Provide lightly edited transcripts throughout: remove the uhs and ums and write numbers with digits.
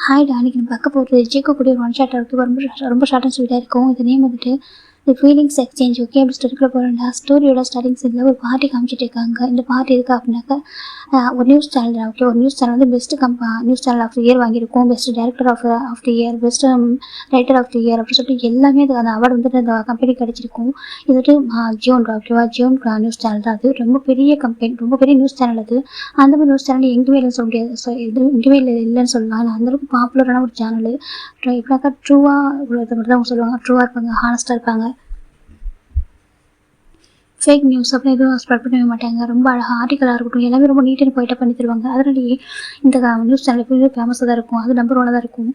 ஹாய்டா, அன்றைக்கி நம்ம பார்க்க போகிறது ஜேக்கக்கூடிய ஒரு ஒன் ஷாட்டாக இருக்குது. ரொம்ப ஷார்ட் அண்ட் ஸ்வீட்டாக இருக்கும். இது நேம் வந்துட்டு தி ஃபீலிங்ஸ் எக்ஸ்சேஞ்ச். ஓகே, அப்படி ஸ்டோரிக்குள்ள போகிறோம்டா. ஸ்டோரியோட ஸ்டார்டிங் சீனில் ஒரு பார்ட்டி காமிச்சிட்டு இருக்காங்க. இந்த பார்ட்டி எதுக்கு அப்படின்னாக்கா ஒரு நியூஸ் சேனல். ஓகே, ஒரு நியூஸ் சேனல் வந்து best news channel of the year வாங்கியிருக்கோம். Best director of the year, best writer of the year அப்படின்னு சொல்லிட்டு எல்லாமே அந்த அவார்டு வந்து அந்த கம்பெனி கிடச்சிருக்கும். இது வந்து ஜியோன். ஓகேவா, ஜியோன் நியூஸ் சேனல் தான். அது ரொம்ப பெரிய கம்பெனி, ரொம்ப பெரிய நியூஸ் சேனல். அது அந்த மாதிரி நியூஸ் சேனல் எங்கேயுமே இல்லைன்னு சொல்ல முடியாது. எங்கேயுமே இல்லைன்னு சொல்லலாம். அந்தளவுக்கு பாப்புலரான ஒரு சேனல். இப்படினாக்கா ட்ரூவாக உள்ளது மட்டும் தான் அவங்க சொல்லுவாங்க. ட்ரூவாக இருப்பாங்க, ஹானஸ்ட்டாக இருப்பாங்க. ஃபேக் நியூஸ் அப்படின்னு எதுவும் ஸ்ப்ரெட் பண்ணவே மாட்டாங்க. ரொம்ப அழகாக ஆர்டிக்கலாக இருக்கட்டும் எல்லாமே ரொம்ப நீட்டாக போயிட்டாக பண்ணி தருவாங்க. அதனாலேயே இந்த நியூஸ் சேனல் எப்போயுமே ஃபேமஸாக தான் இருக்கும். அது நம்பர் 1 தான் இருக்கும்.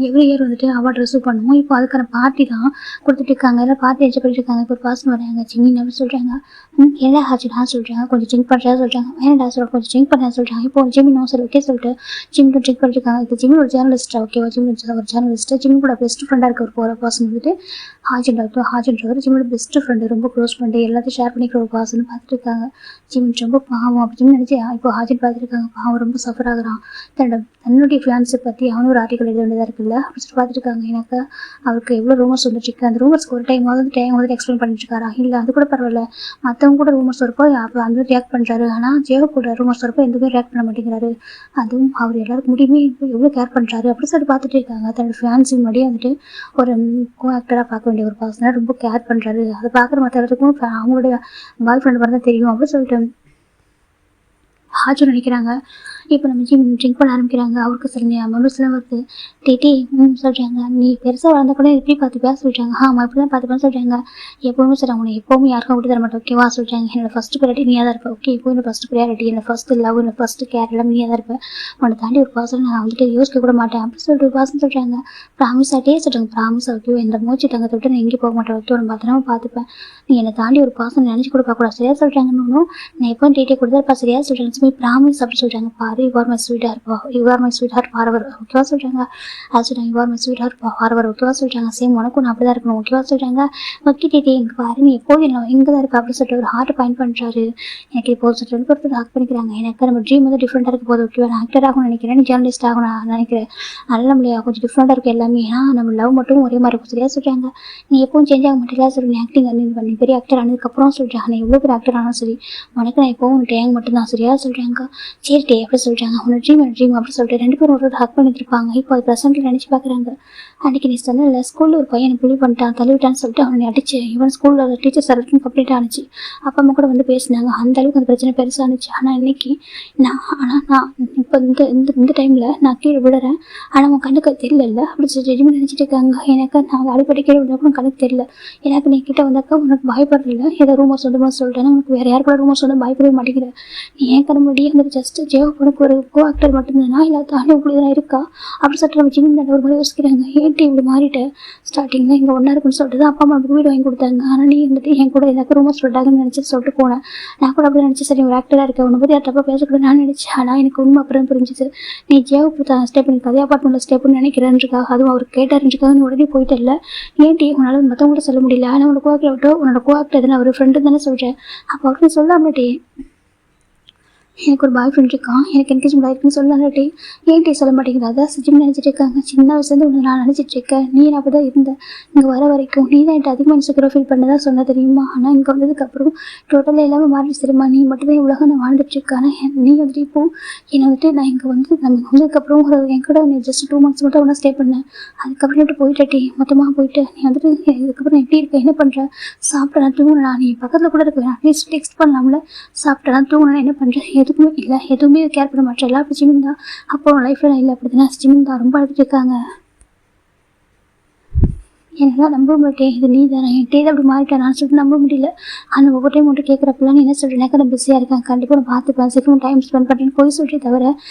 எவ்ரி இயர் வந்துட்டு அவார்ட் ரிசீவ் பண்ணுவோம். இப்போ அதுக்கான பார்ட்டி தான் கொடுத்துட்டு இருக்காங்க. எல்லாம் பார்ட்டி என்ஜாய் பண்ணிட்டு இருக்காங்க. இப்போ ஒரு பர்சன் வராங்க, சிங்கிங் அப்படின்னு சொல்கிறாங்க. எல்லாம் ஆச்சுடா சொல்கிறாங்க. கொஞ்சம் ட்ரிங்க் பண்ணுறதா சொல்கிறாங்க. வேணடா கொஞ்சம் ட்ரிங்க் பண்ண சொல்கிறாங்க. இப்போ ஜிம்மி நோ சரி ஓகே சொல்லிட்டு ஜிம்மில் ட்ரிங்க் பண்ணிருக்காங்க. இப்போ ஜிம்மி ஒரு ஜேர்னலிஸ்ட்டாக. ஓகேவா, ஜிம்மி ஒரு ஜேர்னலிஸ்ட்டு. ஜிம்மி கூட பெஸ்ட் ஃப்ரெண்டாக இருக்க ஒரு பர்சன் வந்துட்டு ஹாஜன்றவர். ஜிம்மியோட பெஸ்ட் ஃப்ரெண்டு, ரொம்ப க்ளோஸ் ஃப்ரெண்டு, எல்லாத்தையும் ஷேர் பண்ணிக்கிற ஒரு பர்சன் பார்த்துட்டு இருக்காங்க. ஜிம்மி ரொம்ப பாவம் அப்படின்னு நினச்சி இப்போ ஹாஜன் பார்த்துருக்காங்க. பாவம் ரொம்ப சஃபர் ஆகுறான். தன்னுடைய ஃபியான்ஸை பற்றி அவனும் ஒரு ஆர்டிக்கல் எழுத வேண்டியதாக இருக்குல்ல அப்படின்னு சொல்லி பார்த்துட்டு இருக்காங்க. எனக்கு அவருக்கு எவ்வளோ ரூமர்ஸ் வந்துட்டுருக்கு. அந்த ரூமர்ஸ்க்கு ஒரு டைம் வந்து எக்ஸ்பிளைன் பண்ணிட்டு இருக்காரா? இல்லை அது கூட பரவாயில்ல, மற்றவங்க கூட ரூமர்ஸ் வரப்போ அப்போ அந்த ரியாக்ட் பண்ணுறாரு. ஆனால் ஜேவ கூட ரூமர்ஸ் வரப்போ எதுவுமே ரியாக்ட் பண்ண மாட்டேங்கிறாரு. அதுவும் அவர் எல்லாருக்கும் முடியுமே எவ்வளோ கேர் பண்ணுறாரு அப்படின்னு சொல்லி பார்த்துட்டு இருக்காங்க. தன்னோட ஃபியான்ஸி முன்னாடியே வந்துட்டு ஒரு கோ ஆக்டராக பார்க்க வேண்டிய ஒரு பர்சனாக ரொம்ப கேர் பண்ணுறாரு. அதை பார்க்குற மற்ற எல்லாருக்கும் அவங்களுடைய பாய் ஃப்ரெண்ட் மாதிரி தான் தெரியும் அப்படின்னு சொல்லிட்டு ஹாஜர் நினைக்கிறாங்க. இப்போ நம்ம ட்ரிங்க் பண்ண ஆரம்பிக்கிறாங்க. அவருக்கு சில மெமரிஸ்லாம் வருது. டேட்டி சொல்கிறாங்க, நீ பெருசாக வளர்ந்த கூட எப்படி பார்த்து பேச சொல்கிறாங்க. ஆமாம் இப்படி தான் பார்த்துப்பேன்னு சொல்கிறாங்க. எப்போவுமே சொல்கிறாங்க, உன்னை எப்போவுமே யாருக்கும் விட்டு தர மாட்டேன். ஓகேவா சொல்கிறாங்க. என்னோட ஃபஸ்ட்டு ப்ரையாரிட்டி நீயாக தான் இருப்பேன். ஓகே, இப்போ என்னோட ஃபஸ்ட்டு ப்ரையாரிட்டி, என்னோட ஃபஸ்ட்டு லவ், என்னோட ஃபஸ்ட்டு கேர் எல்லாம் நீயாக தான் இருப்பேன். உன்னை தாண்டி ஒரு பர்சன் நான் வந்துட்டு யோசிக்க கூட மாட்டேன் அப்படின்னு சொல்லிட்டு ஒரு பர்சன் சொல்கிறாங்க. ப்ராமிஸாகிட்டே சொல்கிறாங்க. ப்ராமிஸ் ஓகே, இந்த மூச்சு தங்கத்தை விட்டு நான் எங்கேயும் போக மாட்டேன். ஓகே, உன்னை பத்திரமா பார்த்துப்பேன். நீ என்னை தாண்டி ஒரு பர்சன் நினச்சி கூட பார்க்கக்கூடாது. சரியாக சொல்கிறாங்கன்னு நான் எப்போ டேட்டே கொடுத்தா சரியாக சொல்கிறாங்க. ப்ராமிஸ் அப்படி சொல்கிறாங்க. பாரு, your my sweet heart, forever my sweet heart forever. ஓகேவா சொல்கிறாங்க. அது சொல்கிறாங்க, your my sweet heart forever. ஓகேவா சொல்கிறாங்க. சேம் உனக்கும் நான் அப்படி தான் இருக்கணும். ஓகேவா சொல்கிறாங்க. ஓகே டேட்டே, எங்கே பாரு, நீ எப்போது என்ன எங்கே தான் இருப்பா அப்படின்னு சொல்லிட்டு ஒரு ஹார்ட் பாயிண்ட் பண்ணுறாரு. எனக்கு இப்போ சொல்லிட்டு ஒருத்தர் ஹாக் பண்ணிக்கிறாங்க. எனக்கு நம்ம ட்ரீம் வந்து டிஃப்ரெண்ட்டாக இருக்க போது. ஓகேவா, நான் ஆக்டர் ஆகணும்னு நினைக்கிறேன், ஜேர்னலிஸ்ட் ஆகணும் நான் நினைக்கிறேன். நல்ல முடியா கொஞ்சம் டிஃப்ரெண்ட்டாக இருக்குது எல்லாமே. நம்ம லவ் மட்டும் ஒரே மாதிரி இருக்கும். சரியா சொல்கிறாங்க. நீ எப்பவும் சேஞ்ச் ஆக மாட்டேங்களா சொல்லி ஆக்டிங் பண்ணி பெரிய ஆக்டர் ஆனதுக்கப்புறம் சொல்கிறாங்க. நான் எவ்வளோ பெரிய ஆக்டர் ஆனாலும் சரி உனக்கு நான் எப்போவும் ஒரு டேங் மட்டும்தான். சரியா சொல்கிறாங்க. சரி டே அப்படி சொல்கிறாங்க. உன்னோட ட்ரீம் அப்படி சொல்லிட்டு 2 பேரும் ஒரு ஹக் பண்ணிட்டுருப்பாங்க. இப்போ அது ப்ரெசென்ட்டில் நினச்சி பார்க்குறாங்க. அன்றைக்கி நீ சொன்னல ஸ்கூலில் ஒரு பையனை புள்ளி பண்ணிட்டான், தள்ளிவிட்டான்னு சொல்லிட்டு அவனை அடிச்சு இவன் ஸ்கூலில் டீச்சர் சர்வீஸ் கம்ப்ளீட்டாக ஆனிச்சு. அப்பா அம்மா கூட வந்து பேசினாங்க. அந்த அளவுக்கு அந்த பிரச்சனை பெருசாக இருந்துச்சு. ஆனால் இன்னைக்கு நான் இப்போ இந்த டைமில் நான் கீழே விடுறேன். ஆனால் உன் கண்ணுக்கு தெரியல அப்படி சொல்லி நினச்சிட்டு இருக்காங்க. எனக்கு நான் அடிப்படை கீழே விட கணக்கு தெரியல. எனக்கு நீ கிட்ட வந்தாக்கா உனக்கு பயப்படல. ஏதோ ரூமர்ஸ் வந்து சொல்லிட்டேன்னா உனக்கு வேறு யார் கூட ரூமர்ஸ் வந்து பயப்படவே மாட்டேங்கிறேன். நீ ஏன் கண்ண முடியும் அந்த ஜஸ்ட் உனக்கு ஒரு கோ ஆக்டர் மட்டும்தான் இல்லை தானே இப்படி தான் இருக்கா அப்படி சொல்லிட்டு நம்ம ஜிம்மி ஒரு மாதிரி யோசிக்கிறாங்க. ஏன்ட்டு இப்படி மாறிட்டு ஸ்டார்டிங்கில் இங்கே ஒன்றா இருக்குன்னு சொல்லிட்டு தான் அப்பா அம்மா வீடு வாங்கி கொடுத்தாங்க. ஆனால் நீ வந்துட்டு என் கூட எனக்கு ரூமர்ஸ் சொல்லிட்டாங்கன்னு நினச்சி சொல்லிட்டு போனேன். நான் கூட அப்படி நினச்சி சரி ஒரு ஆக்டராக இருக்கேன், உன்னை பற்றி தப்பாக பேசக்கூடாது நான் நினச்சேன். ஆனால் எனக்கு உண்மை அப்புறம் புரிஞ்சிச்சு. நீ ஜேவுக்கு ஸ்டே பண்ணி அதே அப்பார்ட்மெண்ட்டில் ஸ்டே பண்ணி நினைக்கிறேன்றக்காக அதுவும் அவர் கேட்டாருன்றக்காக நீ உடனே போயிட்டு இல்லை. ஏன்ட்டி உன்னால் மற்றவங்கள்ட்ட சொல்ல முடியல. ஆனால் உன்னோட கோ ஆக்டர் விட்டு உன்னோட கோ ஆக்டர் எதுனா ஒரு ஃப்ரெண்டு தானே சொல்கிறேன். அப்போ அவருக்கு சொல்லாமட்டே எனக்கு ஒரு பாய் ஃப்ரெண்ட் இருக்கான், எனக்கு என்கேஜ்மெண்ட் ஆயிருக்குன்னு சொல்லாட்டி ஏன்ட்டி சொல்ல மாட்டேங்குது. அதான் ஜிம் நினச்சிட்டு இருக்காங்க. சின்ன வயசுலேருந்து ஒன்று நான் நினச்சிட்டு இருக்கேன். நீ அப்படி தான் இருந்தேன். இங்கே வர வரைக்கும் நீ தான் என்கிட்ட அதிகமாக இன்செக்யூராக ஃபீல் பண்ணதான் சொன்ன தெரியுமா. ஆனால் இங்கே வந்ததுக்கப்புறம் டோட்டலாக எல்லாமே மாறிடுச்சு தெரியுமா. நீ மட்டும் தான் உலகம் நான் வாழ்ந்துட்டு இருக்கேன். நீ வந்துட்டு இப்போ என்னை வந்துட்டு நான் இங்கே வந்து நம்ம வந்ததுக்கப்புறம் என் கூட நீ ஜஸ்ட் 2 months மட்டும் ஒன்றா ஸ்டே பண்ணேன். அதுக்கப்புறமேட்டு போயிட்டே மொத்தமாக போயிட்டு நீ வந்துட்டு இதுக்கப்புறம் எப்படி இருக்க, என்ன பண்ணுற, சாப்பிட்டா தூங்கினா, நீ பக்கத்தில் கூட இருக்க அட்லீஸ்ட் டெக்ஸ்ட் பண்ணலாம்ல, சாப்பிட்டா தூங்கினா என்ன பண்ணுற, எதுவுமே இல்லை, எதுவுமே கேர் பண்ண மாட்டேன். எல்லாம் அப்படி ஜிமின் தான். அப்போ லைஃப்பில் இல்லை அப்படின்னா ஜிமின் தான் ரொம்ப அழுதுட்டு இருக்காங்க. என்னால் நம்ப மாட்டேன், இது நீ தானே என் டேதை அப்படி மாறிட்டேன் நான் சொல்லிட்டு நம்ப முடியல. ஆனால் ஒவ்வொரு டைம் மட்டும் கேட்குறப்பெல்லாம் நீ என்ன சொல்கிறேன், எனக்கு நான் பிஸியாக இருக்கேன், கண்டிப்பாக நான் பார்த்துப்பேன், சீக்கிரம் டைம் ஸ்பெண்ட் பண்ணுறேன்னு போய் சொல்லிட்டு தவிர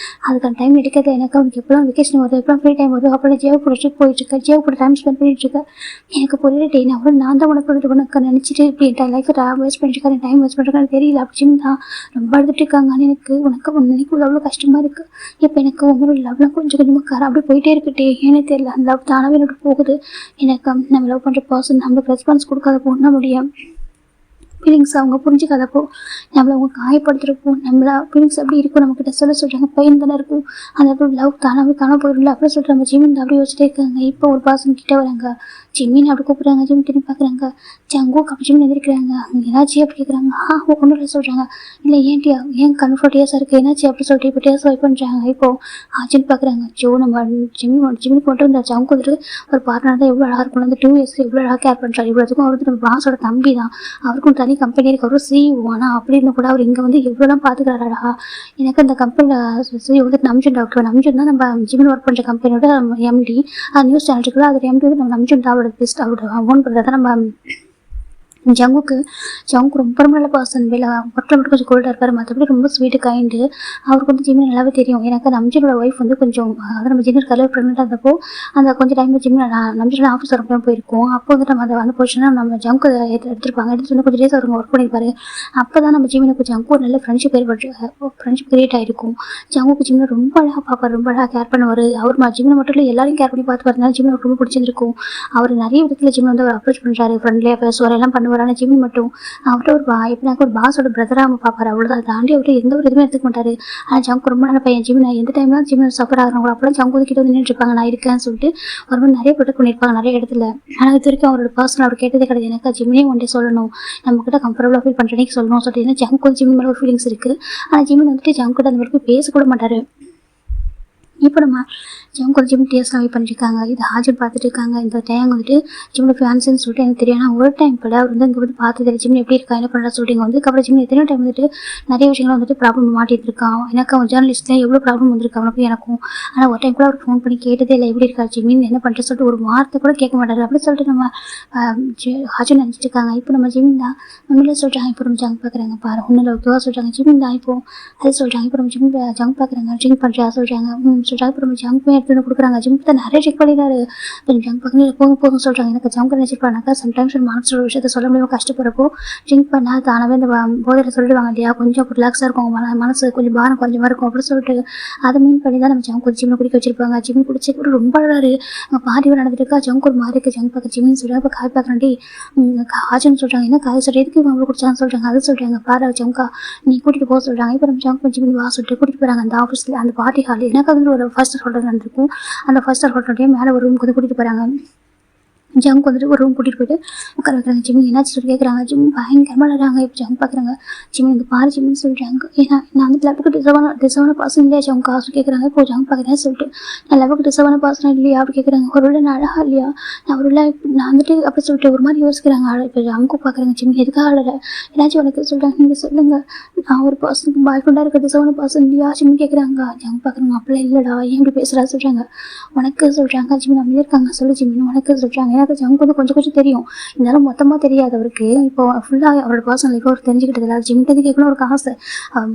அதுக்கான டைம் எடுக்கிறது எனக்கு. அவனுக்கு எப்போலாம் வெக்கேஷன் வருது, எப்போ ஃப்ரீ டைம் வருது, அப்போ ஜேவ் கூட ட்ரிப் போயிட்டுருக்கேன், ஜேவ் கூட டைம் ஸ்பெண்ட் பண்ணிட்டுருக்கேன். எனக்கு புரியல டே, நான் தான் உனக்கு வந்துட்டு உனக்கு நினச்சிட்டு இப்படி என் லைஃப்பை வேஸ்ட் பண்ணிட்டுருக்கேன், டைம் வேஸ்ட் பண்ணுறேன்னு தெரியல அப்படின்னு தான் ரொம்ப அழுதுட்டு இருக்காங்க. ஆனால் எனக்கு உனக்கு நினைக்கும் அவ்வளோ கஷ்டமாக இருக்குது. இப்போ எனக்கு உங்களோட லவ்லாம் கொஞ்சம் கொஞ்சமாக அப்படி போயிட்டே இருக்குட்டே, ஏன்னே தெரியல. அந்த லவ் தானாகவே என்னோட போகுது. எனக்கு நம்ம லவ் பண்ணுற பர்சன் நம்மளுக்கு ரெஸ்பான்ஸ் கொடுக்காத போனால் முடியும். ஃபீலிங்ஸ் அவங்க புரிஞ்சுக்காதப்போ நம்மளை அவங்க காயப்படுத்துகிறப்போ நம்மளா ஃபீலிங்ஸ் எப்படி இருக்கும் நம்மக்கிட்ட சொல்கிறாங்க பெயின் தானே இருக்கும். அந்த லவ் தானாகவே காண போயிடல அப்படின்னு சொல்லிட்டு நம்ம ஜிமின் அப்படி யோசிச்சிட்டே இருக்காங்க. இப்போ ஒரு பாசம் கிட்டே வராங்க. ஜிமின் அப்படி கூப்பிட்றாங்க. ஜிமின் திரும்பி பார்க்குறாங்க. ஜங்குக்கு அப்படி ஜிமின் எந்திரிக்கிறாங்க. அவங்க என்னாச்சு அப்படி கேட்குறாங்க. ஒன்றும் இல்லை சொல்கிறாங்க. இல்லை ஏன்ட்டியா ஏன் கன்ஃபர்டியாஸாக இருக்குது என்னாச்சு அப்படி சொல்லிட்டு இப்போ டேஸ் வைப் பண்ணுறாங்க. இப்போது ஆச்சுன்னு பார்க்குறாங்க. நம்ம ஜிமின் கொண்டு வந்த ஜங்கு வந்துட்டு ஒரு பார்ட்னர் தான் எவ்வளோ அழகாக இருக்கும். அந்த 2 years எவ்வளோ அழகாக கேர் பண்ணுறாரு. இவ்வளோத்துக்கும் அவர் வந்து நம்ம பாஸோட தம்பி தான். அவருக்கும் தனி கம்பெனி இருக்கு. அவரும் CEO. ஆனால் அப்படின்னு கூட அவர் இங்கே வந்து எவ்வளோலாம் பார்த்துக்கிறாரு அழகா. எனக்கு அந்த கம்பெனியில் CEO வந்து நம்ஜன் டாக்டர். நம்ஜன் தான் நம்ம ஜிமின் ஒர்க் பண்ணுற கம்பெனியோட MD. அது நியூஸ் சேனல் இருக்குல்ல அதோட MD வந்து நம்ம நம்ஜன் தான் அவரோட பெஸ்ட் அவரோட ஓன் பண்ணுறது தான் நம்ம ஜங்கு ரொம்ப நல்ல பர்சன். ஒர்க்கில் மட்டும் கொஞ்சம் கோல்டாக இருப்பார். மற்றபடி ரொம்ப ஸ்வீட்டு கைண்டு. அவருக்கு வந்து ஜிமின் நல்லாவே தெரியும். எனக்கு நம்ஜனோட ஒய்ஃப் வந்து கொஞ்சம் அதாவது நம்ம ஜிமின் கலர் ப்ரெக்னெண்ட்டாக இருந்தப்போ அந்த கொஞ்சம் டைமில் ஜிமின் நம்ஜனோட ஆஃபீஸ் ஒர்க் போயிருக்கோம். அப்போ வந்துட்டு நம்ம அதை போச்சுன்னா நம்ம ஜங்கு எடுத்துருப்பாங்க. எடுத்து வந்து கொஞ்சம் டேஸ் அவங்க ஒர்க் பண்ணியிருப்பாரு. அப்போ தான் நம்ம ஜிமினுக்கு ஜங்கு ஒரு நல்ல ஃப்ரெண்ட்ஷிப் கிரியேட் ஆகிருக்கும். ஜங்குக்கு ஜிமினை ரொம்ப அழகாக பார்ப்பார். ரொம்ப அழகாக கேர் பண்ணுவார். அவர் ஜிமினை மட்டும் இல்லை எல்லாரையும் கேர் பண்ணி பார்த்து பார்த்தனால ஜிமின் ரொம்ப பிடிச்சிருக்கும். அவர் நிறைய விதத்தில் ஜிமின் வந்து அவர் அப்ரோச் பண்ணுறாரு. ஃப்ரெண்ட்லியாக பேசுவார் எல்லாம் பண்ணுவார். ஆனால் ஜிமின் மட்டும் அவர்கிட்ட எப்படினாக்க ஒரு பாஸோட பிரதராக அவங்க பார்ப்பாரு. அவ்வளோதான். தாண்டி அவர்கிட்ட எந்த ஒரு இதுவுமே எடுத்துக்க மாட்டார். ஆனால் ஜங்கு ரொம்ப நல்ல பையன். ஜிமின் எந்த டைம்லாம் ஜிமின் சஃபர் ஆகிறாங்களோ அப்போலாம் ஜங்கு கிட்ட வந்து நின்றுருப்பாங்க. நான் இருக்கேன்னு சொல்லிட்டு ஒரு மாதிரி நிறைய ப்ரொடெக்ட் பண்ணியிருப்பாங்க நிறைய இடத்துல. ஆனால் இது வரைக்கும் அவரோட பர்சனல் அவர் கேட்டதே கிடையாது. எனக்கு ஜிமினே ஒன் டே சொல்லணும் நம்மக்கிட்ட கம்ஃபர்டபுளாக ஃபீல் பண்ணுறேன்னு சொல்லணும் சொல்லிட்டு. ஏன்னா ஜங்கு ஜிமின் மேலே ஒரு ஃபீலிங்ஸ் இருக்குது. ஆனால் ஜிமின் வந்துட்டு ஜங்கு கிட்ட அந்த மாதிரி பேசக்கூட மாட்டார். இப்போ நம்ம ஜங்கு ஜிம் டேஸ்லாம் வெயிட் பண்ணியிருக்காங்க. இது ஹாஜர் பார்த்துட்டு இருக்காங்க. இந்த டைம் வந்துட்டு ஜிம்மில் ஃபேன்ஸுன்னு சொல்லிட்டு எனக்கு தெரியும். ஆனால் ஒரு டைம் கூட அவர் வந்து இங்கே வந்து பார்த்தது ஜிம் எப்படி இருக்கா என்ன பண்ணுறா சொல்லிட்டு இங்கே வந்து அப்புறம் ஜிம் எத்தனை டைம் வந்துட்டு நிறைய விஷயங்கள் வந்துட்டு ப்ராப்ளம் மாட்டிட்டு இருக்கான். எனக்கு அவன் ஜேர்னலிஸ்ட்லாம் எவ்வளோ ப்ராப்ளம் வந்திருக்கு அவனுக்கும் எனக்கும். ஆனால் ஒரு டைம் கூட அவர் ஃபோன் பண்ணி கேட்டதே இல்லை எப்படி இருக்கா ஜிமின் என்ன பண்ணுறது சொல்லிட்டு ஒரு வார்த்தை கூட கேட்க மாட்டார். அப்படின்னு சொல்லிட்டு நம்ம ஹாஜர் நினச்சிட்டு இருக்காங்க. இப்போ நம்ம ஜிமின் தான் உண்மையிலே சொல்கிறாங்க. இப்போ நம்ம ஜங் பார்க்குறாங்க பாரு ஒன்றில் ஓகேவா சொல்கிறாங்க. ஜிமின் தான் இப்போ அது சொல்கிறாங்க. இப்போ நம்ம ஜிம் ஜங் பார்க்குறாங்க. ட்ரிங்க் பண்ணுறா சொல்கிறாங்க. சொல்கிறாங்க. இப்போ நம்ம ஜங்க் எடுத்துகிட்டு கொடுக்குறாங்க. ஜிம் தான் நிறைய செக் பண்ணிடுறாரு. ஜங்க் பக்கத்தில் போதும் சொல்கிறாங்க. எனக்கு ஜங்க் என்ன செக் பண்ணாக்கா சம்டைம்ஸ் ஒரு மனசோட விஷயத்த சொல்ல முடியாமல் கஷ்டப்படுறப்போ ட்ரிங்க் பண்ணால் தானாகவே இந்த போதையில் சொல்லிடுவாங்க இல்லையா கொஞ்சம் ரிலாக்ஸாக இருக்கும். அவங்க மனசு கொஞ்சம் பாரம் கொஞ்சமாக இருக்கும் அப்படின்னு சொல்லிட்டு அதை மீன் பண்ணி தான் நம்ம ஜங்க் ஜிம்மில் குடிக்க வச்சிருப்பாங்க. ஜிம் குடிச்சு கூட ரொம்ப அழகாரு. அங்கே பாட்டி நடந்துட்டு இருக்கா. ஜங்க் ஒரு மாதிரி இருக்குது. ஜங்க் பார்க்க ஜிம்மின்னு சொல்கிறாங்க. இப்போ காய் பார்க்குறாண்டி ஆச்சுன்னு சொல்கிறாங்க. என்ன காய் சொல்கிற எதுக்கு இவங்க குடிச்சான்னு சொல்கிறாங்க. அது சொல்கிறாங்க பாரு ஜங்கா நீ கூட்டிகிட்டு போக சொல்கிறாங்க. இப்போ நம்ம ஜங்க் ஜிம்மின் வா சொல்லிட்டு கூட்டிகிட்டு போகிறாங்க அந்த ஆஃபீஸில் அந்த பார்ட்டி ஹால். எனக்கு வந்து ஒரு ஃபர்ஸ்ட் ஹோட்டல் நடந்திருக்கும். அந்த ஃபர்ஸ்ட் ஹோட்டல்லையே மேலே ஒரு ரூமுக்கு வந்து கூட்டிகிட்டு போகிறாங்க. ஜங்க் வந்துட்டு ஒரு ரூம் கூட்டிகிட்டு போயிட்டு உட்கார வைக்கிறாங்க. ஜிம்மின் என்னாச்சு சொல்லி கேட்குறாங்க. ஜிம் பயங்கரமாக விளாடுறாங்க. இப்போ ஜங்க் பார்க்குறாங்க. ஜிம்மின் இந்த பாரு ஜிம்மின்னு சொல்கிறாங்க. ஏன்னா நான் வந்து லெவலுக்கு டிசர்வான பர்சன் இல்லையா ஜங்க் காசு கேட்குறாங்க. இப்போ ஜங்க் பார்க்குறேன்னு சொல்லிட்டு நான் லெவலுக்கு டிசர்வான பர்சன் இல்லையா அப்படி கேட்குறாங்க. ஒரு வேளை நான் அழகா இல்லையா நான் வந்துட்டு அப்படி சொல்லிட்டு ஒரு மாதிரி யோசிக்கிறாங்க. இப்போ ஜங்கு பார்க்குறாங்க. ஜிம்மின் எதுக்காக அழலை ஏதாச்சும் உனக்கு சொல்கிறாங்க. நீங்கள் சொல்லுங்கள் நான் ஒரு பர்சனுக்கு பாய் ஃப்ரெண்டாக இருக்க டிசர்வான பர்சன் இல்லையா ஜிம்மின் கேட்குறாங்க. ஜங்க் பார்க்குறாங்க. அப்படிலாம் இல்லைடா ஏன் இப்படி பேசுகிறா சொல்கிறாங்க. உனக்கு சொல்கிறாங்க. ஜிம்மின் அமைதியாக இருக்காங்க. சொல்லு ஜிம்மின் உனக்கு சொல்கிறாங்க. எனக்கு ஜங்க் வந்து கொஞ்சம் தெரியும். இருந்தாலும் மொத்தமாக தெரியாது அவருக்கு. இப்போ ஃபுல்லாக அவரோட பர்சனல் லைஃப் அவர் தெரிஞ்சுக்கிட்டது இல்லை. ஜிம்கிட்ட கேட்கணும் ஒரு ஆசை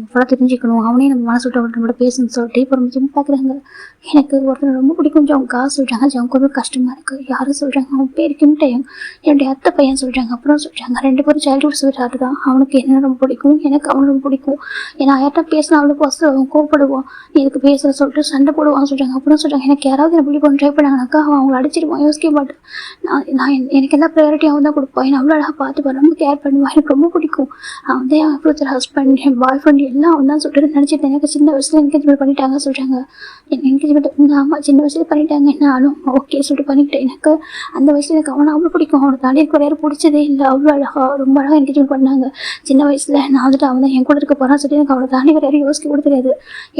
ஃபுல்லாக தெரிஞ்சுக்கணும். அவனே நம்ம மனசு விட்டு அவர்கிட்ட பேசணும்னு சொல்லிட்டு இப்போ நம்ம ஜிம் பார்க்குறாங்க. எனக்கு ஒருத்தர் ரொம்ப பிடிக்கும் ஜங்க் காசு சொல்கிறாங்க. ஜங்க் ரொம்ப கஷ்டமாக இருக்குது. யாரும் சொல்கிறாங்க. அவன் பேர் கிம்டையும் என்னுடைய அத்தை பையன் சொல்கிறாங்க. அப்புறம் சொல்கிறாங்க 2 பேரும் சைல்டுஹுட் ஸ்வீட் தான். அவனுக்கு என்ன ரொம்ப பிடிக்கும் எனக்கு அவனை ரொம்ப பிடிக்கும். ஏன்னா யார்கிட்ட பேசினா அவளுக்கு ஃபஸ்ட்டு அவன் கோவப்படுவான். எதுக்கு பேசுகிற சொல்லிட்டு சண்டை போடுவான்னு சொல்கிறாங்க. அப்புறம் சொல்கிறாங்க எனக்கு யாராவது என்ன பிள்ளை பண்ண ட்ரை பண்ணாங்கனாக்கா அவன் அவங்களை அடிச்சிடுவான். யோசிக்க மாட்டேன். நான் எனக்கு எல்லா ப்ரையாரிட்டி அவன் தான் கொடுப்பான். நான் அவ்வளோ அழகாக பார்த்துப்பான். ரொம்ப கேர் பண்ணுவான். எனக்கு ரொம்ப பிடிக்கும். அவன் தான் என் ஃபியூச்சர் ஹஸ்பண்ட் என் பாய் ஃப்ரெண்ட் எல்லாம் அவன் தான் சொல்லிட்டு நினச்சிட்டேன். எனக்கு சின்ன வயசில் என்கேஜ்மெண்ட் பண்ணிட்டாங்க சொல்கிறாங்க. எனக்கு என்கேஜ்மெண்ட் ஆமாம் சின்ன வயசில் பண்ணிட்டாங்க. நானும் ஓகே சொல்லிட்டு பண்ணிக்கிட்டேன். எனக்கு அந்த வயசில் எனக்கு அவனை அவ்வளோ பிடிக்கும். அவனை தாண்டி எனக்கு யாரும் பிடிச்சதே இல்லை. அவ்வளோ அழகாக ரொம்ப அழகாக என்கேஜ்மெண்ட் பண்ணாங்க. சின்ன வயசில் நான் வந்துட்டு அவன் தான் என் கூட இருக்க போகிறான்னு சொல்லிட்டு எனக்கு அவனை தாண்டி வேறு யாரும் யோசிக்க கூட தெரியாது.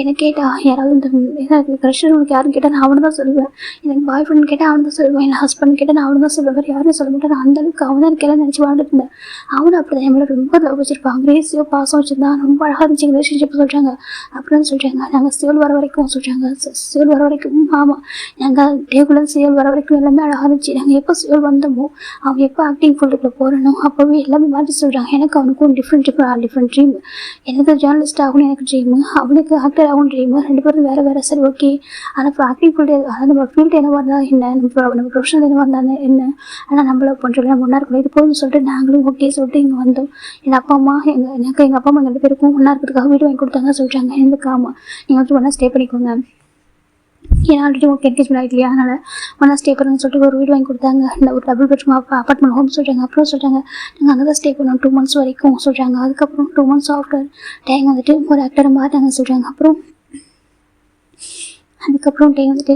எனக்கு கேட்டால் யாராவது இந்த ஏதாவது க்ரஷர் உனக்கு யாரும் கேட்டால் நான் அவனை தான் சொல்லுவேன். எனக்கு பாய் ஃப்ரெண்ட் கேட்டால் அவனை தான் சொல்லுவேன். என் ஹஸ்பண்ட் கேட்டால் நான் அவனை தான் சொல்லுவேன். வேறு யாரும் சொல்ல மாட்டேன். அந்த அளவுக்கு அவன் தான் எனக்கு எல்லாம் நினச்சி வாழ்ந்துட்டு இருந்தேன். அவனை அப்படி தான் எங்களை ரொம்ப லவ் வச்சிருப்பாங்க. கிரேஸியோ பாசம் வச்சுருந்தான். ரொம்ப அழகாக இருந்துச்சு ரிலேஷன்ஷிப் சொல்கிறாங்க. அப்படின்னு சொல்கிறாங்க. நாங்கள் சிவல் வர வரைக்கும் சொல்கிறாங்க. சிவல் வர வரைக்கும் ஆமாம் நாங்கள் டேகுலர் சிவல் வர வரைக்கும் எல்லாமே அழகாக இருந்துச்சு. நாங்கள் எப்போ சிவல் வந்தோமோ அவன் எப்போ ஆக்டிங் ஃபீல்டுக்குள்ளே போகிறனோ அப்போவே எல்லாமே மாற்றி சொல்கிறாங்க. எனக்கு அவனுக்கும் டிஃப்ரெண்ட் ட்ரீம். எனக்கு ஜேர்னலிஸ்ட் ஆகணும் எனக்கு ட்ரீமு. அவனுக்கு ஆக்டர் ஆகணும் ட்ரீமு. 2 பேரும் வேறு சரி ஓகே. ஆனால் இப்போ ஆக்டிங் ஃபீல்டு அதாவது நம்ம ஃபீல்டு என்னவாக இருந்தால் என்ன நம்ம ப்ரொஃபஷனல் என்னவாக இருந்தால் என்ன ஆனால் நம்மள பண்ணுறோம் நம்ம ஒன்றா இருக்கணும். இது போதும்னு சொல்லிட்டு நாங்களும் ஓகே சொல்லிட்டு இங்கே வந்தோம். எங்கள் அப்பா அம்மா எங்கள் அப்பா அம்மா 2 பேருக்கும் ஒன்றா இருக்கிறதுக்காக வீடு வாங்கி கொடுத்தாங்க சொல்கிறாங்க. எனக்கு ஆமாம் நீங்கள் வந்து ஒன்றா ஸ்டே பண்ணிக்கோங்க. ஏன்னா ஆல்ரெடி உங்களுக்கு என்கேஜ்மெண்ட் ஆகிட்டு இல்லையா, அதனால் ஒன்றா ஸ்டே பண்ணுன்னு சொல்லிட்டு ஒரு வீடு வாங்கி கொடுத்தாங்க. இந்த ஒரு டபுள் பெட்ரூம் அப்பார்ட்மெண்ட் ஹோம் சொல்கிறாங்க. அப்புறம் சொல்கிறாங்க நாங்கள் அங்கே தான் ஸ்டே பண்ணோம் 2 months வரைக்கும் சொல்கிறாங்க. அதுக்கப்புறம் 2 months ஆஃப்டர் டைம் வந்துட்டு ஒரு ஆக்டரை மாட்டாங்க சொல்கிறாங்க. அதுக்கப்புறம் டே வந்துட்டு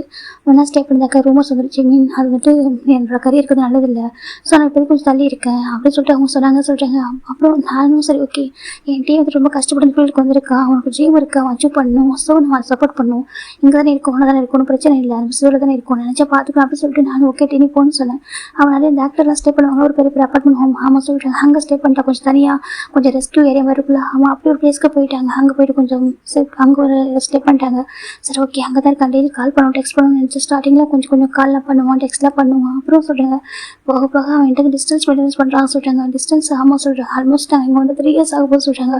ஒன்றா ஸ்டே பண்ணிருந்தாக்க ரூமர்ஸ் வந்துருச்சு. அது வந்துட்டு என்னோட கரியருக்கு நல்லதில்லை, ஸோ நான் இப்போதைக்கு கொஞ்சம் தள்ளி இருக்கேன் அப்படின்னு சொல்லிட்டு அவங்க சொல்கிறாங்க. அப்புறம் நானும் சரி ஓகே, என் டே வந்துட்டு ரொம்ப கஷ்டப்பட்டு ஃபீல்டுக்கு வந்திருக்கா, அவனுக்கு ட்ரீம் இருக்கா, அவன் அச்சீவ் பண்ணணும், ஸோ நம்ம சப்போர்ட் பண்ணணும், இங்கே தானே இருக்கும், ஒன்று தானே இருக்கணும், பிரச்சனை இல்லை, மிஸ்ஸில் தானே இருக்கும், நினச்சா பார்த்துக்கலாம் அப்படின்னு சொல்லிட்டு நானும் ஓகே டே நீ போன்னு சொன்னேன். அவன் நிறைய இந்த ஆக்டர்லாம் ஸ்டே பண்ணுவாங்க, ஒரு பெரிய அப்பார்ட்மெண்ட் ஹோம் ஆமாம் சொல்கிறாங்க. அங்கே ஸ்டே பண்ணிட்டா கொஞ்சம் தனியாக கொஞ்சம் ரெஸ்க்யூ ஏரியா வருக்குள்ள, அவன் அப்படி ஒரு பிளேஸ்க்கு போயிட்டாங்க. அங்கே போயிட்டு கொஞ்சம் அங்கே ஒரு ஸ்டே பண்ணிட்டாங்க. சரி ஓகே அங்கே தான் இருக்கான், டெய்லி கால் பண்ணுவோம் டெக்ஸ்ட் பண்ணுவோம் நினச்சி ஸ்டார்டிங்கில் கொஞ்சம் கால்லாம் பண்ணுவான், டெக்ஸ்ட்லாம் பண்ணுவான். அப்புறம் சொல்கிறாங்க போக போக அவன் எனக்கு டிஸ்டன்ஸ் மெயின்டெனன்ஸ் பண்ணுறான்னு சொல்கிறாங்க. டிஸ்டன்ஸ் ஆமாம் சொல்கிறாங்க. ஆல்மோஸ்ட் நாங்கள் இங்கே வந்து 3 years ஆக போது சொல்கிறாங்க.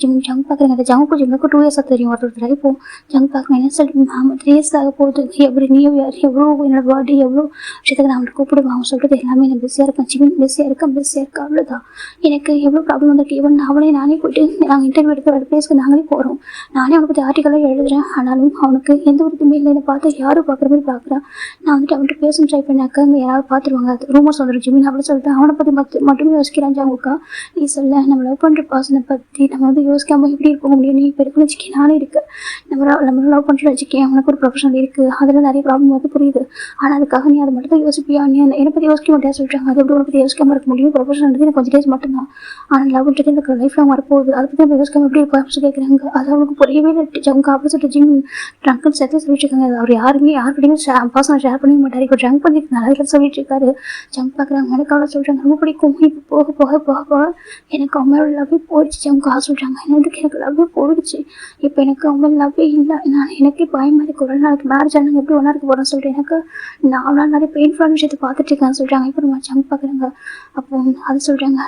ஜங்க் பார்க்குறேங்க, அந்த ஜிம்முக்கு 2 years தெரியும் ஒருத்தர். இப்போது ஜங்க் பார்க்குறேன் என்ன சொல்லி ஆமாம் 3 years ஆக போகுது. எவ்ரி நியூ இயர் எவ்வளோ என்னோட பர்த்டே எவ்வளோ விஷயத்துக்கு நான் அவனுக்கு கூப்பிடுவான். அவன் சொல்கிறது எல்லாமே நான் பிஸியாக இருக்கேன், ஜிம் பிஸியாக இருக்கேன் அவ்வளோதான். எனக்கு எவ்வளோ ப்ராப்ளம் வந்திருக்கு. ஈவன் அவனே நானே போய்ட்டு நாங்கள் இன்டர்வியூ எடுக்கிற பிளேஸ்க்கு நாங்களே போகிறோம். நானே அவனை பற்றி ஆர்டிக்கலாக எழுதுகிறேன். ஆனாலும் அவனுக்கு எந்த ஒரு இதுவுமே இல்லை. என்னை பார்த்து யாரும் பார்க்குற மாதிரி பார்க்குறான். நான் வந்துட்டு அவன்கிட்ட பேச ட்ரை பண்ணாக்க அங்கே யாராவது பார்த்துருவாங்க, ரூமர்ஸ் வந்துடும் ஜிமின் அப்படின்னு சொல்லிட்டு அவனை பற்றி மட்டுமே யோசிக்கிறான். ஜாங்குக்கா நீ சொல்ல நம்ம லவ் பண்ணுற பர்சனை பற்றி நம்ம வந்து யோசிக்காமல் எப்படி இருக்க முடியும்? நீ இப்போ இருக்குன்னு வச்சுக்கேன், நானே இருக்கேன், நம்ம லவ் பண்ணுற வச்சுக்கேன், அவனுக்கு ஒரு ப்ரொஃபஷனல் இருக்குது, அதில் நிறைய ப்ராப்ளம் வந்து புரியுது. ஆனால் அதுக்காக நீ அதை மட்டும் தான் யோசிப்பியா? நீ என்னை பற்றி யோசிக்க மாட்டேன் சொல்கிறாங்க. அது எப்படி உனக்கு பற்றி யோசிக்காமல் இருக்க முடியும்? ப்ரொஃபஷனல் எனக்கு கொஞ்சம் டேஸ் மட்டும்தான், ஆனால் லவ்ன்றது எனக்கு லைஃப் லாங் வரப்போகுது, அதை பற்றி நம்ம யோசிக்காமல் எப்படி இருப்போம் அப்படின்னு கேட்குறாங்க. அது அவனுக்கு புரியவே இல்லை. ஜங்குக்கா அப்படின்னு சொல்லிட்டு ஜிம் ட்ரங்க்னு சேர்த்து சொல்லிட்டு இருக்காங்க. அவர் யாருக்கிட்டையும் பர்சனல் ஷேர் பண்ணவே மாட்டார். இப்போ ட்ரங்க் பண்ணிட்டு நிறைய சொல்லிட்டு இருக்காரு. ஜங்க் பார்க்குறாங்க. எனக்கு அவ்வளோ சொல்கிறாங்க ரொம்ப பிடிக்கும். இப்போ போக எனக்கு அவங்களோட லவ்வே போயிடுச்சு. ஜங்குக்கா சொல்கிறாங்க எனக்கு லவ்வே போயிடுச்சு. இப்போ எனக்கு அவங்க லவ்வே இல்லை. எனக்கு பயமாக இருக்குது. ஒரு நாளைக்கு மேரேஜ் ஆனாங்க எப்படி ஒன்றா இருக்க போகிறேன்னு சொல்லிட்டு எனக்கு நான் நிறைய பெயின்ஃபுல்லான விஷயத்தை பார்த்துட்டு இருக்கேன்னு சொல்கிறாங்க. இப்போ நம்ம ஜங்க் பார்க்குறாங்க. அப்போ அது சொல்கிறாங்க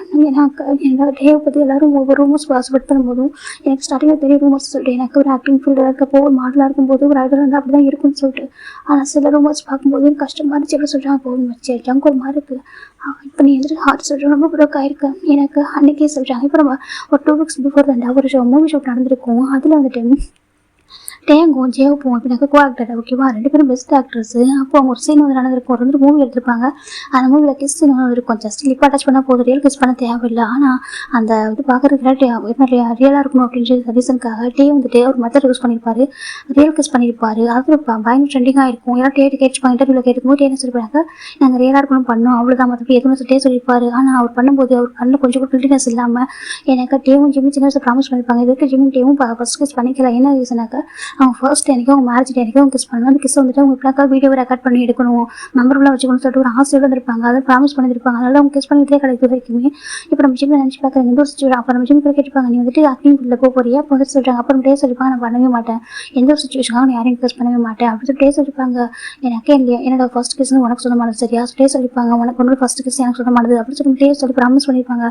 என்னோட டேவை பற்றி எல்லாரும் ஒவ்வொரு ரூமர்ஸ் ஸ்பெட் பண்ணும்போதும் எனக்கு ஸ்டார்டிங்கில் பெரிய ரூமர்ஸ் சொல்லிட்டு எனக்கு ஒரு ஆக்டிங் ஃபீல்டில் இருக்கப்போ ஒரு மாடலாக இருக்கும்போது ஒரு ஐடல் இருந்தால் அப்படி தான் இருக்குன்னு சொல்லிட்டு, ஆனால் சில ரூமர்ஸ் பார்க்கும்போது கஷ்டமாக இருந்துச்சு எப்படி சொல்கிறாங்க. போகணும் வச்சு ஜங்க் ஒரு மாதிரி இருக்குது. இப்போ நீ வந்துட்டு ஹார்ட் சொல்கிற ரொம்ப ப்ரோக் ஆயிருக்கு எனக்கு அன்றைக்கே சொல்கிறாங்க. இப்போ நம்ம ஒரு 2 weeks பிஃபோர் ஒரு மூவி ஷூட் நடந்திருக்கும். அதில் வந்துட்டு டேங்கும் ஜேவுக்கும் இப்போ எனக்கு கோ ஆக்டர் ஓகேவா, 2 பேரும் பெஸ்ட் ஆக்ட்ரஸ். அப்போ அவங்க ஒரு சீன் வந்து நடந்திருக்கும், ஒரு வந்து மூவி எடுத்திருப்பாங்க. அந்த மூவியில் கிஸ் சீன் ஒன்று இருக்கும், ஜஸ்ட் லிப் அட்டாச் பண்ணால் போதும், ரியல் கிஸ் பண்ண தேவையில்லை. ஆனால் அந்த இது பார்க்குறதுக்கு என்ன ரியலாக இருக்கணும் அப்படின்ற ரீசனுக்காக டே வந்துட்டு ஒரு மெத்தட் யூஸ் பண்ணியிருப்பாரு, ரியல் கிஸ் பண்ணியிருப்பாரு. அது பயங்கர ட்ரெண்டிங்காக இருக்கும். எல்லாம் கேட்டுப்பாங்க இன்டர்வியூவில் கேட்டுக்கும்போது டே என்ன சொல்லியிருப்பாங்க நாங்கள் ரியலாக இருக்கணும் பண்ணோம் அவ்வளோதான், மற்றபடி எதுவும் டே சொல்லியிருப்பாரு. ஆனால் அவர் பண்ணும்போது அவர் கண்ணில் கொஞ்சம் கூட ஃபில்டினஸ் இல்லாமல் எனக்கு டேவும் ஜிம்மி சின்ன வயசு ப்ராமிஸ் பண்ணியிருப்பாங்க. இதுக்கு ஜிம்மி டேவும் ஃபர்ஸ்ட் கிஸ் பண்ணிக்கல. என்ன ரீசனாக்க அவங்க ஃபர்ஸ்ட் எனக்கு அவங்க மேரேஜ் எனக்கு அவங்க கிஸ் பண்ணுவோம். அந்த கிஸ் வந்துட்டு அவங்க இப்படிக்கா வீடியோ ரெக்கார்ட் பண்ணி எடுக்கணும், மெமரபுளாக வச்சுக்கணும்னு சொல்லிட்டு ஒரு ஆசையோடு இருந்திருப்பாங்க. அதை ப்ராமிஸ் பண்ணியிருப்பாங்க. அதனால அவங்க கிஸ் பண்ணிட்டே கிடைக்கும் வரைக்குமே. இப்போ நம்ம ஜிம்மில் நினச்சி பார்க்குறேன் எந்த ஒரு சுச்சுவேஷன். அப்போ நம்ம ஜிம் கூட கேட்டுப்பாங்க நீ வந்துட்டு ஆக்டிங் ஃபீல்டில் போறியா அப்போ வந்து சொல்கிறாங்க. அப்புறம் டே சொல்லிப்பாங்க நான் பண்ணவே மாட்டேன், எந்த ஒரு சுச்சுவேஷனாக நான் யாரையும் கிஸ் பண்ணவே மாட்டேன் அப்படின்னு சொல்லி டே சொல்லிப்பாங்க. எனக்கு இல்லையா என்னோட ஃபர்ஸ்ட் கிஸ்னு உனக்கு சொந்தமானது சரியா டே சொல்லிப்பாங்க. உனக்கு ஒன்று ஃபர்ஸ்ட் கிஸ் எனக்கு சொந்தமானது அப்படின்னு சொல்லி டே சொல்லி ப்ராமிஸ் பண்ணியிருப்பாங்க.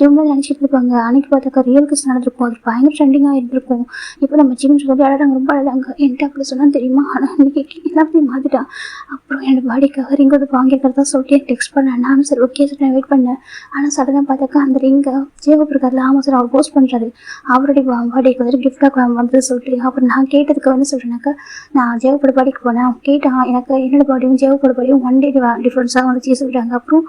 ஜிம்மில் நினச்சிட்டு இருப்பாங்க. அன்னைக்கு பார்த்தாக்கா ரியல் கிஸ் நடந்திருக்கும். அது பயங்கர ட்ரெண்டிங்காக இருந்திருக்கும். இப்போ நம்ம ஜிம் சொல்லி அழகாங்க ரொம்ப அழகாங்க என்கிட்ட அப்படி சொன்னால் தெரியுமா. ஆனால் இன்னைக்கு எல்லாத்தையும் மாற்றிட்டான். அப்புறம் என்னோட பாடிக்காக ரிங் வந்து வாங்கிக்கிறதா சொல்லிட்டு டெக்ஸ்ட் பண்ணேன். நானும் சரி ஓகே சார் நான் வெயிட் பண்ணேன். ஆனால் சடனாக பார்த்தாக்கா அந்த ரிங்கை ஜேவப் இருக்கார்ல ஆமாம் சார் அவர் போஸ்ட் பண்ணுறாரு, அவருடைய பாடிக்கு வந்துட்டு கிஃப்டாக வந்து சொல்லிட்டு. அப்புறம் நான் கேட்டதுக்கு வந்து சொல்கிறேன்னாக்கா நான் ஜேவப்போட பாடிக்கு போனேன். கேட்டான் எனக்கு என்னோட பாடியும் ஜேவப்போட பாடியும் 1 day டிஃப்ரென்ஸாக வந்து சொல்கிறாங்க. அப்புறம்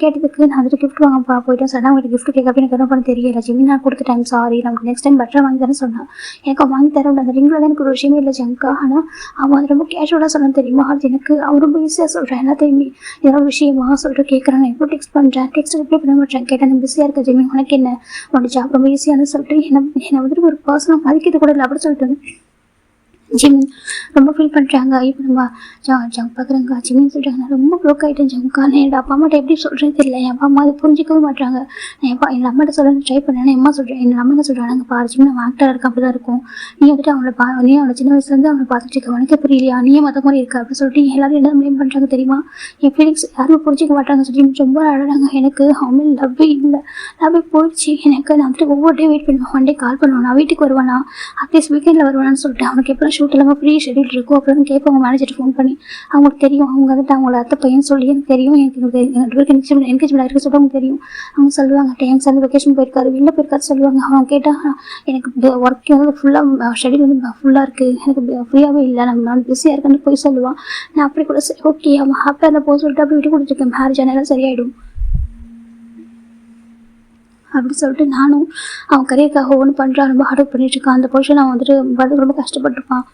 கேட்டதுக்கு நான் வந்துட்டு கிஃப்ட் வாங்க போயிட்டேன் சார். அவங்களுக்கு கிஃப்ட் கேட்க அப்படின்னு என்ன பண்ண தெரியல. ஜிம்மி நான் கொடுத்த டைம் சாரி, நமக்கு நெக்ஸ்ட் டைம் பெட்டராக வாங்கி தரேன்னு சொன்னான். எனக்கு அவன் வாங்கி தர அந்த ரிங்கில் தான் எனக்கு ஒரு விஷயமே இல்லை ஜங்கா. ஆனால் அவன் அது ரொம்ப கேஷுவலாக சொன்னான் தெரியுமா. அது எனக்கு அவன் ரொம்ப ஈஸியாக சொல்கிறேன் எல்லாத்தையுமே ஏதாவது விஷயமா சொல்லிட்டு கேட்குறேன். நான் எப்போ டெக்ஸ்ட் பண்ணுறேன் டெக்ஸ்ட் ரிப்ளை பண்ண மாட்டேன். கேட்டேன் நான் பிஸியாக இருக்க ஜிம்மி உனக்கு என்ன உன்னோட ஜாப் ரொம்ப ஈஸியானு சொல்லிட்டு என்னை வந்துட்டு ஒரு பர்சனாக மதிக்கிறது கூட இல்லை அப்படி சொல்லிட்டு ஜிம் ரொம்ப ஃபீல் பண்ணுறாங்க. இப்போ நம்ம ஜங்க் பார்க்குறாங்க ஜிம்மின்னு சொல்கிறாங்க நான் ரொம்ப ப்ளோக் ஆகிட்டேன் ஜங்க்கா. நான் என்னோட அப்பா அம்மாட்ட எப்படி சொல்கிறேன்னு தெரியல. என் அப்பா அம்மா அதை புரிஞ்சிக்கவே மாட்டாங்க. நான் எங்கள் அம்மாட்ட சொல்லணும்னு ட்ரை பண்ணேன். என் அம்மா சொல்கிறேன் என்னோட அம்மா என்ன சொல்கிறாங்க பாரு ஜிம் நம்ம ஆக்டராக இருக்க அப்படி தான் இருக்கும், நீ வந்துட்டு நீ அவனை சின்ன வயசுலேருந்து அவனை பார்த்துட்டு இருக்க உனக்கே புரியலையா, நீயே மற்ற மாதிரி இருக்கா அப்படின்னு சொல்லிட்டு எல்லாரும் என்ன ப்ளேம் பண்ணுறாங்க தெரியுமா. என் ஃபீலிங்ஸ் யாருமே புரிஞ்சிக்க மாட்டாங்க. ஜிம் ரொம்ப அழகாங்க. எனக்கு அவன் லவ்வே இல்லை, லவ்வே போயிடுச்சு எனக்கு. நான் வந்துட்டு ஒவ்வொரு டே வெயிட் பண்ணுவேன். 1 day கால் பண்ணுவேன் நான் வீட்டுக்கு வருவானா அட்லீஸ்ட் வீக்கெண்டில் வருவானான்னு சொல்லிட்டு அவனுக்கு எப்போ ஷூட் இல்லாமல் ஃப்ரீ ஷெடியூல் ஷெடியூல் இருக்கும். அப்புறம் கேட்பாங்க மேனேஜர் ஃபோன் பண்ணி. அவங்களுக்கு தெரியும் அவங்க வந்துட்டு அவங்களோட அத்தை பையன் சொல்லி எனக்கு தெரியும். எனக்கு என்கேஜ்மெண்ட் ஆகிருக்கு சொல்லி அவங்க தெரியும். அவங்க சொல்லுவாங்க டேங்க்ஸ் வந்து வெக்கேஷன் போயிருக்காரு வெளில போயிருக்காரு சொல்லுவாங்க. அவங்க கேட்டால் எனக்கு ஒர்க் வந்து ஃபுல்லாக ஷெடியூல் வந்து ஃபுல்லாக இருக்குது, எனக்கு ஃப்ரீயாகவே இல்லை, நான் பிஸியாக இருக்கேன்னு போய் சொல்லுவான். நான் அப்படி கூட சரி ஓகே அவன் ஹாப்பியாக இருந்தால் போக சொல்லிட்டு அப்படி விட்டு கொடுத்துருக்கேன். மேரேஜ் ஆனாலும் சரியாயிடும் அப்படின்னு சொல்லிட்டு நானும் அவன் கரியருக்காக ஒவ்வொன்று பண்ணுறான். ரொம்ப ஹார்ட் ஒர்க் பண்ணிட்டுருக்கான். அந்த பொசிஷன் அவன் வந்துட்டு வரதுக்கு ரொம்ப கஷ்டப்பட்டுருப்பான்.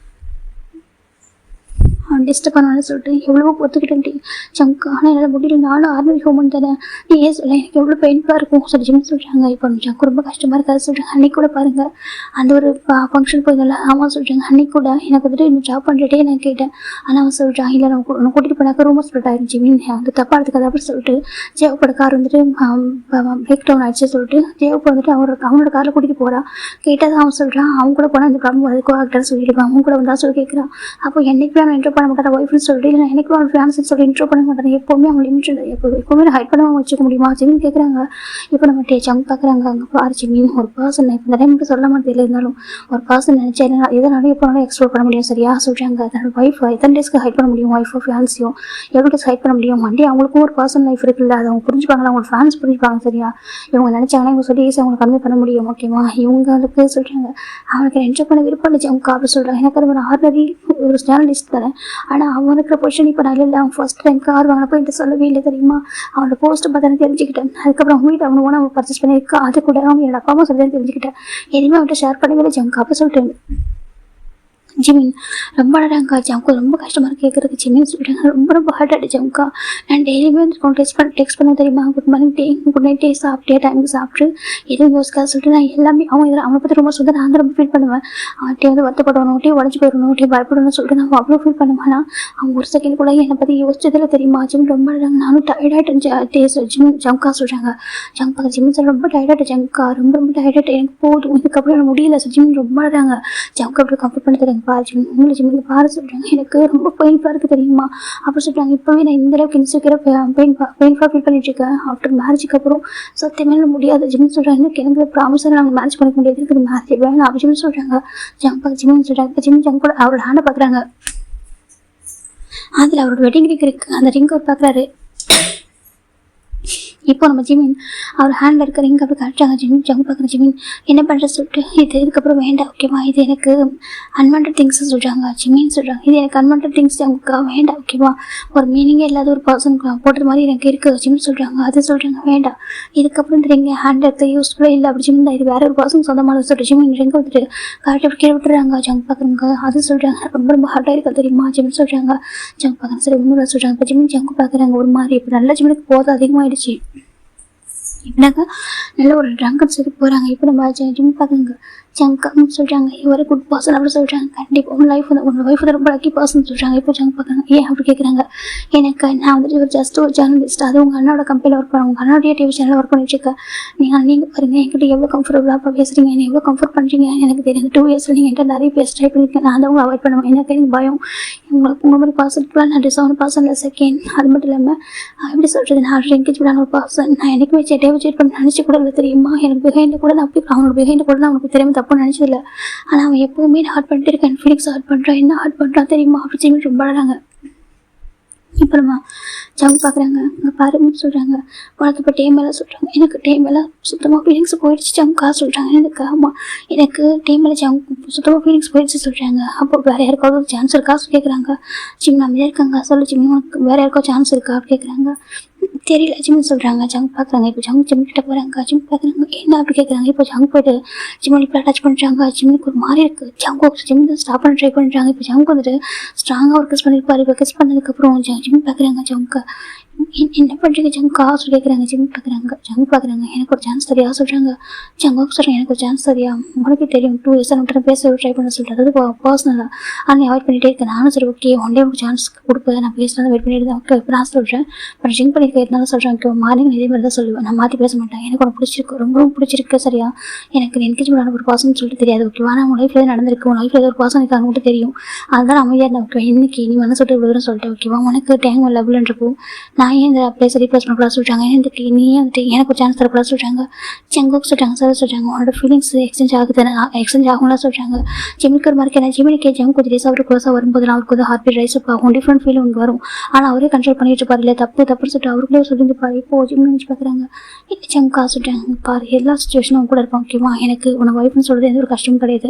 அவன் டிஸ்டர்ப் பண்ணான்னு சொல்லிட்டு எவ்வளவோ ஒத்துக்கிட்டேன் சங்கா. ஆனால் என்னால் முடியல, நானும் ஆர்டினரி ஹோமன் தானே, நீ ஏன் சொல்ல எனக்கு எவ்வளோ பெயின்ஃபுல்லாக இருக்கும் சொல்லி ஜிம் சொல்கிறாங்க. இப்போ சங்கு ரொம்ப கஷ்டமாக இருக்காது சொல்கிறாங்க. அன்னைக்கு கூட பாருங்கள் அந்த ஒரு ஃபங்க்ஷன் போயிருந்தால ஆமாம் சொல்கிறாங்க. அன்னைக்கு கூட எனக்கு வந்துட்டு இன்னும் ஜாப் பண்ணுறதே நான் கேட்டேன். ஆனால் அவன் சொல்கிறான் இல்லை நான் கூட்டிகிட்டு போனாக்க ரூமர் ஸ்ப்ரெட் ஆயிருந்துச்சு மீன் வந்து தப்பாக எடுத்துக்காது அப்படின்னு சொல்லிட்டு ஜேவோட கார் வந்துட்டு பிரேக் டவுன் ஆயிடுச்சு சொல்லிட்டு ஜேவுக்கு வந்துட்டு அவனோட காரில் கூட்டிகிட்டு போகிறான். கேட்டால் அவன் சொல்கிறான் அவங்க கூட போனால் இந்த ப்ராப்ளம் அதுக்கு ஆகிட்டான்னு சொல்லியிருப்பான். அவங்க கூட வந்தால் சொல்லி கேட்குறான். அப்போ என்னைக்கு அவன் என்ட்ரோ பண்ண மாட்டான் ஒய்ஃப்னு சொல்லிட்டு இல்லை எனக்கு அவன் ஃபியான்ஸ்னு சொல்லி இன்ட்ரோ பண்ண மாட்டான். எப்போவுமே அவங்க லிமிட் எப்போவுமே நான் ஹைட் பண்ணாமல் வச்சுக்க முடியுமா ஜிமின் கேட்குறாங்க. இப்போ நம்ம ஜங்க் பார்க்குறாங்க. அங்கே பாரு ஜிமின் ஒரு பர்சன் இப்போ இந்த டைம் சொல்ல மாதிரி தெரியல இருந்தாலும் ஒரு பர்சன் நினச்சா எதனாலும் எப்போனாலும் எக்ஸ்ப்ளோர் பண்ண முடியும் சரியா சொல்கிறாங்க. அதோட ஒய்ஃப் எத்தனை டேஸ்க்கு ஹைட் பண்ண முடியும், ஒய்ஃபோ ஃபியான்ஸையும் எவ்வளோ டேஸ் ஹைட் பண்ண முடியும். மண்டே அவங்களுக்கும் ஒரு பர்சனல் லைஃப் இருக்குல்ல, அதை அவங்க புரிஞ்சுப்பாங்களா, அவங்க ஃபேன்ஸ் புரிஞ்சுப்பாங்க சரியா. இவங்க நினச்சாங்கன்னா இவங்க சொல்லி ஈஸியாக அவங்களை கன்வே பண்ண முடியும் ஓகேவா. இவங்களுக்கு சொல்கிறாங்க அவனுக்கு என்ஜாய் பண்ண விருப்பம் இல்லை ஜங்க் அப்படின்னு சொல்கிறாங்க. எனக்கு அது ஒரு ஆர்டினரி ஒரு ஜேர்னலிஸ்ட் தானே, ஆனால் அவன் இருக்கிற பொசிஷன் இப்போ நான் இல்லை. அவன் ஃபர்ஸ்ட் டைம் கார் வாங்கினப்போ என்கிட்ட சொல்லவே இல்லை தெரியுமா. அவனோட போஸ்ட்டை பார்த்தானே தெரிஞ்சுக்கிட்டேன். அதுக்கப்புறம் அவங்க வீட்டு அவனை அவன் பர்ச்சேஸ் பண்ணியிருக்கா. அது கூட அவங்க என்னோட அப்பா அம்மா சொல்லி தெரிஞ்சுக்கிட்டேன். எதுவுமே அவன்கிட்ட ஷேர் பண்ணவே இல்லை ஜங்க் அப்போ சொல்லிட்டேன். ஜிமின் ரொம்ப அழகாங்க ஜம்கா ரொம்ப கஷ்டமாக இருக்கு கேட்குறதுக்கு. ஜிமின் சொல்லிட்டாங்க ரொம்ப ஹார்ட் ஆகிட்டு ஜம்கா. நான் டெய்லியுமே டெக்ஸ்ட் பண்ண தெரியுமா குட் மார்னிங் டே குட் நைட் டே சாப்பிட்டே டைமுக்கு சாப்பிட்டு எதுவும் யோசிக்காது சொல்லிட்டு நான் எல்லாமே அவனை பற்றி ரொம்ப சொல்லிட்டு நான் ரொம்ப ஃபீல் பண்ணுவேன். அவன்கிட்ட வந்து வருத்தப்படணும், டே உடஞ்சி போயிடணும், டே பயப்படணும்னு சொல்லிட்டு நான் அவ்வளோ ஃபீல் பண்ணுவேன்னா அவங்க ஒரு செகண்ட் கூட என்னை பற்றி யோசிச்சதில் தெரியுமா. ஜிமின் ரொம்ப அழகாங்க. நானும் டயர்டாகிட்டேன் ஜிமின் ஜம்கா சொல்கிறாங்க. ஜம்கா ஜிமின் சொல்ல ரொம்ப டயர்டாகிட்டு ஜம்கா ரொம்ப டயர்டாகிட்டு எனக்கு போதும் இதுக்கப்புறம் எனக்கு முடியல ஜிமின் ரொம்ப அழகாங்க. ஜம்கா அப்படி கம்ஃபர்ட் பண்ணி தராங்க. பாரு உங்களை ஜிம்முக்கு பாரு சொல்கிறாங்க. எனக்கு ரொம்ப பெயின்ஃபுல்லாக இருக்குது தெரியுமா அப்படி சொல்கிறாங்க. இப்போவே நான் இந்த அளவுக்கு இன்செக்யூராக பெயின்ஃபுல்லாக ஃபீல் பண்ணிட்டு இருக்கேன் ஆஃப்டர் மேரேஜுக்கு அப்புறம். சத்தியமே முடியாது ஜிம்னு சொல்கிறாங்க. எனக்கு ப்ராமிஸாக நாங்கள் மேரேஜ் பண்ணிக்க முடியாது, இருக்குது மேரேஜ் வேணும் அப்படி ஜிம்னு சொல்கிறாங்க. ஜம்பாக ஜிம்னு சொல்கிறாங்க. இப்போ ஜம் கூட அவரோட ஹேண்டை பார்க்குறாங்க. அதில் அவரோட வெட்டிங் ரிங் இருக்குது. அந்த ரிங் அவர் பார்க்குறாரு. இப்போ நம்ம ஜிமின் அவர் ஹேண்டில் இருக்க ரிங் அப்படி காட்டுறாங்க. ஜங்கு பார்க்குற ஜிமின் என்ன பண்ணுற சொல்லிட்டு இதுக்கப்புறம் வேண்டாம் ஓகேவா, இது எனக்கு அன்வான்ட் திங்ஸ் சொல்கிறாங்க. ஜிமின் சொல்கிறாங்க இது எனக்கு அன்வான்ட் திங்ஸ் ஜங்குக்கா வேண்டாம் ஓகேவா, ஒரு மீனிங்கே இல்லாத ஒரு பர்சன் போடுற மாதிரி எனக்கு இருக்குது ஜிமின் சொல்கிறாங்க. அது சொல்கிறாங்க வேண்டாம் இதுக்கப்புறம் இந்த ரிங்க ஹேண்டில் இருக்க யூஸ்ஃபுல்லாக இல்லை அப்படி ஜிமின் தான் இது வேற ஒரு பர்சன் சொந்தமான சொல்லிட்டு ஜிமின் ரிங்க வந்துட்டு கரெக்டாக கீழே விட்டுறாங்க. ஜங்கு பார்க்குறவங்க அது சொல்கிறாங்க ரொம்ப ஹார்ட்டாக இருக்கா தெரியுமா ஜிமின் சொல்கிறாங்க. ஜங்கு பார்க்குறேன் சரி ஒன்றும் சொல்கிறாங்க. இப்போ ஜிமின் ஜங்கு பார்க்குறாங்க ஒரு மாதிரி இப்போ நல்ல ஜிமினுக்கு போதும் அதிகமாகிடுச்சு. இப்படினாக்கா நல்ல ஒரு ட்ரங்கன் சொல்லி போகிறாங்க. இப்போ நம்ம ஜிம் பார்க்குறாங்க. ஜங்கான்னு சொல்கிறாங்க இவரை குட் பர்சன் அப்படி சொல்கிறாங்க. கண்டிப்பாக உங்கள் லைஃப் வந்து உங்கள் ஒய்ஃப் வந்து ரொம்ப லக்கி பர்சன் சொல்கிறாங்க. இப்போ ஜங்க் பார்க்குறாங்க. ஏன் அப்படி கேட்குறாங்க. எனக்கு நான் வந்துட்டு ஒரு ஜஸ்ட் ஒரு ஜேர்னலிஸ்ட், அது உங்கள் அண்ணாவோட கம்பெனியில் ஒர்க் பண்ண உங்கள் அண்ணாவுடைய டிவி சேனலில் ஒர்க் பண்ணிட்டுருக்கேன். நீங்கள் பாருங்கள் என்கிட்ட எவ்வளோ கம்ஃபர்டபுளாக பேசுகிறீங்க, என்ன எவ்வளோ கம்ஃபர்ட் பண்ணுறீங்க எனக்கு தெரியும். 2 இயர்ஸில் நீங்கள் என்கிட்ட நிறைய பேச ட்ரை பண்ணியிருக்கேன். நான் அதை உங்களை அவாய்ட் பண்ணுவேன். எனக்கு பயம் உங்கள் மாதிரி பர்சன்ட்டுலாம் நான் டிசவுன் பர்சன் இல்லை செகண்ட். அது மட்டும் இல்லாமல் எப்படி சொல்கிறது நான் ஆல்ரெடி என்கேஜ்மெண்டான ஒரு பர்சன். நான் எனக்குமே டேவிட் பண்ண நினச்சி கூட இல்லை தெரியுமா. எனக்கு பிஹைண்டில் கூட நான் அப்படி அவனோட பிஹைண்டில் கூட நான் அவனுக்கு தெரியாமல் தப்பு நினச்சதில்லை. ஆனால் அவன் எப்போவுமே நான் ஹார்ட் பண்ணிட்டு இருக்கேன். ஃபீலிங்ஸ் ஹார்ட் பண்ணுறான், என்ன ஹார்ட் பண்ணுறான் தெரியுமா அப்படி சொல்லி ரொம்ப அழகாங்க. இப்போ நம்ம ஜங்க் பார்க்குறாங்க. அங்கே பாருன்னு சொல்கிறாங்க. உனக்கு இப்போ டே மேலே சொல்கிறாங்க. எனக்கு டே மேலே சுத்தமாக ஃபீலிங்ஸ் போயிடுச்சு ஜங்கா சொல்கிறாங்க. எனக்கு ஆமாம் எனக்கு டே மேலே சுத்தமாக ஃபீலிங்ஸ் போயிடுச்சு சொல்கிறாங்க. அப்போ வேறு யாருக்காவது சான்ஸ் இருக்கா கேட்குறாங்க. ஜிம் நம்ம இருக்காங்க சொல்லு ஜிம் உனக்கு வேறு யாருக்காவது சான்ஸ் இருக்கா கேட்குறாங்க. தெரியல ஜிம்னு சொல்கிறாங்க. ஜங்க் பார்க்குறாங்க. இப்போ ஜிம் கிட்ட போகிறாங்க. ஜிம் பார்க்குறாங்க என்ன அப்படி கேட்குறாங்க. இப்போ ஜங்க் போய்ட்டு ஜிம்மில் இப்போ அட்டாச் பண்ணுறாங்க. ஜிம்முக்கு ஒரு மாதிரி இருக்குது. ஜிம் தான் ஸ்டாப் பண்ண ட்ரை பண்ணுறாங்க. இப்போ ஜங்க் வந்துட்டு ஸ்ட்ராங்காக ஒரு கிஸ் பண்ணியிருப்பார். இப்போ கிஸ் பண்ணதுக்கப்புறம் ஜிம் பார்க்குறாங்க. ஜங்க் என்ன பண்ணுறீங்க ஜங்கா சொல்லி கேட்குறாங்க. ஜிம் பார்க்குறாங்க. ஜங்க் பார்க்குறாங்க. எனக்கு ஒரு சான்ஸ் தெரியா சொல்கிறாங்க. ஜங்காவுக்கு சொல்கிறேன் எனக்கு ஒரு சான்ஸ் தெரியா, உனக்கு தெரியும் 2 இயர்ஸ் அவன்கிட்ட பேச ட்ரை பண்ண சொல்லிட்டு அது பர்சனலாக ஆனால் அவாய்ட் பண்ணிகிட்டே இருக்கேன். நானும் சரி ஓகே ஒன் டே உங்களுக்கு சான்ஸ் கொடுப்பேன், நான் பேசுகிறத வெயிட் பண்ணிட்டு தான் ஓகே இப்போ நான் சொல்கிறேன். அப்புறம் ஜிங்க் பண்ணியிருக்க இருந்தாலும் சொல்கிறேன் ஓகே மார்னிங் இதே மாதிரி தான் சொல்லுவேன், நான் மாற்றி பேச மாட்டேன். எனக்கு உனக்கு பிடிச்சிருக்கு ரொம்ப பிடிச்சிருக்கு சரியா, எனக்கு என்கேஜ்மெண்ட் ஒரு பர்சன் சொல்லிட்டு தெரியாது ஓகேவா, ஆனால் உன் லைஃப்பில் நடந்திருக்கு, உன் லைஃப்பில் ஏதோ ஒரு பர்சன் எனக்கு மட்டும் தெரியும். அதுதான் அமைதியாக இருந்தேன் ஓகே. இன்னைக்கு நீ வந்து சொல்லிட்டு விடுறேன்னு சொல்லிட்டு ஓகேவா, உனக்கு டைம் லவ்லன்றப்போ நான் ஏன் இந்த பிளேஸ் ரீப்ளேஸ் பண்ணக்கூடாது சொல்கிறாங்க. எனக்கு நீ வந்துட்டு எனக்கு ஒரு சான்ஸ் தரக்கூடாது சொல்கிறாங்க. ஜங்குக்கு சொல்கிறாங்க. சார் சொல்கிறாங்க உன்னோட ஃபீலிங்ஸ் எக்ஸ்சேஞ்ச் ஆகும்லாம் சொல்கிறாங்க. ஜிமிக்கு ஒரு மாதிரி ஜிமினிக்கே ஜங்கு கொஞ்சம் டேஸ் அவருக்கு க்ளோஸாக வரும்போது அவருக்கு வந்து ஹார்ட் பீட் ரைஸ் அப் ஆகும், டிஃப்ரெண்ட் ஃபீல் இங்கே வரும். ஆனால் அவரே கண்ட்ரோல் பண்ணிட்டு இருப்பாரு. இல்லை தப்புன்னு சொல்லிட்டு அவருக்குள்ளே சொல்லியிருப்பாரு. இப்போ ஜிம் நினச்சி பார்க்குறாங்க. ஜங்கா சொல்கிறாங்க பாரு எல்லா சுச்சுவேஷனும் கூட இருப்பான் ஓகேவா. எனக்கு உன்னை ஒய்ஃப்னு சொல்கிறது எந்த ஒரு கஷ்டமும் கிடையாது.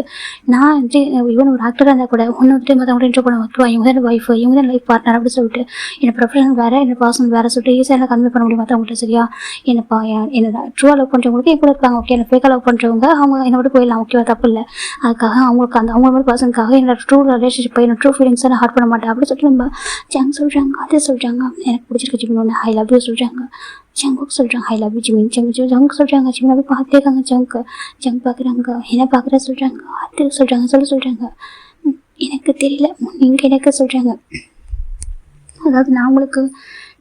நான் வந்துட்டு இவன் ஒரு ஆக்டராக இருந்தால் கூட ஒன்று வந்துட்டு மற்றவங்க இன்ட்ரோ பண்ண ஓகேவா. இவங்க தான் ஒய்ஃப், இவங்க தான் லைஃப் பார்ட்னர் அப்படின்னு சொல்லிட்டு என்னோட ப்ரொஃபஷனல் வேறு என்னோட பர்சனல் வேறு சொல்லிட்டு ஈஸியாக கன்வே பண்ண முடியும் மற்றவங்கள்ட்ட. சரியா என்னப்பா என்னோட ட்ரூவாக லவ் பண்ணுறவங்களுக்கு என் கூட இருப்பாங்க ஓகே. என்ன ஃபேக்காக லவ் பண்ணுறவங்க அவங்க என்னோட போயிடலாம் ஓகேவா, தப்பு இல்லை. அதுக்காக அவங்களுக்கு அவங்க மாதிரி பர்சனுக்காக என்னோட ட்ரூ ரிலேஷன்ஷிப் என்னோட ட்ரூ ஃபீலிங்ஸை நான் ஹார்ட் பண்ண மாட்டேன் அப்படின்னு சொல்லிட்டு நம்ம ஜங் சொல்கிறாங்க. அதே சொல்கிறாங்க எனக்கு பிடிச்சிருக்கு ஜிமின் ஒன்று ஐ லவ் யூ சொல்கிறாங்க. ஜங்குக்கு சொல்கிறாங்க ஐ லவ் யூ ஜிமின். ஜங்கு சொல்கிறாங்க ஜிமின் அப்படி பார்த்துட்டே இருக்காங்க. ஜங் பார்க்குறாங்க என்ன பார்க்குற சொல்கிறாங்க. அது சொல்கிறாங்க சொல்கிறாங்க எனக்கு தெரியல நீங்கள் எனக்கு சொல்கிறாங்க. அதாவது நான் உங்களுக்கு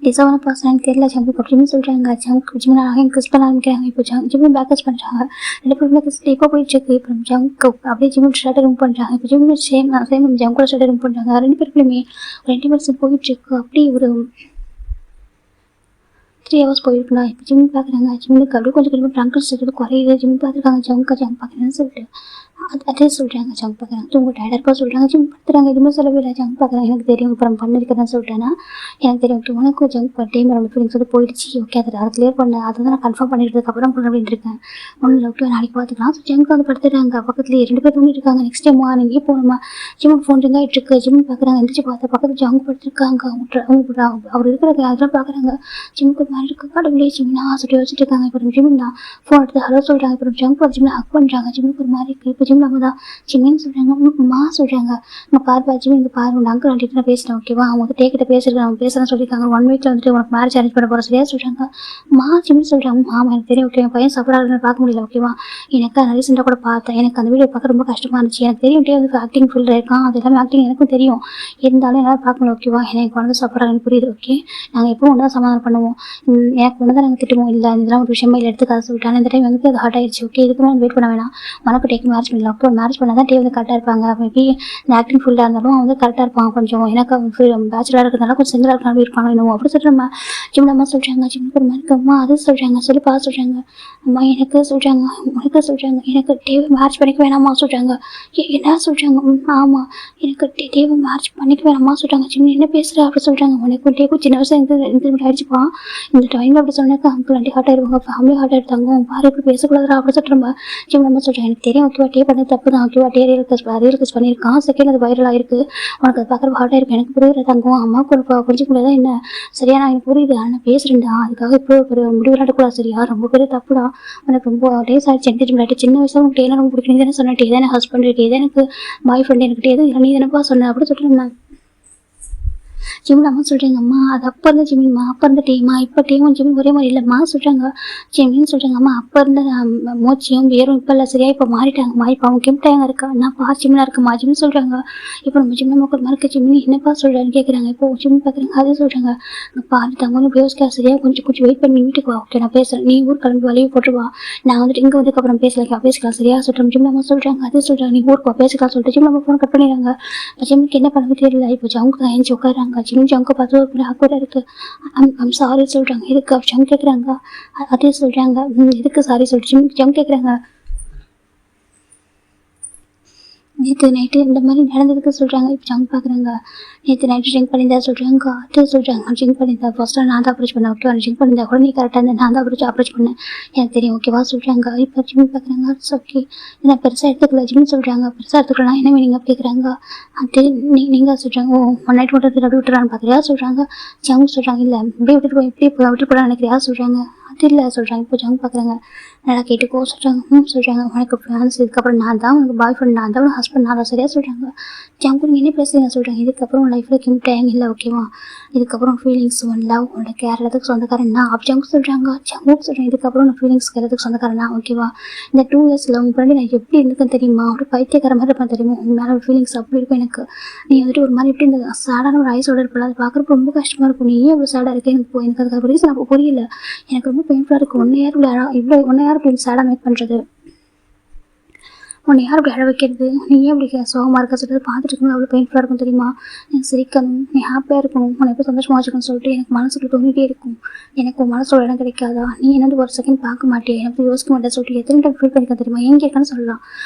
டிசர்வான பர்சன் எனக்கு தெரியல ஜங்கு அப்படின்னு சொல்கிறாங்க. ஜிமின் எனக்கு கிஸ் பண்ண ஆரம்பிக்கிறாங்க. இப்போ ஜிமின் பேக்கஸ் பண்ணுறாங்க. 2 பேருமே கிஸ்ல இப்போ போயிட்டுருக்கு. இப்போ ஜங்கு அப்படியே ஜிமின் ஷர்ட்டை ரிமூவ் பண்ணுறாங்க. இப்போ ஜிமின் சேம் ஜங்கோட ஷர்ட்டை ரிமூவ் பண்ணுறாங்க. 2 பேருக்குமே ஒரு 2 மினிட்ஸ் போயிட்டுருக்கு. அப்படி ஒரு 3 hours போயிருக்குண்ணா. இப்போ ஜிமின் பார்க்குறாங்க. ஜிமினுக்கு அப்படியே கொஞ்சம் ட்ரங்கிள்ஸ் இருக்கிறது குறையுது. ஜிமின் பார்த்துருக்காங்க. ஜங் பார்க்குறேன்னு சொல்லிட்டு அதே சொல்கிறாங்க. ஜங் பார்க்குறாங்க தூங்க டயர்டாக இருக்கா சொல்கிறாங்க. ஜிம் படுத்துறாங்க. எதுவுமே சொல்லவே இல்லை. ஜங் பார்க்குறாங்க எனக்கு தெரியும் இப்போ நம்ம பண்ணிருக்கிறேன்னு சொல்லிட்டேன்னா எனக்கு தெரியும் ஓகே. உனக்கும் ஜங் டைம் நம்ம ஃபீலிங்ஸ் வந்து போயிடுச்சு ஓகே. அதை கிளியர் பண்ண அதை தான் நான் கன்ஃபார்ம் பண்ணிட்டதுக்கப்புறம் அப்படின்னு இருக்கேன். ஒன்றும் இல்லை ஓகே நாளைக்கு பார்த்துக்கலாம். ஸோ ஜங்க் வந்து படுத்துறாங்க. பக்கத்துலேயே 2 பேர் தூங்கிட்டு இருக்காங்க. நெக்ஸ்ட் டைம் மார்னிங்கே போகணுமா ஜிம்முக்கு ஃபோன் ரிங் ஆகிட்டு இருக்கு. ஜிம் பார்க்குறாங்க. எந்திரிச்சு பார்த்தா பக்கத்தில் ஜங் படுத்துருக்காங்க. அவங்க அவர் இருக்கிற அதெல்லாம் பார்க்குறாங்க. ஜிம்முக்கு மாதிரி இருக்கு. கடவுளே ஜிம்னா சொல்லி வச்சுட்டு இருக்காங்க. இப்போ ஜிமின் தான் ஃபோன் எடுத்து ஹலோ சொல்கிறாங்க. இப்போ ஜங்க் பார்த்து ஜிம்மில் ஹக் பண்ணுறாங்க. ஜிம்முக்கு ஒரு மாதிரி இருக்குது. இப்போ ஜிம் நம்ம தான் ஜிமின்னு சொல்கிறாங்க. மா சொல்கிறாங்க இங்கே பார்ப்பா ஜிமின் இங்கே பாரு உங்கள் அங்கிள் வந்துட்டு நான் பேசுகிறேன் ஓகேவா. அவங்க வந்து டேக்கிட்ட பேசுகிறேன் அவங்க பேசுகிறேன்னு சொல்லியிருக்காங்க. 1 வீக்கில் வந்துட்டு உனக்கு மேரேஜ் அரேஞ்ச் பண்ண போகிற சரியா சொல்கிறாங்க. மா ஜிமின்னு சொல்கிறாங்க. ஆமாம் எனக்கு தெரியும் ஓகே. என் பையன் சஃபர் ஆகுதுன்னு பார்க்க முடியல ஓகேவா. எனக்கு நான் ரீசெண்டாக கூட பார்த்தேன். எனக்கு அந்த வீடியோ பார்க்க ரொம்ப கஷ்டமாக இருந்துச்சு. எனக்கு தெரியும் டே வந்து ஆக்டிங் ஃபீல்டில் இருக்கான். அது எல்லாமே ஆக்டிங் எனக்கும் தெரியும். இருந்தாலும் என்னால் பார்க்க முடியல ஓகேவா. எனக்கு குழந்தை சஃபர் ஆகுதுன்னு புரியுது ஓகே. நாங்கள் எப்பவும் ஒன்று தான் சமாதானம் பண்ணுவோம். எனக்கு ஒன்று தான் நாங்கள் திட்டுவோம். இல்லை இதெல்லாம் ஒரு விஷயமா இல்லை எடுத்துக்காத சொல்லிட்டாங்க. இந்த டைம் வந்து அது ஹார்ட் ஆயிடுச்சு ஓகே. இதுக்கு மேலே வெயிட் பண்ண வேணாம். உனக்கு டேக் மேரேஜ் பண்ணலாம் ஓகே. மேரேஜ் பண்ணால் தான் டே வந்து கரெக்டாக இருப்பாங்க. மேபி இந்த ஆக்டிங் ஃபீல்டாக இருந்தாலும் வந்து கரெக்டாக இருப்பாங்க. கொஞ்சம் எனக்கு பேச்சுலராக இருக்கிறதுனால கொஞ்சம் சிங்கிளாக இருக்கலாம் இருப்பாங்க இன்னும் அப்படி சொல்லிட்டு நம்ம ஜிம் அம்மா சொல்கிறாங்க. ஜிம்முக்கு ஒரு மாதிரி அம்மா அது சொல்கிறாங்க சொல்லிப்பா சொல்கிறாங்க. அம்மா எனக்கு சொல்கிறாங்க உனக்கு சொல்கிறாங்க எனக்கு டேவை மேரேஜ் பண்ணிக்க வேணாமா சொல்கிறாங்க. என்ன சொல்கிறாங்க ஆமாம் எனக்கு டேவை மேரேஜ் பண்ணிக்க வேணாமா சொல்கிறாங்க. ஜிம் என்ன பேசுகிற அப்படி சொல்கிறாங்க. உனக்கு டேக்கும் சின்ன வயசு இப்படி ஆயிடுச்சுப்பா. இந்த டைமில் அப்படி சொன்னாக்கா அங்கிள் ஆண்டி ஹார்ட் ஆயிடுவாங்க. ஃபேமிலி ஹார்ட் ஆகிடுத்தாங்க. பாரு இப்படி பேசக்கூடாதா அப்படி சொல்லிட்டு நம்ம ஜிம் நம்ம சொல்கிறாங்க. எனக்கு தெரியும் ஓகேவா டே பண்ணது தப்பு தான் ஓகேவா. டே ரியல் பண்ணியிருக்கான். செகண்ட் அது வைரல் ஆயிருக்கு. உனக்கு அது பார்க்குற ஹார்ட் ஆயிருக்கு. எனக்கு புரியுற தங்கம் அம்மாவுக்கு ஒரு புரிஞ்சிக்க முடியாதா என்ன சரியா. நான் எனக்கு புரியுது ஆனால் பேசுகிறேன்டா. அதுக்காக இப்போ ஒரு முடிவு விளையாடக்கூடாது சரியா. ரொம்ப பெரிய தப்புடா. உனக்கு ரொம்ப டேஸ் ஆகிடுச்சு. எனக்கு விளையாட்டு சின்ன வயசுல உனக்கு டேலாம் ரொம்ப பிடிக்கும். நீ தானே சொன்ன டே தானே ஹஸ்பண்ட் டே தானே எனக்கு பாய் ஃப்ரெண்ட் எனக்கு டே தான் நீ தானேப்பா சொன்ன அப்படி சொல்லிட்டு நான் ஜிமின் அம்மா சொல்கிறாங்க. அம்மா அது அப்போ இருந்த ஜிமின்மா அப்போ இருந்த டேமா இப்போ டேமும் ஜிமின் ஒரே மாதிரி இல்லைம்மா சொல்கிறாங்க. ஜிமின்னு சொல்கிறாங்க. அம்மா அப்போ இருந்த மூச்சியும் வேறும் இப்போ இல்லை சரியா. இப்போ மாறிட்டாங்கம்மா. இப்போ அவங்க கிம்டாங்க இருக்கா நான் பா ஜிமினாக இருக்குமா ஜிமின் சொல்கிறாங்க. இப்போ நம்ம ஜிம் நமக்கு ஒரு மறக்க ஜிமின் என்னப்பா சொல்கிறான்னு கேட்குறாங்க. இப்போ ஜிமின் பார்க்குறாங்க. அதே சொல்கிறாங்க பாரு தங்க பேஸ்கா சரியா கொஞ்சம் வெயிட் பண்ணி வீட்டுக்கு வா ஓகே. நான் பேசுகிறேன். நீ ஊர் கிளம்பி வழியை போட்டுருவா. நான் வந்துட்டு இங்கே வந்ததுக்கப்புறம் பேசலாம் சரியா சொல்கிறேன். ஜிம் நம்ம சொல்கிறாங்க. அதே சொல்கிறாங்க நீ ஊருக்கு பேசிக்கலாம் சொல்லிட்டு ஜிம் நம்ம ஃபோன் கட் பண்ணிடுறாங்க. ஜிம்முக்கு என்ன பண்ணவே தெரியல. இப்போ ஜவுங்க ஏஞ்சி உட்காராங்க. ஜிம் ஜங்க பார்த்து ஒரு ஆக்வர்டாக இருக்குது. ஐம் சாரி சொல்கிறாங்க. எதுக்கு ஜங் கேட்குறாங்க. அதே சொல்கிறாங்க எதுக்கு சாரி சொல்லிட்டு ஜங் கேட்குறாங்க. நேற்று நைட்டு இந்த மாதிரி நடந்ததுக்கு சொல்கிறாங்க. இப்போ ஜங் பார்க்குறாங்க. நேற்று நைட்டு ட்ரிங்க் பண்ணியிருந்தா சொல்கிறாங்க. அது சொல்கிறாங்க ட்ரிங்க் பண்ணியிருந்தா ஃபஸ்ட்டாக நான் தான் அப்ரோச் பண்ணேன் ஓகேவா. ட்ரிங்க் பண்ணியிருந்தா கூட நீ கரெக்டாக இருந்தேன். நான் தான் அப்ரோச் பண்ணேன் எனக்கு தெரியும் ஓகேவா சொல்கிறாங்க. இப்போ ஜிம் பார்க்குறாங்க. ஓகே நான் பெருசாக எடுத்துக்கல ஜிம் சொல்கிறாங்க. பெருசாக எடுத்துக்கலாம் என்ன மீனிங் கேட்குறாங்க. அது நீங்கள் சொல்கிறாங்க. ஒன் நைட் மட்டும் அப்படி விட்டுறான்னு பார்க்குறியா சொல்கிறாங்க. ஜங் சொல்கிறாங்க இல்லை இப்படியே விட்டு போட நினைக்கிறியா சொல்கிறாங்க. அது இல்லை சொல்கிறாங்க. இப்போ ஜங் பார்க்குறாங்க. நல்லா கேட்டுக்கோ சொல்கிறாங்க. சொல்கிறாங்க உனக்கு ஃப்ரெண்ட்ஸ் இதுக்கப்புறம் நான் தான் உனக்கு பாய் ஃப்ரெண்ட் நான் தான் ஹஸ்பண்ட் நான் தான் சரியா சொல்கிறாங்க. ஜங்கு நீங்கள் என்ன பேசுறீங்க சொல்கிறாங்க. இதுக்கப்புறம் லைஃப்பில் கிம்டாங்க இல்லை ஓகேவா. இதுக்கப்புறம் ஃபீலிங்ஸ் ஒன் லவ் உன்னோட கேர் எல்லாத்துக்கு சொந்தக்காரன் நான் அப்படி ஜங்கு சொல்கிறாங்க. ஜங்கு சொல்கிறேன் இதுக்கப்புறம் நான் ஃபீலிங்ஸ் எல்லாத்துக்கு சொந்தக்காரன் நான் ஓகேவா. இந்த 2 இயர்ஸில் உங்கள் ஃப்ரெண்டு நான் எப்படி இருக்குன்னு தெரியுமா. அப்படி பைத்தியக்கார மாதிரி இருப்பேன் தெரியுமா. உங்கள் மேலே ஒரு ஃபீலிங்ஸ் அப்படி இருக்கும் எனக்கு. நீ வந்துட்டு ஒரு மாதிரி எப்படி இந்த சேடான ஒரு ஐஸோட இருப்பல அது பார்க்குறப்ப ரொம்ப கஷ்டமாக இருக்கும். நீ ஏன் இவ்வளோ சேடாக இருக்கேன் எனக்கு அதுக்கு ரீசன் அப்போ புரியல. எனக்கு ரொம்ப பெயின்ஃபுல்லாக இருக்கும். 1 இயர் இவ்வளோ 1 இயர் அப்படி சேடாக மேக் பண்ணுறது. உன்னை யார் அப்படி அழ வைக்கிறது? நீ ஏன் இப்படி சோகமாக இருக்க சொல்லிட்டு பார்த்துட்டு இருக்கும்போது அவ்வளோ பெயின்ஃபுல்லாக இருக்கும் தெரியுமா? எனக்கு சிரிக்கணும், நீ ஹாப்பியாக இருக்கணும், உன்னை எப்போ சந்தோஷமாக வச்சுக்கணும்னு சொல்லிட்டு எனக்கு மனசுக்குள்ள தோணிட்டே இருக்கும். எனக்கு உன் மனசோட இடம் கிடைக்காதா? நீ என்னது ஒரு செகண்ட் பார்க்க மாட்டேன், எனக்கு யோசிக்க மாட்டேன் சொல்லிட்டு எத்தனை டைம் ஃபீல் பண்ணிக்க தெரியுமா? எங்கே இருக்கான்னு சொல்லலாம்.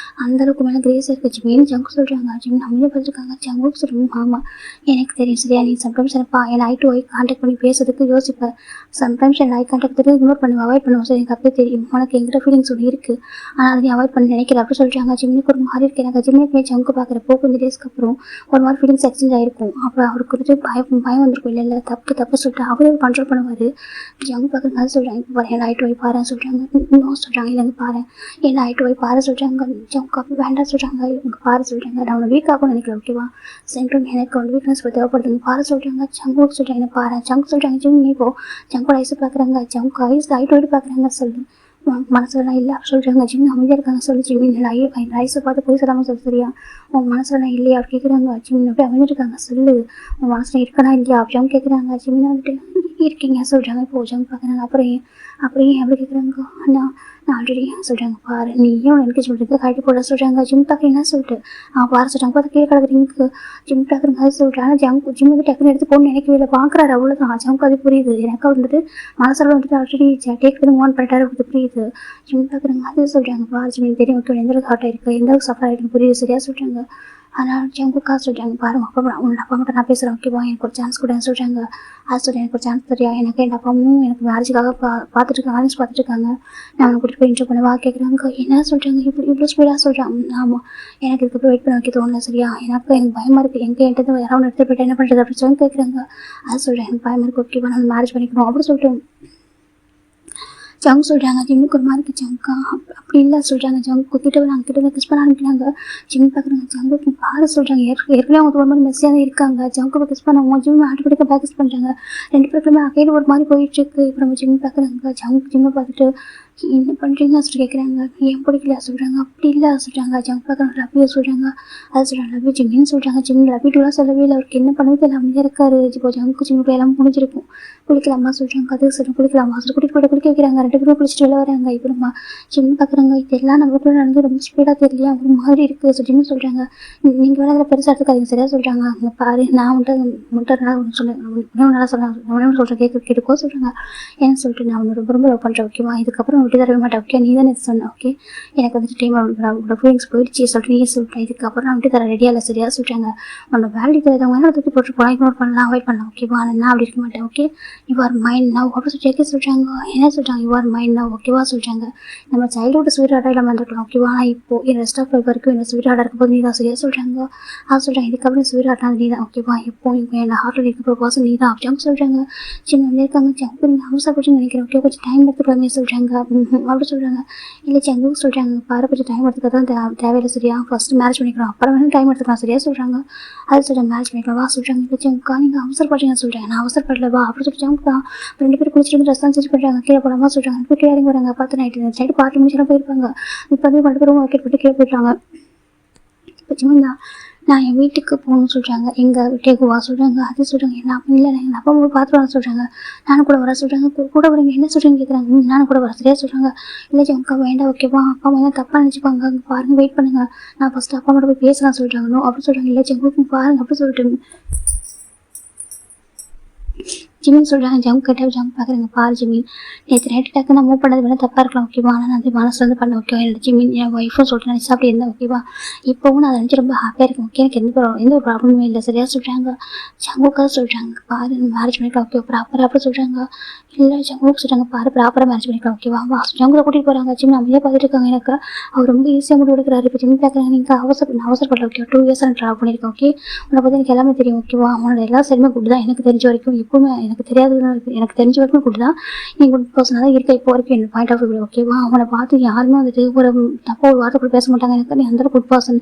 அந்த அளவுக்கு மேலே கிரேஸாக இருக்கு ஜிமின்னு ஜங்கு சொல்கிறாங்க. ஜிம் நம்மளே பார்த்துருக்காங்க. ஜங்குக்கு சொல்லணும். ஆமாம், எனக்கு தெரியும் சரியா. நீ சம்டைம்ஸ் எனப்பா என் ஐ டு ஐ கான்டாக்ட் பண்ணி பேசுறதுக்கு யோசிப்பேன். சம்டைம்ஸ் என் ஐ கான்டாக்ட் இக்னோர் பண்ணி அவாய்ட் பண்ணுவோம். சரி, எனக்கு அப்பயே தெரியும் உனக்கு எங்கிட்ட ஃபீலிங்ஸ் ஒன்று இருக்குது, ஆனால் அதை நீ அவாய்ட் பண்ணி நினைக்கிற அப்படி சொல்கிறாங்க. ஜிம்னுக்கு ஒரு மாதிரி இருக்கு. எனக்கு ஜிம்னுக்கு ஜங்கு பார்க்குறப்போ கொஞ்சம் டேஸ்க்கு அப்புறம் ஒரு மாதிரி ஃபீலிங்ஸ் எக்ஸ்சேஞ்ச் ஆகிருக்கும். அப்புறம் அவருக்கு கொஞ்சம் பயம் வந்திருக்கும். இல்லை தப்பு சொல்லிட்டு அவரே கண்ட்ரோல் பண்ணுவார். ஜங்கு பார்க்குறதுனால சொல்கிறாங்க, இப்போ பாரு என் ஐ டு ஐ பாரு சொல்கிறாங்க. இன்னும் சொல்கிறாங்க, இல்லைங்க பாரு என் ஐ டு ஐ பாரு சொல்கிறாங்க. ஜங்கு அப்போ வேண்டாம் சொல்கிறாங்க. இவங்க பாரு சொல்கிறாங்க. நான் உன்னை வீக் ஆகும்னு நினைக்கிறேன். ஓகேவா? சென்ட்ரம் எனக்கு வந்து வீக்னஸ் தேவைப்படுதுங்க பாரு சொல்கிறாங்க. ஜங்கு சொல்கிறாங்க, என்ன பாரு ஜங்கு சொல்கிறாங்க. ஜிம் நீ இப்போ ஜங்கோட ஐஸை பார்க்குறாங்க. ஜங்கு ஐஸ் ஐ டு ஐ பார்க்குறாங்க. சொல்லு மனசுலாம் இல்லை அப்படி சொல்கிறாங்க. ஜிம் அமைதியாக இருக்காங்க. சொல்லி ஜிம் இல்லை ஐஸை பார்த்து போய் சொல்லாமல் சொல்லு சரியா? உன் மனசுலாம் இல்லையா அப்படி கேட்குறாங்க. ஜிம் அப்படி அமைஞ்சிருக்காங்க. சொல்லு உன் மனசுல இருக்கனா இல்லையா அப்படி அவங்க கேட்குறாங்க. ஜிம் வந்துட்டு இருக்கீங்க சொல்கிறாங்க. இப்போ ஜங்கு பார்க்குறாங்க. அப்புறம் ஏன் அப்படி கேட்குறாங்க. நான் ஆல்ரெடி சொல்கிறாங்க பாரு நீ ஏன் எனக்கு சொல்கிறது கட்டி போட சொல்கிறாங்க. ஜிம் பார்க்குறீங்கன்னா சொல்லிட்டு பாரு சொல்கிறாங்க. பார்த்து கீழே கிடக்குறீங்க. ஜிம் பார்க்குறங்க சொல்கிறேன். ஆனால் ஜிம் வந்து டக்குன்னு எடுத்து போகணும்னு நினைக்கவே இல்லை. பார்க்குறாரு அவ்வளோதான். ஜங்கு அது புரியுது. எனக்கு வந்துட்டு மனசில் வந்துட்டு ஆல்ரெடி டேக் வந்து மூவ் பண்ணிட்டாரு அப்படி புரியுது. ஜிம் பார்க்குறாங்க. அது சொல்கிறாங்க பாரு ஜிம் தெரியும் ஓகே எந்த அளவுக்கு ஹார்ட் ஆகிருக்கு எந்த அளவுக்கு சஃபர் ஆகிருக்கு புரியுது சரியா சொல்கிறாங்க. ஆனால் ஜங்குக்கா சொல்கிறாங்க பாரு உன்னோட அப்பா மட்டும் நான் பேசுகிறேன் ஓகேவா? எனக்கு ஒரு சான்ஸ் கூட சொல்கிறாங்க. அது சொல்லி எனக்கு ஒரு சான்ஸ் தெரியா? எனக்கு என் அப்பாவும் எனக்கு மேரேஜுக்காக பார்த்துட்டு இருக்காங்க. ஆரஞ்சு பார்த்துட்டு இருக்காங்க. நான் அவனை கூட்டிட்டு போய் இன்டர்வியூ பண்ணவா கேட்குறாங்க. என்ன சொல்கிறாங்க இவ்வளோ ஸ்பீடாக சொல்கிறான். ஆமாம், எனக்கு இதுக்கப்புறம் வெயிட் பண்ண வைக்க தோணல சரியா? எனக்கு பயமாக இருக்குது. என்கிட்ட யாராவது எடுத்து போய்ட்டு என்ன பண்ணுறது அப்படின்னு சொல்லி கேட்குறாங்க. அது சொல்கிறேன் எனக்கு பயமாக இருக்குது ஓகேவா? நான் மேரேஜ் பண்ணிக்கணும் அப்படி சொல்லிட்டு ஜங்கு சொல்கிறாங்க. ஜிம்முக்கு ஒரு மாதிரி இருக்குது. ஜங்கா அப்படி இல்லை சொல்கிறாங்க. ஜங்கு கிட்ட நாங்கள் கிட்ட கிஸ் பண்ண ஆரம்பிக்கிறாங்க. ஜிம் பார்க்குறாங்க. ஜங்குக்கு பாரு சொல்கிறாங்க. ஏற்கனவே அவங்க ஒரு மாதிரி மெஸ்ஸியாக தான் இருக்காங்க. ஜங்குவை கிஸ் பண்ணுவோம். ஜிம் ஆட்டோமேட்டிக்காக பேக் கிஸ் பண்ணுறாங்க. ரெண்டு பேருக்குமே அகையில் ஒரு மாதிரி போயிட்டுருக்கு. இப்போ நம்ம ஜிம் பார்க்குறாங்க. ஜிம்மை பார்த்துட்டு என்ன பண்ணுறீங்க சொல்லி கேட்குறாங்க. ஏன் பிடிக்கல சொல்கிறாங்க. அப்படி இல்லை சொல்கிறாங்க. ஜங்கு பார்க்குறாங்க. லவ்யூ சொல்கிறாங்க. அது சொல்கிறாங்க லவ்யூ ஜிம்னு சொல்கிறாங்க. ஜிம் லவ்யூ டூலாம் சொல்லவே இல்லை. அவருக்கு என்ன பண்ணுறது எல்லாமே இருக்காரு. இப்போ ஜங்கு ஜிம்முக்கு எல்லாம் முடிஞ்சிருக்கும். குளிக்கலாமா சொல்கிறாங்க. அது சொல்கிறாங்க குளிக்கலாமா சொல்லி குளிக்க வைக்கிறாங்க. ரெண்டு பேரும் குளிச்சுட்டு வெளில வராங்க. இப்போ நம்ம ஜிம் பார்க்குறாங்க. இதெல்லாம் நம்மளுக்குள்ள நடந்து ரொம்ப ஸ்பீடாக தெரியலையா ஒரு மாதிரி இருக்குது சொல்லின்னு சொல்கிறாங்க. நீங்கள் வேலை அதில் பெருசாக எடுத்துக்காதீங்க சரியாக சொல்கிறாங்க. அங்கே பாரு நான் முட்டை நல்லா சொல்கிறேன் கேட்கோ சொல்கிறாங்க. ஏன்னு சொல்லிட்டு நான் ரொம்ப ரொம்ப லவ் பண்ணுறேன் ஓகேவா? இதுக்கப்புறம் விட்டு தரவே மாட்டேன் ஓகே? நீ தான் சொன்னேன் ஓகே? எனக்கு வந்துட்டு டைம் அவங்களோட ஃபீலிங்ஸ் போயிடுச்சு சொல்லிட்டு நீ சொல்லிட்டேன். இதுக்கப்புறம் நான் விட்டு தர ரெடியாக இல்லை சரியாக சொல்கிறாங்க. உன்னோட வேல்யூ தெரியாதவங்க என்ன தூக்கி போட்டு போகலாம் இக்னோர் பண்ணலாம் அவாய்ட் பண்ணலாம் ஓகேவா? நான் அப்படி இருக்க மாட்டேன் okay? You are mind now அப்படி சொல்லி சொல்கிறாங்க. என்ன சொல்கிறாங்க? யூ ஆர் மைண்ட் நவ் ஓகேவா சொல்கிறாங்க. நம்ம சைல்டுஹுட் ஸ்வீட் ஆர்டாக இல்லாமல் இருந்திருக்கலாம் ஓகேவா? ஆனால் இப்போ என் ரெஸ்ட் ஆஃப் லைஃப் வரைக்கும் என்ன ஸ்வீட் ஆர்டாக இருக்கும் போது நீ தான் சரியாக சொல்கிறாங்க. அது சொல்கிறாங்க. இதுக்கப்புறம் ஸ்வீட் ஆர்டாக நீ தான் ஓகேவா? இப்போ என் ஹார்ட்டில் இருக்க பர்சன் நீ தான் அப்படி சொல்கிறாங்க. சின்ன இருக்காங்க. ஜங்கு நீங்கள் அவசரப்பட்டு நினைக்கிறேன் ஓகே? கொஞ்சம் டைம் எடுத்துக்கலாமே சொல்கிறாங்க. அப்படி சொல்கிறாங்க. இல்லை ஜங்கு சொல்கிறாங்க பாரு கொஞ்சம் டைம் எடுத்துக்க தான் தேவையில்லை சரியா? ஃபர்ஸ்ட் மேரேஜ் பண்ணிக்கலாம் அப்புறம் வேணும் டைம் எடுத்துக்கலாம் சரியா சொல்கிறாங்க. அது சொல்கிறாங்க மேரேஜ் பண்ணிக்கலாம் வா சொல்கிறாங்க. இல்லை ஜங்குக்கா நீங்கள் அவசரப்படுறீங்க சொல்கிறாங்க. நான் அவசரப்படல வா அப்படி சொல்லி ஜங்குக்கா ரெண்டு பேரும் குளிச்சுட்டு ட்ரெஸ் தான் சேஞ்ச் பண்ணுறாங்க. கீழே போடாமல் சொல்கிறாங்க. இப்போ கீழே இறங்கி வராங்க. பார்த்து நைட்டு பார்ட்டி முடிச்சுலாம் போயிருப்பாங்க. இப்போ வந்து ரெண்டு பேரும் வைக்கெட் போட்டு கீழே போயிட்டாங்க. இப்போ ஜிம்னா நான் என் வீட்டுக்கு போகணும்னு சொல்கிறாங்க. எங்கள் வீட்டுக்கு வா சொல்கிறாங்க. அது சொல்கிறாங்க. என்ன அப்பா இல்லை நான் எங்கள் அப்பா அம்மா பார்த்து வர சொல்கிறாங்க. நானும் கூட வர சொல்கிறாங்க. கூட வரீங்க என்ன சொல்கிறீங்க கேட்குறாங்க. நானும் கூட வர சரியா சொல்கிறாங்க. இல்லை ஜங்கா வேண்டாம் ஓகேவா? அப்பா அம்மா தான் தப்பாக நினச்சிப்பாங்க. அங்கே பாருங்கள் வெயிட் பண்ணுங்கள் நான் ஃபஸ்ட்டு அப்பா அம்மா போய் பேசலாம் சொல்கிறாங்க. அப்படி சொல்கிறாங்க. இல்லை ஜங்குக்கு பாருங்கள் அப்படி சொல்லிட்டு ஜிமின் சொல்கிறாங்க. ஜங்கு கேட்டால் ஜங்கு பார்க்குறேங்க. பாரு ஜிமின் நேற்று நைட்டு டக்கு நான் மூவ் பண்ணது வேணால் தப்பாக இருக்கலாம் ஓகேவா? ஆனால் நான் அது மனசு வந்து பண்ண ஓகேவா? என்னோட ஜிமின் என் ஒய்ஃபும் சொல்லிட்டு நினச்சா அப்படி இருந்தேன் ஓகேவா? இப்போவும் நான் அதை நினச்சி ரொம்ப ஹாப்பியாக இருக்கேன் ஓகே? எனக்கு எந்த ஒரு ப்ராப்ளமும் இல்லை சரியாக சொல்கிறாங்க. ஜங்குக்காக சொல்கிறாங்க. பாரு மேரேஜ் பண்ணிக்கலாம் ஓகே ப்ராப்பராக அப்படி சொல்கிறாங்க. இல்லை ஜங்குக்கு சொல்கிறாங்க. பாரு ப்ராப்பராக மேரேஜ் பண்ணிக்கலாம் ஓகேவா? வா ஜங்குல கூட்டிகிட்டு போகிறாங்க. ஜிம் அமைதியாக பார்த்துட்டு இருக்காங்க. எனக்கு அவர் ரொம்ப ஈஸியாக முடிவு எடுக்கிறாரு. இப்போ ஜிம் பார்க்குறாங்க. நீங்கள் அவசரப்படல ஓகே? 2 இயர்ஸ் நான் ட்ராவல் பண்ணியிருக்கேன் ஓகே? உன்னை பற்றி எனக்கு எல்லாமே தெரியும் ஓகேவா? அவனோட எல்லா சைடுமே குட் தான் எனக்கு தெரிஞ்ச வரைக்கும். எப்பவுமே எனக்கு தெரியாததுன்னு எனக்கு தெரிஞ்ச வரைக்கும் குட் தான். நீ குட் பர்சனாக தான் இருக்க இப்போ வரைக்கும் என்னோட பாயிண்ட் ஆஃப் வியூ ஓகேவா? அவனை பார்த்து யாருமே வந்துட்டு ஒரு தப்பாக ஒரு வார்த்தை கூட பேச மாட்டாங்க. எனக்கு நீ அந்த குட் பர்சன்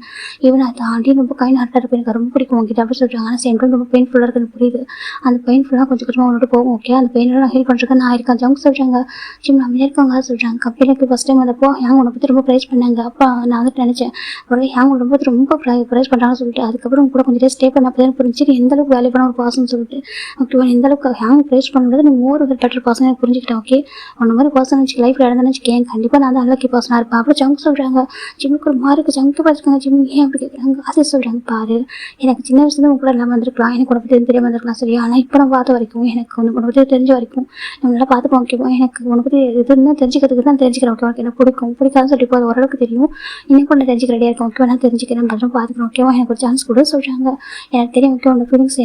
ஈவன் அதை தாண்டி ரொம்ப கைண்ட் ஹார்ட்டாக இருப்பேன். எனக்கு ரொம்ப பிடிக்கும் உங்ககிட்ட அப்படி சொல்கிறாங்க. ஆனால் சேம் டைம் ரொம்ப பெயின்ஃபுல்லாக இருக்குன்னு புரியுது. அந்த பெயின்ஃபுல்லாக கொஞ்சம் கொஞ்சமாக அவனோட போகும் ஓகே? அந்த பெயினெல்லாம் நான் ஹீல் பண்ணுறதுக்கு நான் இருக்கேன். ஜங்கு சொல்கிறாங்க. ஜிம் நம்ம இருக்காங்க சொல்கிறாங்க. கம்பெனிக்கு ஃபஸ்ட் டைம் வந்தப்போ ஹேங் உன்னை பற்றி ரொம்ப ப்ரைஸ் பண்ணாங்க. அப்போ நான் வந்துட்டு நினச்சேன் அப்புறம் ஹேங் ரொம்ப ப்ரைஸ் பண்ணுறாங்கன்னு சொல்லிட்டு அதுக்கப்புறம் கூட கொஞ்சம் ஸ்டே பண்ண அப்போ தான் புரிஞ்சு எந்த அளவுக்கு வேல்யூ பண்ண ஒரு பர்சன் சொல்லிட்டு ஓகேவா? எந்த அளவுக்கு ஹேங் ப்ரேஸ் பண்ணுறது நீ மோர் ஒரு பெட்டர் பர்சன் எனக்கு புரிஞ்சுக்கிட்டேன். ஓகே, உன்ன மாதிரி பர்சன் வச்சு லைஃப்பில் இழந்தேன்னு வச்சுக்கேன், கண்டிப்பாக நான் தான் அன்லக்கி பர்சனாக இருப்பேன். அப்புறம் ஜங்க் சொல்கிறாங்க. ஜிம்முக்கு ஒரு மார்க்கு ஜங்க்கு பார்த்துருக்காங்க. ஜிம் ஏன் அப்படி கேட்குறாங்க. அது சொல்கிறாங்க, பாரு எனக்கு சின்ன வயசுல உங்க கூட எல்லாம் வந்திருக்கலாம், எனக்கு உனக்கு தெரியாமல் வந்திருக்கலாம் சரியா, ஆனால் இப்போ நான் பார்த்த வரைக்கும் எனக்கு உனக்கு பற்றி தெரிஞ்ச வரைக்கும் நம்மளால பார்த்துப்போம். ஓகேவா, எனக்கு உனக்கு பற்றி எதுன்னு தெரிஞ்சுக்கிறதுக்கு தான் தெரிஞ்சுக்கிறேன். ஓகேவா, எனக்கு பிடிக்கும் பிடிக்காதுன்னு சொல்லி இப்போ அது ஓரளவுக்கு தெரியும். இன்னும் கொஞ்சம் தெரிஞ்சுக்க ரெடியாக இருக்கும். ஓகேவா, நான் தெரிஞ்சுக்கிறேன் பத்திரம் பார்த்துக்கிறேன். ஓகேவா, எனக்கு ஒரு சான்ஸ் கூட சொல்கிறாங்க. எனக்கு தெரியும். ஓகே, உனக்கு ஃபீலிங்ஸ்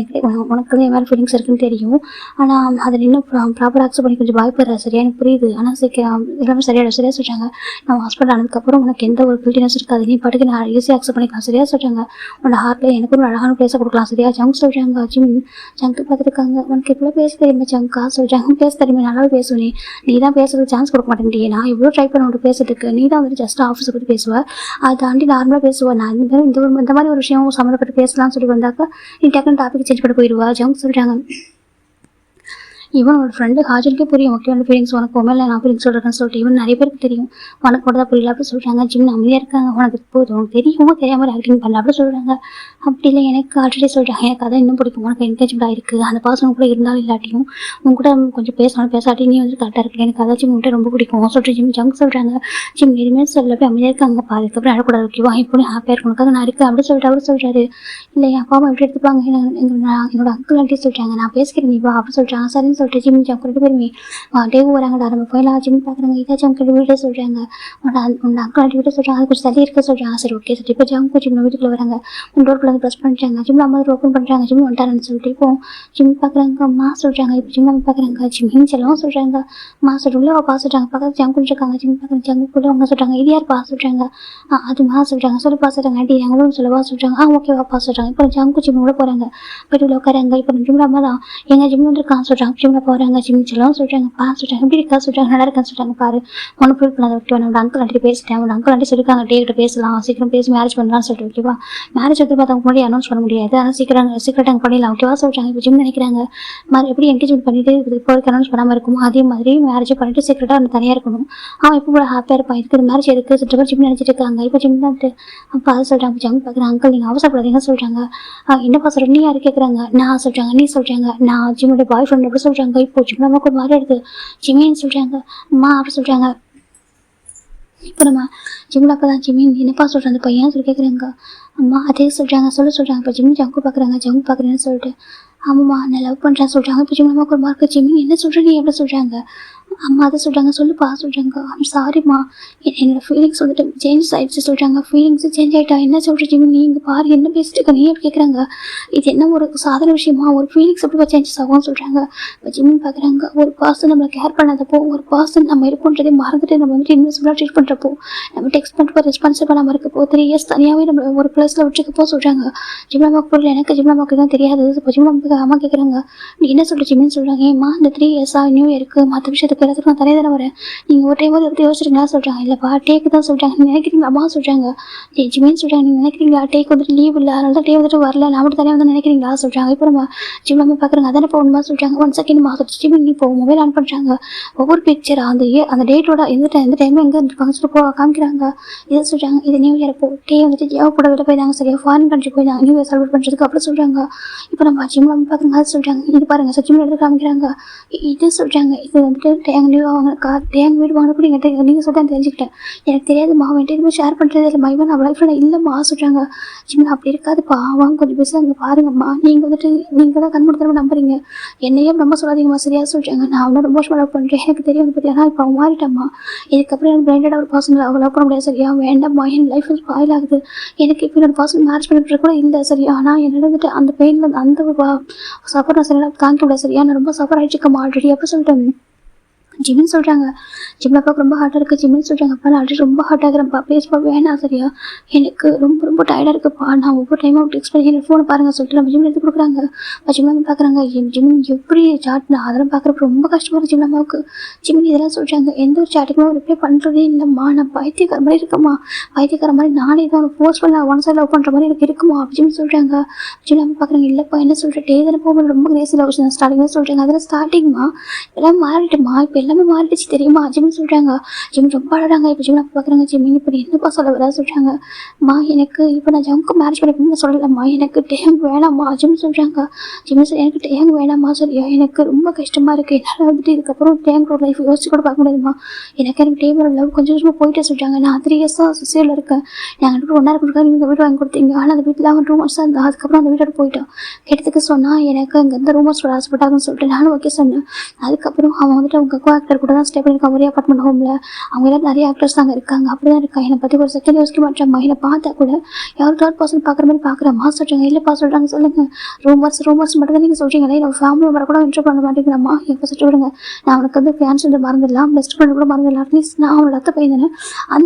உனக்கு என் மாதிரி ஃபீலிங்ஸ் இருக்குன்னு தெரியும். ஆனால் அதில் இன்னும் ப்ராப்பராக அக்செப்ட் பண்ணி கொஞ்சம் பயப்படுறா சரியா, எனக்கு புரியுது. ஆனால் சீக்கிரம் எல்லாமே சரியாக சொல்கிறாங்க. நம்ம ஹாஸ்பிட்டல் ஆனதுக்கப்புறம் உனக்கு எந்த ஒரு கில்ட்டினஸ் இருக்காது, நீ பாட்டுக்கு நான் ஈஸியாக அக்செப்ட் பண்ணிக்கலாம் சரியா சொல்கிறாங்க. உன்னோட ஹார்ட்டில் எனக்கு ஒரு அழகான பிளேஸை கொடுக்கலாம் சரியா. ஜங்க் சொல்கிறாங்க. ஜங்கு பார்த்துருக்காங்க. உனக்கு எவ்வளோ பேச தெரியுமா ஜங்கா சொல்கிறாங்க. பேச தெரியுமா, நல்லாவே பேசுவேன். நீ தான் பேசுறதுக்கு சான்ஸ் கொடுக்க மாட்டேன்டியே. நான் எவ்வளோ ட்ரை பண்ண உனக்கு பேசுறதுக்கு, நீ தான் வந்துட்டு ஜஸ்ட் ஆஃபீஸை பற்றி பேசுவேன், அதை தாண்டி நார்மலாக பேசுவேன். நான் இந்த மாதிரி ஒரு விஷயம் சம்மந்தப்பட்டு பேசலாம்னு சொல்லி வந்தாக்கா நீ டக்குன்னு டாபிக் சேஞ்ச் பண்ணி போயிடுவா. ஜங்க் சொல்கிறாங்க. ஈவன் ஒரு ஃப்ரெண்டு ஹாஜருக்கே புரியும். ஓகே, உன்னோட ஃபீலிங்ஸ் உனக்கு உண்மையில நான் ஃபீலிங்ஸ் சொல்கிறேன்னு சொல்லிட்டு ஈவன் நிறைய பேருக்கு தெரியும். உனக்கு கூட தான் புரியல அப்படி சொல்கிறாங்க. ஜிம் அமைதியாக இருக்காங்க. உனக்கு போதும், உனக்கு தெரியுமோ தெரியாமல் ஆக்டிங் பண்ணல அப்படி சொல்கிறாங்க. அப்படி இல்லை, எனக்கு ஆல்ரெடி சொல்கிறாங்க. எனக்கு அதான் இன்னும் பிடிக்கும். உனக்கு என்கேஜ்மெண்ட் இருக்குது, அந்த பர்சன் கூட இருந்தாலும் இல்லாட்டியும் உங்க கூட கொஞ்சம் பேசணும் பேசாட்டி நீ வந்து கரெக்டாக இருக்கு. எனக்கு அதாச்சும் உங்கள்கிட்ட ரொம்ப பிடிக்கும் சொல்லிட்டு ஜங்க் சொல்கிறாங்க. எதுவுமே சொல்ல போய் அமைதியாக இருக்காங்க. பாரு, அதுக்கப்புறம் அழக்கூடாது. ஓகேவா, இப்போ ஹாப்பியாக இருக்கும் உனக்காக நான் இருக்கேன் அப்படி சொல்லிட்டு அவர் சொல்கிறாரு. இல்லை, என் அப்பா அம்மா எப்படி எடுத்துப்பாங்க, என்னோட அங்கிள் ஆண்டி சொல்கிறாங்க, நான் பேசிக்கிறேன் நீ வா அப்படி சொல்கிறாங்க. சரின்னு சொல்லிட்டு ஜங்க் ரெண்டு பேருமே டேவு வராங்கடா, நம்ம போயலாம் ஜிம் பார்க்குறாங்க. இதாச்சும் ஜங்க் வீட்டே சொல்கிறாங்க. உன்னோட அங்கிள் ஆண்டி வீட்டை சொல்கிறாங்க, அது கொஞ்சம் சளி இருக்க சொல்கிறாங்க. சரி ஓகே சரி, இப்போ ஜங்க் ஜிம் வீட்டுக்குள்ள வராங்க. டோர்க்குள்ள வந்து ப்ரெஸ் பண்ணிட்டாங்க. ஜிம் அம்மா ஓப்பன் பண்ணுறாங்க. ஜிம் வந்துட்டாருன்னு சொல்லிட்டு இப்போ ஜிம் பார்க்குறாங்க. அம்மா சொல்கிறாங்க. இப்போ ஜிம் நம்ம பார்க்குறாங்க. ஜிம் செல்லாம் சொல்கிறாங்க. அம்மா சொல்லுள்ள பா சொல்கிறாங்க. பக்கத்து ஜங்கு இருக்காங்க. ஜிம் பார்க்குறாங்க. ஜங்குக்குள்ளே அவங்க சொல்கிறாங்க. இது யார் பா சொல்கிறாங்க. அது மா சொல்கிறாங்க. சொல்லுப்பா சொல்கிறாங்க. ஆண்டி எங்களும் சொல்லவா சொல்கிறாங்க. ஓகேவா பா சொல்கிறாங்க. இப்போ ஜங்கு ஜிம் உள்ள போகிறாங்க. போய்ட்டு உட்காராங்க. இப்போ ஜிம் அம்மா தான் எங்கள் ஜிம் வந்துருக்கான்னு சொல்கிறாங்க. ஜிம்மில் போகிறாங்க. ஜிம் செல்லாம் சொல்கிறாங்க. பா சொல்கிறாங்க. எப்படி இருக்கா சொல்கிறாங்க. நல்லா இருக்கான்னு சொல்கிறாங்க. பாரு, ஒன்று ஃபீல் பண்ணாத. ஓகேவா, நம்ம அங்கிள் ஆண்டி பேசிட்டேன். அவங்க அங்கிள் ஆண்டி சொல்லியிருக்காங்க டே கிட்ட பேசலாம், சீக்கிரம் பேசி மேரேஜ் பண்ணலாம்னு சொல்லிட்டு. ஓகேவா, மேரேஜ் வந்து பார்த்தவங்க முன்னாடி அனௌன்ஸ் பண்ண முடியாது, ஆனால் சீக்கிரம் பண்ணிடலாம். ஓகேவா சொல்கிறாங்க. இப்போ ஜிம் நினைக்கிறாங்க எப்படி என்கேஜ்மெண்ட் பண்ணிட்டு இப்போ வரைக்கும் அனௌன்ஸ் பண்ணாமல் இருக்குமோ அதே மாதிரி மேரேஜ் பண்ணிட்டு சீக்கிரட்டாக அந்த தனியாக இருக்கணும். அவன் இப்போ கூட ஹாப்பியாக இருப்பான். இதுக்கு மேரேஜ் எதுக்கு சொல்லிட்டு ஜிம் நினச்சிட்டு இருக்காங்க. இப்போ ஜிம் தான் அப்போ அதை சொல்கிறாங்க. ஜிம் பார்க்குறாங்க. அங்கிள் நீங்கள் அவசரப்படாதீங்க சொல்கிறாங்க. என்னப்பா சொல்கிறேன் நீ யாரு கேட்குறாங்க. நான் சொல்கிறாங்க. நீ சொல்கிறாங்க. நான் ஜிம்முடைய பாய் ஃப்ரெண்ட் எப்படி சொல்கிறாங்க. இப்போ ஜிம் நமக்கு ஒரு மாதிரி எடுத்து ஜிமின்னு சொல்கிறாங்க. அம்மா அப்படி சொல்கிறாங்க. இப்போ நம்ம ஜிம்மில் அப்போ தான் ஜிமின் என்னப்பா சொல்கிறேன் அந்த பையன் சொல்லி கேட்குறாங்க. அம்மா அதே சொல்கிறாங்க. சொல்கிறாங்க. இப்போ ஜிம் ஜங்கு பார்க்குறாங்க. ஜங்கு பார்க்குறேன்னு சொல்லிட்டு ஆமாம்மா நான் லவ் பண்ணுறேன் சொல்கிறாங்க. இப்போ ஜிம் நமக்கு ஒரு மார்க்கு ஜிமின் என்ன சொல்கிறேன் நீ எப்படி சொல்கிறாங்க. அம்மா அதை சொல்கிறாங்க. சொல்லுப்பா சொல்கிறாங்க. சாரிம்மா என்னோடய ஃபீலிங்ஸ் வந்துட்டு சேஞ்ச் ஆகிடுச்சு சொல்கிறாங்க. ஃபீலிங்ஸு சேஞ்ச் ஆகிட்டா என்ன சொல்கிற ஜிமின், நீ இங்கே பாரு என்ன பேசிட்டு இருக்க நீ எப்படி கேட்குறாங்க. இது என்ன ஒரு சாதாரண விஷயமா, ஒரு ஃபீலிங்ஸ் எப்படி சேஞ்சஸ் ஆகும்னு சொல்கிறாங்க. இப்போ ஜிமின் பார்க்குறாங்க. ஒரு பர்சன் நம்மளை கேர் பண்ணாதப்போ, ஒரு பர்சன் நம்ம இருப்போன்றதே மறந்துட்டு நம்ம வந்துட்டு இன்விசிபிளாக ட்ரீட் பண்ணுறப்போ, நம்ம டெக்ஸ்ட் பண்ணுறப்போ ரெஸ்பான்சிபிள் நம்ம இருக்கப்போ 3 இயர்ஸ் தனியாகவே நம்ம ஒரு பிளேஸில் விட்டுருக்கப்போ சொல்கிறாங்க. ஜிம்லாமாக்கு பொருள் எனக்கு ஜிம்லாமாக்கு தான் தெரியாது. இப்போ ஜிம்லாமாக்கு அம்மா கேட்குறாங்க. நீ என்ன சொல்கிற ஜிமின்னு சொல்கிறாங்க. ஏம்மா இந்த 3 இயர்ஸாக நியூ இயருக்கு மற்ற விஷயத்துக்கு எல்லாத்துக்கும் நான் தனியாக தானே வரேன், நீங்கள் ஒரு டைம் பற்றி யோசிச்சிருங்களா சொல்கிறாங்க. இல்லைப்பா டேக்கு தான் சொல்கிறாங்க. நீங்கள் நினைக்கிறீங்களா அம்மா சொல்கிறாங்க. ஜிமின்னு சொல்கிறாங்க. நீங்கள் நினைக்கிறீங்களா டேக் வந்துட்டு லீவ் இல்லை அதனால தான் டே வந்துட்டு வரல, நான் மட்டும் தனியாக வந்து நினைக்கிறீங்களா சொல்கிறாங்க. இப்போ நம்ம ஜிம்லாமா பார்க்குறாங்க. அதானே போகணுமா சொல்கிறாங்க. 1 செகண்ட்மா ஜிமின் இப்போ மொபைல் ஆன் பண்ணுறாங்க. ஒவ்வொரு பிக்சர் அந்த டேட்டோட எந்த டைமில் எங்கே இருப்பாங்க சொல்லி காமிக்கிறாங்க. இதை சொல்கிறாங்க. இது நியூ இயர் அப்போ டே வந்துட்டு ஜாவோட வெளில போயிட்டாங்க சரியா, ஃபாரின் கண்ட்ரி போயிட்டாங்க நியூ இயர் செலிப்ரேட் பண்ணுறதுக்கு அப்படி சொல்கிறாங்க. இப்போ நம்ம ஜிம்லாமா பார்க்குறாங்க. அது சொல்கிறாங்க. இது பாருங்கள் சச்சிமில் எடுத்து காமிக்கிறாங்க. இது சொல்கிறாங்க. இது வந்துட்டு டேங் நியூ வாங்கினக்கா டேங் வீடு வாங்கினப்போ நீங்கள் சொல்லிட்டு தெரிஞ்சுக்கிட்டேன். எனக்கு தெரியாது மா வந்துட்டு எதுவுமே ஷேர் பண்ணுறது இல்லை மைவன் நான் லைஃப்பில் இல்லைம்மா சொல்கிறாங்க. ஜிம்மில் அப்படி இருக்காதுப்பா வாங்க கொஞ்சம் பேச அங்கே பாருங்கம்மா, நீங்கள் வந்துட்டு நீங்கள் தான் கண்முடித்தரமாக நம்புறீங்க, என்னையே ரொம்ப சொல்லாதீங்கம்மா சரியா சொல்கிறாங்க. நான் அவனை ரொம்ப லவ் பண்ணுறேன் எனக்கு தெரியும் பற்றி, ஆனால் இப்போ அவன் மாறிட்டம்மா, இதுக்கப்புறம் எனக்கு பிரைண்டடாக ஒரு பர்சன் அவள் லவ் பண்ண முடியாது சரியா, வேண்டாம்மா என் லைஃப் ஸ்பாயில் ஆகுது, எனக்கு இப்போ என்னோட பர்சன் மேரேஜ் பண்ணிட்டு கூட இல்லை சரியா, ஆனால் என்ன வந்துட்டு அந்த பெயினில் அந்த ஒரு சஃபர் நான் சரியாக தாங்கிக்க முடியாது சரியா, நான் ரொம்ப சஃபர் ஆகிடுச்சுக்கம்மா ஆல்ரெடி அப்போ சொல்லிட்டேன். ஜிமின் சொல்கிறாங்க. ஜிம்மில் பார்க்க ரொம்ப ஹார்ட்டாக இருக்குது. ஜிமின் சொல்கிறாங்க. அப்பா நான் ஆல்ரெடி ரொம்ப ஹார்ட் ஆகிறேன்ப்பா ப்ளீஸ்ப்பா வேணாம் சரியா, எனக்கு ரொம்ப டயர்டாக இருக்குப்பா, நான் ஒவ்வொரு டைமும் டெக்ஸ்ட் பண்ணி என்னோட ஃபோனை பாருங்கள் சொல்லிட்டு நம்ம ஜிம்மில் எடுத்து கொடுக்குறாங்க. ஜிம்மில் பார்க்குறாங்க. ஜிமின் எப்படி சாட் நான் அதெல்லாம் பார்க்குறப்ப ரொம்ப கஷ்டமாக இருக்குது ஜிம்லாமாவுக்கு. ஜிமின் இதெல்லாம் சொல்கிறாங்க. எந்த ஒரு சாட்டுக்குமே ரிப்ளை பண்ணுறதே இல்லைம்மா, நான் பைத்தியக்கார மாதிரி இருக்கம்மா, பைத்தியக்கார மாதிரி நானே தான் அவனை ஃபோர்ஸ் பண்ணி ஒன் சைட் லவ் பண்ணுற மாதிரி எனக்கு இருக்குமா அப்படின்னு சொல்கிறாங்க. ஜிம்லாமா பார்க்குறாங்க. இல்லைப்பா என்ன சொல்கிறேன் டே தானே போகும்போது ரொம்ப கிரேசி லவ் ஸ்டார்டிங்காக சொல்கிறாங்க. அதெல்லாம் ஸ்டார்டிங்மா எல்லாம் மாறிட்டுமா, இப்போ எல்லாமே மாறிடுச்சு தெரியுமா ஜிம்னு சொல்கிறாங்க. ஜிம் ரொம்ப அழகாங்க. இப்போ ஜிம்ல பார்க்குறாங்க. ஜிம்மின் இப்போ என்னப்பா சொல்ல வரா சொல்கிறாங்க. மா எனக்கு இப்போ நான் ஜம்க்கு மேரேஜ் பண்ணிக்கணும்னு சொல்லலம்மா, எனக்கு டேங்க் வேணாம்மா ஜிம்னு சொல்கிறாங்க. ஜிம்னு சொல்லி எனக்கு டேங்க் வேணாம்மா சரியா, எனக்கு ரொம்ப கஷ்டமாக இருக்குது, என்னால் வந்துட்டு இதுக்கப்புறம் டேங்கோட லைஃப் யோசிச்சு கூட பார்க்க முடியாதுமா, எனக்கு டேங்கோட லவ் கொஞ்சம் கொஞ்சமாக போயிட்டே சொல்கிறாங்க. நான் 3 இயர்ஸாக சுசைடில் இருக்கேன். நாங்கள் ரெண்டு ஒன்றா இருக்கிறதுக்காக நீங்கள் வீடு வாங்கி கொடுத்தீங்க, ஆனால் அந்த வீட்டில் அவன் ரூமர்ஸாக இருந்தால் அதுக்கப்புறம் அந்த வீட்டோட போயிட்டான். கேட்டதுக்கு சொன்னால் எனக்கு அங்கே இந்த ரூமர்ஸோட ஆசைப்பட்டாங்கன்னு சொல்லிட்டு நானும் ஓகே சொன்னேன். அதுக்கப்புறம் அவன் வந்துட்டு அவங்க கோ ஆக்டர் கூட தான் ஸ்டே பண்ணியிருக்கான் ஒரே அப்பார்ட்மெண்ட் ஹோமில். அவங்க எல்லாம் நிறைய ஆக்டர்ஸ் அங்கே இருக்காங்க. அப்படி தான் இருக்கான். என்னை பற்றி ஒரு செகண்ட் யோசிக்க மாட்டேன். என்னை பார்த்தா கூட யாரும் தேர்ட் பர்சன் பார்க்குற மாதிரி பார்க்குறேம்மா சொல்கிறாங்க. இல்லைப்பா சொல்கிறாங்க. சொல்லுங்கள், ரூமர்ஸ் மட்டும் தான் நீங்கள் சொல்கிறீங்களே, என்னோட ஃபேமிலி மெம்பரை கூட இன்ட்ரோ பண்ண மாட்டேங்கிறம்மா, எப்போ சொல்லிட்டு விடுங்க. நான் அவனுக்கு வந்து ஃபேன்ஸ் வந்து மறந்துடலாம், பெஸ்ட் ஃப்ரெண்ட் கூட மறந்துடலாம், அட்லீஸ்ட் நான் அவனோட அத்தை பையன் தானே,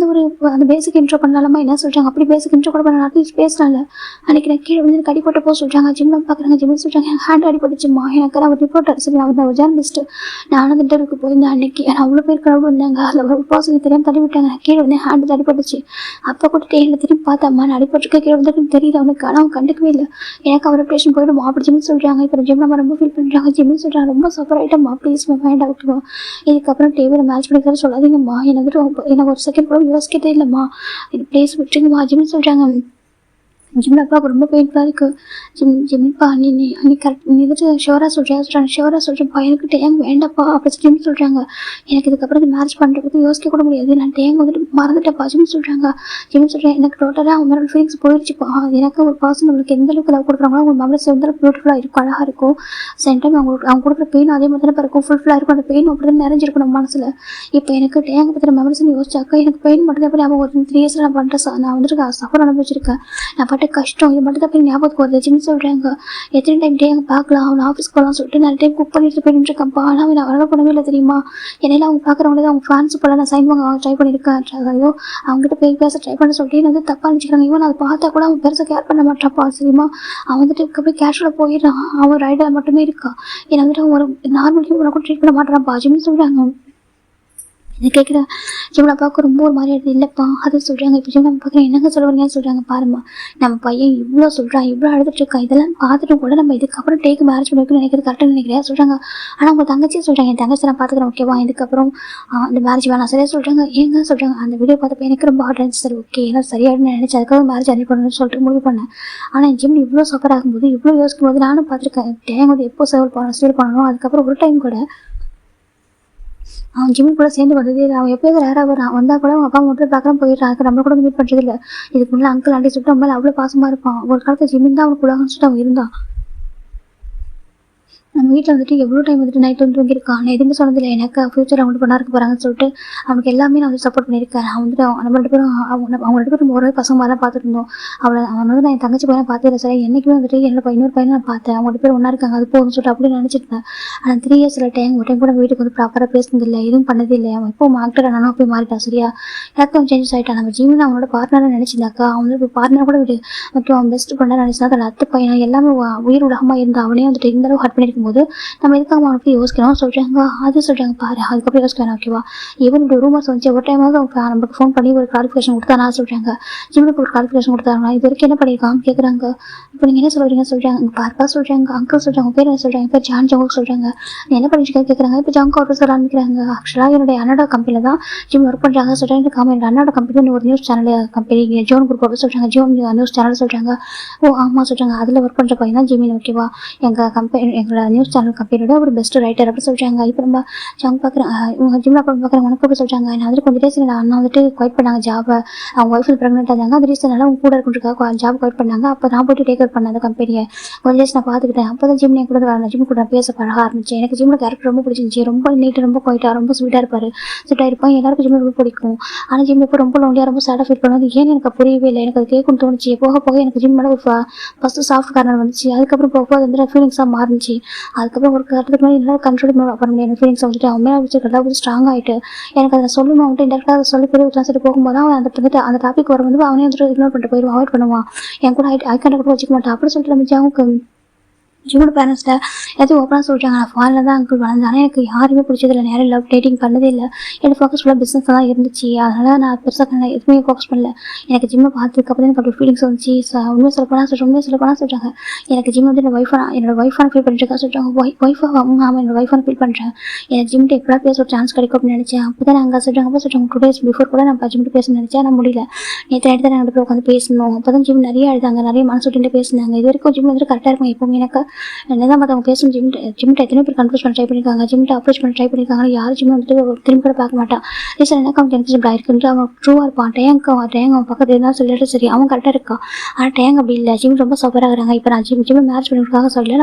அந்த பேசிக் இன்ட்ரோ பண்ணலாமா என்ன சொல்கிறாங்க. அப்படி பேசிக் இன்ட்ரோ கூட பண்ணலாம், அட்லீஸ்ட் பேசலாம்ல. அன்றைக்கி நான் கீழே வந்து கடி போட்டு போக சொல்கிறாங்க. ஜிம்மில் பார்க்குறாங்க. ஜிம்மில் சொல்கிறாங்க எனக்கு ஹேண்ட் அடிபட்டுச்சுமா, எனக்கு நான் ஒரு ரிப்போர்ட்டர் சரி, நான் ஒரு ஜேர்னலிஸ்ட்டு, நான் அந்த இன்டர்வியூக்கு போயிருந்தேன். அன்றைக்கி நான் அவ்வளோ பேர் கடவுள் வந்தாங்க, அதில் ஒரு பர்சன் தெரியாமல் தள்ளி விட்டாங்க. நான் கீழே வந்து ஹேண்ட் அடிபட்டுச்சு. அப்போ கூட டேனில் திரும்பி பார்த்தம்மா நான் அடிபட்டுருக்க கீழே வந்து தெரியல அவனுக்கு, ஆனால் அவன் கண்டுக்கவே இல்லை. எனக்கு அவர் ஆப்ரேஷன் போயிடுமா அப்படி ஜிம்னு சொல்கிறாங்க. இப்போ ஜிம் நம்ம ரொம்ப ஃபீல் பண்ணுறாங்க. ஜிம்னு சொல்கிறாங்க ரொம்ப சஃபர் ஆகிட்டம்மா, ப்ளீஸ் வேண்டாம் ஓகேவா, இதுக்கப்புறம் டிவியில் மேட்ச் பண்ணிக்கிறத சொல்லாதீங்கம்மா, எனக்கு வந்துட்டு எனக்கு ஒரு செகண்ட் கூட யோசிக்கதே இல்லைம்மா, இது ப்ளீஸ் விட்டுருங்கம்மா ஜிம்னு சொல்கிறாங்க. ஜிம்மில் அப்பாவுக்கு ரொம்ப பெயின்ஃபுல்லாக இருக்குது. ஜிம்மிப்பா நீ கரெக்ட், நீ வந்துட்டு ஷோராக சொல்கிறேன்ப்பா, எனக்கு டேங்க் வேண்டாப்பா அப்படி ஜிம் சொல்கிறாங்க. எனக்கு இதுக்கப்புறம் இது மேரேஜ் பண்ணுறதுக்கு யோசிக்க கூட முடியாது, நான் டேங்க் வந்துட்டு மறந்துட்டப்பா ஜிம் சொல்கிறாங்க. எனக்கு டோட்டலாக அவங்க மேலே ஃபீலிங்ஸ் போயிடுச்சுப்பா. எனக்கு ஒரு பர்சன் உங்களுக்கு எந்த அளவுக்கு லவ் கொடுக்குறாங்களோ அவங்க மெமரிஸ் எந்த அளவுக்கு பியூட்டிஃபுல்லாக இருக்கும், அழகாக இருக்கும். சென் டைம் அவங்க கொடுக்குற பெயின் அதே மாதிரி தானே இருக்கும், ஃபுல்ஃபில்லாக இருக்கும். அந்த பெயின் அப்படி தான் நிறைஞ்சிருக்கும் நம்ம மனசில். இப்போ எனக்கு டேங்க் பற்றின மெமரிஸ்ன்னு யோசிச்சாக்கா எனக்கு பெயின் மட்டும் தான் போய் அவங்க ஒரு 3 இயர்ஸில் நான் பண்ணுறேன். நான் வந்துட்டு சஃபர் அனுபவிச்சிருக்கேன், நான் பட்ட கஷ்டம் இது மட்டும் தான் போய் ஞாபகத்துக்கு வருது ஜிம் சொல்கிறாங்க. எத்தனை டைம் டே பார்க்கலாம், அவன் ஆஃபீஸ் போகலாம் சொல்லிட்டு நிறைய டைம் குக் பண்ணிட்டு போயிட்டு இருக்கப்பா, ஆனால் நான் அவ்வளோ பண்ணவே இல்லை தெரியுமா. என்னெல்லாம் அவங்க பார்க்குறவங்களே தான் அவங்க ஃபேன்ஸ் போல நான் சைன் வாங்க ட்ரை பண்ணியிருக்கேன். ஐயோ அவங்ககிட்ட போய் பேச ட்ரை பண்ண சொல்லிட்டு நான் வந்து தப்பாக நினச்சிக்கிறாங்க. இவன் அதை பார்த்தா கூட அவன் பெருசாக கேர் பண்ண மாட்டாப்பா சரிமா. அவன் வந்துட்டு போய் கேஷுவலாக போயிடுறான், அவன் ரைடாக மட்டுமே இருக்கான். என்னை வந்துட்டு அவன் ஒரு நார்மல் ஹியூமனை கூட ட்ரீட் பண்ண மாட்டான்ப்பா ஜிம்னு சொல்கிறாங்க. இது கேட்குற ஜிம்ல பார்க்க ரொம்ப ஒரு மாதிரி எடுத்து இல்லைப்பா அது சொல்கிறாங்க. இப்போ ஜிம் நம்ம பார்க்குறேன் என்னங்க சொல்லுவாங்கன்னு சொல்கிறாங்க. பாருமா நம்ம பையன் இவ்வளோ சொல்கிறான், இவ்வளோ அழுதுட்டு இருக்கான், இதெல்லாம் பார்த்துட்டு கூட நம்ம இதுக்கப்புறம் டேக்கு மேரேஜ் பண்ணிக்கணும்னு நினைக்கிறது கரெக்டாக நினைக்கிறேன் சொல்கிறாங்க. ஆனால் அவங்க தங்கச்சியே சொல்கிறாங்க என் தங்கச்சி நான் பார்த்துக்கிறேன் ஓகேவா, இதுக்கப்புறம் அந்த மேரேஜ் வேணாம் சரியா சொல்கிறாங்க. ஏங்க சொல்கிறாங்க அந்த வீடியோ பார்த்தப்ப எனக்கு ரொம்ப ஆர்டர் இருந்துச்சு. சரி ஓகே எல்லாம் சரியாடுன்னு நினச்சி அதுக்காக மேரேஜ் அட்டன் பண்ணணும்னு சொல்லிட்டு முடிவு பண்ணேன். ஆனால் என் ஜிம் இவ்வளோ சஃபர் ஆகும்போது இவ்வளோ யோசிக்கும் போது நானும் பார்த்துருக்கேன் டேங் வந்து எப்போ சேவ் பண்ணணும். அதுக்கப்புறம் ஒரு டைம் கூட அவன் ஜிம்மில் கூட சேர்ந்து வந்ததே இல்லை. அவன் எப்போயாவது ரேராக வந்தால் கூட அவங்க அப்பா மட்டும் பார்க்குறேன் போயிடுறான். அதுக்கு நம்மளை கூட மீட் பண்ணுறது இல்லை. இதுக்கு முன்னாடி அங்கிள் ஆண்டி சொல்லிட்டு அவன் மேலே அவ்வளோ பாசமாக இருப்பான். ஒரு காலத்தில் ஜிம்மின் தான் அவனுக்கு உலகம்னு சொல்லிட்டு அவன் இருந்தான். நம்ம வீட்டில் வந்துட்டு எவ்வளோ டைம் வந்துட்டு நைட் வந்து தூங்கியிருக்கான். நான் எதுவுமே சொன்னதில்லை, எனக்கு ஃபியூச்சர் அவங்க பண்ணா இருக்க போகிறாங்கன்னு சொல்லிட்டு அவனுக்கு எல்லாமே நான் வந்து சப்போர்ட் பண்ணியிருக்கேன். அவன் வந்துட்டு நம்ம 2 பேரும் அவங்க 2 பேரும் ஒரே பசங்க மாதிரி தான் பார்த்துருந்தோம். அவன் வந்து நான் என் தங்கச்சி பையனை பார்த்ததில்லை சார், என்றைக்குமே வந்துட்டு என்னோட இன்னொரு பையனை நான் பார்த்தேன். அவங்க 2 பேரும் ஒன்றா இருக்காங்க அது போதும்னு சொல்லிட்டு அப்படி நினச்சிருந்தேன். ஆனால் 3 இயர்ஸில் ஒரு டைம் கூட வீட்டுக்கு வந்து ப்ராப்பராக பேசுனதில்லை, எதுவும் பண்ணதே இல்லை. அவன் இப்போ ஆக்டர் ஆனாலும் போய் மாறிட்டான் சரியா, எனக்கும் சேஞ்சஸ் ஆகிட்டான். நம்ம ஜீவன் அவனோட பார்ட்னராக நினச்சிருந்தாக்கா அவன் வந்து பார்ட்னர் கூட விடு ஓகே அவன் பெஸ்ட் ஃப்ரெண்டாக நினச்சினா அதில் அத்தை பையன் எல்லாமே உயிர் உலகமாக இருந்தால் அவனே வந்துட்டு இந்த அளவு ஹர்ட் பண்ணியிருக்கும் போது நம்ம எதுக்காக அவனுக்கு யோசிக்கணும் சொல்கிறாங்க. அது சொல்கிறாங்க பாரு அதுக்கப்புறம் யோசிக்கலாம் ஓகேவா. ஈவன் இப்படி ரூமர்ஸ் வந்துச்சு ஒரு டைமாவது அவன் நம்மளுக்கு ஃபோன் பண்ணி ஒரு கிளாரிஃபிகேஷன் கொடுத்தானா சொல்கிறாங்க. ஜிம்முக்கு ஒரு கிளாரிஃபிகேஷன் கொடுத்தாங்க. இது வரைக்கும் என்ன பண்ணியிருக்கான்னு கேட்குறாங்க. இப்போ நீங்கள் என்ன சொல்கிறீங்க சொல்கிறாங்க. பார்ப்பா சொல்கிறாங்க, அங்கிள் சொல்கிறாங்க, பேர் என்ன சொல்கிறாங்க, பேர் ஜான் ஜவுக்கு சொல்கிறாங்க. நீ என்ன பண்ணிட்டு கேட்குறாங்க. இப்போ ஜாங்க ஒரு சொல்ல ஆரம்பிக்கிறாங்க. ஆக்சுவலாக என்னுடைய அண்ணோட கம்பெனியில் தான் ஜிம் ஒர்க் பண்ணுறாங்க சொல்கிறாங்க. என்னோட அண்ணோட கம்பெனி ஒரு news channel company John group அப்படி சொல்கிறாங்க. ஜோன் நியூஸ் சேனல் சொல்கிறாங்க. ஓ ஆமாம் சொல்கிறாங்க. அதில் ஒர்க் பண்ணுற பையன் தான் ஜிமின் ஓகேவா. எங்கள் கம்பெனி எங்களோட நியூஸ் சேனல் கம்பெனியோட ஒரு பெஸ்ட் ரைட்டர் அப்படி சொல்கிறாங்க. இப்போ நம்ம ஜாங் பார்க்குறேன் இவங்க ஜிம்மில் பார்க்குறேன் உனக்கு அப்படி சொல்கிறாங்க. நான் வந்துட்டு கொஞ்சம் டேஸ் அண்ணா வந்துட்டு குவைட் பண்ணாங்க ஜாபை, அவங்க ஒய்ஃப் ப்ரெக்னென்ட் ஆனாங்க. அந்த ரீசனால அவங்க கூட இருக்கிறதுக்காக ஜாப் குவைட் பண்ணாங்க. அப்போ நான் போய்ட்டு டேக் அவுட் பண்ணேன் அந்த கம்பெனியை. கொஞ்சம் டேஸ் நான் பார்த்துக்கிட்டேன். அப்போ தான் ஜிம் கூட வரேன், ஜிம் கூட பேச பழக ஆரம்பிச்சேன். எனக்கு ஜிம்மில் கேரக்டர் ரொம்ப பிடிச்சிருந்துச்சி. ரொம்ப நீட்டாக ரொம்ப குவைட்டாக ரொம்ப ஸ்வீட்டாக இருப்பார், ஸ்வீட்டாக இருப்பான். எல்லாருக்கும் ஜிம்மில் ரொம்ப பிடிக்கும். ஆனால் ஜிம்மில் இப்போ ரொம்ப லோன்லியாக ரொம்ப சேடாக ஃபீல் பண்ணுவது ஏன்னு எனக்கு புரியவே இல்லை. எனக்கு அது கேட்கணும்னு தோணுச்சு. போக போக எனக்கு ஜிம் மேலே ஒரு ஃபஸ்ட்டு சாஃப்ட் கார்னர் வந்துச்சு. அதுக்கப்புறம் போக அது வந்து ஃபீலிங்ஸாக மாறிச்சு. அதுக்கப்புறம் ஒரு கட்டத்துக்கு மேலே என்னால் கண்ட்ரோல் பண்ண முடியாது. எனக்கு ஃபீலிங்ஸ் வந்துட்டு அவன் மேலே வச்சுருக்கிறதா கொஞ்சம் ஸ்ட்ராங் ஆகிட்டு எனக்கு அதை சொல்லணும் அவன்ட்டு இன்டெரக்டாக அதை சொல்லி புரிய வச்சு போகும்போது அவன் அந்த டாபிக் வரும்போது அவனே வந்துட்டு இக்னோர் பண்ணிட்டு போயிடுவான், அவாய்ட் பண்ணுவான். என் கூட ஐ கான்டாக்ட் கூட வச்சுக்க மாட்டான். அப்படி சொல்லிட்டு நம்ம ஜாவுக்கு ஜிம்மோட பேரண்ட்ஸ்ட்ட எல்லாத்தையும் ஓப்பனாக சொல்லிட்டாங்க. நான் ஃபாரினில் தான் அங்கிள் வளர்ந்தேன். ஆனால் எனக்கு யாருமே பிடிச்சதில்ல. நேரம் லவ் டேட்டிங் பண்ணதே இல்லை. என்னோட ஃபோக்கஸ் ஃபுல்லாக பிஸ்னஸ் தான் இருந்துச்சு. அதனால் நான் பெருசாக எதுவுமே ஃபோக்கஸ் பண்ணல. எனக்கு ஜிம்மை பார்த்ததுக்கப்புறம் எனக்கு அப்படி ஃபீலிங்ஸ் வந்துச்சு. உண்மையை சொல்லப்போனால் சொல்கிறாங்க எனக்கு ஜிம் வந்து என்னோட ஒய்ஃபான ஃபீல் பண்ணிட்டு சொல்கிறாங்க. ஒய்ஃபாக ஆமாம் என்னோட ஒய்ஃபான ஃபீல் பண்ணுறேன். எனக்கு ஜிம்ட்டு எப்படா பேச ஒரு சான்ஸ் கிடைக்கும் அப்படின்னு நினச்சேன். அப்போ தான் நாங்கள் சொல்கிறாங்க 2 days பிஃபோர் கூட நான் ஜிம்ட்டு பேசணும்னு நினச்சேன். ஆனால் முடியல. நேற்று நைட்டு தான் நாங்கள் உட்காந்து பேசணும். அப்போ தான் ஜிம் நிறைய அழுதாங்க, நிறைய மனசு விட்டுட்டு பேசினாங்க. இது வரைக்கும் ஜிம் வந்து கரெக்டாக இருக்கும். எப்போவுமே எனக்கு என்னதான் மற்றவங்க பேசும் ஜிம்ட்ட எத்தனை பேர் கன்ஃபியூஸ் பண்ண ட்ரை பண்ணியிருக்காங்க, ஜிம்ட்ட அப்ரோச் பண்ண ட்ரை பண்ணியிருக்காங்க. யாரும் ஜிம் வந்துட்டு திரும்பி கூட பார்க்க மாட்டான். ரீசன் எனக்கு அவன் எனக்கு ஜிம்ல இருக்குன்ட்டு அவன் ட்ரூவாக இருப்பான். டேங்க் அவன் பக்கத்தில் இருந்தாலும் சொல்லிட்டு சரி அவன் கரெக்டாக இருக்கான். ஆனால் டேங்க் அப்படி இல்லை. ஜிம் ரொம்ப சஃபர் ஆகுறாங்க. இப்போ நான் ஜிம் மேட்ச் பண்ணிக்கிறதுக்காக சொல்லலை.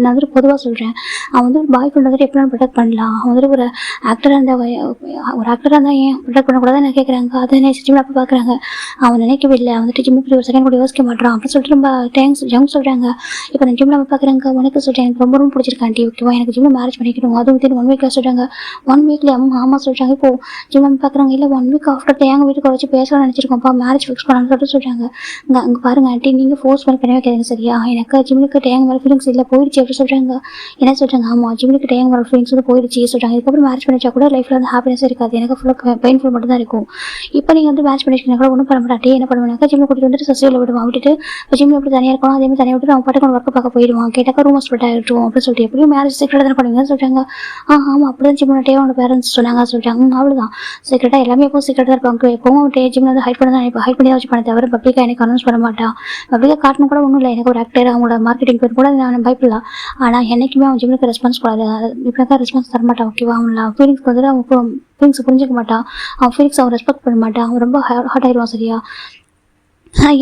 நான் வந்துட்டு பொதுவாக சொல்கிறேன். அவன் வந்து ஒரு பாய் ஃப்ரெண்ட் வந்துட்டு எப்படி ப்ரொடெக்ட் பண்ணலாம். அவன் வந்துட்டு ஒரு ஆக்டராக இருந்தால் ஏன் ப்ரொடெக்ட் பண்ணக்கூடாது நான் கேட்குறாங்க. அதை என்ன ஜிம்ல அப்போ பார்க்குறாங்க. அவன் நினைக்கவே இல்லை. வந்துட்டு ஜிம்முக்கு ஒரு செகண்ட் கூட யோசிக்க மாட்டான் அப்படின்னு சொல்லிட்டு ரொம்ப ஜங்க் சொல்கிறாங்க. இப்போ நான் ஜிம்ல பார்க்குறாங்க. உனக்கு சொல்கிறேன் எனக்கு ரொம்ப பிடிச்சிருக்கேன் ஆண்டி, ஓகேவா, எனக்கு ஜிம்ல மேரேஜ் பண்ணிக்கணும். அதுவும் வித்தின் 1 weekல சொல்கிறாங்க. 1 weekல ஆமாம் சொல்கிறாங்க. இப்போ ஜிம்ல பார்க்குறாங்க. இல்லை 1 week ஆஃப்டர் எங்கள் வீட்டுக்கு வச்சு பேசலாம்னு நினச்சிருக்கோம்ப்பா, மேரேஜ் ஃபிக்ஸ் பண்ணலான்னு சொல்லிட்டு சொல்கிறாங்க. அங்கே பாருங்க ஆண்டி, நீங்கள் ஃபோர்ஸ் பண்ணி வைக்காதீங்க சரியா. எனக்கு ஜிம்முக்கு டேங் வர ஃபீலிங்ஸ் இல்லை, போயிடுச்சு அப்படி சொல்கிறாங்க. என்ன சொல்கிறாங்க, ஆமாம் ஜிம்முக்கு டேங் வர ஃபீலிங்ஸ் வந்து போயிடுச்சு சொல்கிறாங்க. இதுக்கப்புறம் மேரேஜ் பண்ணிச்சா கூட லைஃப்பில் வந்து ஹாப்பினஸ் இருக்காது, எனக்கு ஃபுல்லாக பெயின்ஃபுல் மட்டும் தான் இருக்கும். இப்போ நீங்கள் வந்து மேரேஜ் பண்ணிச்சிங்கன்னா கூட ஒன்றும் பண்ண மாட்டாட்டே. என்ன பண்ணுவாங்க, ஜிம்மில் கூட்டிட்டு வந்துட்டு சசியில் விடுவான். விட்டுட்டு இப்போ ஜிம்மில் எப்படி தனியாக இருக்கணும் அதே மாதிரி தனியாக விட்டு அவன் பாட்டுக்கு ஒர்க்கு பார்க்க போயிடுவான். கேட்டாக்கா ரூம் ஸ்ப்ளிட் ஆகிட்டும் அப்படின்னு சொல்லிட்டு எப்படியும் மேரேஜ் சீக்கிரம் தானே பண்ணுவீங்கன்னு சொல்கிறாங்க. ஆமாம் அப்படி தான் ஜிம்மிட்டே அவனோட பேரண்ட்ஸ் சொன்னாங்க சொல்கிறாங்க. அவ்வளோதான் சீக்கிரட்டாக எல்லாமே எப்பவும் சீக்கிரட்டாக தான் இருப்பாங்க. எப்பவும் அவன் ஜிம்மில் வந்து ஹைட் பண்ண தான் இப்போ ஹைட் பண்ணி தான் வச்சு பண்ண தவிர பப்ளிக்காக எனக்கு அனௌன்ஸ் பண்ண மாட்டான். பப்ளிக்காக காட்டணும் கூட ஒன்றும் இல்லை. எனக்கு ஒரு ஆக்டர் அவங்களோட மார்க்கெட்டிங் பேர் கூட நான் பயப்படலாம். ஆனால் என்றைக்குமே அவன் ஜிம்முக்கு ரெஸ்பான்ஸ் பண்ணாது. இப்போ தான் ரெஸ்பான்ஸ் தர மாட்டான், ஓகேவா. அவன் ஃபீலிங்ஸ்க்கு வந்துட்டு அவன் ஃபீலிங்ஸ் புரிஞ்சிக்க மாட்டான். அவன் ஃபீலிங்ஸ் அவன் ரெஸ்பெக்ட் பண்ண மாட்டான். அவன் ரொம்ப ஹார்ட் ஆயிடுவான் சரியா.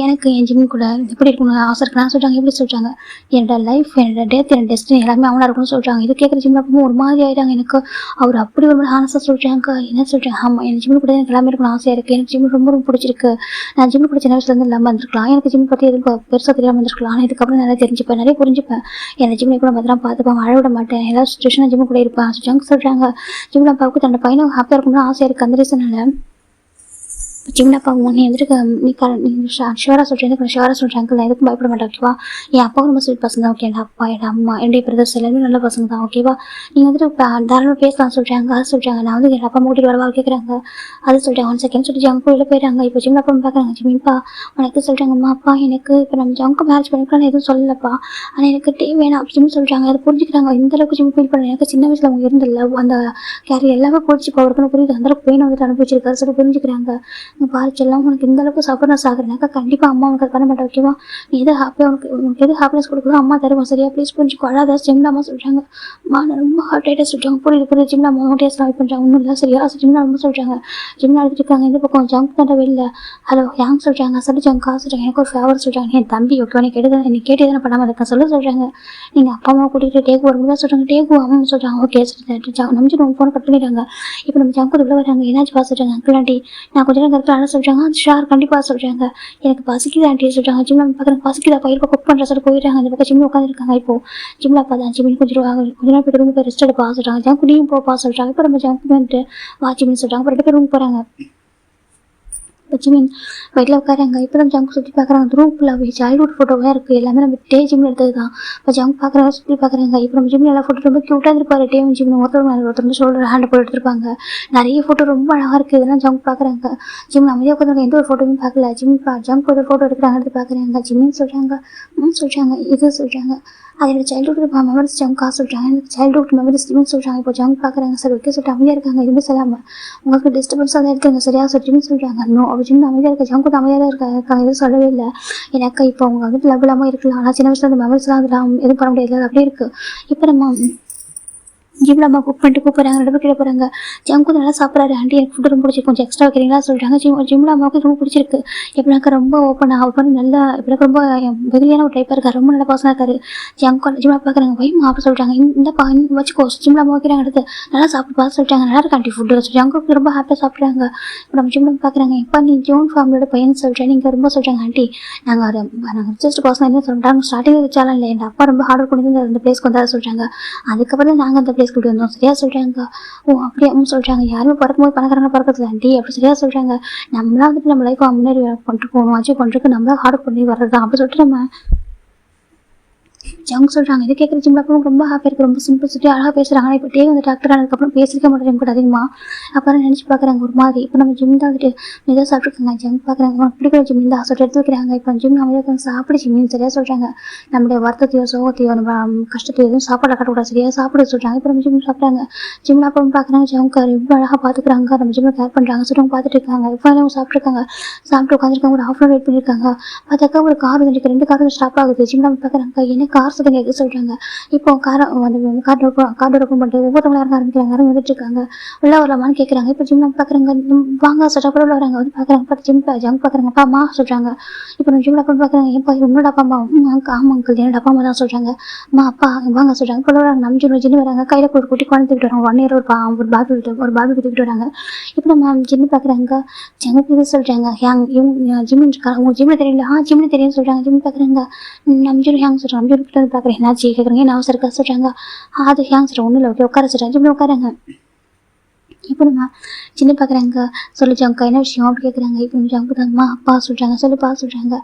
எனக்கு என் ஜிம் கூட எப்படி இருக்கணும்னு ஆசை இருக்குன்னு சொல்கிறாங்க. எப்படி சொல்கிறாங்க, என்னோட லைஃப் என்னோட டெத் என்னோட டெஸ்டினி எல்லாமே அவனாக இருக்குன்னு சொல்கிறாங்க. இது கேட்குற ஜிம்மில் அப்பவும் ஒரு மாதிரி ஆகிட்டாங்க. எனக்கு அவர் அப்படி ஒரு மாதிரி ஹானஸாக சொல்கிறாங்க. என்ன சொல்கிறேன், ஆமாம் என் ஜிம்மு கூட எனக்கு எல்லாமே இருக்கணும் ஆசையாக இருக்குது. எனக்கு ஜிம் ரொம்ப பிடிச்சிருக்கு. நான் ஜிம்மு கூட சின்ன வயசுலேருந்து இல்லாமல் வந்துருக்கலாம். எனக்கு ஜிம் பற்றி எதுவும் பெருசாக தெரியாமல் வந்துருக்கலாம். ஆனால் இதுக்கப்புறம் நிறைய தெரிஞ்சுப்பேன், நிறைய புரிஞ்சுப்பேன். என்னை ஜிம்மை கூட மாதிரி பார்த்துப்பேன், அழ விட மாட்டேன். எல்லா சுச்சுவேஷனும் ஜிம்மு கூட இருப்பேன் சொல்கிறாங்க. ஜிம்மில் அப்பாவுக்கு தன்னோட பையனும் ஹாப்பியாக இருக்கணும்னு ஆசையாக இருக்குது. அந்த ரீசனால் ஜிம்னா அப்பா நீ வந்துட்டு நீ ஷுவராக சொல்கிறேன், எனக்கு ஷுவராக சொல்கிறேன் அங்கிள், நான் எதுக்கும் பயப்பட மாட்டேன், ஓகேவா. என் அப்பாவும் ரொம்ப ஸ்வீட் பசங்க தான், ஓகே. என் அப்பா என் அம்மா என்னுடைய பிரதர்ஸ் எல்லாமே நல்ல பசங்க தான், ஓகேவா. நீங்கள் வந்துட்டு தாராளமாக பேசலாம் சொல்கிறாங்க. அது சொல்கிறாங்க. நான் வந்து என் அப்பா கூட்டிட்டு வரவா கேட்குறாங்க. அது சொல்கிறாங்க. 1 second சொல்லிட்டு ஜங்கு உள்ளே போயிடுறாங்க. இப்போ ஜிம்ல அப்பா பார்க்குறாங்க. ஜிம்மிப்பா உனக்கு சொல்கிறாங்க. அம்மா அப்பா எனக்கு இப்போ நம்ம ஜங்கு மேரேஜ் பண்ணிக்கலாம் எதுவும் சொல்லலப்பா, ஆனால் எனக்கு டே வேணாம் அப்படின்னு சொல்கிறாங்க. அதை புரிஞ்சுக்கிறாங்க. இந்த அளவுக்கு ஜிம் ஃபீல் பண்ண எனக்கு சின்ன வயசில் அவங்க இருந்த லவ் அந்த கேரியர் எல்லாமே பிடிச்சி அவருக்குன்னு புரியுது. அந்தளவுக்கு பெயின் வந்துட்டு அனுப்பிச்சிருக்காரு சொல்லி புரிஞ்சுக்கிறாங்க. பாரிச்செல்லாம் உனக்கு இந்த அளவுக்கு சப்போர்ட்னஸ் ஆகுறேனாக்கா கண்டிப்பாக அம்மா உனக்கு அது பண்ண மாட்டேன், ஓகேவா. நீ எது ஹாப்பியாக உனக்கு எது ஹாப்பினஸ் கொடுக்குறோம் அம்மா தருவோம் சரியா. ப்ளீஸ் புரிஞ்சுக்கோ. அழாத ஜிம்ல அம்மா சொல்கிறாங்க. அம்மா நான் ரொம்ப ஹார்ட் ஆகிட்டே சொல்கிறாங்க. புரியுது ஜிம்ல அம்மா டேஸ்ட்லாம் வெயிட் பண்ணுறாங்க. ஒன்றும் இல்லை சரியா. ஜிம்ல ரொம்ப சொல்கிறாங்க. ஜிம்ல அழுதுட்டு இருக்காங்க. இந்த பக்கம் ஜங்க் தண்டவே இல்லை. ஹலோ யாங் சொல்கிறாங்க. சொல்லி ஜங்கா சொல்கிறாங்க. எனக்கு ஒரு ஃபேவர் சொல்கிறாங்க. என் தம்பி ஓகேவா, நீ கேட்டு எதனா பண்ணாமல் இருக்கேன் சொல்கிறாங்க. நீங்கள் அப்பா அம்மா கூட்டிகிட்டு டேக்கு வரும்போது சொல்கிறாங்க. டேக்கு அம்மா சொல்கிறாங்க. ஓகே நம்பிச்சு நம்ம ஃபோனை கட் பண்ணிடுறாங்க. இப்போ நம்ம ஜங்கு உள்ள வராங்க. என்னாச்சு பா சொல்கிறாங்க. அங்கிள் ஆண்டி நான் கொஞ்சம் நேரம் கரெக்டாக சொல்கிறாங்க. ஷார் கண்டிப்பாக சொல்கிறாங்க. எனக்கு பசிக்குது ஆண்டி சொல்கிறாங்க. ஜிம்ல பார்க்குறாங்க. பசிக்குதா பயிர் குக் பண்ணுற சொல்லி போயிடுறாங்க. இந்த பக்கம் ஜிம்ல உட்காந்துருக்காங்க. இப்போ ஜிம்ல பார்த்தா ஜிம்மின் கொஞ்சம் நேரம் போய் ரூம் போய் ரெஸ்ட் எடுப்பா சொல்கிறாங்க. ஜங்கு நீயும் போப்பா சொல்கிறாங்க. இப்போ நம்ம ஜங்கு வந்துட்டு வாட்சிமின்னு சொல்கிறாங்க. அப்புறம் 2 பேர் ரூம் போகிறாங்க. ஜிமின் வீட்டில் உட்காராங்க. இப்போ நம்ம ஜங்கு சுற்றி பார்க்குறாங்க. ரூம் ஃபுல்லாக சைல்ட்ஹுட் ஃபோட்டோவாக இருக்குது. எல்லாமே நம்ம டே ஜிம்மில் எடுத்தது தான். இப்போ ஜங்கு பார்க்குறாங்க, சுற்றி பார்க்குறாங்க. இப்போ நம்ம ஜிம்மில் எல்லா ஃபோட்டோ ரொம்ப க்யூட்டாக இருப்பார். டே ஜிம்மில் ஒருத்தர் ஷோல்டர் ஹேண்ட் போட்டு எடுத்துருப்பாங்க. நிறைய ஃபோட்டோ ரொம்ப அழகாக இருக்குது. இதெல்லாம் ஜங்கு பார்க்குறாங்க. ஜிம்மில் அமைதியாக உட்காந்து எந்த ஒரு ஃபோட்டோவும் பார்க்கல. ஜங்கு ஒரு ஃபோட்டோ எடுக்கிறாங்க, எடுத்து பார்க்குறாங்க. ஜிம்மின்னு சொல்கிறாங்க. சொல்கிறாங்க. இது சொல்கிறாங்க. அது என்னோட சைல்ட்ஹுட் மெமரிஸ் ஜங்கா சொல்கிறாங்க. எனக்கு சைல்ட்ஹுட் மெமரிஸ் ஜிம்னு சொல்கிறாங்க. இப்போ ஜங்கு பார்க்குறாங்க. சார் ஓகே சொல்லிட்டு அமைதியாக இருக்காங்க. எதுவுமே சொல்லாமல் உங்களுக்கு டிஸ்டர்பன்ஸாக தான் இருக்குங்க சரியா சார் ஜிம்னு சொல்கிறாங்க. நோ அப்படி ஜிம் அமைதியாக இருக்க ஜங்கு அமைதியாக இருக்காங்க. எதுவும் சொல்லவே இல்லை. எனக்கு இப்போ அவங்க வந்துட்டு லவ் இல்லாமல் இருக்கலாம். ஆனால் சின்ன வயசுல அந்த மெமரிஸ்லாம் அதெல்லாம் எதுவும் பண்ண முடியாது. அப்படியே இருக்குது. இப்போ நம்ம ஜிம்ல அம்மா குக் பண்ணிட்டு கூப்பிட்றாங்க. 2 பேர் கீழே போகிறாங்க. ஜங்கு நல்லா சாப்பிட்றாரு. ஆண்டி எனக்கு ஃபுட்டு ரொம்ப பிடிச்சிருக்கு, கொஞ்சம் எக்ஸ்ட்ரா வைக்கிறீங்களா சொல்கிறாங்க. ஜிம்ல அம்மாவுக்கு ரொம்ப பிடிச்சிருக்கு. எப்படினாக்கா ரொம்ப ஓப்பன் நல்லா எப்படினாக்கா ரொம்ப வெகுலியான ஒரு டைப்பாக இருக்காரு. ரொம்ப நல்ல பர்சனாக இருக்காரு. ஜிம்ல பார்க்குறாங்க. வைமா அப்படி சொல்கிறாங்க. இந்தப்பா வச்சுக்கோ ஜிம்ல அம்மா வைக்கிறாங்க. அடுத்து நல்லா சாப்பிட்டு சொல்லிட்டாங்க. நல்லா இருக்கு ஆண்டி ஃபுட்டு ஜங்குக்கு ரொம்ப ஹாப்பியாக சாப்பிட்றாங்க. இப்போ நம்ம ஜிம்ல பார்க்குறாங்க. எப்போ நீ ஜோன் ஃபேமிலியோட பையன் சொல்கிறேன். நீங்கள் ரொம்ப சொல்கிறாங்க. ஆண்டி நாங்கள் ரிச்சஸ்ட் பர்சனாக என்ன சொல்கிறாங்க. ஸ்டார்டிங் வச்சாலும் இல்லை, எங்கள் அப்பா ரொம்ப ஹார்ட் ஒர்க் பண்ணி அந்த பிளேஸ்க்கு வந்தால் சொல்கிறாங்க. அதுக்கப்புறம் தான் நாங்கள் அந்த பிளேஸ் கூட்டி வந்தோம் சரியா சொல்கிறாங்க. ஓ அப்படியே சொல்கிறாங்க. யாருமே பிறக்கும்போது பணக்காரங்க பிறக்கிறது ஆண்டி அப்படி சரியா சொல்கிறாங்க. நம்மளாம் வந்துட்டு நம்ம லைஃப் முன்னேறி கொண்டு போகணும், அச்சீவ் பண்ணுறதுக்கு நம்மளாம் ஹார்ட் பண்ணி வர்றது தான் அப்படி சொல்லிட்டு நம்ம ஜங்க் சொல்கிறாங்க. இதை கேட்குற ஜிம்ல அப்போ ரொம்ப ஹாப்பியாக இருக்குது, ரொம்ப சிம்பிளிசிட்டி அழகாக பேசுகிறாங்க. ஆனால் இப்போ டே வந்து டாக்டர் ஆனதுக்கப்புறம் பேசிருக்க மாட்டேன் கூட அதிகமாக. அப்புறம் நினச்சி பார்க்குறாங்க ஒரு மாதிரி. இப்போ நம்ம ஜிம் தான் வந்துட்டு இதாக சாப்பிட்ருக்காங்க. ஜங்க் பார்க்குறாங்க, உனக்கு பிடிக்கிற ஜிம் தான் சொல்லிட்டு எடுத்து வைக்கிறாங்க. இப்போ ஜிம் நம்ம உட்காந்து சாப்பிட ஜிம்னு சரியாக சொல்கிறாங்க. நம்மளுடைய வருத்தத்தையோ சோகத்தையோ நம்ம கஷ்டத்தையோ எதுவும் சாப்பாடு கட்டக்கூடாது, சரியாக சாப்பிட சொல்கிறாங்க. இப்போ நம்ம ஜிம் சாப்பிட்றாங்க. ஜிம்ல அப்போ பார்க்குறாங்க ஜங்க் ரொம்ப அழகாக பார்த்துக்கிறாங்க, நம்ம ஜிம்மில் கேர் பண்ணுறாங்க சொல்லிட்டு பார்த்துட்டு இருக்காங்க. இப்போ அவங்க சாப்பிட்ருக்காங்க, சாப்பிட்டு உட்காந்துருக்காங்க. ஒரு ஹாஃப் அன் வெயிட் பண்ணியிருக்காங்க. பார்த்தாக்கா ஒரு கார் வந்துருக்கு, 2 கார் ஸ்டாப் ஆகுது. ஜிம்ல பார்க்குறாங்க என்ன கார் சத்தம் கேட்க சொல்கிறாங்க. இப்போ காரை வந்து கார் ஓப்பன் பண்ணிட்டு ஒவ்வொருத்தவங்களா இறங்க ஆரம்பிக்கிறாங்க. இறங்கி வந்துட்டு இருக்காங்க. உள்ள வரலாமான்னு கேட்குறாங்க. இப்போ ஜிம்ல பார்க்குறாங்க, வாங்க சொல்கிறப்ப உள்ள வராங்க. வந்து பார்க்குறாங்க, பார்த்து ஜங்க் பார்க்குறாங்க. அப்பா அம்மா சொல்கிறாங்க. இப்போ நம்ம ஜிம்ல அப்பா பார்க்குறாங்க, ஏன்ப்பா உன்னோட அப்பா அம்மா? ஆமாம் அங்கிள், என்னோட அப்பா அம்மா தான் சொல்கிறாங்க. அம்மா அப்பா வாங்க சொல்கிறாங்க. இப்போ வராங்க, நம்ம ஜின்னு வராங்க. கையில் ஒரு குட்டி குழந்தை தூக்கிட்டு வராங்க. 1 இயர் ஒரு பாபி தூக்கிட்டு வராங்க. இப்போ நம்ம ஜின்னு பார்க்குறாங்க, ஜங்க் இது சொல்கிறாங்க. இவங்க ஜிம்னு இருக்காங்க, உங்கள் ஜிம்மில் தெரியல? ஜிம்னு தெரியும் சொல்கிறாங்க. ஜிம் பார்க்குறாங்க, நம்ம ஜிம் ஹேங் சொல்கிறாங்க. நம்ம ஜிம் கிட்ட பார்க்குறேன், என்னாச்சு கேட்குறாங்க. என்ன அவசரம் இருக்கா சொல்கிறாங்க. அது ஹேங் சொல்கிறேன், ஒன்றும் இல்லை, ஓகே உட்கார சொல்கிறாங்க. ஜிம்மில் உட்காராங்க. இப்போ நம்ம சின்ன பார்க்குறாங்க, சொல்லு ஜங்க்கா என்ன விஷயம் அப்படி கேட்குறாங்க. இப்போ நம்ம ஜங்கு தான் அம்மா அப்பா சொல்கிறாங்க. சொல்லுப்பா சொல்கிறாங்க.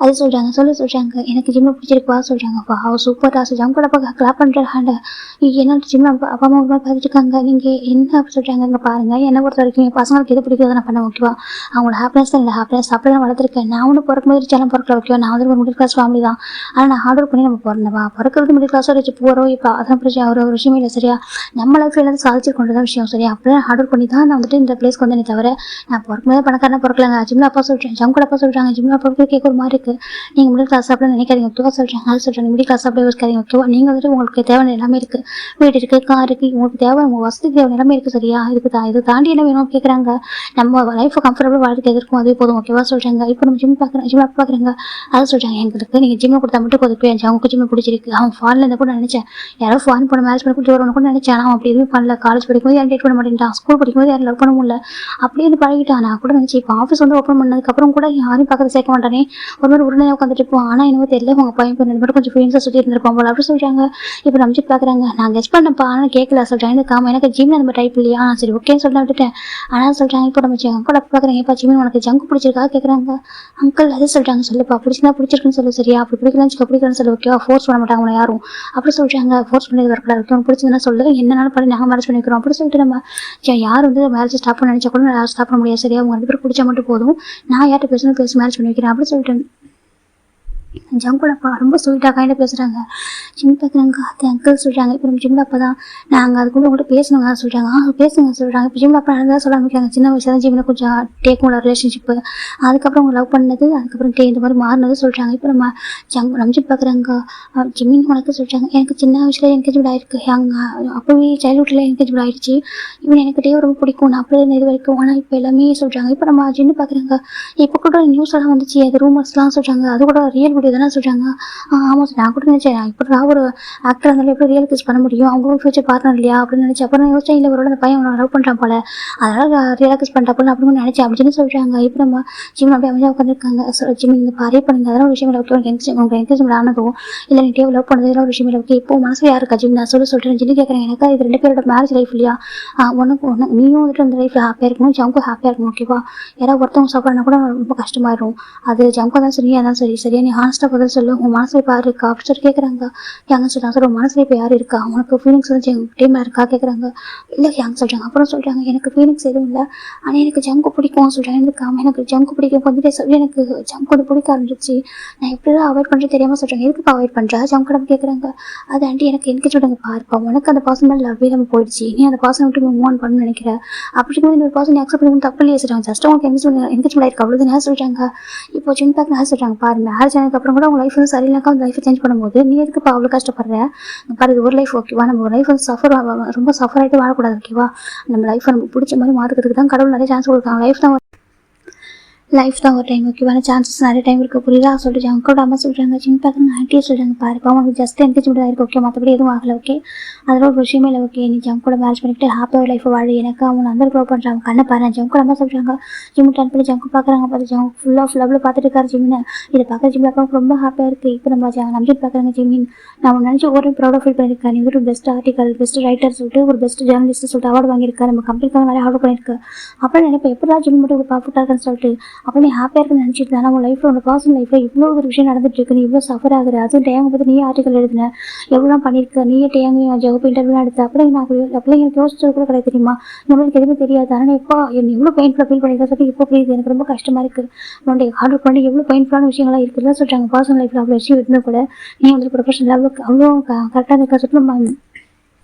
அது சொல்கிறாங்க, சொல்கிறாங்க. எனக்கு ஜிம்மில் பிடிச்சிருக்குப்பா சொல்கிறாங்க. அப்பா சூப்பராக ஜங்க் கூட அப்பா கிளாப் பண்ணுற ஹேண்டை என்ன ஜிம்மில் அப்பா அம்மா ஒரு மாதிரி பார்த்துட்டு இருக்காங்க. நீங்கள் என்ன சொல்கிறாங்க இங்கே பாருங்கள், என்னை பொறுத்த வரைக்கும் என் பசங்களுக்கு எது பிடிக்கிறத நான் பண்ண ஓகேவா? அவங்களோட ஹாப்பினஸ் தான், இல்லை ஹாப்பினஸ் அப்படி நான் வளர்த்துருக்கேன். நான் ஒன்று பிறக்கும்போது சேலம் பிறக்கல ஓகேவா? நான் வந்து ஒரு மிடில் கிளாஸ் ஃபேமிலி தான். ஆனால் நான் ஹார்ட் ஒர்க் பண்ணி நம்ம பிறந்தவா. பிறக்கிறது மிடில் கிளாஸோட வச்சு போகிறோம். இப்போ அதான் பிரச்சனை, ஒரு விஷயமே இல்லை சரியா? நம்ம லைஃப்பில் எல்லாத்தையும் சாதிச்சு கொண்டு தான் விஷயம் சரியா? அப்படியே ஹார்ட் ஒர்க் பண்ணி தான் நான் வந்துட்டு இந்த பிளேஸ்க்கு வந்தேனே தவிர நான் பிறக்கும்போது பணக்காரனா பிறக்கலங்க. ஜிம்ல அப்பா சொல்கிறேன், ஜங்கோட அப்பா சொல்கிறாங்க. ஜிம்ல அப்பா கேட்க ஒரு மாதிரி இருக்குது. நீங்கள் மிடில் கிளாஸ் அப்படின்னு நினைக்காதீங்க ஓகேவா சொல்கிறாங்க. அது சொல்கிறாங்க, மிடில் கிளாஸ் அப்படியே இருக்காதீங்க ஓகேவா? நீங்கள் வந்துட்டு உங்களுக்கு தேவையான எல்லாமே இருக்குது, வீடு இருக்குது, கார் இருக்குது, உங்களுக்கு தேவை உங்கள் வசதி தேவை எல்லாமே இருக்குது சரியா? இது தாண்டி என்ன வேணும் கேட்குறாங்க. நம்ம லைஃப்பை கம்ஃபர்டபுள் வாழ்க்கை எதிர்க்கும், அதுவே போதும் ஓகேவா சொல்கிறாங்க. இப்போ நம்ம ஜிம் பார்க்குறாங்க. அதை சொல்கிறாங்க, எங்களுக்கு நீங்கள் ஜிம்மில் கொடுத்தா மட்டும் கொதுப்பே அவங்க ஜிம்மில் பிடிச்சிருக்கு. அவன் ஃபாரில் இருந்தால் கூட நினச்சேன், யாரோ ஃபாரின் போன மேரேஜ் பண்ணி கொடுத்து வரணும் கூட நினச்சேன். ஆனால் அப்படி எதுவும் பண்ணல. காலேஜ் படிக்கும்போது யாரும் டேட் பண்ண மாட்டேன்ட்டான், ஸ்கூல் படிக்கும்போது யாரும் லவ் பண்ண முடியல, அப்படியே வந்து பழகிட்டான். நான் கூட நினச்சி இப்போ ஆஃபீஸ் வந்து ஓப்பன் பண்ணதுக்கப்புறம் கூட யாரையும் பக்கத்தில் சேர்க்க மாட்டானே, ஒரு மாதிரி உடனே உட்காந்துட்டு இருப்போம். ஆனால் என்னவோ தெரியல, உங்கள் பையன் மட்டும் கொஞ்சம் ஃபீலிங்ஸாக சுற்றி இருந்திருப்பான் போல அப்படி சொல்கிறாங்க. இப்போ நம்ம பார்க்குறாங்க, நான் கெஸ்ட் பண்ணப்பா ஆனால் கேட்கல சொல்கிறேன். எனக்கு ஜிம்மில் நம்ம டைப் இல்லையா? சரி ஓகேன்னு சொல்லிட்டு விட்டுட்டேன். ஆனால் சொல்கிறாங்க, இப்போ நம்ம அங்கிள் பார்க்குறேன், இப்போ ஜிம்மில் உனக்கு ஜங்க் பிடிச்சிருக்கா கேட்குறாங்க. அங்கிள் அது சொல்கிறாங்க, சொல்லுப்பா பிடிச்சிருந்தா பிடிச்சிருக்குன்னு சொல்லு சரியா? அப்படி பிடிக்கலன்னு சொல்லு ஓகேவா? ஃபோர்ஸ் பண்ண மாட்டாங்க உங்களை யாரும் அப்படி சொல்கிறாங்க. ஃபோர்ஸ் பண்ணி வரக்கூடாது, உனக்கு பிடிச்சதுன்னா சொல்லு, என்னன்னாலும் பண்ணி நாங்கள் மேரேஜ் பண்ணிக்கிறோம் அப்படி சொல்லிட்டு நம்ம யார் வந்து மேரேஜ் ஸ்டாப் பண்ண நினச்சா கூட நான் ஸ்டாப் பண்ண முடியாது சரியா? உங்க 2 பேரும் பிடிச்சா மட்டும் போதும், நான் யார்கிட்ட பேசி மேரேஜ் பண்ணி வைக்கிறேன் அப்படி சொல்லிட்டு ஜங்கோட அப்பா ரொம்ப ஸ்வீட்டாக கையில் பேசுகிறாங்க. ஜிம் பார்க்குறாங்க, அது அங்கிள் சொல்கிறாங்க. இப்போ நம்ம ஜிம்ல அப்பா தான் நாங்கள் அதுக்குள்ளே உங்கள்கிட்ட பேசணுங்க சொல்கிறாங்க. பேசுங்க சொல்கிறாங்க. இப்போ ஜிம்ல அப்பா நடந்ததாக சொல்ல ஆரம்பிக்கிறாங்க. சின்ன வயசுல தான் ஜிம்மில் கொஞ்சம் டேக்குள்ள ரிலேஷன்ஷிப்பு, அதுக்கப்புறம் அவங்க லவ் பண்ணது, அதுக்கப்புறம் இந்த மாதிரி மாறினது சொல்கிறாங்க. இப்போ நம்ம ஜிம் பார்க்குறாங்க. ஜிம்மின் உனக்கு சொல்கிறாங்க, எனக்கு சின்ன வயசில் என்கேஜ்மெண்ட் ஆகிருக்கு, அப்போவே சைல்ட்ஹுட்டில் என்கேஜ்மெண்ட் ஆகிடுச்சு. இவன் எனக்கு டே ரொம்ப பிடிக்கும், நான் அப்படியே இது வரைக்கும். ஆனால் இப்போ எல்லாமே சொல்கிறாங்க. இப்போ நம்ம ஜின்னு பார்க்குறாங்க. இப்போ கூட நியூஸ் எல்லாம் வந்துச்சு, அது ரூமர்ஸ்லாம் சொல்கிறாங்க, அது கூட ரியல் வீடியோ தானே சொல்கிறாங்க. ஆமாம் சார், நான் கூட நினச்சேன் இப்போ ஒரு ஆக்டர் இருந்தாலும் எப்படி ரியல் கிஸ் பண்ண முடியும், அவங்களும் ஃபியூச்சர் பார்ட்னர் இல்லையா அப்படின்னு நினச்சேன். அப்புறம் நான் யோசிச்சேன், இல்லை ஒரு அந்த பையன் அவனை லவ் பண்ணுறான் போல, அதனால் ரியலாக கிஸ் பண்ணிட்டா போல அப்படின்னு நினச்சேன் அப்படின்னு சொல்கிறாங்க. இப்போ நம்ம ஜிம் அப்படியே அமைதியாக உட்காந்துருக்காங்க. ஜிம் இந்த பாரே பண்ணுங்க, அதெல்லாம் ஒரு விஷயம் இல்லை உங்களுக்கு என்கேஜ்மெண்ட் ஆனதும் இல்லை நீ லவ் பண்ணதுலாம் ஒரு விஷயம் இல்லை ஓகே. இப்போ மனசில் யாருக்கா ஜிம் நான் சொல்லிட்டு ஜின்னு கேட்குறேன். எனக்கு இது 2 பேரோட மேரேஜ் லைஃப் இல்லையா? ஒன்று நீயும் வந்துட்டு அந்த லைஃப்பில் ஹாப்பியாக இருக்கணும், ஜம்க்கும் ஹாப்பியாக இருக்கணும் ஓகேவா? யாராவது ஒருத்தவங்க சாப்பிட்றனா கூட ரொம்ப கஷ்டமாயிடும். அது ஜம்க்கா தான் சரி, அதான் சரி சரியா? நீ ஹானஸ்ட்டாக பதில் சொல்லு, உன் மனசில் இப்போ யார் இருக்கா அப்படி சொல்லி கேட்குறாங்க. யாங்க சொல்கிறாங்க, சார் உன் மனசில் இப்போ யார் இருக்கா, உனக்கு ஃபீலிங்ஸ் வந்து டீமில் இருக்கா கேட்குறாங்க. இல்லை யாங்க சொல்கிறாங்க. அப்புறம் சொல்கிறாங்க, எனக்கு ஃபீலிங்ஸ் எதுவும் இல்லை, ஆனால் எனக்கு ஜங்கு பிடிக்கும் சொல்கிறாங்க. எனக்கு ஜங்கு பிடிக்கும் கொஞ்சம் டேஸ் எனக்கு ஜங்கு வந்து பிடிக்க ஆரம்பிச்சிச்சு, நான் எப்படி தான் அவாய்ட் பண்ணுறது தெரியாமல் சொல்கிறாங்க. எதுக்கு அவாய்ட் பண்ணுறா ஜங்கடம் கேட்குறாங்க. அது ஆண்டி எனக்கு எனக்கு சொல்லுங்க பாருப்பா, உனக்கு அந்த பர்சன் மேலே லவ்வே நம்ம போயிடுச்சு, நீ அந்த பர்சனை விட்டு மூவ் ஆன் பண்ணணும்னு நினைக்கிறேன். அப்படி இன்னொரு பர்சன் அக்செப்ட் பண்ணி தப்பு இல்லையே சொல்கிறாங்க. ஜஸ்ட் உங்களுக்கு எங்கேஜ்மெண்ட் ஆயிருக்கு அவ்வளோதான் சொல்கிறாங்க. இப்போ ஜிம் பேக் நான் சொல்கிறாங்க, பாரு மேரேஜ் ஆனதுக்கப்புறம் கூட உங்கள் லைஃப் வந்து சரியில்லைக்கா அந்த லைஃப்பை சேஞ்ச் பண்ணும்போது நீ எதுக்கு இப்போ அவ்வளோ கஷ்டப்படுற பாரு, இது ஒரு லைஃப் ஓகேவா? நம்ம ஒரு லைஃப் வந்து ரொம்ப சஃபர் ஆகிட்டு வாழக்கூடாது ஓகேவா? நம்ம லைஃப்பை நமக்கு பிடிச்ச மாதிரி மாற்றுறதுக்கு தான் கடவுள் நிறைய சான்ஸ் கொடுக்காங்க. லைஃப் தான் ஒரு டைம் ஓகேவான சான்சஸ் நிறைய டைம் இருக்குது புரியுதா சொல்லிட்டு அங்கிளோட அம்மா சொல்கிறாங்க. ஜிம் பார்க்குறாங்க. ஆண்டியே சொல்கிறாங்க, பாருப்பா உனக்கு ஜஸ்ட் என்கேஜ்மெண்ட் ஆகிருக்கு ஓகே, மற்றபடி எதுவும் ஆகலை ஓகே, அதெல்லாம் ஒரு விஷயமே இல்லை ஓகே. நீ ஜம் கூட மேரேஜ் பண்ணிக்கிட்டு ஹாப்பியாக ஒரு லைஃப்பை வாழ, எனக்கு அவனை அந்த க்ரோ பண்ணுறாங்க கண்ணை பாரு. ஜம் கூட அம்மா சொல்கிறாங்க. ஜிம் டர்ன் பண்ணி ஜம்க்கு பார்க்குறாங்க. பார்த்து ஜம் ஃபுல்லாக பார்த்துட்டு இருக்காரு ஜிம்மினை. இதை பார்க்குற ஜிம்மில் பார்க்க ரொம்ப ஹாப்பியாக இருக்குது. இப்போ நம்ம நம்பிட்டு பார்க்குறாங்க ஜிம்மின். நான் நினச்சி ஒரு ப்ரௌடாக ஃபீல் பண்ணியிருக்கேன். நீ ஒரு பெஸ்ட் ஆர்டிக்கல், பெஸ்ட் ரைட்டர் சொல்லிட்டு ஒரு பெஸ்ட் ஜேர்னலிஸ்ட் சொல்லிட்டு அவார்டு வாங்கியிருக்கேன். நம்ம கம்பெனிக்காக நிறைய ஆர்டர் பண்ணியிருக்கேன். அப்புறம் நினைப்பேன் எப்படா ஜிம் மட்டும் பர்ஃபெக்டாக இருக்குன்னு சொல்லிட்டு. அப்போ நீ ஹாப்பியாக இருக்குன்னு நினச்சிட்டு தானே உன் லைஃப்பில் உன் பர்சனல் லைஃப்பில் இவ்வளோ ஒரு விஷயம் நடந்துட்டு இருக்கு, நீ இவ்வளோ சஃபர் ஆகுற, அதுவும் டேங்க பற்றி நீ ஆர்டிக்கல் எழுதுன, எவ்வளோ பண்ணியிருக்க, நீயே டேங்க ஜாப் இன்டர்வியூலாம் எடுத்த, அப்படியே நான் அப்படியே எனக்கு யோசிச்சது கூட கிடையாது தெரியுமா, நம்மளுக்கு எதுவுமே தெரியாது. ஆனால் இப்போ என்ன எவ்வளோ பெயின்ஃபுல்லாக ஃபீல் பண்ணியிருக்க சொல்லி இப்போ புரியுது, எனக்கு ரொம்ப கஷ்டமாக இருக்குது, உன்னுடைய ஹார்ட் ஒர்க் பண்ணி எவ்வளோ பெயின்ஃபுல்லான விஷயங்கள்லாம் இருக்குதுன்னு சொல்கிறாங்க. பர்சனல் லைஃப்பில் அவ்வளோ விஷயம் இருந்தால் கூட நீ வந்து ப்ரொஃபஷனல் லெவலுக்கு அவ்வளோ கரெக்டாக இருக்க சொல்லி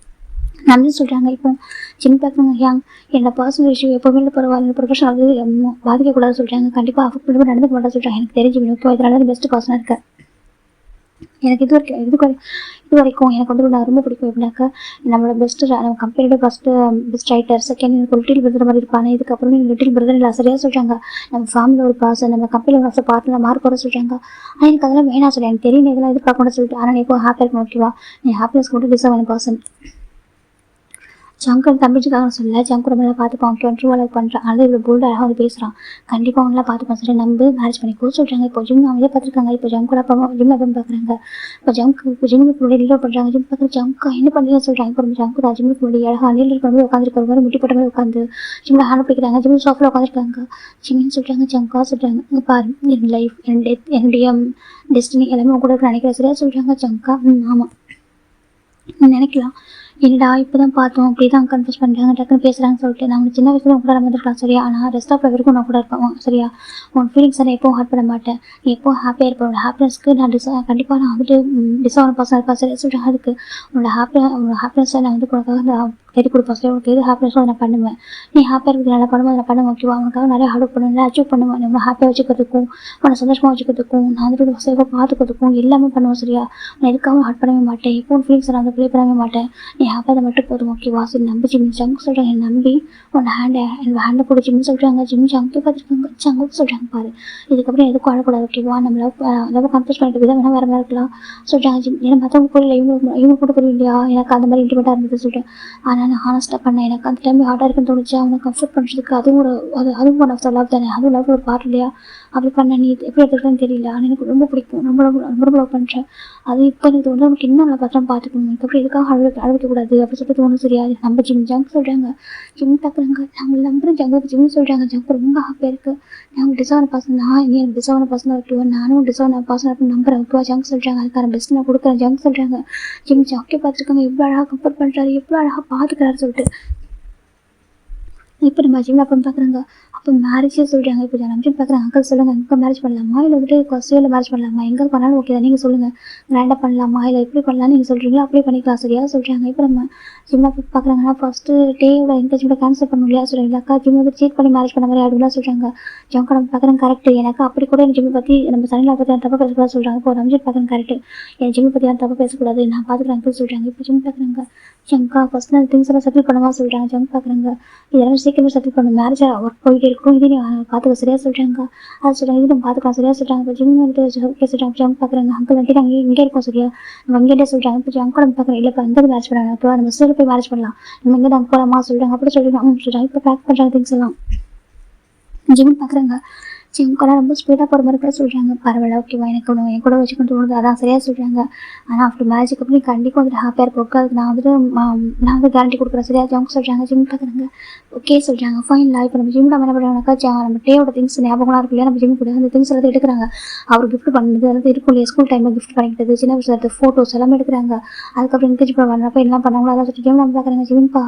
நன்றி சொல்கிறாங்க. இப்போ சின்ன பார்க்குறாங்க யங் என்னோட பர்சனல் இஷ்யூ எப்போவுமே பரவாயில்ல, ப்ரொஃபஷனல் அது பாதிக்கக்கூடாது சொல்கிறாங்க. கண்டிப்பாக அஃபெக்ட் பண்ணி நடந்துக்க மாட்டேன் சொல்கிறாங்க. எனக்கு தெரிஞ்சு ஓகே, இதனால பெஸ்ட் பர்சனாக இருக்கேன். எனக்கு இது வரைக்கும் எனக்கு வந்து நான் ரொம்ப பிடிக்கும் எப்படின்னாக்கா, நம்மளோட பெஸ்ட்டு நம்ம கம்பெனியோட பெஸ்ட் ரைட்டர், செகண்ட் எனக்கு லிட்டில் பிரதர் மாதிரி இருப்பானே, இதுக்கப்புறம் நீங்கள் லிட்டில் பிரதர் இல்லை சரியாக சொல்கிறாங்க. நம்ம ஃபேமிலியில் ஒரு பர்சன், நம்ம கம்பெனியில் ஒரு பார்ட்னர் மார்க் போட சொல்கிறாங்க. ஆனால் எனக்கு அதெல்லாம் வேணாம் சொல்லி எனக்கு தெரியும், இதெல்லாம் எதிர்பார்க்க கூட சொல்லிட்டு. ஆனால் எப்போ ஹாப்பியாக இருக்கணும் ஓகேவா, நீ ஹாப்பினஸ் மட்டும் டிசர்வ் பண்ண பர்சன். ஜங்கு தம்பிச்சுக்காக சொல்லல, ஜங்கு ரொம்ப பார்த்துப்பான் ஓகே, ட்ரூ லவ் பண்ணுறான், அது இவ்வளோ போல்டு அழகாக வந்து பேசுகிறான். கண்டிப்பாக அவங்களாம் பார்த்துப்பான் சரி, நம்ப மேரேஜ் பண்ணி கூட சொல்கிறாங்க. இப்போ ஜிம் அவங்களே பார்த்துருக்காங்க. இப்போ ஜங்கோட அப்பா ஜிம்ல அப்பா பார்க்குறாங்க. இப்போ ஜிம்முக்கு முன்னாடி லீடர் பண்ணுறாங்க. ஜிம் பார்க்குற ஜங்கா என்ன பண்ணுறீங்கன்னு சொல்கிறாங்க. இப்போ ஜங்கு தான் ஜிம்முக்கு முன்னாடி அழகாக நீல் கொண்டு உட்காந்துருக்கிற மாதிரி முட்டி போட்ட மாதிரி உட்காந்து ஜிம்மில் ஹேண்ட் பிடிக்கிறாங்க. ஜிம் சோஃபில் உட்காந்துருக்காங்க. ஜிம்னு சொல்கிறாங்க ஜங்கா சொல்கிறாங்க, இங்கே பாரு என் லைஃப் என் டெத் என்னுடைய டெஸ்டினி எல்லாமே கூட நினைக்கிறேன் சரியா சொல்கிறாங்க. ஜங்கா ஆமாம் நினைக்கலாம், என்னடா இப்போ தான் பார்த்தோம் அப்படி தான் கன்ஃபியூஸ் பண்ணுறாங்க, டக்குன்னு பேசுகிறாங்கன்னு சொல்லிட்டு நான் சின்ன வயசுல உங்க கூட வந்துருக்கலாம் சரியா, ஆனால் ரெஸ்ட் ஆஃப் வரைக்கும் நான் கூட இருப்பேன் சரியா. உன் ஃபீலிங்ஸ் நான் எப்போவும் ஹார்ட் பண்ண மாட்டேன், நீ எப்போவும் ஹாப்பியாக இருப்பேன். உன்னோட ஹாப்பினஸ்க்கு நான் கண்டிப்பாக நான் வந்துட்டு டிசர்வ் பர்சன் இருப்பேன் சரியா சொல்கிறேன். அதுக்கு உன்னோட ஹாப்பினஸை நான் வந்து உனக்காக நான் தேடி கொடுப்பேன் சரி, உனக்கு எது ஹாப்பினஸோ அதை நான் பண்ணுவேன். நீ ஹாப்பியாக இருக்கிறது நல்லா பண்ணுவோம், அதை பண்ணுவேன் ஓகேவா. உனக்காக நிறைய ஹார்ட் ஒர்க் பண்ணுவேன், அச்சீவ் பண்ணுவேன். உன்னை ஹாப்பியாக வச்சுக்கிறதுக்கும் உன்னை சந்தோஷமாக வச்சுக்கிறதுக்கும் நான் வந்துட்டு சேஃபாக பார்த்துக்கிறதுக்கும் எல்லாமே பண்ணுவேன் சரியா. நான் எதுக்காகவும் ஹார்ட் பண்ணவே மாட்டேன், எப்போவும் ஃபீலிங்ஸ் நான் வந்து ப்ளே பண்ணவே மாட்டேன். நீ ஹாப்பியாக மட்டும் போதும் ஓகேவா. சரி நம்பி ஜிம் ஜங்கு சொல்கிறாங்க, என் நம்பி உன் என்னோட ஹேண்டை கூட ஜிம்னு சொல்கிறாங்க. ஜிம் ஜங்கு பார்த்துருக்காங்க. ஜங்குக்கு சொல்கிறாங்க பாரு, இதுக்கப்புறம் எதுக்கும் ஆடக்கூடாது ஓகேவா. நம்ம லவ் கம்ப்ளீட் பண்ணிட்டு விதம் வேணால் வேறு மாதிரி இருக்கலாம் சொல்கிறாங்க. ஜிம் ஏன்னா மற்றவங்க புரியல, இவங்க கூட புரியல இல்லையா, எனக்கு அந்த மாதிரி இன்டிமேட்டாக இருந்தது சொல்கிறேன். ஆனால் நான் ஹானஸ்ட்டாக பண்ணேன், எனக்கு அந்த டைம் ஹார்டாக இருக்குன்னு தோணுச்சு. அவனை கம்ஃபர்ட் பண்ணுறதுக்கு அதுவும் ஒன் ஆஃப் த லவ் தானே, அதுவும் லவ் ஒரு பார்ட் இல்லையா. அப்படி பண்ண நீ எப்படி எடுத்துக்கிறேன்னு தெரியல, ஆனால் எனக்கு ரொம்ப பிடிக்கும், ரொம்ப லவ் பண்ணுறேன். அது இப்போ எனக்கு தோணுது நமக்கு இன்னும் நல்லா பத்திரம் பார்த்துக்கணும், இதுக்கப்புறம் எதுக்காக அழுவிக்கக்கூடாது அப்படி சொல்லிட்டு தோணும் சரியா. நம்ம ஜங்கு சொல்கிறாங்க. ஜிம் பார்க்குறாங்க, நாங்கள் நம்புறேன் ஜங்குக்கு ஜிம் சொல்கிறாங்க. ஜங்கு ரொம்ப ஹாப்பியாக இருக்குது, நாங்கள் டிசர்வ் பர்சன் தான், நீ எனக்கு டிசர்வ் பர்சன் ஓகேவா, நானும் டிசர்வ் பர்சன் அப்படின்னு நம்புறேன் ஓகேவா. ஜங்கு சொல்கிறாங்க, அதுக்கான பெஸ்ட் நான் கொடுக்குறேன் ஜங்கு சொல்கிறாங்க. ஜிம் ஜாக்கே பார்த்துருக்காங்க, எவ்வளோ அழகாக கம்ஃபர்ட் பண்ணுறாரு, எவ்வளோ அழகாக பார்த்துக்கிறாரு சொல்லிட்டு. இப்போ நம்ம ஜிம்ல அப்போ பார்க்குறாங்க. அப்போ மேரேஜே சொல்கிறாங்க. இப்போ நம்ம ஜிம் பார்க்குறாங்க. அங்கிள் சொல்லுங்கள், எங்கே மேரேஜ் பண்ணலாமா இல்லை வந்துட்டு கொஸ்டியில் மேரேஜ் பண்ணலாமா, எங்கே பண்ணாலும் ஓகே தான், நீங்கள் சொல்லுங்கள், கிராண்டாக பண்ணலாமா இல்லை எப்படி பண்ணலாம்னு நீங்கள் சொல்கிறீங்களோ அப்படியே பண்ணிக்கலாம் சரியா சொல்கிறாங்க. இப்போ நம்ம ஜிம்ல போய் பார்க்குறாங்கன்னா ஃபஸ்ட்டு டேயோட என்கேஜ்மெண்ட்டை கேன்சல் பண்ணணும் இல்லையா சொல்கிறீங்களா. அக்கா ஜிம் வந்து சீட் பண்ணி மேரேஜ் பண்ண மாதிரி ஆடுலாம் சொல்கிறாங்க. ஜம்கா நம்ம பார்க்குறாங்க கரெக்ட், எனக்கு அப்படி கூட என் ஜிம்மை பற்றி நம்ம சனியில் பற்றி தப்பாக பேசக்கூடாது சொல்கிறாங்க. இப்போ நம்ம ஜிம் பார்க்குறாங்க கரெக்ட், என் ஜிம்மை பற்றி யாரும் தப்பாக பேசக்கூடாது, நான் பார்த்துக்கிறேன் சொல்கிறாங்க. இப்போ ஜிம் பார்க்குறாங்க. ஜங்கா ஃபஸ்ட் நான் திங்ஸ் எல்லாம் செட்டில் பண்ணுவா சொல்கிறாங்க. ஜங்க் பார்க்குறாங்க, இதெல்லாம் சீக்கிரமே செட்டில் பண்ணணும், மேரேஜ் ஒர்க் போயிட்டே இருக்கும், இதே நீ பார்த்துக்க சரியா சொல்கிறாங்க. அது சொல்கிறாங்க, இது நம்ம பார்த்துக்கலாம் சரியா சொல்கிறாங்க. இப்போ ஜிம் வந்துட்டு ஓகே சொல்கிறாங்க. ஜங்க் பார்க்குறாங்க, அங்கிள் வந்துட்டு நாங்கள் இங்கே இருக்கோம் சரியா, நம்ம இங்கே சொல்கிறாங்க. இப்போ ஜங்க் நம்ம பார்க்குறேன், இல்லைப்பா எங்கே மேரேஜ் பண்ணாங்க, இப்போ நம்ம சிஸ்டர் போய் மேரேஜ் பண்ணலாம், நம்ம இங்கே அங்கே போகலாமா சொல்கிறாங்க. அப்படி சொல்கிறாங்க சொல்கிறாங்க. இப்போ பேக் பண்ணுறாங்க திங்ஸ் எல்லாம். ஜிம் பார்க்குறாங்க. ஜிம்க்கெல்லாம் ரொம்ப ஸ்பீடாக போகிற மாதிரி கூட சொல்கிறாங்க. பரவாயில்ல ஓகேவா, எனக்கு ஒன்று என் கூட வச்சுக்கணும் தோணுது, அதான் சரியாக சொல்கிறாங்க. ஆனால் ஆஃப்டர் மேரேஜுக்கு அப்புறம் கண்டிப்பாக வந்துட்டு ஹாப்பியாக இருப்போம், அதுக்கு நான் வந்து கேரண்டி கொடுக்குறேன் சரியா ஜங்க் சொல்கிறாங்க. ஜிம் பார்க்குறாங்க ஓகே சொல்கிறாங்க. ஃபைனலாக இப்போ நம்ம ஜிம் நம்ம என்ன பண்ணுறாங்கனாக்கா, நம்ம டேயோட திங்ஸ் ஞாபகமாக இருக்கு இல்லையா, நம்ம ஜிம் கூட அந்த திங்ஸ் எல்லாத்தையும் எடுக்கிறாங்க. அவர் கிஃப்ட் பண்ணது அதாவது இருக்கும் இல்லையா, ஸ்கூல் டைமில் கிஃப்ட் பண்ணிக்கிட்டது, சின்ன வயசுல ஃபோட்டோஸ் எல்லாமே எடுக்கிறாங்க. அதுக்கப்புறம் என்கேஜ் பண்ணுறப்ப எல்லாம் பண்ணாங்களோ அதான் சொல்லிட்டு ஜிம் நம்ம பார்க்குறாங்க. ஜிம்ப்பா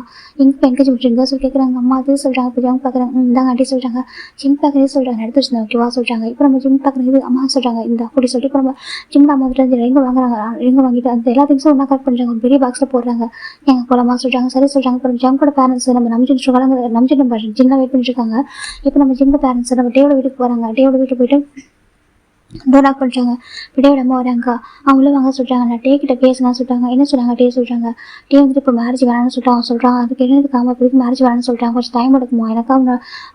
எங்கே என்கேஜ் பண்ணுறீங்க சொல்லி கேட்குறாங்க. அம்மா அது சொல்கிறாங்க. இப்போ ஜிம் பார்க்குறாங்க, இந்தாங்க ஆண்டி சொல்கிறாங்க. ஜிம் பார்க்குறதே சொல்கிறாங்க, எடுத்து வச்சுருந்தேன் ஓகேவா சொல்கிறாங்க. இப்போ நம்ம ஜிம் பார்க்குறது அம்மா சொல்கிறாங்க இந்த அப்படி சொல்லிட்டு இப்போ நம்ம ஜிம் அம்மா வந்துட்டு ரிங்கு வாங்குறாங்க. ரிங்கு வாங்கிட்டு அந்த எல்லா திங்ஸும் ஒன்றா கட் பண்ணுறாங்க, ஒரு பெரிய பாக்ஸில் போடுறாங்க. எங்கள் போலமா சொல்கிறாங்க சரி சொல்கிறாங்க. இப்போ ஜங்கோட பேரண்ட்ஸ் நம்ம நம்ம ஜிம்லாம் வெயிட் பண்ணிட்டு இருக்காங்க. இப்போ நம்ம ஜிம்மோட பேரண்ட்ஸ் நம்ம டேயோட வீட்டுக்கு போகிறாங்க. டேயோட வீட்டுக்கு போயிட்டு டோர் நாக் பண்ணுறாங்க. விடையோட அம்மா வராங்க. அவங்களும் வாங்க சொல்கிறாங்க. நான் டே கிட்ட பேசலாம் சொல்கிறாங்க. என்ன சொல்கிறாங்க டே சொல்கிறாங்க. டே வந்துட்டு இப்போ மேரேஜ் வேணான்னு சொல்கிறான். அதுக்கு என்னதுக்கு ஆமாம் இப்போதைக்கு மேரேஜ் வேணான்னு சொல்கிறாங்க, கொஞ்சம் டைம் எடுக்குமா எனக்கு,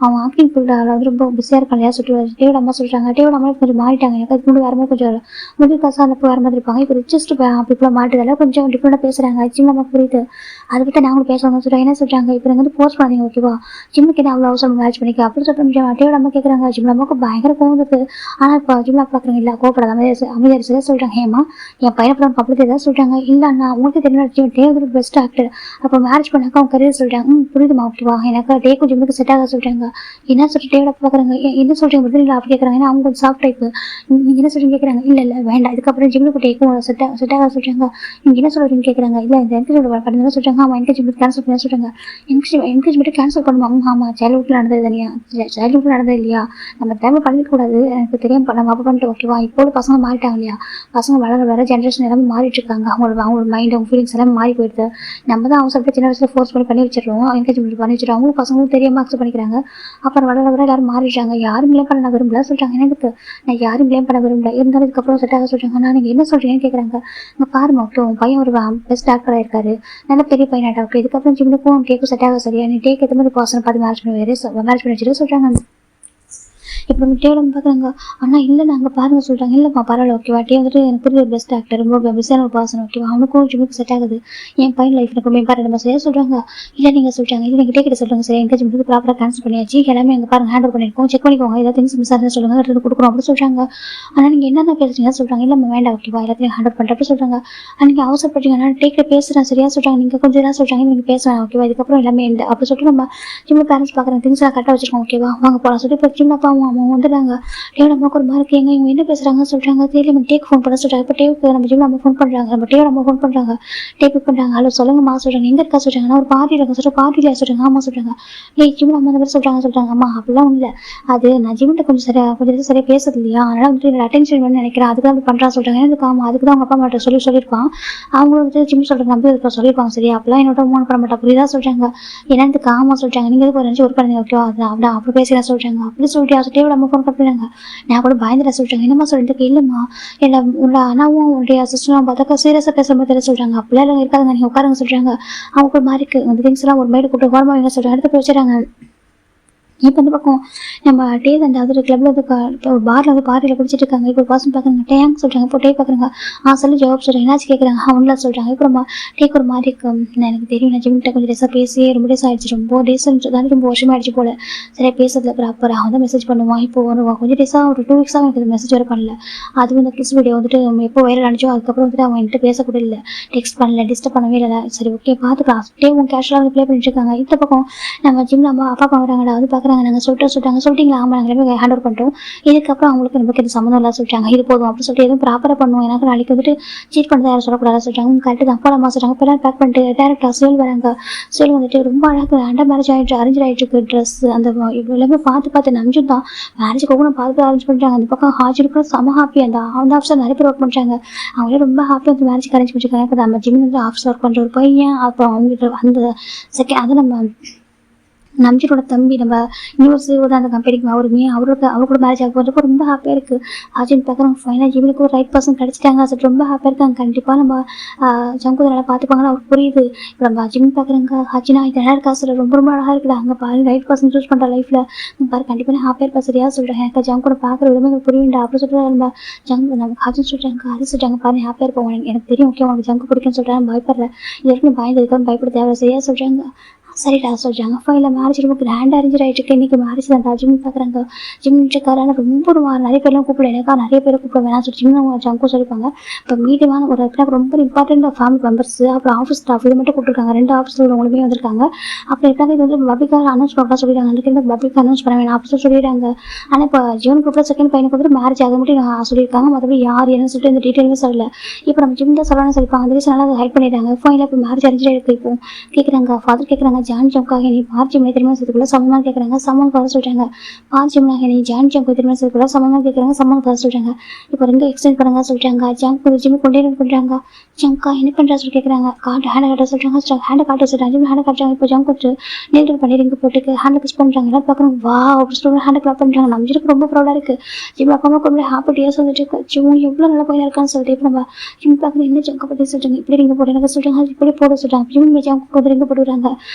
அவன் ஆக்டிங் ஃபீல்டில் வந்து ரொம்ப பிஸியாக இருக்கான் இல்லையா சொல்லிட்டு டேயோட அம்மா சொல்கிறாங்க. டேயோட அம்மா கொஞ்சம் மாறிட்டாங்க, எனக்கு அதுக்கு முன்னாடி வேறு மாதிரி கொஞ்சம் மிடில் கிளாஸாக அந்த வேறு மாதிரி இருப்பாங்க, இப்போ ரிச்சஸ்ட் பீப்புளாக மாட்டுறதால கொஞ்சம் டிஃப்ரெண்டாக பேசுகிறாங்க. ஜிம் நமக்கு புரியுது, அதை பற்றி நாங்களும் பேசணும்னு சொல்கிறாங்க. என்ன சொல்கிறாங்க, இப்போ நீங்கள் வந்து போஸ்ட் பண்ணீங்க ஓகேவா, ஜிம்முக்கு என்ன அவ்வளோ அவசரம் மேரேஜ் பண்ணிக்க அப்படி சொல்லிட்டு டேயோட அம்மா கேட்குறாங்க. ஜிம் நமக்கு பயங்கர கோவம் இருக்குது. ஆனால் இப்போ ஜிம் ஜிம்னா பார்க்குறாங்க. இல்லை கோப்படாத அமைதியாக சொல்ல சொல்கிறாங்க. ஹேமா என் பையனை படம் பப்ளிக் ஏதாவது சொல்கிறாங்க. இல்லை நான் உங்களுக்கு தெரியும் டேக்கு பெஸ்ட் ஆக்டர். அப்போ மேரேஜ் பண்ணாக்கா அவங்க கரியர் சொல்கிறாங்க. புரியுதுமா ஓகேவா? எனக்கு டேக்கும் ஜிம்முக்கு செட் ஆக சொல்கிறாங்க. என்ன சொல்லிட்டு டேவோட பார்க்குறாங்க. என்ன சொல்கிறீங்க பற்றி இல்லை அப்படி கேட்குறாங்க. ஏன்னா அவங்க கொஞ்சம் சாஃப்ட் டைப்பு. நீங்கள் என்ன சொல்கிறீங்க கேட்குறாங்க. இல்லை வேண்டாம் இதுக்கப்புறம் ஜிம்முக்கு டேக்கும் செட் ஆக சொல்கிறாங்க. நீங்கள் என்ன சொல்கிறீங்கன்னு கேட்குறாங்க. இல்லை இந்த என்கேஜ்மெண்ட் பண்ணுங்க சொல்கிறாங்க. ஆமாம் என்கேஜ்மெண்ட் கேன்சல் பண்ண சொல்கிறாங்க. என்கேஜ்மெண்ட்டு கேன்சல் பண்ணுவாங்க. ஆமாம் சைல்ட்ஹுட்டில் நடந்தது தனியா, சைல்ட்ஹுட்டில் நடந்தது இல்லையா, நம்ம டைமில் பண்ணிக்கூடாது. எனக்கு தெரியும் நம்ம அப்போ பண்ணிட்டு ஓகேவா? இப்போ பசங்க மாறிட்டாங்க இல்லையா, பசங்க வர ஜென்ரேஷன் எல்லாமே மாறிட்டு இருக்காங்க. அவங்களோட மைண்ட் அவங்க ஃபீலிங்ஸ் எல்லாமே மாறி போயிடுது. நம்ம தான் அவங்க சின்ன வயசுல ஃபோர்ஸ் பண்ணி வச்சிடறோம், என்கேஜ்மெண்ட் பண்ணி வச்சிடறோம். அவங்களும் பசங்களும் தெரியாமல் அக்செப்ட் பண்ணிக்கிறாங்க. அப்புறம் வர எல்லாரும் மாறிடுறாங்க. யாரும் பிளேம் பண்ண நான் விரும்பல சொல்கிறாங்க. எனக்கு நான் யாரும் பிளேம் பண்ண விரும்பல. இருந்தாலும் இதுக்கப்புறம் செட் ஆக சொல்கிறாங்க. நான் நீங்கள் என்ன சொல்கிறீங்கன்னு கேட்குறாங்க. இங்கே பாருமா ஓகே உன் பையன் ஒரு பெஸ்ட் டாக்டராக இருக்காரு, நல்ல பெரிய பையனாட்டா. ஓகே இதுக்கப்புறம் ஜிம்முக்கும் கேட்கும் செட் ஆக சரியா, நீ டேக் ஏற்ற மாதிரி பாசனை பார்த்து மேரேஜ் பண்ணி வச்சுட்டு சொல்கிறாங்க. இப்போ டேவிடம் பார்க்குறாங்க. ஆனால் இல்லை நாங்கள் பாருங்க சொல்கிறாங்க. இல்லைப்பா பரவாயில்ல ஓகேவா, டே வந்துட்டு எனக்கு புரியுது பெஸ்ட் ஆக்டர், ரொம்ப பிஸியான ஒரு பர்சன் ஓகேவா, அவனுக்கும் ஜிம்முக்கு செட் ஆகுது, என் பையன் லைஃப் எனக்கு ரொம்ப நம்ம சரியாக சொல்கிறாங்க. இல்லை நீங்கள் சொல்கிறாங்க. இல்லை நீங்கள் டேக்கிட்ட சொல்கிறாங்க. சரி என்கேஜ்மெண்ட் ப்ராப்பராக கேன்சல் பண்ணியாச்சு, எல்லாமே எங்கள் பாருங்க ஹேண்டில் பண்ணியிருக்கோம், செக் பண்ணிக்கோங்க, ஏதாவது திங்ஸ் மிஸ் ஆகுதுன்னு சொல்லுங்கள், எடுத்து கொடுக்குறோம் அப்படின்னு சொல்கிறாங்க. ஆனால் நீங்கள் என்னென்ன பேசுறீங்க சொல்கிறாங்க. இல்லை வேண்டாம் ஓகேவா எல்லாத்தையும் ஹேண்டில் பண்ணுறப்ப சொல்கிறாங்க. நீங்கள் அவசரப்பட்டீங்க, நான் டேக்கில் பேசுகிறேன் சரியா சொல்கிறாங்க. நீங்கள் கொஞ்சம் என்ன சொல்கிறாங்க, நீங்கள் பேசுகிறேன் ஓகேவா, இதுக்கப்புறம் எல்லாமே இல்லை அப்படி சொல்லிட்டு நம்ம ஜிம்மில் பேரண்ட்ஸ் பார்க்குறாங்க. திங்ஸ் எல்லாம் கரெக்டாக வச்சிருக்கோம் ஓகேவா, வாங்க போகலாம் சொல்லிட்டு இப்போ ஜிம்மில் அப்பாவும் அம்மாவும் வந்துடுறாங்க. டேவோட அம்மாவுக்கு ஒரு மாதிரி எங்க இவங்க என்ன பேசுறாங்க சொல்றாங்க. தெரியல டேக்கு ஃபோன் பண்ண சொல்றாங்க. இப்போ டேவுக்கு நம்ம ஜிம்ல அம்மா ஃபோன் பண்றாங்க, நம்ம டேவோட அம்மா ஃபோன் பண்றாங்க. டே பிக் பண்றாங்க. ஹலோ சொல்லுங்கம்மா சொல்றாங்க. எங்க இருக்கா சொல்றாங்க. நான் ஒரு பார்ட்டியில் இருக்க சொல்றேன். பார்ட்டியில சொல்றாங்க. ஆமா சொல்றாங்க. ஜிம்ல அம்மா இந்த மாதிரி சொல்றாங்க. அம்மா அப்படிலாம் ஒண்ணு இல்லை, அது நான் ஜிம்கிட்ட கொஞ்சம் சரியா பேசுறது இல்லையா, அதனால வந்துட்டு என்னோட அட்டென்ஷன் வேணும்னு நினைக்கிறேன், அதுக்கு தான் பண்றா சொல்றாங்க. எனக்கு ஆமா அதுக்கு தான் அவங்க அப்பா அம்மா சொல்லியிருப்பான், அவங்க வந்துட்டு ஜிம் சொல்ற நம்பி சொல்லியிருப்பாங்க சரியா, அப்பெல்லாம் என்னோட மூணு பண்ண மாட்டா புரியுதா சொல்றாங்க. என்னன்னு ஆமா சொல்றாங்க. நீங்க எதுக்கு ஒரு நிமிஷம் ஒர்க் பண்ணுங்க ஓகேவா, அப்படி பேசுறேன் சொல்றாங்க. அப்படி சொல்லிட்டு டேவோட அம்மா ஃபோன் பண்ணுறாங்க. நான் கூட பயந்துட சொல்றாங்க. என்னம்மா சொல்லிட்டு இல்லைம்மா இல்லை உள்ள அண்ணாவும் உடைய அசிஸ்டன்ட் பார்த்தாக்கா சீரியஸாக பேசுற மாதிரி தெரிய சொல்றாங்க. அப்படிலாம் இருக்காதுங்க, நீங்கள் உட்காருங்க சொல்றாங்க. அவங்க ஒரு மாதிரி இருக்கு அந்த திங்ஸ் எல்லாம் ஒரு மேடு கூப்பிட்டு ஓரமாக என்ன சொல்றாங்க, எடுத்து போய் வச்சுறாங்க. இப்போ இந்த பக்கம் நம்ம டே அந்த அது கிளப்ல வந்து ஒரு பார்ல வந்து பார்ட்டியில் குடிச்சிட்டு இருக்காங்க. இப்போ பர்சன் பார்க்குறாங்க. டேங்க் சொல்றாங்க. இப்போ டே பார்க்குறாங்க. சொல்லி ஜவாப் சொல்றாங்க. என்னாச்சு கேட்குறாங்க. ஒன்றும் சொல்றாங்க. இப்போ நம்ம டேக்கு ஒரு மாதிரி எனக்கு தெரியும், நான் ஜிம்கிட்ட கொஞ்சம் டேஸாக பேசி ரொம்ப டேஸ் ஆயிடுச்சு, ரொம்ப டேஸ் ரொம்ப வருஷமா ஆயிடுச்சு போல, சரியா பேசுறதுல ப்ராப்பராக அவன் தான் மெசேஜ் பண்ணுவான். இப்போ கொஞ்சம் டேஸாக ஒரு 2 வீக்ஸாக எனக்கு மெசேஜ் வர பண்ணல. அதுவும் இந்த கிஸ் வீடியோ வந்துட்டு எப்போ வைரல் அனுப்பிச்சோ அதுக்கப்புறம் வந்துட்டு அவன் என்கிட்ட பேசக்கூட இல்லை, டெக்ஸ்ட் பண்ணல, டிஸ்டர்ப் பண்ணவே இல்லை. சரி ஓகே பார்த்துக்கலாம் டே உன் கேஷுவலாக வந்து ப்ளே பண்ணிட்டு இருக்காங்க. இந்த பக்கம் நம்ம ஜிம்ல அம்மா அப்பா வராங்கடா வந்து பார்க்குறாங்க. நாங்கள் சொல்லிட்டீங்களா, ஆமாம் நாங்கள் எல்லாமே ஹேண்ட் ஓவர் பண்ணிட்டோம், இதுக்கப்புறம் அவங்களுக்கு நமக்கு எது சம்மந்தம் இல்லை சொல்லிட்டாங்க, இது போதும் அப்படின்னு சொல்லிட்டு எதுவும் ப்ராப்பராக பண்ணுவோம், எனக்கு நாளைக்கு வந்துட்டு சீட் பண்ணி யாரும் சொல்லக்கூடாது சொல்லிட்டாங்க. கரெக்டு தான் போலாமா சொல்லிட்டாங்க. இப்போ பேக் பண்ணிட்டு டேரக்டாக சேல் வராங்க. சேல் வந்துட்டு ரொம்ப அழகாக அண்டர் மேரேஜ் ஆகிட்டு அரேஞ்ச் ஆகிட்டு இருக்கு ட்ரெஸ் அந்த எல்லாமே பார்த்து நம்பிச்சு தான் மேரேஜுக்கு கூட பார்த்து அரேஞ்ச் பண்ணுறாங்க. அந்த பக்கம் ஹாஜர் கூட செம ஹாப்பி, அந்த ஆஃபீஸில் நிறைய பேர் ஒர்க் பண்ணுறாங்க, அவங்களே ரொம்ப ஹாப்பியாக வந்து மேரேஜ் அரேஞ்ச் பண்ணிருக்காங்க. இப்போ நம்ம ஜிம் வந்து ஆஃபீஸ் ஒர்க் பண்ணுற ஒரு பையன், அப்புறம் அவங்களுக்கு அந்த செகண்ட் அதை நம்ம நம்ஜியோட தம்பி நம்ம யூனிவர்சிட்டி தான் அந்த கம்பெனிக்கு அவருமே அவர் கூட மேரேஜ் ஆக போகிறப்போ ரொம்ப ஹாப்பியாக இருக்குது. ஆர்ஜின் பார்க்குறோம் ஃபைனல் ஜிம்முக்கு ஒரு ரைட் பர்சன் கிடச்சிட்டாங்க, அது ரொம்ப ஹாப்பியாக இருக்காங்க. கண்டிப்பாக நம்ம ஜங்கு நல்லா பார்த்துப்பாங்கன்னு அவருக்கு புரியுது. இப்போ நம்ம ஜிம் பார்க்குறாங்க. ஹாஜினா இது நல்லா இருக்கா சார், ரொம்ப அழகாக இருக்குடா, அங்கே பாரு ரைட் பர்சன் சூஸ் பண்ணுற லைஃப்பில் பாரு கண்டிப்பாக நான் ஹாப்பியாக இருப்பா சரியா சொல்கிறேன், எனக்கு ஜங்கு கூட பார்க்குற விதமே எனக்கு புரியுண்டா அப்படின்னு சொல்லிட்டு நம்ம ஹாஜின் சொல்கிறாங்க. அது சொல்கிறாங்க பாரு ஹாப்பியாக இருப்போம், எனக்கு தெரியும் ஓகே உனக்கு ஜங்கு பிடிக்குன்னு சொல்கிறேன், பயப்படுறேன், இது வரைக்கும் பயந்துருக்கோன்னு பயப்பட தேவை சரியா சொல்கிறாங்க. சரிடா சொல்கிறாங்க. ஃபைனில் மேரேஜ் ரொம்ப கிராண்டாக அரேஞ்ச் ஆகிட்டு இருக்கு. இன்றைக்கி மேரேஜ் தான் ஜிம் பார்க்குறாங்க. ஜிம் இருக்காரு. ஆனால் ரொம்ப நிறைய பேர்லாம் கூப்பிட எனக்கா நிறைய பேர் கூப்பிட வேணாம் சொல்லி ஜிம் ஜங்கும் சொல்லியிருப்பாங்க. இப்போ மீடியமான ஒரு இடத்துல ரொம்ப இம்பார்ட்டண்ட் ஃபேமிலி மெம்பர்ஸ் அப்புறம் ஆஃபீஸ் ஸ்டாஃப் இது மட்டும் கூப்பிட்டுருக்காங்க. 2 ஆஃபீஸில் உள்ளவங்களுமே வந்திருக்காங்க. அப்புறம் எப்படின்னா இது வந்து பப்ளிக்காக அனௌன்ஸ் பண்ணலாம் சொல்லிடுறாங்க. அன்றைக்கி பப்ளிக் அனௌன்ஸ் பண்ண வேணாம் அப்படின்னு சொல்லிடுறாங்க. ஆனால் இப்போ ஜீவன் குரூப்பில் செகண்ட் பையனுக்கு வந்து மேரேஜ் ஆக மட்டும் சொல்லியிருக்காங்க. மற்றபடி யார் என்னன்னு சொல்லிட்டு இந்த டீட்டெயிலுமே சொல்லலை. இப்போ நம்ம ஜிம் தான் சொல்லலாம்னு சொல்லிப்பாங்க. அந்த ரீசன் அதை ஹைட் பண்ணிடுறாங்க. ஃபைனில் இப்போ மேரேஜ் அரேஞ்ச் ஆகிருக்கு. இப்போ கேட்குறாங்க ஃபாதர் கேட்குறாங்க ஜான் ஜம்காக நீ பார் ஜிம்ல திருமணம் செய்துக்குள்ள சமமாக கேட்குறாங்க. சமம் கதை சொல்கிறாங்க. பார் ஜிம்னாக நீ ஜான் ஜம்க்கு திருமணம் செய்துக்குள்ள சமமாக கேட்குறாங்க. சமம் கதை சொல்கிறாங்க. இப்போ ரெண்டு எக்ஸ்டெண்ட் பண்ணுங்க சொல்கிறாங்க. ஜங்க் ஜிம்மு கொண்டே பண்ணுறாங்க. ஜங்கா என்ன பண்ணுறா சொல்லி கேட்குறாங்க. ஹேண்டை காட்ட சொல்கிறாங்க. ஹேண்டை காட்ட சொல்கிறாங்க. ஜிம் ஹேண்டை காட்டுறாங்க. இப்போ ஜங்க் வச்சு நீல்கள் பண்ணி ரிங்கு போட்டுக்கு ஹேண்டை கிஸ் பண்ணுறாங்க. எல்லாம் பார்க்குறாங்க. வா அப்படி சொல்லுவாங்க. ஹேண்டை கிளாப் பண்ணுறாங்க. நம்ம ஜிம்க்கு ரொம்ப ப்ரௌடாக இருக்குது. ஜிம் அப்பா அம்மா ரொம்ப ஹாப்பி டேஸ் வந்துட்டு இருக்கு. ஜிம் எவ்வளோ நல்லா போய் இருக்கான்னு சொல்லிட்டு இப்போ நம்ம ஜிம் பார்க்குறது என்ன ஜங்கை பற்றி சொல்கிறாங்க. இப்படி ரிங்கு போட்டு எனக்கு சொல்கிறாங்க. இப்படி போட சொல்கிறாங்க. ஜிம் ஜங்க்கு வந்து ரிங்கு போட்டுறாங்க.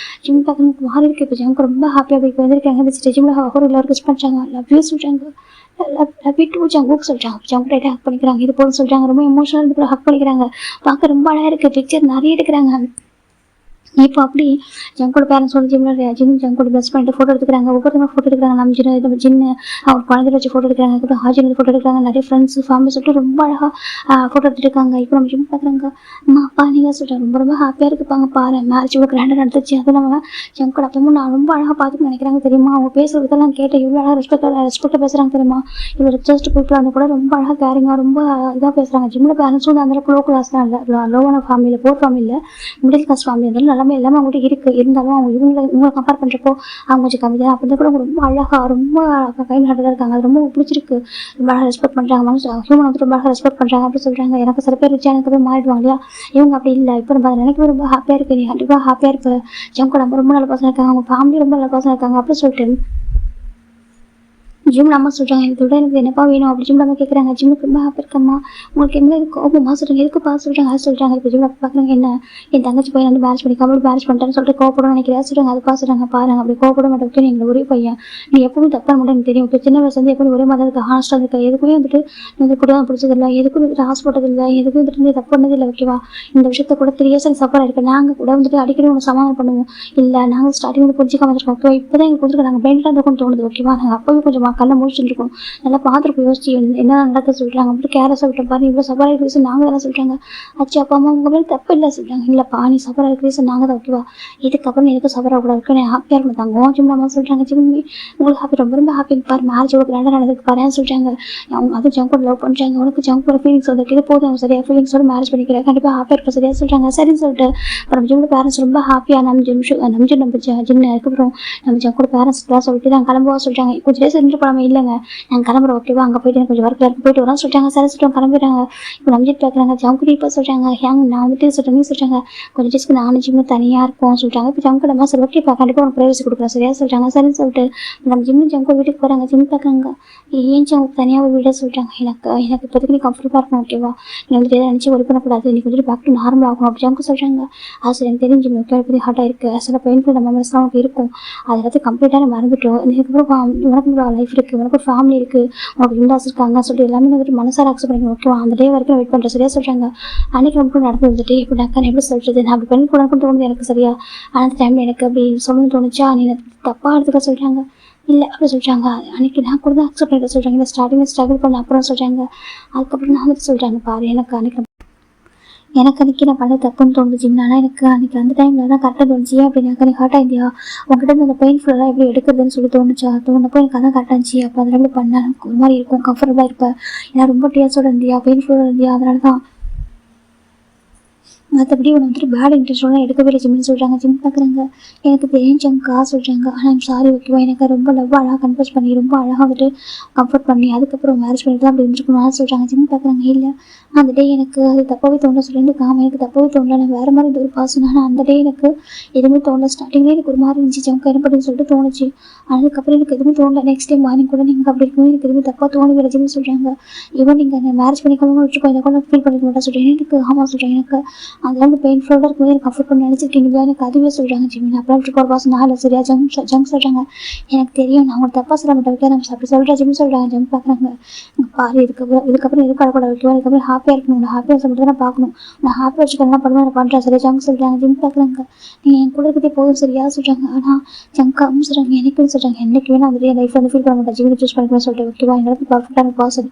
ஜிம் பார்க்கறதுக்கு மாறி இருக்கு. இப்போ ஜங்க் ரொம்ப ஹாப்பியாக போய் வந்திருக்காங்க. இந்த ஸ்டேஜில் ஒரு எல்லாரும் கிஸ் பண்ணுறாங்க. லவ் யூ சொல்கிறாங்க. லவ் யூ டூ ஜங்குக்கு சொல்கிறாங்க. ஜங்க் ரைட்டாக ஹக் பண்ணிக்கிறாங்க. இது போதும் சொல்கிறாங்க. ரொம்ப எமோஷனல் ஹக் பண்ணிக்கிறாங்க. பார்க்க ரொம்ப அழகாக இருக்குது. பிக்சர் நிறைய எடுக்கிறாங்க. இப்போ அப்படி ஜங்கோட பேரண்ட்ஸ் வந்து ஜங்கோட ப்ளஸ் பண்ணிட்டு ஃபோட்டோ எடுத்துக்கிறாங்க. ஒவ்வொருத்தவங்க ஃபோட்டோ எடுக்கிறாங்க. நம்ம ஜின்னு அவர் குழந்தைய வச்சு ஃபோட்டோ எடுக்கிறாங்க. அதுக்கப்புறம் ஹாஜின் ஃபோட்டோ எடுக்கிறாங்க. நிறைய ஃப்ரெண்ட்ஸ் ஃபேமிலி சொல்லிட்டு ரொம்ப அழகாக ஃபோட்டோ எடுத்துட்டு இருக்காங்க. இப்போ நம்ம ஜிம் பார்க்குறாங்க. அம்மா அப்பா நீங்கள் சொல்கிறேன் ரொம்ப ரொம்ப ஹாப்பியாக இருக்குப்பாங்க பாரு மேரேஜ் இவ்வளோ கிராண்டாக நடந்துச்சு. அதுவும் நம்ம ஜங்கோட அப்பவும் நான் ரொம்ப அழகாக பார்த்துக்கணும்னு நினைக்கிறாங்க தெரியுமா. அவங்க பேசுகிற விதெல்லாம் கேட்டு எவ்வளோ அழகாக ரெஸ்பெக்டாக பேசுகிறாங்க தெரியுமா. இவ்வளோ ரிச்சஸ்ட் பீப்புள் வந்து கூட ரொம்ப அழகாக கேரிங்காக ரொம்ப இதாக பேசுகிறாங்க. ஜிம்மில் பேரண்ட்ஸும் வந்து அந்த லோ கிளாஸ் தான் இல்லை, லோவான ஃபேமிலியில் போர் ஃபேமிலியில் மிடில் கிளாஸ் ஃபேமிலி இருந்தாலும் எல்லாமே அவங்கள்ட்ட இருக்குது. இருந்தாலும் அவங்க இவங்களை கம்பேர் பண்ணுறப்போ அவங்க கொஞ்சம் கம்மி தான். அப்படி கூட ரொம்ப அழகாக ரொம்ப கைண்ட் ஹார்ட்டடாக இருக்காங்க. அது ரொம்ப பிடிச்சிருக்கு. ரொம்ப அழகாக ரெஸ்பெக்ட் பண்ணுறாங்க. ஹியூமன் வந்து ரொம்ப அழகாக ரெஸ்பெக்ட் பண்ணுறாங்க அப்படின்னு சொல்கிறாங்க. எனக்கு சில பேர் ரிச்சாக எனக்கு போய் மாறிடுவாங்க இல்லையா, இவங்க அப்படி இல்லை. இப்போ நம்ம எனக்கு ரொம்ப ஹாப்பியாக இருக்குது. நீ கண்டிப்பாக ஹாப்பியாக இருப்ப. ஜங்கோட நம்ம ரொம்ப நல்ல பசங்க இருக்காங்க. அவங்க ஃபேமிலி ரொம்ப நல்ல பசங்க இருக்காங்க அப்படின்னு சொல்லிட்டு ஜிம் நம்ம சொல்கிறாங்க. இதை விட எனக்கு என்னப்பா வேணும் அப்படி ஜிம் நம்ம கேட்குறாங்க. ஜிம்முக்கு ரொம்ப ஹாப்பி இருக்கம்மா, உங்களுக்கு என்ன கோபமாக சொல்கிறாங்க, எதுக்குப்பா சொல்கிறாங்க அது சொல்கிறாங்க. இப்போ ஜிம் பார்க்குறாங்க. என்ன என் தங்கச்சி பையன் வந்து மேரேஜ் பண்ணிக்காம மேரேஜ் பண்ணிட்டான்னு சொல்லிட்டு கோவப்படும் நினைக்கிறேன் சொல்கிறாங்க. அதுப்பா சொல்கிறாங்க. பாருங்க அப்படி கோவப்பட மாட்டேன். நீங்கள் ஒரே பையன், நீ எப்பவும் தப்பாக மாட்டேன் எனக்கு தெரியும். இப்போ சின்ன வயசு வந்து எப்படி ஒரே மாதிரி இருக்குது, ஹாஸ்டல் இருக்கா, எதுக்குமே வந்துட்டு நீ வந்து கூட பிடிச்சதில்லை, எதுக்கும் வந்துட்டு ஹாஸ்பிட்டல் எதுக்கும் வந்துட்டு நீ தப்பு பண்ணதில்லை ஓகேவா. இந்த விஷயத்த கூட 3 years சஃபர் ஆயிருக்கு. நாங்கள் கூட வந்துட்டு அடிக்கடி ஒன்று சமாதானம் பண்ணுவோம். இல்லை நாங்கள் ஸ்டார்டிங் வந்து புரிஞ்சிக்காம இருக்கோம் ஓகேவா. இப்போ தான் எங்களுக்கு புரிஞ்சுக்க நாங்கள் பெயிண்டாக இருக்கும்னு தோணுது ஓகேவா. நாங்கள் அப்போவே கொஞ்சம் கண்ணை முடிச்சுட்டு இருக்கோம். நல்லா பார்த்துருப்போம், யோசிச்சு என்ன நடக்க சொல்கிறாங்க அப்படி கேரஸாக விட்டு பாரு இவ்வளோ சபராக ரீசன் நாங்கள் தானே சொல்கிறாங்க. அச்சு அப்பா அம்மா உங்கள் மேலே தப்பு இல்லை சொல்கிறாங்க. இல்லைப்பா நீ சபராக ரீசன் நாங்கள் தான் ஓகேவா. இதுக்கப்புறம் எதுக்கு சபராக கூட இருக்கு, நான் ஹாப்பியாக இருக்கணும் தாங்க ஜிம் அம்மா சொல்கிறாங்க. ஜிம்மி உங்களுக்கு ஹாப்பி, ரொம்ப ரொம்ப ஹாப்பி பாரு மேரேஜ் ஒரு கிராண்டாக நடந்துருக்கு பாருன்னு சொல்கிறாங்க. அவங்க அதுவும் ஜங்கோட லவ் பண்ணுறாங்க. உனக்கு ஜங்கோட ஃபீலிங்ஸ் வந்துருக்கு, இது போதும் அவங்க சரியாக ஃபீலிங்ஸோட மேரேஜ் பண்ணிக்கிறேன், கண்டிப்பாக ஹாப்பியாக இருக்க சரியாக சொல்கிறாங்க. சரின்னு சொல்லிட்டு அப்புறம் ஜிம்மோட பேரண்ட்ஸ் ரொம்ப ஹாப்பியாக நம்ம ஜிம் அதுக்கப்புறம் நம்ம ஜங்கோட பேரண்ட்ஸ்லாம் சொல்லிட்டு நாங்கள் கிளம்புவா சொல்கிறாங்க. கொஞ்சம் டேஸ் இருந்து போடாமல் இல்லைங்க நாங்கள் கிளம்புறோம் ஓகேவா. அங்கே போயிட்டு எனக்கு கொஞ்சம் ஒர்க்கில் இருக்கு போயிட்டு வரோம் சொல்லிட்டாங்க. சரி சொல்லிட்டு கிளம்பிடுறாங்க. இப்போ நம்ம ஜிட் பார்க்குறாங்க. ஜங்குடி இப்போ சொல்கிறாங்க. நான் வந்துட்டு சொல்கிறேன் நீ சொல்கிறாங்க கொஞ்சம் டேஸ்க்கு நானும் ஜிம்மில் தனியாக இருக்கும் சொல்லிட்டாங்க. இப்போ ஜங்கடமா சரி ஓகேப்பா கண்டிப்பாக உனக்கு ப்ரைவசி கொடுக்குறேன் சரியா சொல்கிறாங்க. சரின்னு சொல்லிட்டு நம்ம ஜிம்மு ஜங்கோட வீட்டுக்கு போகிறாங்க. ஜிம் பார்க்குறாங்க. ஏன் ஜங்கு தனியாக ஒரு வீடாக சொல்லிட்டாங்க. எனக்கு இப்போதைக்கு நீ கம்ஃபர்டபுளாக இருக்கணும் ஓகேவா. நீ வந்துட்டு எதாவது நினச்சி ஒர்க் பண்ணக்கூடாது, நீ வந்துட்டு பேக் டு நார்மல் ஆகணும் அப்படி ஜங்கு சொல்கிறாங்க. அது சரி எனக்கு தெரிஞ்சு ஓகே இப்போதைக்கு ஹார்ட்டாக இருக்குது, சில பெயின்ஃபுல் நம்ம மெமரிஸ்லாம் உனக்கு இருக்கும், அது எல்லாத்தையும் கம்ப்ளீட்டாக நம்ம மறந்துட்டோம். இதுக்கப்புறம் உனக்கு லைஃப் இருக்குது, உனக்கு ஒரு ஃபேமிலி இருக்குது, உனக்கு இண்டாஸ் இருக்காங்க சொல்லிட்டு எல்லாமே வந்துட்டு மனசார அக்செப்ட் பண்ணிக்கணும் ஓகேவா. அந்த டே வரைக்கும் வெயிட் பண்ணுறேன் சரியா சொல்கிறாங்க. அன்றைக்கி நமக்கு நடந்து வந்துட்டு இப்போ நான் எப்படி சொல்கிறது, நான் அப்படி பண்ணி கூட தோணுது எனக்கு சரியா. ஆனால் அந்த டைமில் எனக்கு அப்படி சொல்லணும்னு தோணுச்சா, நீ தப்பாக எடுத்துக்க சொல்கிறாங்க. இல்லை அப்படி சொல்கிறாங்க. அன்றைக்கி நான் கூட தான் அக்செப்ட் பண்ணிட்டு சொல்கிறாங்க. இந்த ஸ்டார்டிங்கில் ஸ்ட்ரகிள் பண்ண அப்புறம் சொல்கிறாங்க. அதுக்கப்புறம் நான் வந்துட்டு சொல்கிறாங்க பாரு எனக்கு அன்றைக்கி நான் பண்ண தப்புன்னு தோணுச்சு. ஆனால் எனக்கு அன்றைக்கி அந்த டைமில் தான் கரெக்டாக தோணுச்சு. ஏன் அப்படி எனக்கு ஹார்ட் ஆகிந்தியா உங்ககிட்ட அந்த பெயின்ஃபுல்லாக எப்படி எடுக்கிறதுன்னு சொல்லி தோணுனப்போ எனக்கு அதான் கரெக்டாக இருந்துச்சு. அப்போ அதில் எப்படி பண்ண ஒரு மாதிரி இருக்கும், கம்ஃபர்டபுளாக இருப்பேன். ஏன்னா ரொம்ப டேஸோடு இருந்தியா, பெயின்ஃபுல்லாக இருந்தியா, அதனால தான். மற்றபடி உன்னை வந்துட்டு பேட் இன்ட்ரெஸ்டோட எடுக்கவே இல்லை ஜிம்னு சொல்கிறாங்க. ஜிம் பார்க்குறாங்க. எனக்கு தெரிஞ்சங்கா சொல்கிறாங்க. ஆனால் ஐம் சாரி ஓகேவா, எனக்கு ரொம்ப லவ் அழகாக கன்ஃபர்ஸ் பண்ணி ரொம்ப அழகாக வந்துட்டு கம்ஃபர்ட் பண்ணி அதுக்கப்புறம் மேரேஜ் பண்ணிட்டு தான் அப்படி இருந்துருக்கணும் சொல்கிறாங்க. ஜிம் பார்க்குறாங்க. இல்லை அந்த டே எனக்கு அது தப்பாகவே தோணல சொல்லிட்டு எனக்கு தப்பாகவே தோணல, நான் வேறு மாதிரி இது ஒரு பாசம். ஆனால் அந்த டே எனக்கு எதுவுமே தோணல. ஸ்டார்டிங்லேயே எனக்கு ஒரு மாதிரி இருந்துச்சு ஜம்க்கு என்ன அப்படின்னு சொல்லிட்டு தோணுச்சு. அதுக்கப்புறம் எனக்கு எதுவுமே தோணல. நெக்ஸ்ட் டே மார்னிங் கூட நீங்கள் அப்படி இருக்கும்போது எனக்கு எதுவுமே தப்பாக தோணவில்லை ஜிம்னு சொல்கிறாங்க. ஈவன் நீங்கள் அந்த மேரேஜ் பண்ணிக்காம வச்சுக்கோ இதை கூட ஃபீல் பண்ணிக்க மாட்டேன் சொல்கிறேன். எனக்கு ஆமாம் சொல்கிறேன். எனக்கு அதெல்லாம் பெயின்ஃபுல்லாக இருக்கும்போது எனக்கு கம்ஃபர்ட் பண்ணி நினச்சிருக்கீங்களா, எனக்கு அதுவே சொல்கிறாங்க. ஜிம்மி அப்புறம் ஒரு பாசம் நாள் சரியா ஜங்க் சொல்கிறாங்க. எனக்கு தெரியும் நான் உங்களை தப்பாக சொல்ல மாட்டேன் வைக்க நம்ம அப்படி சொல்கிறேன் ஜிம் சொல்கிறாங்க. ஜம் பார்க்குறாங்க. பாரு இதுக்கப்புறம் எதிர்பார்க்கூட வைக்கவா, இதுக்கப்புறம் ஹாப்பியாக இருக்கணும், நான் ஹாப்பியாக மட்டும் தான் பார்க்கணும், நான் ஹாப்பியாக வச்சுக்கலாம் பண்ணுவேன் நான் பண்ணுறேன் சரியா ஜங்க் சொல்கிறாங்க. ஜிம் பார்க்குறாங்க. நீங்கள் என் கூட இருக்கிறதே போதும் சரியா சொல்கிறாங்க. ஆனால் ஜங்காவும் சொல்கிறாங்க எனக்குன்னு சொல்கிறாங்க. என்றைக்கு வேணும் அந்த லைஃப் வந்து ஃபீல் பண்ண மாட்டேன் ஜிம் சூஸ் பண்ணிக்கணும்னு சொல்லிட்டு ஓகேவா. எனக்கு பர்ஃபெக்டான பர்சன்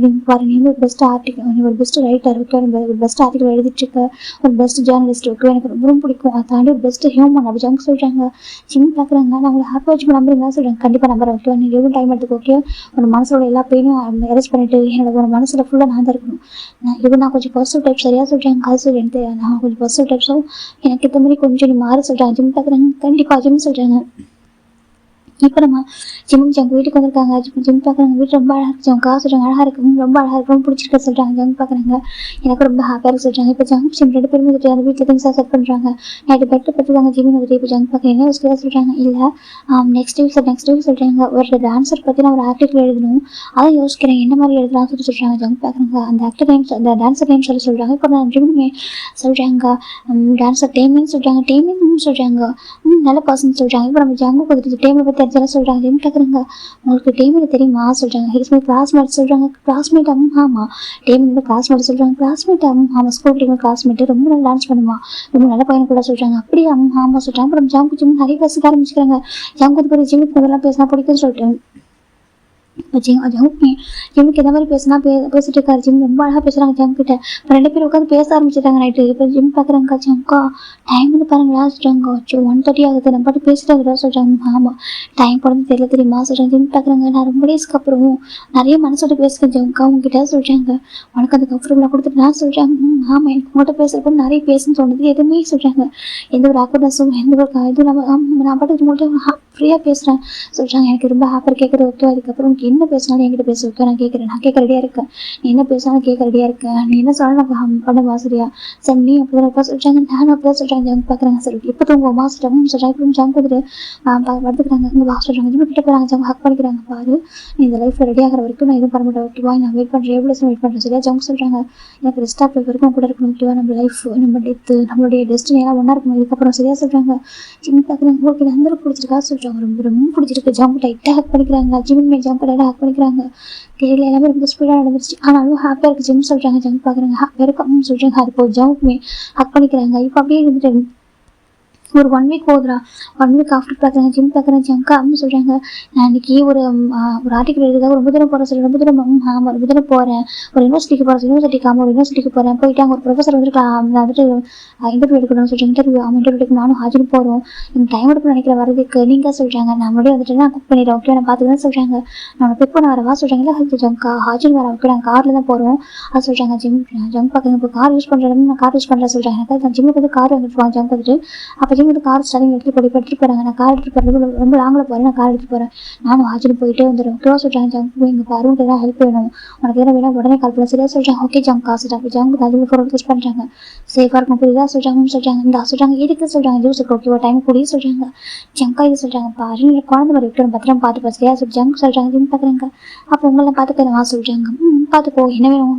நீங்கள் பாரு, நீ வந்து ஒரு பெஸ்ட் ஆர்டிக்கல், ஒரு பெஸ்ட் ரைட்டர் ஓகே, ஒரு பெஸ்ட் ஆர்டிக்கல் எழுதிட்டுருக்க, ஒரு பெஸ்ட் ஜேர்னலிஸ்ட் ஓகே, எனக்கு ரொம்ப பிடிக்கும். அதை தாண்டி ஒரு பெஸ்ட் ஹியூமன் அப்படி ஜங்க் சொல்கிறாங்க. ஜிம் பார்க்குறாங்க. நான் உங்களை ஹாப்பி வச்சு நம்புறீங்களா சொல்கிறாங்க. கண்டிப்பாக நம்புறேன் ஓகே. நீங்கள் எவ்வளோ டைம் எடுத்துக்கோ ஓகே. ஒரு மனசோட எல்லா பெயினும் அரெஸ்ட் பண்ணிவிட்டு என்னோட ஒரு மனசில் ஃபுல்லாக நான் தான் இருக்கணும். நான் கொஞ்சம் பாசிட்டிவ் டைப் சரியாக சொல்கிறேன் அது சொல்லி எனக்கு நான் கொஞ்சம் பாசிட்டிவ் டைப்ஸும் எனக்கு இந்த மாதிரி கொஞ்சம் நீ மாற சொல்கிறாங்க. ஜிம் பார்க்குறாங்க. கண்டிப்பாக ஜிம் சொல்கிறாங்க. இப்போ நம்ம ஜங்கு வீட்டுக்கு வந்திருக்காங்க. ஜிம் பார்க்குறாங்க. வீட்டு ரொம்ப அழகாக இருக்கு ஜங்கா சொல்கிறாங்க. அழகாக இருக்கும், ரொம்ப அழகாக இருக்கும், பிடிச்சிருக்க சொல்கிறாங்க. ஜங்கு பார்க்குறாங்க. எனக்கு ரொம்ப ஹாப்பியாக இருக்கு சொல்கிறாங்க. இப்போ ஜிம் 2 பேரும் வந்துட்டு அந்த வீட்டில் திங்ஸாக செட் பண்ணுறாங்க. நைட்டு பெட்டு பட்டுருக்காங்க. ஜிம்மின் வந்துட்டு இப்போ ஜங்கு பார்க்க என்ன யோசிக்கிறதா சொல்கிறாங்க. இல்லை நெக்ஸ்ட் வீக் சொல்கிறாங்க. ஒரு டான்ஸர் பற்றி நான் ஒரு ஆர்டிக்கல் எழுதணும், அதான் யோசிக்கிறேன் என்ன மாதிரி எழுதலாம்னு சொல்லி சொல்கிறாங்க. ஜங்கு பார்க்குறாங்க. அந்த ஆக்டர் நேம்ஸ் அந்த டான்ஸர் நேம் சொல்கிறாங்க. இப்போ நான் ஜிம்மே சொல்கிறாங்க. டான்ஸர் டேமின்னு சொல்கிறாங்க. டேமின்னு சொல்கிறாங்க. நல்ல பர்சன் சொல்கிறாங்க. இப்போ நம்ம ஜங்கு வந்துட்டு டேமில் பற்றி தெரிஞ்சலாம் சொல்கிறாங்க. ஜிம் பார்க்குறாங்க உங்களுக்கு டேமில் தெரியுமா சொல்கிறாங்க. ஹெக்ஸ்மே கிளாஸ்மேட் சொல்கிறாங்க. கிளாஸ்மேட் ஆமாம் டேமில் கிளாஸ்மேட் சொல்கிறாங்க. கிளாஸ்மேட் ஆமாம் ஸ்கூல் படிக்கிற கிளாஸ்மேட்டு ரொம்ப நல்லா டான்ஸ் பண்ணுவான் ரொம்ப நல்ல பையன் கூட சொல்கிறாங்க. அப்படியே ஆமாம் சொல்கிறாங்க. அப்புறம் ஜாமுக்கு ஜிம் நிறைய பேச ஆரம்பிச்சுக்கிறாங்க. ஜாமுக்கு போய் ஜிம்முக்கு முதல்லாம் பேசினா பிடிக்குன்னு சொல்லிட்டு ஜிம்முக்கு எந்த மாதிரி பேசிட்டு இருக்காரு. ஜிம் ரொம்ப அழகாக பேசுகிறாங்க ஜம் கிட்ட. இப்போ 2 பேரும் உட்காந்து பேச ஆரம்பிச்சிட்டாங்க நைட்டு. இப்போ ஜிம் பார்க்குறாங்க. ஜம்க்கா டைம் வந்து பாருங்களா சொல்கிறாங்க. 1:30 ஆகுது நம்ம பாட்டு பேசிட்டு சொல்கிறாங்க. ஆமாம் டைம் போனது தெரியல தெரியுமா சொல்கிறாங்க. ஜிம் பார்க்குறாங்க. நான் ரொம்ப டேஸ்க்கு அப்புறம் நிறைய மனசோட பேசுகிறேன் ஜம்க்கா உங்ககிட்ட சொல்கிறாங்க. உனக்கு அந்த கம்ஃபர்டபுளாக கொடுத்துட்டு நான் சொல்கிறாங்க. ஆமாம் எனக்கு உங்கள்கிட்ட பேசுகிறப்ப நிறைய பேசுன்னு தோணுது எதுவுமே சொல்கிறாங்க. எந்த ஒரு ஆக்வர்ட்னஸும் எந்த ஒரு இதுவும் நான் பாட்டு உங்கள்கிட்ட ஃப்ரீயாக பேசுகிறேன் சொல்கிறாங்க. எனக்கு ரொம்ப ஹாப்பியாக கேட்குறது ஓகே. அதுக்கப்புறம் என்ன பேசினாலும் என்கிட்ட பேச ஓகே. நான் கேட்க ரெடியாக இருக்கேன். நீ என்ன பேசினாலும் கேட்க ரெடியாக இருக்கேன். நீ என்ன சொன்னாலும் நான் பண்ண வாசரியா சார் நீ அப்படி தான் இருப்பா சொல்கிறாங்க. நானும் அப்படி தான் சொல்கிறாங்க. ஜங்க் பார்க்குறாங்க. சார் எப்போ தூங்குவோம் மாஸ்டர் சொல்கிறாங்க. இப்போ ஜங்க் வந்துட்டு படுத்துக்கிறாங்க. இங்கே வா சொல்கிறாங்க. ஜிம் கிட்ட போகிறாங்க. ஜங்க் ஹக் பண்ணிக்கிறாங்க. பாரு நீ இந்த லைஃப்பில் ரெடி ஆகிற வரைக்கும் நான் எதுவும் பண்ண மாட்டேன் ஓகேவா. நான் வெயிட் பண்ணுறேன் எவ்வளோ வெயிட் பண்ணுறேன் சரியா. ஜங்க் சொல்கிறாங்க. எனக்கு ரெஸ்ட் ஆஃப் வரைக்கும் கூட இருக்கணும் ஓகேவா. நம்ம லைஃப் நம்ம டெத்து நம்மளுடைய டெஸ்டினி எல்லாம் ஒன்றா இருக்கணும் இதுக்கப்புறம் சரியா சொல்கிறாங்க. ஜிம் பார்க்குறாங்க. ஓகே அந்த அளவுக்கு பிடிச்சிருக்கா சொல்கிறாங்க. ரொம்ப ரொம்ப பிடிச்சிருக்கு. ஜம்ப் டைட்டாக ஹக் பண்ணிக்கிறாங்க. ஜிம்மே ஜம்ப் டைட்டாக ஹக் பண்ணிக்கிறாங்க. கேள்வி எல்லாமே ரொம்ப ஸ்பீடாக நடந்துருச்சு. ஆனாலும் ஹாப்பியாக இருக்குது. ஜிம் சொல்கிறாங்க. ஜம்ப் பார்க்குறாங்க. ஹாப்பியாக இருக்கும் சொல்கிறாங்க. அது போய் ஜம்ப்மே ஹக் பண்ணிக்கிறாங்க. இப்போ அப்படியே இருந்துட்டு ஒரு 1 வீக் போகுதுரா. 1 வீக் ஆஃப்டர் பார்க்குறாங்க. ஜிம் பார்க்குறேன். ஜம்க்கா அப்படின்னு சொல்கிறாங்க. நான் இன்றைக்கி ஒரு ஆர்டிக்கல் எழுதுக்காக ரொம்ப தூரம் போகிறேன் சொல்லி ரொம்ப தூரம் ஆமாம் ரொம்ப தூரம் போகிறேன். ஒரு யூனிவர்சிட்டிக்கு போகிறேன். போயிட்டு அங்கே ஒரு ப்ரொஃபஸர் வந்துட்டு இன்டர்வியூ எடுக்கணும்னு சொல்லிட்டு இன்டர்வியூ எடுக்க நானும் ஹாஜரும் போகிறோம். எனக்கு டைம் எடுக்கணும்னு நினைக்கிற வரதுக்கு நீங்கள் சொல்கிறாங்க. நான் முன்னாடி வந்துட்டு நான் குக் பண்ணிடுறேன் ஓகே. நான் பார்த்துதான் சொல்கிறாங்க. நான் பிக் பண்ண வரவா சொல்கிறாங்க. இல்லை ஜம்க்கா ஹாஜர் வர ஓகே. நாங்கள் காரில் தான் போகிறோம் அது சொல்கிறாங்க. ஜம் பார்க்குறேன். இப்போ கார் யூஸ் பண்ணுறேன். நான் கார் யூஸ் பண்ணுறேன் சொல்கிறாங்க. எனக்கு நான் ஜிம்முக்கு வந்து கார் வாங்கிட்டு போவாங்க. ஜம் வந்துட்டு அப்போ ஜிம்முக்கு கார் ஸ்டார்டிங் எடுத்துகிட்டு போகிறாங்க. நான் கார் எடுத்துகிட்டு போகிறது ரொம்ப லாங்கில் போகிறேன். நான் கார் எடுத்துகிட்டு போகிறேன். நானும் ஹாஜர் போயிட்டு வந்துடுறேன் ஓகேவா சொல்கிறாங்க. ஜம்க்கு எங்கள் பாருங்க எதாவது ஹெல்ப் வேணும் உனக்கு எதாவது வேணும் உடனே கால் பண்ண சரியா சொல்கிறாங்க. ஓகே ஜம் காசு ஜம்க்கு அதில் ஃபோர் யூஸ் பண்ணுறாங்க. சேஃபாக இருக்கும் புரியுதா சொல்கிறாங்கன்னு சொல்கிறாங்க. இந்த சொல்கிறாங்க எதுக்கு சொல்கிறாங்க. ஜூஸுக்கு ஓகேவா டைம் கூடிய சொல்கிறாங்க. ஜம்க்கா இது சொல்கிறாங்க. பாரு குழந்தை மாதிரி வைக்கணும் பத்திரம் பார்த்து சரியா சொல்லி ஜம்க் சொல்கிறாங்க. ஜிம் பார்க்குறாங்க. அப்போ உங்களை பார்த்துக்கிறேன் சொல்கிறாங்க. பார்த்துக்கோ என்ன வேணும்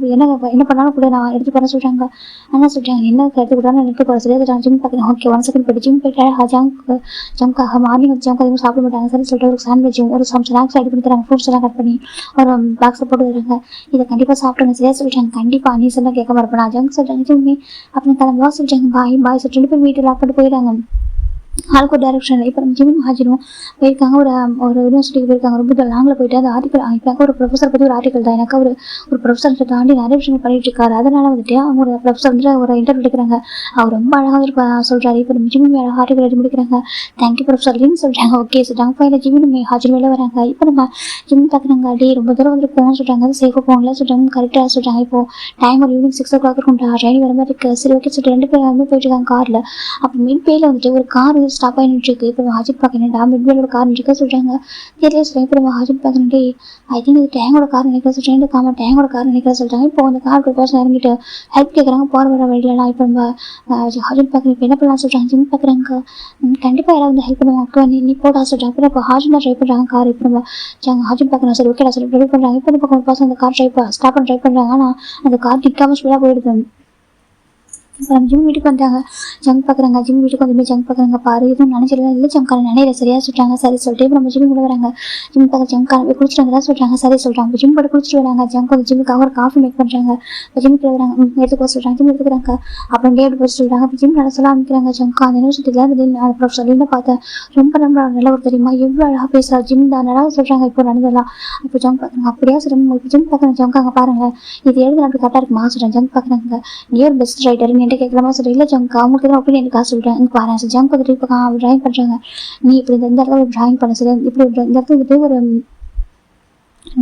என்ன பண்ணாலும் கூட நான் எடுத்து போகிறேன் சொல்கிறாங்க. ஆனால் சொல்கிறாங்க என்ன எடுத்து கூட நான் எடுத்து போகிறேன் சரியா சொல்கிறாங்க. ஜிம் பார்க்குறேன். ஓகே 1 செகண்ட் போய்ட்டு ஜிம் போயிட்டு ஜம்க்காக மார்னிங் வந்து ஜம்க்கு எதுவும் சாப்பிட மாட்டாங்க சரி சொல்லிட்டு ஒரு சாண்ட்விச்சும் ஒரு ஸ்நாக்ஸ் ரெடி பண்ணி தராங்க. ஃப்ரூட்ஸ் எல்லாம் கட் பண்ணி ஒரு பாக்ஸை போட்டு வராங்க. இதை கண்டிப்பாக சாப்பிடுங்க சரியா சொல்லிட்டாங்க. கண்டிப்பாக நீ சொன்னால் கேட்க மாட்டேன். நான் ஜங்க் சொல்கிறாங்க. ஜிம்மி அப்படின்னு கிளம்பா சொல்லிட்டாங்க. பாய் சொல்லிட்டு 2 பேர் வீட்டில் லாக் பண்ணிட்டு போயிட்டாங்க. ஆளுக்கு ஒரு டைரக்ஷனில். இப்போ நம்ம ஜிம்மும் ஹாஜரும் போயிருக்காங்க. ஒரு யூனிவர்சிட்டிக்கு போயிருக்காங்க. ரொம்ப லாங்கில் போயிட்டு அந்த ஆர்டிக்கல் இப்போ ஒரு ப்ரொஃபஸர் பற்றி ஒரு ஆர்டிக்கல் தான். எனக்கு ஒரு ப்ரொஃபஸர் தாண்டி நிறைய விஷயங்கள் பண்ணிட்டு இருக்காரு. அதனால வந்துட்டு அவங்க ஒரு ப்ரொஃபஸர் வந்துட்டு ஒரு இன்டர்வியூ எடுக்கிறாங்க. அவர் ரொம்ப அழகாக சொல்கிறாரு. இப்போ நம்ம ஜிம்மி மேலே ஆர்டிக்கல் எழுதி முடிக்கிறாங்க. தேங்க்யூ ப்ரொஃபஸர்லின்னு சொல்கிறாங்க. ஓகே சொல்கிறாங்க. ஃபைனல் ஜிம்மி நம்ம ஹாஜர் மேலே வராங்க. இப்போ நம்ம ஜிம் பார்க்குறாங்க. டே ரொம்ப தூரம் வந்துட்டு போகணும்னு சொல்கிறாங்க. அது சேஃபாக போகல சொல்கிறாங்க. கரெக்டாக சொல்கிறாங்க. இப்போ டைம் ஒரு ஈவினிங் 6 o'clock இருக்கும்டா. ட்ரெயின் வர மாதிரி இருக்குது. சரி ஓகே சொல்லிட்டு 2 பேர் வந்து போயிட்டு இருக்காங்க காரில். அப்போ மின்பேயில் வந்துட்டு ஒரு கார் ஸ்டாப் ஆகிட்டு இப்போ ஹாஜர் பார்க்கணும். மிட்வேலோட கார் நிற்க சொல்கிறாங்க. தெரியல சொல்கிறேன். இப்போ நம்ம ஹாஜர் பார்க்கணுட்டு ஐ திங்க் இது டேங்கோட கார் நினைக்கிற சொல்கிறேன். காம டேங்கோட கார் நினைக்கிற சொல்கிறாங்க. இப்போ அந்த காருக்கு பர்சன் இறங்கிட்டு ஹெல்ப் கேட்குறாங்க. போகிற வர வழியிலலாம் இப்போ நம்ம ஹாஜர் பார்க்கணும். இப்போ என்ன பண்ணலாம் சொல்கிறாங்க. ஜிம் பார்க்குறாங்க. கண்டிப்பாக யாராவது வந்து ஹெல்ப் பண்ணுவாங்க. ஓகே நீ போடா சொல்கிறாங்க. அப்புறம் இப்போ ஹாஜர் ட்ரை பண்ணுறாங்க கார். இப்போ நம்ம ஹாஜர் பார்க்கணும். சரி ஓகேடா சொல்லி ட்ரை பண்ணுறாங்க. இப்போ பக்கம் ஒரு பர்சன் அந்த கார் ஸ்டாப் பண்ண ட்ரை பண்ணுறாங்க. ஆனால் அந்த கார் நிற்காம ஸ்பீடாக போயிடுது. இப்போ நம்ம ஜிம் வீட்டுக்கு வந்தாங்க. ஜங்க் பார்க்குறாங்க. ஜிம் வீட்டுக்கு வந்து ஜங்க் பார்க்குறாங்க. பாரு எதுவும் நினைச்சிடலாம் இல்லை ஜங்கான நினைக்கிற சரியா சொல்கிறாங்க. சரி சொல்லிட்டு இப்போ நம்ம ஜிம் கூட வராங்க. ஜிம் பார்க்க ஜங்கான போய் குளிச்சுட்டு வந்ததான் சொல்கிறாங்க. சரி சொல்கிறாங்க. இப்போ ஜிம் போட்டு குளிச்சுட்டு வராங்க. ஜங்க் வந்து ஜிம்முக்காக ஒரு காஃபி மேக் பண்ணுறாங்க. இப்போ ஜிம்முக்கு வராங்க. எடுத்துக்கோ சொல்கிறாங்க. ஜிம் எடுத்துக்கிறாங்க. அப்புறம் டேட் போட்டு சொல்கிறாங்க. இப்போ ஜிம் நல்லா சொல்ல ஆரம்பிக்கிறாங்க. ஜங்கா அந்த யூனிவர்சிட்டியில் அந்த ப்ரொஃபஸர் பார்த்தேன். ரொம்ப நல்ல ஒரு தெரியுமா எவ்வளோ அழகாக பேசுகிறா. ஜிம் தான் நல்லா சொல்கிறாங்க. இப்போ நடந்ததெல்லாம் இப்போ ஜங்க் பார்க்குறாங்க. அப்படியா சொல்கிறாங்க. இப்போ ஜிம் பார்க்குறாங்க. ஜங்காங்க பாருங்கள் இது எழுதுனா அப்படி கரெக்டாக இருக்குமா சொல்கிறாங்க. ஜங்க் பார்க்குறாங்க. நீ ஒரு பெஸ்ட் ரைட்டர் என்கிட்ட கேட்கலாமா சொல்கிறேன். இல்லை ஜங்க் அவங்களுக்கு தான் ஒப்பீனியன் இருக்கா சொல்கிறேன். இங்கே பாருங்க ஜங்க் வந்துட்டு இப்போ ட்ராயிங் பண்ணுறாங்க. நீ இப்படி இந்த இடத்துல ஒரு ட்ராயிங் பண்ண சரி இப்படி இந்த இடத்துல வந்துட்டு ஒரு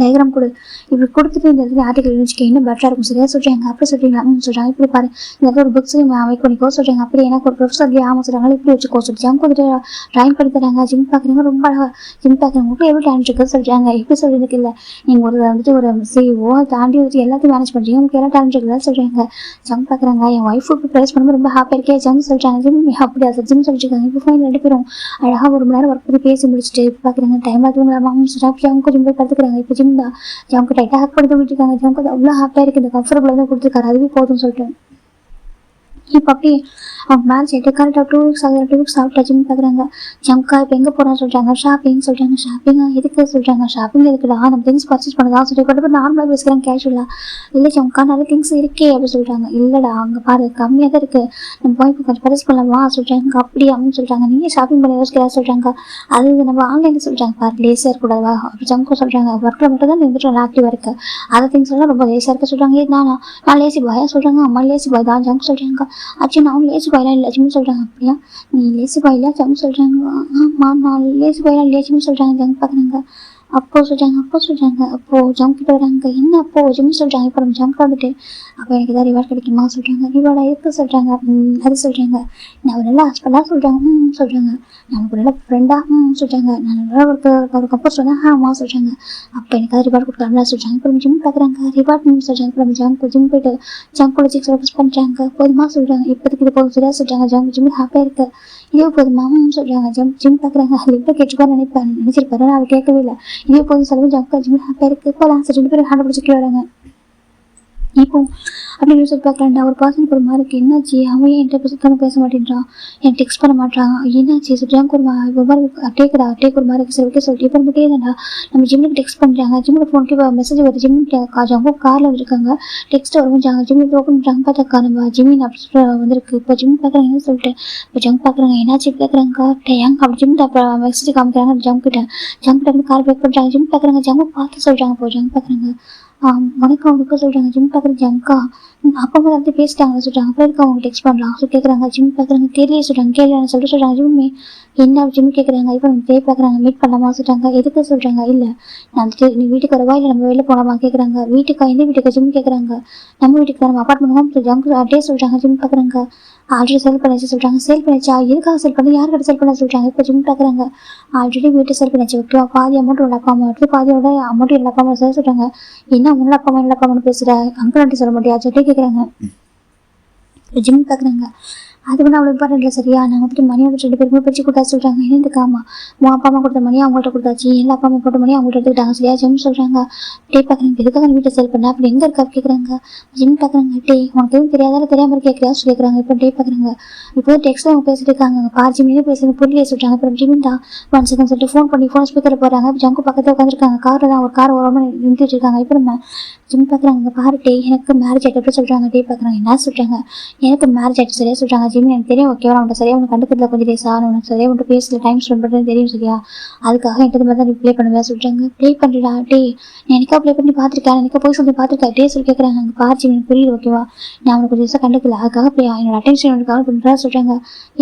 டயக்ராம் கொடு இப்படி கொடுத்துட்டு இந்த இடத்துல ஆர்டிகல் வச்சுக்க இன்னும் பெட்டராக இருக்கும் சரியா சொல்கிறாங்க. அப்படி சொல்கிறீங்களா சொல்கிறாங்க. இப்படி பாரு இந்த இடத்துல ஒரு புக்ஸையும் மேக் பண்ணிக்கோ சொல்கிறாங்க. அப்படி எனக்கு ஒரு ப்ரொஃபஸர் ஆமாம் சொல்கிறாங்க. இப்படி வச்சுக்கோ சொல்லி ஜங்க் வந்துட்டு ட்ராயிங் பண்ணி தராங்க. ஜிம் பார்க்குறவங்க ரொம்ப அழகாக ஜிம் பார்க்குறவங்க உங்களுக்கு எவ்வளோ டேலண்ட் இருக்குன்னு சொல்கிறாங்க. எப்படி சொல்கிறதுக்கு இல்லை நீங்கள் ஒரு வந்துட்டு ஒரு சிஓ தாண்டி வந்துட்டு எல்லாத்தையும் மேனேஜ் பண்ணுறீங்க உங்களுக்கு எல்லாம் டேலண்ட் இருக்குதுன்னு சொல்கிறாங்க. ஜங்க் பார்க்குறாங்க. என் ஒய்ஃபுக்கு ப்ரைஸ் பண்ணும்போது ரொம்ப ஹாப்பியாக இருக்கே ஜங்க் சொல்கிறாங்க. ஜிம் அப்படியா சார் ஜிம் சொல்லிட்டுருக்காங்க. இப்போ ஃபைன் 2 பேரும் அழகாக 1 மணி நேரம் ஒர்க் பண்ணி பேசி முடிச்சுட்டு இப்போ பார்க்குறாங்க. டைம் ஆகுதுங்களாமா சொல்கிறாங்க. ஜங்க் கொஞ்சம் போய் படுத்துக்கிறாங்க. இப்போ ஜிம் தான் ஜம்க்கு டைட்டாக ஹக் பண்ணி விட்டுருக்காங்க. ஜம்க்கு அவ்வளோ ஹாப்பியாக இருக்குது. இந்த கம்ஃபர்டபுளாக தான் கொடுத்துருக்காரு. அதுவே போதும்னு சொல்லிட்டு இப்போ அப்படியே அவங்க மேரேஜ் ஆகிட்டு கரெக்டாக 2 வீக்ஸ் ஆகுது. 2 வீக்ஸ் ஆகிட்டாச்சுன்னு பார்க்குறாங்க. ஜம்கா இப்போ எங்கே போகிறான்னு சொல்கிறாங்க. ஷாப்பிங் ஷாப்பிங்கா எதுக்கு சொல்கிறாங்க. ஷாப்பிங் எதுக்குடா நம்ம திங்ஸ் பர்ச்சேஸ் பண்ணதான் சொல்லி கொண்டு போய் நார்மலாக பேசுகிறாங்க கேஷுவலாக. இல்லை ஜம்கா நிறைய திங்ஸ் இருக்கே அப்படின்னு சொல்கிறாங்க. இல்லைடா அங்கே பாரு கம்மியாக தான் இருக்குது, நம்ம போய் இப்போ கொஞ்சம் பர்ச்சேஸ் பண்ணலாமா சொல்கிறாங்க. அப்படி அப்படின்னு சொல்கிறாங்க. நீங்கள் ஷாப்பிங் பண்ண யோசிக்கிறா சொல்கிறாங்க. அது நம்ம ஆன்லைனில் சொல்கிறாங்க பாரு லேஸாக இருக்கக்கூடாதா அப்படி ஜம்கா சொல்கிறாங்க. ஒர்க்கில் மட்டும் தான் இருந்துட்டு ஆக்டிவாக இருக்குது, அதை திங்ஸ் எல்லாம் ரொம்ப லேஸாக இருக்க சொல்கிறாங்க. நான் லேசி பாயா சொல்கிறாங்க. அம்மா லேசி பாய் தான் ஜம்க் சொல்கிறாங்க. ஆச்சு நான் லேசி பாய்லாம் இல்லை ஜிம்னு சொல்கிறாங்க. அப்படியா நீ லேசி பாயிலா ஜம்க் சொல்கிறாங்க. ஆமாம் நான் லேசி பாய்லாம் இல்லை ஜிம்னு சொல்கிறாங்க. ஜம்க் பார்க்குறாங்க. அப்போ சொல்கிறாங்க. அப்போது ஜம்ப் கிட்ட வராங்க. என்ன அப்போ ஜிம்னு சொல்கிறாங்க. இப்போ நம்ம ஜம்ப் வந்துட்டு அப்போ எனக்கு ஏதாவது ரிவார்ட் கிடைக்குமா சொல்கிறாங்க. ரிவார்டாக இருக்கு சொல்கிறாங்க. அது சொல்கிறாங்க. நான் ஒரு நல்ல ஹஸ்பண்டாக சொல்கிறாங்க. சொல்கிறாங்க. நமக்கு நல்ல ஃப்ரெண்டாக சொல்கிறாங்க. நான் நல்லா ஒரு கப்போஸ் சொன்னேன். ஆமாம் சொல்கிறாங்க. அப்போ எனக்கு அது ரிவார்ட் கொடுக்கலாம்ல சொல்கிறாங்க. இப்போ நம்ம ஜிம் பார்க்குறாங்க. ரிவார்ட் சொல்கிறாங்க. இப்போ நம்ம ஜிம் போயிட்டு ஜம்ப் சிக்ஸ் ரெப்ஸ் பண்ணுறாங்க. போதுமா சொல்கிறாங்க. இப்போதைக்கு இது போதும் சரியா சொல்கிறாங்க. ஜிம் ஹாப்பியாக இருக்குது. இதே போதுமா சொல்கிறாங்க. ஜிம் பார்க்குறாங்க. அதில் இப்போ கேட்டுப்பாரு நினைச்சிருப்பாரு. நான் அவர் கேட்கவே இல்லை. இதே போதும் சொல்லுங்க. ஜிம் ஹாப்பியாக இருக்குது. போகலாம் சரி 2 பேரும் ஹேண்ட் பிடிச்சிட்டு வராங்க. இப்போ அப்படின்னு சொல்லி பார்க்குறாண்டா ஒரு பர்சனுக்கு ஒரு மாதிரி என்னாச்சு அவன் என்கிட்ட சுத்தமாக பேச மாட்டேன்றான், என் டெக்ஸ்ட் பண்ண மாட்டான், என்னாச்சு சொல்லிட்டு ஒரு மாதிரி டேக் ஒரு மாதிரி சரி ஓகே சொல்லிட்டு இப்போ நமக்கு ஏதாண்டா நம்ம ஜிம்முக்கு டெக்ஸ்ட் பண்ணுறாங்க. ஜிம்மில் ஃபோனுக்கு மெசேஜ் வருது. ஜிம்முக்கு அவங்க காரில் வந்துருக்காங்க. டெக்ஸ்ட் வருவாங்க. ஜிம்மில் ஓப்பன் பண்ணுறாங்க. பார்த்தாக்கா நம்ம ஜிம்மின் அப்படி வந்திருக்கு. இப்போ ஜிம் பார்க்குறாங்கன்னு சொல்லிட்டு இப்போ ஜம் பார்க்குறாங்க. என்னாச்சு பார்க்குறாங்க டேங் அப்படி ஜிம் அப்போ மெசேஜ் காமிக்கிறாங்க. ஜம் கிட்ட கார் பேக் பண்ணுறாங்க. ஜிம் பார்க்குறாங்க. ஜம்மை பார்த்து சொல்கிறாங்க. இப்போ ஜம் பார்க்குறாங்க. வணக்கம் அவங்களுக்கு சொல்கிறாங்க. ஜிம் பார்க்குற ஜம்கா அப்பா அம்மா வந்து பேசிட்டாங்க சொல்கிறாங்க. அப்புறம் இருக்க அவங்க டெக்ஸ்ட் பண்ணலாம் ஸோ கேட்குறாங்க. ஜிம் பார்க்குறாங்க. தெரியல சொல்கிறாங்க. கேள்வி சொல்கிறாங்க. ஜிம்மே என்ன ஜிம் கேட்குறாங்க. இப்போ நம்ம தேய் பார்க்குறாங்க. மீட் பண்ணலாமா சொல்கிறாங்க. எதுக்கு சொல்கிறாங்க. இல்லை நான் நீ வீட்டுக்கு வரவா இல்லை நம்ம வெளில போகலாமா கேட்குறாங்க. வீட்டுக்கா எந்த வீட்டுக்கு ஜிம் கேட்குறாங்க. நம்ம வீட்டுக்கு நம்ம அப்பார்ட்மெண்ட் ஜம்க் அப்படியே சொல்கிறாங்க. ஜிம் பார்க்குறாங்க. ஆல்ரெடி சேல் பண்ணிச்சு சொல்கிறாங்க. சேல் பண்ணிச்சா எதுக்காக சேல் பண்ணி யார்கிட்ட சேல் பண்ண சொல்கிறாங்க. இப்போ ஜிம் பார்க்குறாங்க. ஆல்ரெடி வீட்டை சேல் பண்ணிச்சு ஓகேவா. பாதி அமௌண்ட் உள்ள அப்பா அம்மா எடுத்து பாதியோட அமௌண்ட் இல்லை அப்பா அம்மா சேல் சொல்கிறாங்க. என்ன உள்ள அப்பா அம்மான்னு பேசுகிற அங்கிள் ஆண்டி சொல்ல முடியாது சொல்லிட்டு கேட்குறாங்க. ஜிம் பார்க்குறாங்க. அது வந்து அவ்வளோ இம்பார்ட்டன்ட் இல்லை சரியா. நான் வந்துட்டு மணி வந்துட்டு 2 பேருமே பிரிச்சு கொடுத்தா சொல்கிறாங்க. என்னதுக்காமா உன் அப்பா அம்மா கொடுத்த மணி அவங்கள்ட்ட கொடுத்தாச்சு, எல்லா அப்பா அம்மா போட்ட மணி அவங்கள்ட்ட எடுத்துக்கிட்டாங்க சரியா. ஜிம் சொல்கிறாங்க. டே பார்க்குறாங்க. எதுக்காக வீட்டை சேல் பண்ண அப்படி எங்கே இருக்கா கேட்குறாங்க. ஜிம் பார்க்குறாங்க. டே உனக்கு எதுவும் தெரியாதால தெரியாமல் கேட்குறியா சொல்லி கேட்குறாங்க. இப்போ டே பார்க்குறாங்க. இப்போ டெக்ஸ்ட்டில் அவங்க பேசிட்டு இருக்காங்க. பார் ஜிம்மியே பேசுங்க புரியலையே சொல்கிறாங்க. அப்புறம் ஜிமின்டா 1 செகண்ட் சொல்லிட்டு ஃபோன் பண்ணி ஃபோன் ஸ்பீக்கரில் போகிறாங்க. இப்போ ஜம்க்கு பக்கத்தில் உட்காந்துருக்காங்க. காரில் தான் ஒரு கார் ஓரமாக நிறுத்தி வச்சிருக்காங்க. இப்போ நம்ம ஜிம் பார்க்குறாங்க. பாரு டே எனக்கு மேரேஜ் ஆகிட்டு எப்படி சொல்கிறாங்க. டே பார்க்குறாங்க. என்ன சொல்கிறாங்க. எனக்கு மேரேஜ் ஆகிட்டு சரியா சொல்கிறாங்க. ஜிம் எனக்கு தெரியும் ஓகேவா. அவன்கிட்ட சரியாக உனக்கு கண்டுக்கிறதுல கொஞ்சம் டேஸ் ஆகணும். உனக்கு சரியாக உன்ட்டு பேசல டைம் ஸ்பெண்ட் பண்ணுறது தெரியும் சரியா. அதுக்காக என்கிட்ட மாதிரி தான் நீ ப்ளே பண்ணுவேன் சொல்கிறாங்க. ப்ளே பண்ணுறா டே நான் எனக்கா ப்ளே பண்ணி பார்த்துருக்கேன். எனக்கா போய் சொல்லி பார்த்துருக்கேன். டே சொல்லி கேட்குறாங்க. அங்கே பாரு ஜிம் எனக்கு புரியுது ஓகேவா. நான் அவனுக்கு கொஞ்சம் ദിവസം கண்டுக்கல அதுக்காக ப்ளே என்னோட அட்டென்ஷன் உனக்கு கவர் பண்ணுறா சொல்கிறாங்க.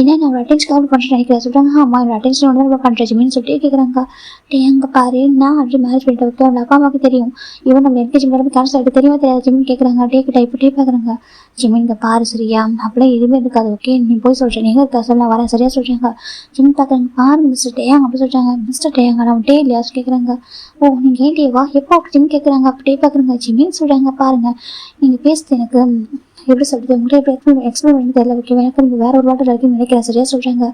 என்ன நான் அவனோட அட்டென்ஷன் கவர் பண்ணுறேன் நினைக்கிறேன் சொல்கிறாங்க. ஆமாம் என்னோட அட்டென்ஷன் ஒன்று தான் பண்ணுறேன் ஜிம்னு சொல்லிட்டு கேட்குறாங்க. டே அங்கே பாரு நான் ஆல்ரெடி மேரேஜ் பண்ணிட்டு ஓகே. அவனோட அப்பா அம்மாவுக்கு தெரியும். இவன் நம்ம என்கேஜ் பண்ணி கேன்சல் ஆகிட்டு தெரியுமா தெரியாது ஜிம்னு கேட்குறாங்க. டே கிட்ட இப்போ டே பார்க்குறாங்க. ஜிம் இங்கே பாரு சரியா அப்படிலாம் எதுவுமே இருக்காது ஓகே. நீ போய் சொல்கிறேன் எங்கே இருக்கா சொல்ல வரேன் சரியா சொல்கிறாங்க. ஜிம் பார்க்குறாங்க. பாருங்க மிஸ்டர் டேயாங்க அப்படி சொல்கிறாங்க. மிஸ்டர் டேயாங்க நான் டே இல்லையா கேட்குறாங்க. ஓ நீங்கள் ஏன் டேவா எப்போ அப்படி ஜிம் கேட்குறாங்க. அப்படி டே பார்க்குறாங்க. ஜிம்மின்னு சொல்கிறாங்க. பாருங்கள் நீங்கள் பேசுறது எனக்கு எப்படி சொல்கிறது உங்கள்கிட்ட எப்படி எக்ஸ்பிளைன் பண்ணி தெரியல ஓகேவா. எனக்கு நீங்கள் வேறு ஒரு வாட்டர் இருக்குன்னு நினைக்கிறேன் சரியா சொல்கிறாங்க.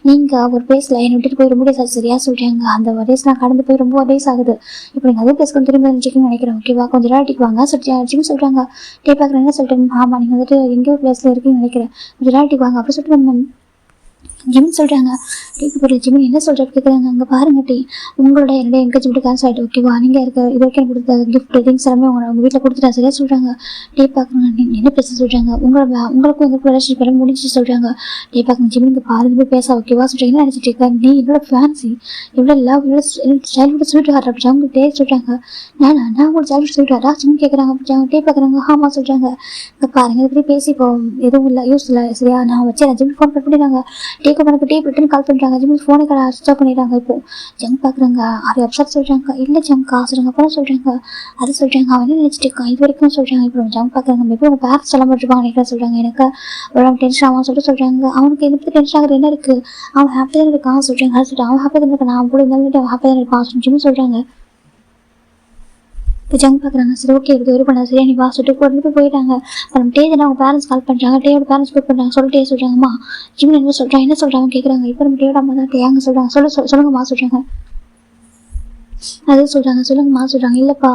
நீங்கள் ஒரு பிளேஸில் என்னை விட்டுட்டு போய் ரொம்ப டேஸ் ஆச்சு சரியா சொல்கிறாங்க. அந்த டேஸ்லாம் கடந்து போய் ரொம்ப டேஸ் ஆகுது. இப்போ நீங்கள் அதே பிளேஸ்க்கு திரும்ப நினச்சிக்கணும்னு நினைக்கிறேன் ஓகேவா. கொஞ்சம் நாளைக்கு வாங்க ஜிம் சொல்கிறாங்க. டே பார்க்குறேன் என்ன சொல்லிட்டு ஆமாம் நீங்கள் வந்துட்டு எங்கேயோ பிளேஸில் இருக்குன்னு நினைக்கிறேன் கொஞ்சம் நாளைக்கு வாங்க அப்படி சொல்லிட்டு நம்ம ஜிம் சொல்கிறாங்க. டீக்கு போகிற ஜிம் என்ன சொல்கிறது கேட்குறாங்க. அங்கே பாருங்க டீ உங்களோட என்னோட என்கேஜ்மெண்ட் கேன்சல் ஆகிட்டு ஓகேவா. நீங்கள் இருக்க இது வரைக்கும் எனக்கு கொடுத்த கிஃப்ட் திங்ஸ் எல்லாமே உங்கள் வீட்டில் கொடுத்துட்டா சரியா சொல்கிறாங்க. டே பார்க்குறாங்க. நீங்கள் என்ன பேச சொல்கிறாங்க. உங்களுக்கும் எங்களுக்கு ரிலேஷன்ஷிப் எல்லாம் முடிச்சு சொல்கிறாங்க. டே பார்க்குங்க ஜிம் இங்கே பாருங்க போய் பேச ஓகேவா சொல்கிறீங்க. என்ன நினச்சிட்டு இருக்கேன் நீ என்னோட ஃபேன்சி எவ்வளோ லவ் சைல்டுஹுட் ஸ்வீட் ஹார்ட் அப்படி அவங்க டே சொல்கிறாங்க. நான் உங்களோட சைல்டுஹுட் ஸ்வீட் ஹார்ட்டா ஜிம் கேட்குறாங்க. அப்படி டே பார்க்குறாங்க. ஆமாம் சொல்கிறாங்க. இங்கே பாருங்க இப்படி பேசி இப்போ எதுவும் இல்லை யூஸ் இல்லை சரியா. நான் வச்சு ஜிம் ஃபோன் கட் பண்ணிடுறாங்க. டேக்கு எனக்கு டே ரிட்டன் கால் பண்ணுறாங்க. ஜிம் ஃபோனை ஸ்விட்ச் ஆஃப் பண்ணிடுறாங்க. இப்போ ஜம் பார்க்குறாங்க. அது அப்செட் சொல்கிறாங்க. இல்லை ஜம் காசுறாங்க அப்புறம் சொல்கிறாங்க. அது சொல்கிறாங்க அவன் என்ன நினச்சிட்டு இருக்கான் இது வரைக்கும் சொல்கிறாங்க. இப்போ ஜம் பார்க்குறாங்க. மேபி உங்கள் பேரண்ட்ஸ் எல்லாம் பண்ணிருப்பாங்க நினைக்கிறேன் சொல்கிறாங்க. எனக்கு அவ்வளோ டென்ஷன் ஆகும் சொல்லிட்டு சொல்கிறாங்க. அவனுக்கு எதை பற்றி டென்ஷன் ஆகுது என்ன இருக்குது அவன் ஹாப்பியாக தான் இருக்கான் சொல்கிறாங்க. அது சொல்லிட்டு அவன் ஹாப்பியாக தான் இருக்கான் நான் கூட இருந்தாலும் அவன் ஹாப்பியாக தான் இருப்பான் சொல்லி சொல்கிறாங்க. இப்போ ஜங் பார்க்குறாங்க. சரி ஓகே இது ஒரு பண்ணா சரியா நீ வா சொல்லிட்டு கொண்டு போயிட்டாங்க. அப்புறம் டே தானே அவங்க பேரண்ட்ஸ் கால் பண்ணுறாங்க. டேயோட பேரண்ட்ஸ் போய் பண்ணுறாங்க சொல்லிட்டே சொல்கிறாங்கம்மா ஜிம் என்ன சொல்கிறாங்க கேட்குறாங்க. இப்போ நம்ம டேயோட அம்மா தான் டேயாங்க சொல்கிறாங்க. சொல்லுங்கம்மா சொல்கிறாங்க. அது சொல்கிறாங்க. சொல்லுங்கம்மா சொல்கிறாங்க. இல்லைப்பா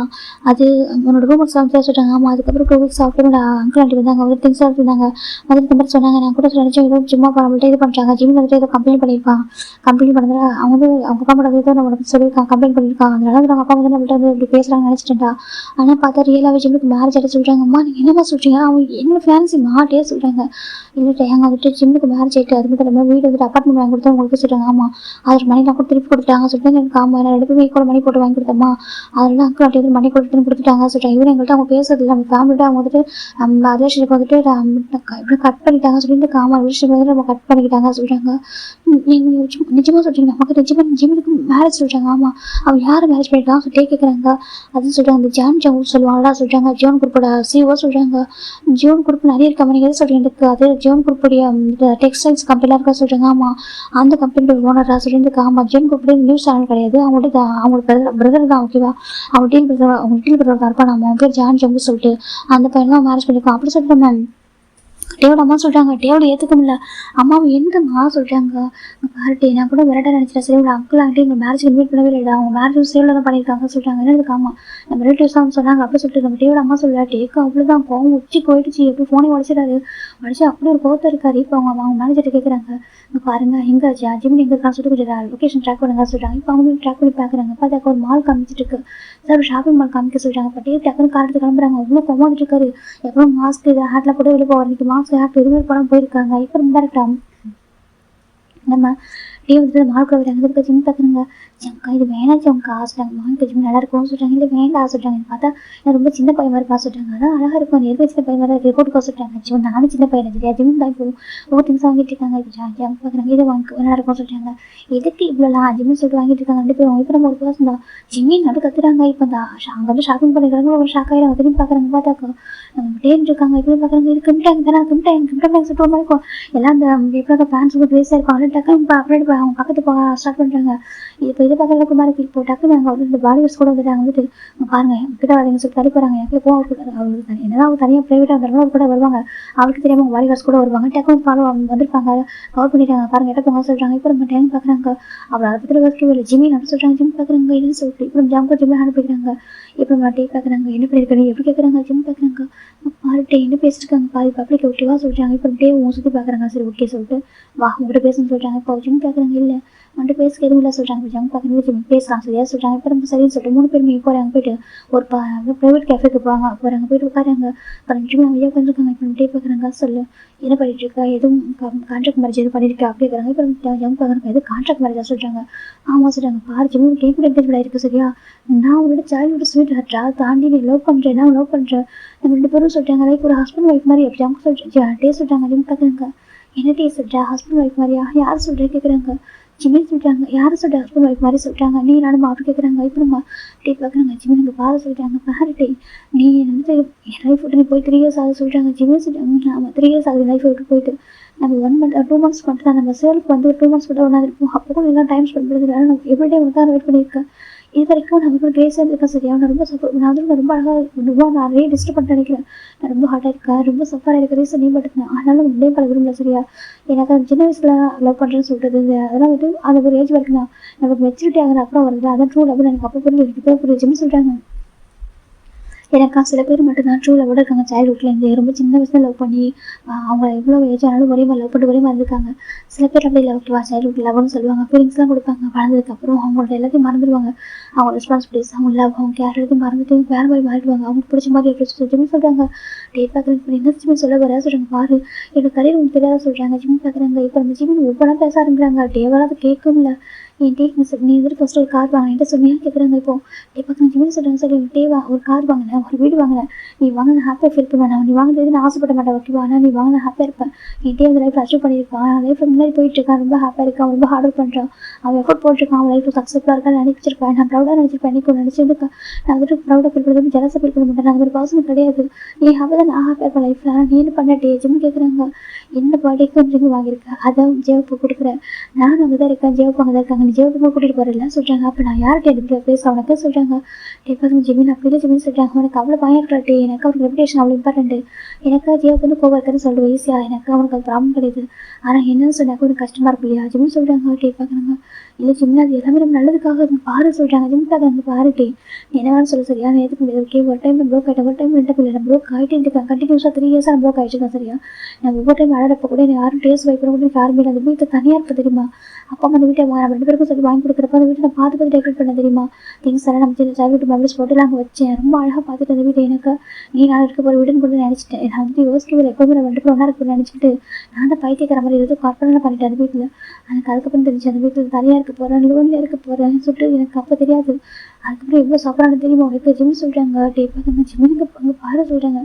அது உன்னோட ரூமர்ஸ் தான் சொல்கிறாங்க. ஆமாம் அதுக்கப்புறம் 2 வீக்ஸ் ஆஃப்டர் என்னோட அங்கிள் ஆண்டி வந்தாங்க. வந்து திங்ஸ் இருந்தாங்க. வந்து இந்த மாதிரி சொன்னாங்க. நான் கூட நினச்சேன் ஏதோ சும்மா நம்மள்ட்ட இது பண்ணுறாங்க. ஜிம் வந்துட்டு ஏதோ கம்ப்ளைண்ட் பண்ணியிருக்கான். கம்ப்ளைண்ட் பண்ணதில் அவங்க வந்து அவங்க அப்பா மட்டும் ஏதோ நம்ம சொல்லியிருக்காங்க, கம்ப்ளைண்ட் பண்ணியிருக்காங்க. அதனால அவங்க அப்பா வந்து நம்மள்ட்ட வந்து இப்படி பேசுகிறாங்க நினச்சிட்டேன்டா. ஆனால் பார்த்தா ரியலாகவே ஜிம்முக்கு மேரேஜ் ஆகிட்டு சொல்கிறாங்கம்மா. நீங்கள் என்னம்மா சொல்கிறீங்க? அவங்க என்னோட ஃபேன்சி மாட்டே சொல்கிறாங்க. இல்லைட்டா எங்கள் வந்துட்டு ஜிம்முக்கு மேரேஜ் ஆகிட்டு அது மட்டும் இல்லாமல் வீடு வந்துட்டு அப்பார்ட்மெண்ட் வாங்கி கொடுத்தா உங்களுக்கு சொல்கிறாங்க. ஆமாம் அதில் மணி நான் கூட திருப்பி கொடுத்துட்டாங்க சொல்லிட்டு எனக்கு ஆமாம் என்ன 2 பேரும் ஈக்குவல் மணி போட்டு வாங்கி கொடுத்தோமா. அதெல்லாம் அங்கிள் ஆண்டி வந்து மணி கொடுத்துட்டாங்க சொல்கிறாங்க. இவரு எங்கள்கிட்ட அவங்க பேசுறது இல்லை. நம்ம ஃபேமிலியோட அவங்க வந்துட்டு நம்ம ரிலேஷனுக்கு வந்துட்டு இப்படி கட் பண்ணிட்டாங்க சொல்லிட்டு ஆமாம் ரிலேஷன் வந்து நம்ம கட் பண்ணிக்கிட்டாங்க சொல்கிறாங்க. நீங்கள் நிஜமாக சொல்கிறீங்க நமக்கு நிஜமாக ஜிம்முக்கு மேரேஜ் சொல்கிறாங்க. ஆமாம் அவன் யார் மேரேஜ் பண்ணிட்டான் சொல்லிட்டே கேட்குறாங்க. அதுன்னு சொல்கிறாங்க. இந்த ஜான் ஜவுன் சொல்லுவாங்களா சொல்கிறாங்க. ஜியோன் குரூப்போட சிஓ சொல்கிறாங்க. ஜியோன் குரூப் நிறைய இருக்க மாதிரி எது சொல்கிறீங்க எனக்கு அது ஜியோன் குரூப்புடைய டெக்ஸ்டைல்ஸ் கம்பெனிலாம் இருக்கா சொல்கிறாங்க. ஆமாம் அந்த கம்பெனியோட ஓனரா சொல்லிட்டு ஆமாம் ஜியோன் குரூப்லேயே நியூஸ் சேனல் கிடையாது. அவங்களோட பிரதர் தான் ஓகேவா. அவங்க டீல் பிரதர் தான் இருப்பான். நம்ம பேர் ஜான் ஜவுன் சொல்லிட்டு அந்த பையன் தான் மேரேஜ் பண்ணியிருக்கோம் அப்படி சொல்லிட்டு மேம் டேவோட அம்மா சொல்கிறாங்க. டேவோட ஏற்றுக்க முடியல. அம்மாவை என்னம்மா சொல்கிறாங்க. பாருட்டி நான் கூட விரட்ட நினச்சிட்டேன். சரி உங்களை அங்கிள் ஆண்டி எங்கள் மேரேஜ் இன்வைட் பண்ணவே இல்லை. அவங்க மேரேஜ் சேவில் தான் பண்ணியிருக்காங்க சொல்கிறாங்க. என்னதுக்கு ஆமாம் நம்ம ரிலேட்டிவ்ஸ் தான் சொன்னாங்க அப்படி சொல்லிட்டு நம்ம டேவோட அம்மா சொல்ல டேக்கு அவ்வளோதான் கோவம் உச்சி போயிடுச்சு. எப்படி ஃபோனே உடச்சிடாரு. உடச்சி அப்படி ஒரு கோவத்தை இருக்காரு. இப்போ அவங்க மேனேஜர்கிட்ட கேட்குறாங்க. இங்கே பாருங்க எங்கே ஜிம்னி எங்கே இருக்கான்னு சொல்லிட்டு கொஞ்சம் லொக்கேஷன் ட்ராக் பண்ணுங்க சொல்கிறாங்க. இப்போ அவங்க ட்ராக் பண்ணி பார்க்குறாங்க. பார்த்தாக்க ஒரு மால் காமிச்சிட்டு இருக்கு. சார் ஒரு ஷாப்பிங் மால் காமிக்க சொல்கிறாங்க. இப்போ டே டக்குன்னு காலத்துக்கு கிளம்புறாங்க. அவ்வளோ கோவந்துட்டு இருக்காரு. எவ்வளோ மாஸ்க் இது ஹேட்டில் போட்டு வெளியே போகிறதுக்கு மாஸ்க் ஹேட் எதுவுமே படம் போயிருக்காங்க. இப்போ டேரக்டா நம்ம டே வந்துட்டு மார்க் வராங்க. ஜிம் பார்க்குறாங்க. ஜம்க்கா இது வேணாம் ஜம்க்கா சொல்கிறாங்க. மார்க் ஜிம் நல்லா இருக்கும்னு சொல்கிறாங்க. இல்லை வேண்டாம் சொல்கிறாங்க. பார்த்தா நான் ரொம்ப சின்ன பையன் மாதிரி பார்த்து சொல்கிறாங்க. அதான் அழகாக இருக்கும் எது சின்ன பையன் மாதிரி ரிப்போர்ட்டுக்கோ சொல்கிறாங்க. ஜிம் நானும் சின்ன பையன் இல்லையா ஜிம் தான் இப்போ ஒவ்வொரு திங்ஸ் வாங்கிட்டு இருக்காங்க. ஜம் பார்க்குறாங்க. இது வாங்க நல்லா இருக்கும் சொல்கிறாங்க. எதுக்கு இவ்வளோலாம் ஜிம்னு சொல்லிட்டு வாங்கிட்டு இருக்காங்க 2 பேரும். இப்போ நம்ம ஒரு பர்சன் தான் ஜிம்மி நடு கத்துறாங்க. இப்போ அங்கே வந்து ஷாப்பிங் பண்ணிக்கிறாங்க. ஒரு ஷாக் ஆகிடும். திரும்பி பார்க்குறாங்க. பார்த்தாக்கா நம்ம டேன்னு இருக்காங்க. இப்படி பார்க்குறாங்க. இது கிம்டாங்க தானே கிம்டாங்க சொல்லிட்டு மாதிரி இருக்கும். எல்லாம் அந்த எப்போ பேண்ட்ஸ் ட்ரெஸ்ஸாக இருப்பாங்க. டக்குன்னு அப்படியே அவங்க பக்கத்து ஸ்டார்ட் பண்ணுறாங்க. இப்போ இதை பார்க்குறதுக்கு மாதிரி இப்போ டக்குன்னு அவங்க வந்து பாலிவுட்ஸ் கூட வந்துட்டாங்க. வந்துட்டு பாருங்க கிட்ட வரீங்க சொல்லி தள்ளி போகிறாங்க. எனக்கு எப்போ அவருக்கு என்னதான் அவங்க தனியாக ப்ரைவேட்டாக இருந்தாலும் அவர் கூட வருவாங்க. அவருக்கு தெரியாமல் அவங்க பாலிகார்ட்ஸ் கூட வருவாங்க. டக்குன்னு ஃபாலோ வந்திருப்பாங்க. கவர் பண்ணிட்டாங்க. பாருங்க எட்ட போங்க சொல்கிறாங்க. இப்போ நம்ம டைம் பார்க்குறாங்க. அவர் அதை பற்றி வரைக்கும் இல்லை ஜிம்மி நட சொல்கிறாங்க. ஜிம் பார்க்குறாங்க இல்லைன்னு சொல்லிட்டு இப்போ ஜாம் ஜிம்மில் அனுப்பிக்கிறாங்க. இப்போ நம்ம டே பார்க்குறாங்க. என்ன பண்ணியிருக்காங்க எப்படி கேட்குறாங்க. ஜிம் பார்க்குறாங்க. பாருட்டே என்ன பேசிட்டுருக்காங்க. பாதி பப்ளிக் ஓகேவா சொல்கிறாங்க. இப்போ டே சுற்றி பார்க்குறாங்க. சரி ஓகே சொல்லிட்டு வா உங்கள்கிட்ட பேசணும்னு சொல்கிறாங்க. இப்போ ஜிம் பார்க்குறாங்க. இல்லை வந்துட்டு பேசுக்கு எதுவும் இல்லை சொல்கிறாங்க. ஜம் பார்க்குறது ஜிம் பேசலாம் சரியா சொல்கிறாங்க. இப்போ நம்ம சரின்னு சொல்லிட்டு 3 பேருமே போகிறாங்க. போயிட்டு ஒரு ப்ரைவேட் கேஃபேக்கு போகிறாங்க. போயிட்டு உட்காராங்க. அப்புறம் ஜிம் ஐயா உட்காந்துருக்காங்க. இப்போ டே பார்க்குறாங்க. சொல்லு என்ன பண்ணிட்டு இருக்கா எதுவும் கான்ட்ராக்ட் மேரேஜ் எதுவும் பண்ணியிருக்கா அப்படி இருக்கிறாங்க. இப்போ ஜம் பார்க்குறாங்க. எது கான்ட்ராக்ட் மேரேஜாக சொல்கிறாங்க. ஆமாம் சொல்கிறாங்க. பாரு ஜிம் கேம் கூட என்கேஜ் ஆகிருக்கு சரியா. நான் உன்னோட சைல்டுஹுட் ஸ்வீட் ஹார்ட்டா தாண்டி நீ லவ் பண்ணுறேன் நான் லவ் பண்ணுறேன். நம்ம 2 பேரும் சொல்லிட்டாங்க. லைக் ஒரு ஹஸ்பண்ட் ஒய்ஃப் மாதிரி எப்படி ஜம் சொல்கிறேன் டே சொல்கிறாங்க. ஜிம் பார்க்குறாங்க. என்ன டே சொல்கிறா ஹஸ்பண்ட் ஒய்ஃப் மாதிரியா யார் சொல்கிறேன் கேட்குறாங்க. ஜிம்மி சொல்லிட்டாங்க. யாரும் சொல்லிட்டு ஹஸ்பண்ட் ஒய்ஃப் மாதிரி சொல்லிட்டாங்க. நீ நானும் அப்படி கேட்குறாங்க. இப்போ நம்ம டே பார்க்குறாங்க. ஜிம்மி எனக்கு பாரு சொல்லிட்டாங்க. பாரு டே நீ வந்துட்டு என் லைஃப் விட்டு நீ போய் 3 இயர்ஸ் ஆகுது சொல்லிட்டாங்க. ஜிம்மி சொல்லிட்டாங்க. ஆமாம் 3 இயர்ஸ் ஆகுது லைஃப் விட்டு போயிட்டு நம்ம 1 மந்த் 2 மந்த்ஸ் மட்டும் தான் நம்ம சேலுக்கு வந்து 2 மந்த்ஸ் மட்டும் ஒன்றா இருப்போம். அப்போ கூட எல்லாம் டைம் ஸ்பெண்ட் பண்ணுறது நான் எவ்ரிடே உனக்கு தான் வெயிட் பண்ணியிருக்கேன். இது வரைக்கும் நான் ரொம்ப கிரேஸாக இருக்கேன் சரியா. நான் ரொம்ப சப்போர்ட் நான் வந்து ரொம்ப அழகாக ரொம்ப நிறைய டிஸ்டர்ப் பண்ணிட்டு நினைக்கிறேன். நான் ரொம்ப ஹார்ட்டாக இருக்கேன். ரொம்ப சஃபராக இருக்க ரீசன் நீ மட்டும் ஆனாலும் முன்னே பல விரும்பல சரியா. எனக்கு அது சின்ன வயசில் லவ் பண்ணுறேன்னு சொல்கிறது அதெல்லாம் வந்து அது ஒரு ஏஜ் வரைக்கும் தான் நமக்கு மெச்சூரிட்டி ஆகிற அப்புறம் வருது. அதான் ட்ரூ லவ் எனக்கு அப்போ புரிஞ்சு எனக்கு இப்போ புரிஞ்சுன்னு சொல்கிறாங்க. எனக்கா சில பேர் மட்டும்தான் ட்ரூ லவ்வோட இருக்காங்க. சைல்ட்ஹுட்லேருந்து ரொம்ப சின்ன வயசில் லவ் பண்ணி அவங்க எவ்வளோ ஏஜ் ஆனாலும் ஒரே மாதிரி லவ் பண்ணிட்டு ஒரே மாதிரி இருக்காங்க. சில பேர் அப்படி லவ்வா சைல்ட்ஹுட் லவ்னு சொல்லுவாங்க. ஃபீலிங்ஸ்லாம் கொடுப்பாங்க. வளர்ந்ததுக்கப்புறம் அவங்களோட எல்லாத்தையும் மறந்துடுவாங்க. அவங்க ரெஸ்பான்சிபிலிட்டிஸ் அவங்க லவ் அவங்க கேர் எல்லாத்தையும் மறந்துட்டு வேறு மாதிரி மாறிடுவாங்க. அவங்களுக்கு பிடிச்ச மாதிரி எப்படி சொல்கிறாங்க. டேட் பார்க்குறேன் என்ன ஜிம்மி சொல்ல வர சொல்கிறாங்க. பாரு என்னோட கரியர் உங்களுக்கு தெரியாத சொல்கிறாங்க. ஜிம்மி பார்க்குறாங்க. இப்போ அந்த ஜிம்மி ஒவ்வொன்றா பேச ஆரம்பிக்கிறாங்க. டேவராது கேட்கவும் இல்லை. என் டேக் நீ எதிர்த்து ஃபஸ்ட்டு ஒரு கார் வாங்கினேன் என்கிட்ட சொன்னியா கேட்குறாங்க. இப்போ டே பார்க்குறேன் ஜிம்மி சொல்கிறாங்க. சரி டேவா ஒரு கார் வாங்கினேன் ஒரு வீடு வாங்கினேன். நீ வாங்கின ஹாப்பியாக ஃபீல் பண்ணுவேன். நீ வாங்கினது நான் ஆசைப்பட மாட்டேன் ஓகேவா. ஆனால் நீ வாங்கின ஹாப்பியாக இருப்பேன். என் டே அந்த லைஃப்பில் அச்சீவ் பண்ணியிருக்கான். அவன் லைஃப்பில் முன்னாடி போயிட்டுருக்கான். ரொம்ப ஹாப்பியாக இருக்கான். ரொம்ப ஹார்ட் ஒர்க் பண்ணுறான். அவன் எஃபோர்ட் போட்டிருக்கான். அவன் லைஃப்பில் சக்ஸஸ்ஃபுல்லாக இருக்கான்னு நினைச்சிருப்பேன். நான் ப்ரௌடாக நினச்சிருப்பேன். நீ நினச்சிருக்கேன். நான் வந்துட்டு ப்ரௌடாக ஃபீல் பண்ணுறது ஜெலஸாக ஃபீல் பண்ண மாட்டேன். நான் அந்த ஒரு பர்சன் கிடையாது. நீ ஹாப்பியாக தான் நான் ஹாப்பியாக இருப்பேன் லைஃப்பில். ஆனால் நீ என்ன பண்ண டே ஜிம்மி கேட்குறாங்க. என்ன பர்த்டேக்கு ஜிம்மி வாங்கியிருக்கேன். அதான் ஜேவப்பு கொடுக்குறேன். நானும் அங்கே தான் இருக்கேன். ஜேவப்பு அங்கே தான் இருக்காங்க. நீ ஜெயவுக்கு கூட்டிகிட்டு போகிறல சொல்கிறாங்க. அப்போ நான் யார்கிட்ட எடுத்து பேச அவனுக்கு சொல்கிறாங்க. இப்போ ஜிமின் அப்படி இல்லை ஜிமின் சொல்கிறாங்க. அவனுக்கு அவ்வளோ பயம் இருக்கிறாட்டி எனக்கு அவனுக்கு ரெப்புடேஷன் அவ்வளோ இம்பார்ட்டன்ட்டு. எனக்கு ஜெயவுக்கு கோவம் இருக்குன்னு சொல்லுவேன் ஈஸியாக, எனக்கு அவனுக்கு அது ப்ராப்ளம் கிடையாது. ஆனால் என்னன்னு சொன்னாக்க ஒரு கஷ்டமாக இருக்கும் இல்லையா ஜிமின் சொல்கிறாங்க. பார்க்குறாங்க இல்லை ஜிமின் அது எல்லாமே நம்ம நல்லதுக்காக பாரு சொல்கிறாங்க. ஜிமின் பார்க்குறாங்க பாருட்டி என்ன வேணும் சொல்ல சரியா நான் எதுக்கு முடியாது. ஓகே ஒரு டைம் நான் ப்ரோக் ஆகிட்டேன், ஒரு டைம் ரெண்டு பிள்ளை நான் ப்ரோக் ஆகிட்டே இருக்கேன். கண்டினியூஸாக 3 இயர்ஸாக நான் ப்ரோக் ஆகிட்டு சரியா. நான் ஒவ்வொரு டைம் அழகப்போ கூட யாரும் டேஸ்ட் வைக்கிற கூட யாருமே அந்த வீட்டில் தனியாக இருக்க தெரியுமா. அப்பா அந்த வீட்டை நம்ம 2 பேருக்கும் சொல்லி வாங்கி கொடுக்குறப்ப அந்த வீட்டை நான் பார்த்து டெக்கரேட் பண்ண தெரியுமா. திங்ஸ் எல்லாம் நம்ம சின்ன சைல்டு மெமரிஸ் போட்டு அங்கே வச்சேன். ரொம்ப அழகாக பார்த்துட்டு அந்த வீட்டை எனக்கு நீ நான் இருக்க போகிற வீடுன்னு கூட நினச்சிட்டேன். நான் வந்து யோசிக்கவே எப்போவுமே நான் 2 பேரும் ஒன்றா இருக்க நினச்சிக்கிட்டு நான் தான் பைத்தியக்கிற மாதிரி ஏதோ கற்பனை பண்ணிட்டேன் அந்த வீட்டில். எனக்கு அதுக்கப்புறம் தெரிஞ்சு அந்த வீட்டில் தனியாக இருக்க போகிறேன், லோனில் இருக்க போகிறேன்னு சொல்லிட்டு எனக்கு அப்போ தெரியாது. அதுக்கப்புறம் எவ்வளோ சாப்பிட்றாங்க தெரியுமா உங்களுக்கு. ஜிம் சொல்கிறாங்க பார்க்குறாங்க ஜிம்முக்கு அங்கே பாரு சொல்கிறாங்க.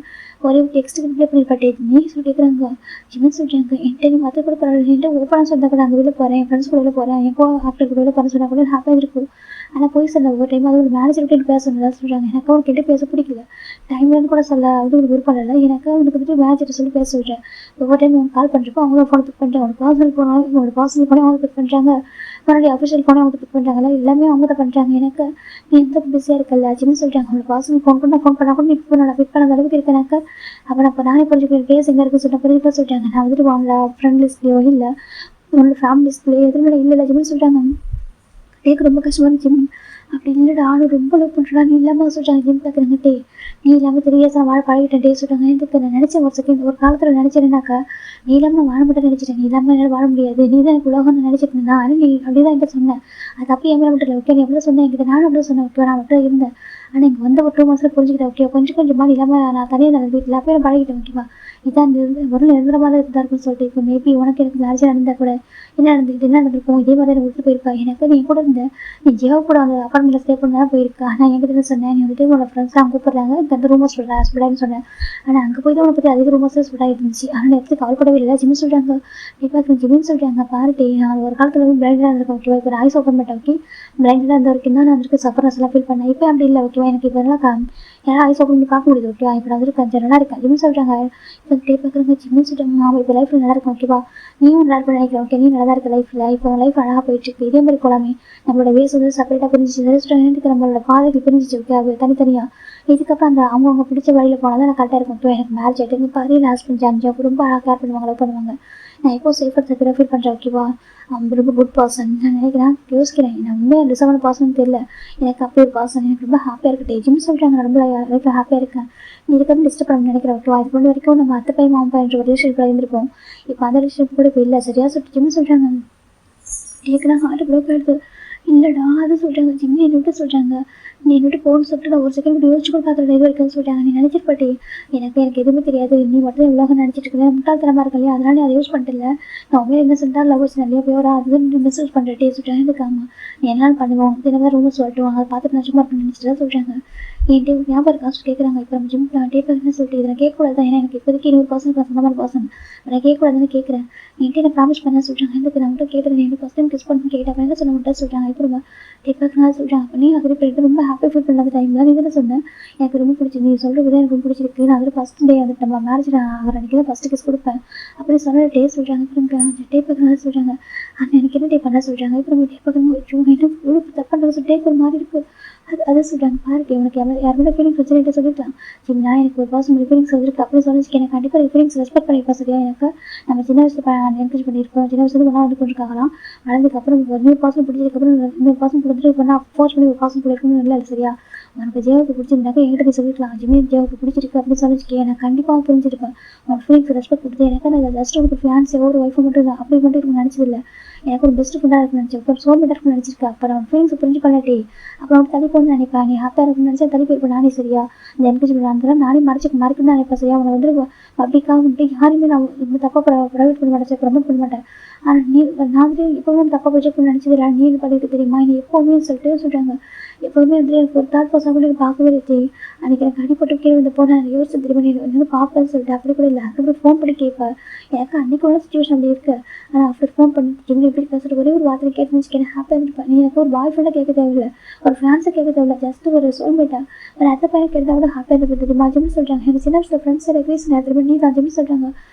ஒரே டெக்ஸ்ட்டுக்கு ரிப்ளை பண்ணிருப்பாட்டே நீ சொல்லி கேட்குறாங்க. ஜிம்னு சொல்கிறாங்க என்கிட்ட நீ மற்ற கூட பரவாயில்ல என்கிட்ட ஓப்பனாக சொன்னால் கூட அங்கே வெளியில் போகிறேன், என் ஃப்ரெண்ட்ஸ் கூட போகிறேன், என் ஆஃப்டர் கூட போகிறேன் சொன்னால் கூட ஹாப்பியாக இருக்கும். ஆனால் போய் சொல்ல ஒவ்வொரு டைம் அது ஒரு மேனேஜர் கிட்ட பேச சொல்கிறாங்க. எனக்கு அவன் கிட்ட பேச பிடிக்கல, டைம்லன்னு கூட சொல்ல அது ஒரு விருப்பம் இல்லை. எனக்கு அவனுக்கு வந்துட்டு மேனேஜர் சொல்லி பேச சொல்கிறேன். ஒவ்வொரு டைம் அவன் கால் பண்ணுறப்போ அவங்க ஃபோனை பிக் பண்ணுறாங்க. அவனுக்கு பர்சனல் ஃபோனாக அவங்களோட பர்சனல் ஃபோனே அவங்க பிக் பண்ணுறாங்க, மறுபடியும் அஃபிஷியல் ஃபோனே அவங்க பிக் பண்ணுறாங்களா எல்லாமே அவங்க தான் பண்ணுறாங்க. எனக்கு நீ எந்த பிஸியாக இருக்கல ஜிம்னு சொல்கிறாங்க. அவங்களோட பர்சனல் ஃபோன் கூட நான் ஃபோன் பண்ணால் கூட நீ இப்போ நான் பிக் பண்ண அளவுக்கு இருக்கேன். எனக்கு அப்போ நான் இப்போ நானே புரிஞ்சுக்கிறேன் கேஸ் எங்கே இருக்குன்னு சொன்ன புரிஞ்சுக்க சொல்கிறாங்க. நான் வந்துட்டு வாங்கல ஃப்ரெண்ட் லிஸ்ட்லேயோ இல்லை உங்களோட ஃபேமிலி லிஸ்ட்லேயோ எதுவும் இல்லை ஜிம்னு சொல்கிறாங்க. கேட்க ரொம்ப கஷ்டமாக இருந்துச்சு. அப்படி இல்லைடா ஆளும் ரொம்ப லவ் பண்ணுறா நீ இல்லாமல் சொல்கிறாங்க. ஜிம் பார்க்குறேங்க நீ இல்லாமல் 3 இயர்ஸ் நான் வாழ பழகிட்டேன் சொல்கிறாங்க. எனக்கு நான் நினச்சேன் ஒரு செகண்ட் ஒரு காலத்தில் நினச்சேன்னாக்கா நீ இல்லாமல் நான் வாழ மாட்டேன்னு நினச்சிட்டேன். நீ இல்லாமல் என்னால் வாழ முடியாது, நீ தான் எனக்கு உலகம்னு நினச்சிட்டு இருந்தேன். ஆனால் நீ அப்படி தான் என்கிட்ட சொன்னேன். அது அப்படி என் மேலே மட்டும் இல்லை ஓகே நீ எப்படி சொன்னேன் என்கிட்ட நானும் அப்படி சொன்னேன் ஓகே நான் மட்டும் இருந்தேன். ஆனால் இங்கே வந்து ஒரு 2 மாதத்தில் புரிஞ்சுக்கிட்டேன் ஓகே கொஞ்சம் கொஞ்சமாக இல்லாமல் நான் தனியாக தான் வீட்டில் அப்போ நான் பழகிட்டேன் ஓகேவா. இதான் ஒரு நிரந்தரமாக தான் இருந்தா இருக்குன்னு சொல்லிட்டு இப்போ மேபி உனக்கு எனக்கு மேரேஜ் நடந்தால் கூட என்ன நடந்திருக்கும் இதே மாதிரி எனக்கு விட்டு போயிருக்கா. எனக்கு நீ கூட இருந்த நீ ஜெவ கூட அந்த அப்பார்ட்மெண்ட்டில் ஸ்டே பண்ண தான் போயிருக்கா. ஆனால் என்கிட்ட சொன்னேன் நீ வந்துட்டு உன்னோட ஃப்ரெண்ட்ஸ்லாம் கூப்பிட்றாங்க இங்கே அந்த ரூமர்ஸ் சொல்கிறேன் ஹாஸ்பிட்டல்னு சொன்னேன். ஆனால் அங்கே போய் தான் உன்னை பற்றி அதிக ரூமர்ஸே ஸ்ப்ரெட் இருந்துச்சு. ஆனால் எடுத்து கவலைப்படவே இல்லை. ஜிம்னு சொல்கிறாங்க இப்போ ஜிம்னு சொல்கிறாங்க பாருட்டி நான் ஒரு காலத்தில் வந்து பிளைண்டாக இருந்திருக்கேன் ஓகேவா. இப்போ ஐஸ் ஓப்பன் பண்ணிட்டேன் ஓகே பிளைண்டாக இருந்த வரைக்கும் தான் நான் வந்துட்டு சஃபரன்ஸ் எல்லாம் ஃபீல் பண்ணேன். இப்போ அப்படி இல்லை ஓகேவா. எனக்கு இப்போ எல்லாம் ஏன்னா ஐஸ் ஓப்பன் பண்ணி பார்க்க முடியுது ஓகேவா. இப்போ நான் வந்துட்டு கொஞ்சம் நல்லா இருக்கேன் ஜிம்னு சொல்கிறாங்க. இப்போ பார்க்குறாங்க ஜிம்னு சொல்கிறாங்க அவன் இப்போ லைஃப்பில் நல்லா இருக்கும் ஓகேவா. நீயும் நல்லா இருக்க நினைக்கிறேன் ஓகே நீ நல்லா தான் இருக்க லைஃப்பில். இப்போ லைஃப் அழகாக போயிட்டுருக்கு. இதே மாதிரி போகலாமே நம்மளோட வேஸ் வந்து செப்பரேட்டாக பிரிஞ்சிச்சு நம்மளோட பாதைக்கு பிரிஞ்சிச்சு ஓகே அது தனித்தனியாக. இதுக்கப்புறம் அந்த அவங்கவுங்க பிடிச்ச வழியில் போனால் தான் நான் கரெக்டாக இருக்கும் ஓகே. எனக்கு மேரேஜ் ஆகிட்டு பாரு ஹஸ்பண்ட் ஜான் ரொம்ப அழகாக கேர் பண்ணுவாங்க லவ் பண்ணுவாங்க. நான் எப்போ சேஃபாக செக்யூராக ஃபீல் பண்ணுறேன் ஓகேவா. அவங்க ரொம்ப குட் பர்சன் நான் நினைக்கிறேன் யோசிக்கிறேன். நான் உண்மையாக டிசமான பர்சன் தெரியல எனக்கு அப்படி ஒரு பர்சன் எனக்கு ரொம்ப ஹாப்பியாக இருக்கட்டும். ஜிம் சொல்கிறாங்க நான் ரொம்ப லைஃப்பில் ஹாப்பியாக இருக்கேன். நீ இதுக்கு டிஸ்டர்ப் பண்ண நினைக்கிறேன் ஓகேவா. அது கொண்டு வரைக்கும் நம்ம அத்தை பையன் மாமா பையன் ஒரு ரிலேஷன்ஷிப்பில் இருந்திருப்போம். இப்போ அந்த ரிலேஷன்ஷிப் கூட இப்போ இல்லை சரியா சொல்லிட்டு ஜிம் சொல்கிறாங்க. எனக்கு ஹார்ட் ப்ரோக் ஆகிடுது. இல்லைடா அது சொல்கிறாங்க ஜிம்மி என்னை விட்டு சொல்கிறாங்க நீ என்னட்டு போகணும்னு சொல்லிட்டு நான் ஒரு செகண்ட் யோசிச்சு கூட பார்க்குறது இது வரைக்கும் சொல்லிட்டாங்க. நீ நினச்சிருப்பாட்டி எனக்கு எதுவுமே தெரியாது நீ மட்டும் உலகம் நினச்சிட்டு இருக்கேன் முட்டாள்தனமாக இருக்க இல்லையா அதனால நீ அதை யூஸ் பண்ணிட்டு நான் உண்மையை என்ன சென்றால் லவ் நிறைய பேரா அதுன்னு மெசேஜ் பண்ணுறேன் சொல்லிட்டாங்க. இருக்காமா நீ என்னால் பண்ணுவோம் தினமும் ரூம் சொல்லிட்டு அதை பார்த்துட்டு நான் சும்மா நினச்சிட்டு தான் சொல்கிறாங்க. என்கிட்ட ஞாபகம் இருக்கான்னு கேட்குறாங்க. இப்போ நம்ம ஜிம் டேப்பாக சொல்லிட்டு இதை நான் கேட்கக்கூடாது தான் ஏன்னா எனக்கு இப்போதைக்கு 100% நான் சொன்ன மாதிரி பர்சன் நான் கேட்கக்கூடாதுன்னு கேட்குறேன். என்கிட்ட நான் ப்ராமிஸ் பண்ண சொல்கிறாங்க. எனக்கு நான் மட்டும் கேட்டேன் எனக்கு ஃபஸ்ட் டைம் கிஸ் பண்ணி கேட்டேன் என்ன சொன்ன மட்டும் சொல்கிறாங்க. இப்போ ரொம்ப டேப்பாக சொல்கிறாங்க. அப்போ நீ அதில் போயிட்டு ரொம்ப ஹாப்பி ஃபீல் பண்ணாத டைமில் நீ தானே சொன்னேன் எனக்கு ரொம்ப பிடிச்சி நீ சொல்கிறது தான் எனக்கு ரொம்ப பிடிச்சிருக்கு. நான் அதில் ஃபஸ்ட் டே வந்துட்டு நம்ம மேரேஜ் ஆகிற அன்றைக்கி தான் ஃபஸ்ட்டு கிஸ் கொடுப்பேன் அப்படி சொன்ன டே சொல்கிறாங்க. இப்போ டேப்பாக சொல்கிறாங்க. ஆனால் எனக்கு என்ன டே பண்ண சொல்கிறாங்க. இப்போ நம்ம டேப்பாக என்ன இவ்வளோ தப்பாக சொல்லிட்டு ஒரு மாதிரி இருக்குது அதை சொல்கிறாங்க. பாருட்டி உனக்கு யாரோட ஃபீலிங்ஸ் வச்சுட்டு சொல்லிக்கலாம் ஜிம் நான் எனக்கு ஒரு பர்சன் ஃபீலிங்ஸ் வந்துருக்கு அப்படி சொல்லிச்சு எனக்கு கண்டிப்பாக ஃபீலிங்ஸ் ரெஸ்பெக்ட் பண்ணியிருப்பேன் சரியா. எனக்கு நம்ம சின்ன வயசில் என்கரேஜ் பண்ணியிருக்கோம் சின்ன வயசுல ஒன்றா வந்து கொண்டிருக்காங்களாம் வளர்ந்ததுக்கப்புறம் ஒரு 100% பிடிச்சதுக்கப்புறம் 100% கொடுத்துட்டு இப்போ நான் ஃபோர்ஸ் பண்ணி ஒரு பர்சன் பிடிக்கணும்னு இல்லை சரியா. உனக்கு ஜேவுக்கு பிடிச்சிருந்தாக்கா என்கிட்ட போய் சொல்லிக்கலாம் ஜிம்மி ஜேவுக்கு பிடிச்சிருக்கு அப்படின்னு சொல்லிச்சுக்கே நான் கண்டிப்பாக புரிஞ்சிருப்பேன். உன் ஃபீலிங்ஸ் ரெஸ்பெக்ட் கொடுத்து எனக்கு நான் ஜஸ்ட் ஒரு ஃபியான்ஸே ஒரு ஒய்ஃபை மட்டும் இல்லை அப்படி மட்டும் எனக்கு நினச்சதில்லை. எனக்கு ஒரு பெஸ்ட் ஃப்ரெண்டாக இருக்குன்னு நினச்சேன் இப்போ சோல்மேட்டாக இருக்குன்னு நினச்சிருக்கேன். அப்போ நான் ஃபீலிங்ஸ் புரிஞ்சு பண்ணாட்டி அப்புறம் அவன் தள்ளி போகணும்னு நினைப்பேன். நீ ஹாப்பியாக இருக்குன்னு நினச்சா தள்ளி போயிருப்பேன் நானே சரியா. இந்த என்கரேஜ் அந்த நானே மறைக்கணும்னு நினைப்பேன் சரியா. அவனை வந்து பப்ளிக்காக வந்துட்டு யாருமே நான் இப்படி தப்பாக ப்ரைவேட் பண்ண மாட்டேன் ப்ரமோட் பண்ண மாட்டேன். ஆனால் நீ நான் வந்து எப்போவுமே தப்பாக ப்ரொஜெக்ட் பண்ண நினச்சது இல்லை நீ இது பண்ணிட்டு தெரியுமா நீ எப்போவுமே சொல்கிறாங்க. எப்போவுமே வந்து எனக்கு ஒரு தாட் பர்சன் கூட எனக்கு பார்க்கவே இல்லை. அன்றைக்கி எனக்கு அடிப்பட்டு கீழே வந்து போனேன் யோசிச்சு தெரியுமா நீ வந்து பார்ப்பேன்னு சொல்லிட்டு அப்படி கூட இல்லை அதுக்கப்புறம் ஃபோன் பண்ணி கேட்பேன். எனக்கு அன்றைக்கி உள்ள சுச்சுவேஷன் அப்படி இருக்குது. ஆனால் ஆஃப்டர் ஃபோன் பண்ணி எப்படி பேசுகிற ஒரே ஒரு வார்த்தை கேட்டு எனக்கு ஹாப்பியாக இருந்திருப்பேன். நீ எனக்கு ஒரு பாய் ஃப்ரெண்டாக கேட்க தேவையில்லை ஒரு ஃப்ரெண்ட்ஸை கேட்க கேட்க தேவையில்ல, ஜஸ்ட் ஒரு சோல்மேட்டா ஒரு அத்தை பையன் கேட்டா கூட ஹாப்பியாக இருக்குது தெரியுமா ஜிம்னு சொல்கிறாங்க. எனக்கு சின்ன வயசுல ஃப்ரெண்ட்ஸ் ரெக்ரீஸ் நேரத்தில் நீ தான் ஜிம்னு சொல்கிறாங்க.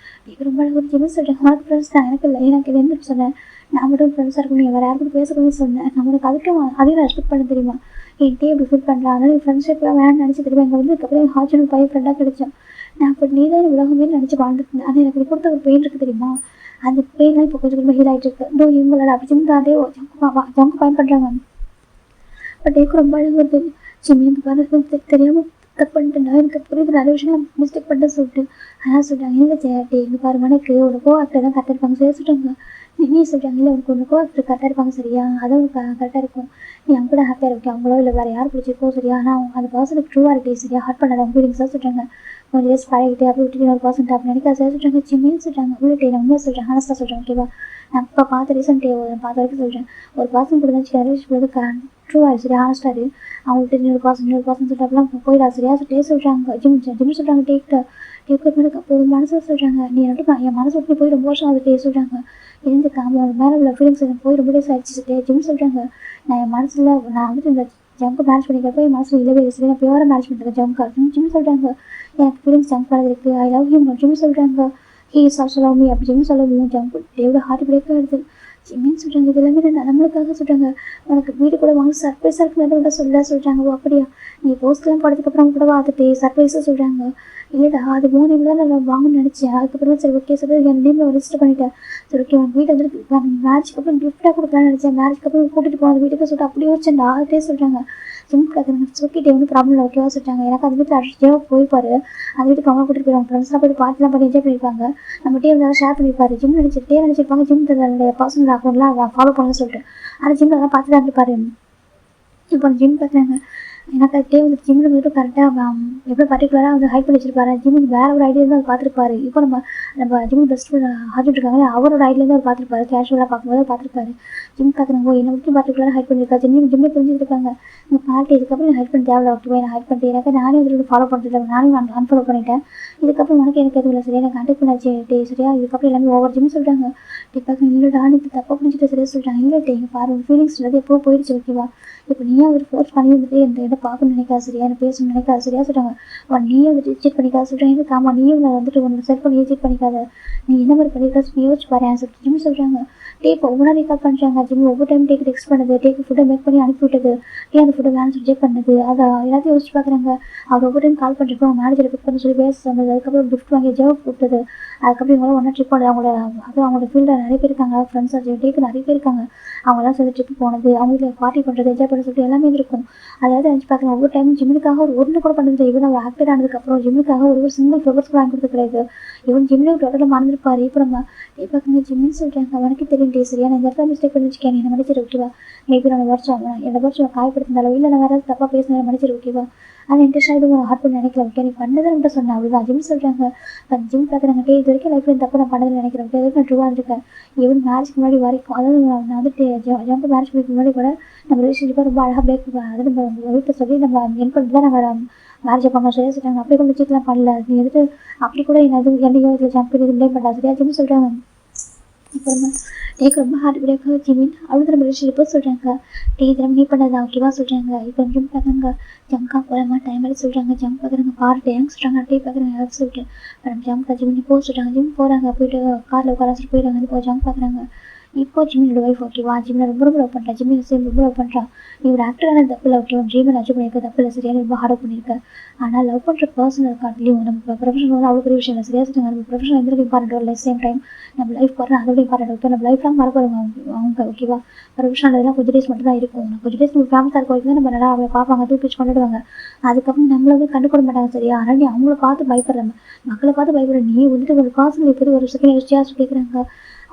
எனக்கு ரொம்ப அழகாக ஜிம்னு சொல்கிறாங்க. உனக்கு ஃப்ரெண்ட்ஸ் தான், எனக்கு இல்லை, எனக்கு இல்லைன்னு சொன்னேன். நான் மட்டும் ஃப்ரெண்ட்ஸாக இருக்கணும், நீ வேறு யாரும் கூட பேசக்கூடாதுன்னு சொன்னேன். நம்மளுக்கு அதுக்கு அதையும் ரெஸ்பெக்ட் பண்ண தெரியுமா, என்கிட்டே இப்படி ஃபீல் பண்ணுறான். அதனால ஃப்ரெண்ட்ஷிப்லாம் வேணும்னு நினச்சி தெரியுமா இங்கே வந்ததுக்கப்புறம் ஹாஜர் பையன் ஃப்ரெண்டாக கிடைச்சான். நான் அப்போ நீ தான் உலகமே நினச்சி வாழ்ந்துட்டு இருந்தேன். ஆனால் எனக்கு கொடுத்த ஒரு பெயின் இருக்குது தெரியுமா, அந்த பெயின்லாம் இப்போ கொஞ்சம் கொஞ்சமாக ஹீல் ஆகிட்டு இருக்கு. இதோ இவங்களோட அப்படி ஜிம்தாண்டே ஜங்கு பயன் பண்ணுறாங்க. பட் எனக்கு ரொம்ப அழகு வருது. ஜிம்மி எனக்கு பாரு தெரியாமல் தப்பு பண்ணிட்டேன், எனக்கு புரியுது, நிறைய விஷயங்கள் மிஸ்டேக் பண்ணிட்டு சொல்லிட்டு. அதான் சொல்கிறாங்க, இல்லை சேட்டி இங்கே பாரு மனைக்கு ஒரு கோ ஆக்டர் தான் கரெக்டாக இருப்பாங்க சரி சொல்கிறாங்க. நீ சொல்கிறாங்க இல்லை உனக்கு ஒன்று கோ ஆக்டர் கரெக்டாக இருப்பாங்க சரியா, அதான் உனக்கு கரெக்டாக இருக்கும், நீ அவங்க கூட ஹாப்பியாக இருக்க, அவங்களோ இல்லை வேறு யார் பிடிச்சிருக்கோ சரியா. ஆனால் அந்த பர்சனுக்கு ட்ரூவாக இருக்கே சரியா, ஹார்ட் பண்ணாத அவங்க ஃபீலிங்ஸாக சொல்கிறாங்க. கொஞ்சம் டேஸ் பழகிட்டு அப்படி விட்டுட்டு ஒரு பர்சன்ட் அப்படி நினைக்காத சொல்கிறாங்க. ஜிம்மின்னு சொல்கிறாங்க, உள்ளே நான் உண்மையாக சொல்கிறேன், ஹானஸ்ட்டாக சொல்கிறேன் ஓகேவா. நான் இப்போ பார்த்த ரீசெண்ட் பார்த்த வரைக்கும் சொல்கிறேன். ஒரு பர்சன் கூட தான் ரிலேஷன் ட்ரூவாக சரி ஹானஸ்டாக அவங்கள்ட்ட இன்னொரு பர்சன் சொல்லிட்டு அப்படிலாம் போயிடா சரியா டே சொல்கிறாங்க. ஜிம் சொல்கிறாங்க டேக் அப்போ மனசு சொல்கிறாங்க, நீ மட்டும் என் மனசு விட்டு போய் ரொம்ப வருஷம் ஆகுது சொல்கிறாங்க. எழுந்துக்காம அவங்க மேலே உள்ள ஃபீலிங்ஸ் எனக்கு போய் ரொம்ப டேஸ் ஆகிடுச்சு ஜிம் சொல்கிறாங்க. நான் என் மனசில் நான் வந்துட்டு இந்த ஜம்க்கு மேரேஜ் பண்ணிக்கிறப்போ என் மனசில் இல்லவே சரி, நான் பியூராக மேரேஜ் பண்ணிக்கிறேன் ஜம்க்கு ஜிம் சொல்கிறாங்க. எனக்கு ஃபீலிங்ஸ் ஜம்ப் பண்ணது இருக்குது, ஐ லவ் யூ ஜிம் சொல்கிறாங்க. He is also love me அப்படி ஜிம் சொல்லவும் ஜம்ப் எவ்வளோ ஹார்ட் பிரேக் ஆகிடுது. ஜிம்மின்னு சொல்கிறாங்க. இது எல்லாமே நம்மளுக்காக சொல்கிறாங்க. உனக்கு வீடு கூட வாங்க சர்ப்ரைஸாக இருக்குன்னு சொல்கிறாங்க. ஓ அப்படியா, நீ போஸ்ட்லாம் போனதுக்கப்புறம் கூட பார்த்துட்டு சர்ப்ரைஸாக சொல்கிறாங்க. இல்லைடா அது 3 நேம் தான் நான் வாங்கணும்னு நினச்சேன். அதுக்கப்புறம் சரி ஓகே சொல்லி என் நேமில் ரெஜிஸ்டர் பண்ணிட்டேன். சரி ஓகே உன் வீடு வந்துட்டு மேரேஜ்க்கு அப்புறம் கிஃப்டாக கொடுக்கலான்னு நினச்சேன். மேரேஜ்க்கு அப்புறம் கூட்டிகிட்டு போனது வீட்டுக்கு சொல்லிட்டு அப்படியே வச்சேன்டா அதே சொல்கிறாங்க. ஜிம் கேட்குறாங்க ஓகே ஒன்றும் ப்ராப்ளம் இல்லை ஓகேவா சொல்கிறாங்க. எனக்கு அது வீட்டில் அடிச்சேவா போயிருப்பாரு, அந்த வீட்டுக்கு அவங்க கூட்டிகிட்டு போயிருவாங்க, ஃப்ரெண்ட்ஸ்லாம் போய்ட்டு பார்ட்டிலாம் பண்ணி என்ஜாய் பண்ணியிருப்பாங்க. நம்ம டே வந்து ஷேர் பண்ணியிருப்பாரு. ஜிம் நினச்சிருப்பாங்க ஜிம் தன்னுடைய பர்சனல் அக்கௌண்ட்லாம் ஃபாலோ பண்ணணும்னு சொல்லிட்டு. ஆனால் ஜிம் அதெல்லாம் பார்த்து தான் இருப்பாரு. இப்போ ஜிம் பார்க்குறாங்க. எனக்கு டே வந்து ஜிம்மில் வந்துட்டு கரெக்டாக எவ்வளோ பர்டிகுலராக வந்து ஹைட் பண்ணி வச்சிருப்பாரு. ஜிம்முக்கு வேறு ஒரு ஐடியா அதை பார்த்துருப்பாரு. இப்போ நம்ம ஜிம் பெஸ்ட் ஹாஜர் இருக்காங்களே அவரோட ஐடியிலேருந்து அவர் பார்த்துருப்பாரு. கேஷுவலாக பார்க்கும்போது அவர் பார்த்துருப்பாரு. ஜிம் பார்க்குறாங்க என்னை விட்டு பர்டிகுலராக ஹைட் பண்ணியிருக்கா ஜிம்மில் புரிஞ்சுருக்காங்க. இந்த பார்ட்டி இதுக்கப்புறம் ஹைட் பண்ணி தேவை ஓகே நான் ஹைட் பண்ணிட்டு எனக்கு நானே வந்து ஃபாலோ பண்ணிட்டு நானே அன்ஃபாலோ பண்ணிட்டேன். இதுக்கப்புறம் உனக்கு எனக்கு எதுவும் இல்லை சரியா, எனக்கு கான்டெக்ட் பண்ணாச்சு டே சரியா, இதுக்கப்புறம் எல்லாமே ஓவர் ஜிம் சொல்கிறாங்க. டே பார்க்க இல்லைடா நீ தப்பாக புரிஞ்சுட்டு சரியா சொல்கிறாங்க. இல்லை டே இங்கே பாரு ஃபீலிங்ஸ் வந்து எப்போ போயிடுச்சு ஓகேவா. இப்போ நீயே வந்து ஃபோர்ஸ் பண்ணி வந்துட்டு என்ன பார்க்கணும்னு நினைக்காது சரியா, என்ன பேசணும்னு நினைக்காது சரியா சொல்கிறாங்க. நீயே வந்துட்டு சீட் பண்ணிக்காத சொல்கிறாங்க. எனக்கு ஆமாம் நீயும் நான் வந்துட்டு ஒன்று செட் பண்ணி சீட் பண்ணிக்காத, நீ என்ன மாதிரி பண்ணியிருக்காச்சு யோசிச்சு பாரு சொல்லிட்டு ஜிம் சொல்கிறாங்க. டே இப்போ ஒவ்வொரு நாள் கால் பண்ணுறாங்க. ஜிம் ஒவ்வொரு டைம் டேக்கு டெக்ஸ்ட் பண்ணது, டேக்கு ஃபுட்டை மேக் பண்ணி அனுப்பி விட்டது, அந்த ஃபுட்டை வேணும் ரிஜெக்ட் பண்ணது, அதை எல்லாத்தையும் யோசிச்சு பார்க்குறாங்க. அவர் ஒவ்வொரு டைம் கால் பண்ணுறப்போ அவங்க மேனேஜரை பிக் பண்ணி சொல்லி பேச சொன்னது, அதுக்கப்புறம் கிஃப்ட் வாங்கி ஜாப் கொடுத்தது, அதுக்கப்புறம் இவங்களாம் ஒன்றா ட்ரிப் போனது, அவங்களோட ஃபீல்டில் நிறைய பேர் இருக்காங்க, ஃப்ரெண்ட்ஸ் டேக்கு நிறைய பேர் இருக்காங்க, அவங்களாம் சேர்ந்து ட்ரிப் போனது, அவங்களுக்கு பார்ட்டி பண்ணுறது என்ஜாய் பண்ண சொல்லிட்டு எல்லாமே இருக்கும். அதாவது நினச்சி பார்க்குறேன் ஒவ்வொரு டைமும் ஜிம்முக்காக ஒரு ஒன்று கூட பண்ணுறது. இவன் அவர் ஆக்டர் ஆனதுக்கப்புறம் ஜிம்முக்காக ஒரு சிங்கிள் ஃப்ளவர்ஸ் கூட வாங்கி கொடுத்து கிடையாது. இவன் ஜிம்மில் டோட்டலாக மறந்துருப்பாரு. இப்போ நம்ம பார்க்குங்க ஜிம்மின்னு சொல்கிறாங்க. அவனுக்கு தெரியும் டே சரியா, நான் இந்த இடத்துல மிஸ்டேக் பண்ணி வச்சுக்கேன், என்ன மன்னிச்சிரு ஓகேவா. மேபி நான் வருஷம் காயப்படுத்தினாலோ இல்லை நான் வேறு தப்பாக பேசினாலும் மன்னிச்சிரு ஓகேவா. ஆனால் இன்ட்ரெஸ்டாக எதுவும் ஹார்ட் பண்ணி நினைக்கல ஓகே, நீ பண்ணதை மட்டும் சொன்னேன் அவ்வளோதான். ஜிம் சொல்கிறாங்க. ஜிம் பார்க்குறாங்க டே இது வரைக்கும் லைஃப்பில் தப்பு நான் பண்ணதை நினைக்கிறேன் ஓகே, அதுக்கு நான் ட்ரூவாக இருக்கேன். ஈவன் மேரேஜ்க்கு முன்னாடி வரைக்கும், அதாவது நான் வந்துட்டு ஜம்க்கு மேரேஜ் பண்ணிக்கு முன்னாடி கூட நம்ம ரிலேஷன்ஷிப்பாக ரொம்ப அழகாக பிரேக் அதாவது நம்ம வீட்டில் சொல்லி நம்ம என் பண்ணிட்டு தான் நாங்கள் மேரேஜை பண்ணோம் சரியா சொல்கிறாங்க. அப்படி கூட மிஸ்டேக்லாம் பண்ணல, நீ வந்துட்டு அப்படி கூட என்னையோ இதில் ஜம்ப் பண்ணி இது ப்ளேம் பண்ணா சரியா ஜிம் சொல்கிறாங்க. இப்போ டேக்கு ரொம்ப ஹார்ட் பிரேக்காக ஜிமின் அவ்வளோ நம்ம ரிலேஷன்ஷிப்போ சொல்கிறாங்க. டே இதெல்லாம் நீ பண்ணதா ஓகேவா சொல்கிறாங்க. இப்போ ஜிம் பார்க்குறாங்க ஜம்கா போகலாமா டைம் எடுத்து சொல்கிறாங்க. ஜம்ப் பார்க்குறாங்க பாரு டேங்க் சொல்கிறாங்க. டே பார்க்குறாங்க யாரும் சொல்லிட்டு ஜம்ப் ஜிமின் போக சொல்கிறாங்க. ஜிம் போகிறாங்க, போயிட்டு காரில் உட்கார போயிடுறாங்க. இப்போ ஜம்ப் பார்க்குறாங்க. இப்போ ஜிம்மினோட ஒய்ஃப் ஓகேவா, ஜிம்மில் ரொம்ப லவ் பண்ணுறா, ஜிம்மின் சேம் ரொம்ப லவ் பண்ணுறான். நீ ஒரு ஆக்டரான தப்பு இல்லை ஓகேவா, ட்ரீமை அச்சீவ் பண்ணியிருக்க தப்பு இல்லை சரியா, ரொம்ப ஹார்ட் ஒர்க் பண்ணியிருக்க. ஆனால் லவ் பண்ணுற பர்சனல் காட்டிலையும் நம்ம ப்ரொஃபஷனல் வந்து அவ்வளோ பெரிய விஷயம் இல்லை சரியா சொல்லுங்க. நம்ம ப்ரொஃபஷனல் எந்த இம்பார்ட்டன்ட் இல்லை, சேம் டைம் நம்ம லைஃப் போகிறோம் அதோட இம்பார்ட்டன்ட் ஓகே. நம்ம லைஃப்லாம் மற போகிறோம் அவங்க ஓகேவா. ப்ரொஃபஷனல் இதெல்லாம் கொஞ்சம் டேஸ் மட்டும் தான் இருக்கும். கொஞ்சம் டேஸ் நம்ம ஃபேமிலியாக இருக்க வரைக்கும் நம்ம நல்லா அவங்களை பார்ப்பாங்க, தூக்கி வச்சு கொண்டுடுவாங்க. அதுக்கப்புறம் நம்மளை வந்து கண்டுகொள்ள மாட்டாங்க சரியா. ஆனால் நீ அவங்கள பார்த்து பயப்படுறாங்க, மக்களை பார்த்து பயப்படுற நீ வந்துட்டு ஒரு பர்சனல் எப்படி ஒரு செகண்ட் யோசிச்சு கேட்குறாங்க.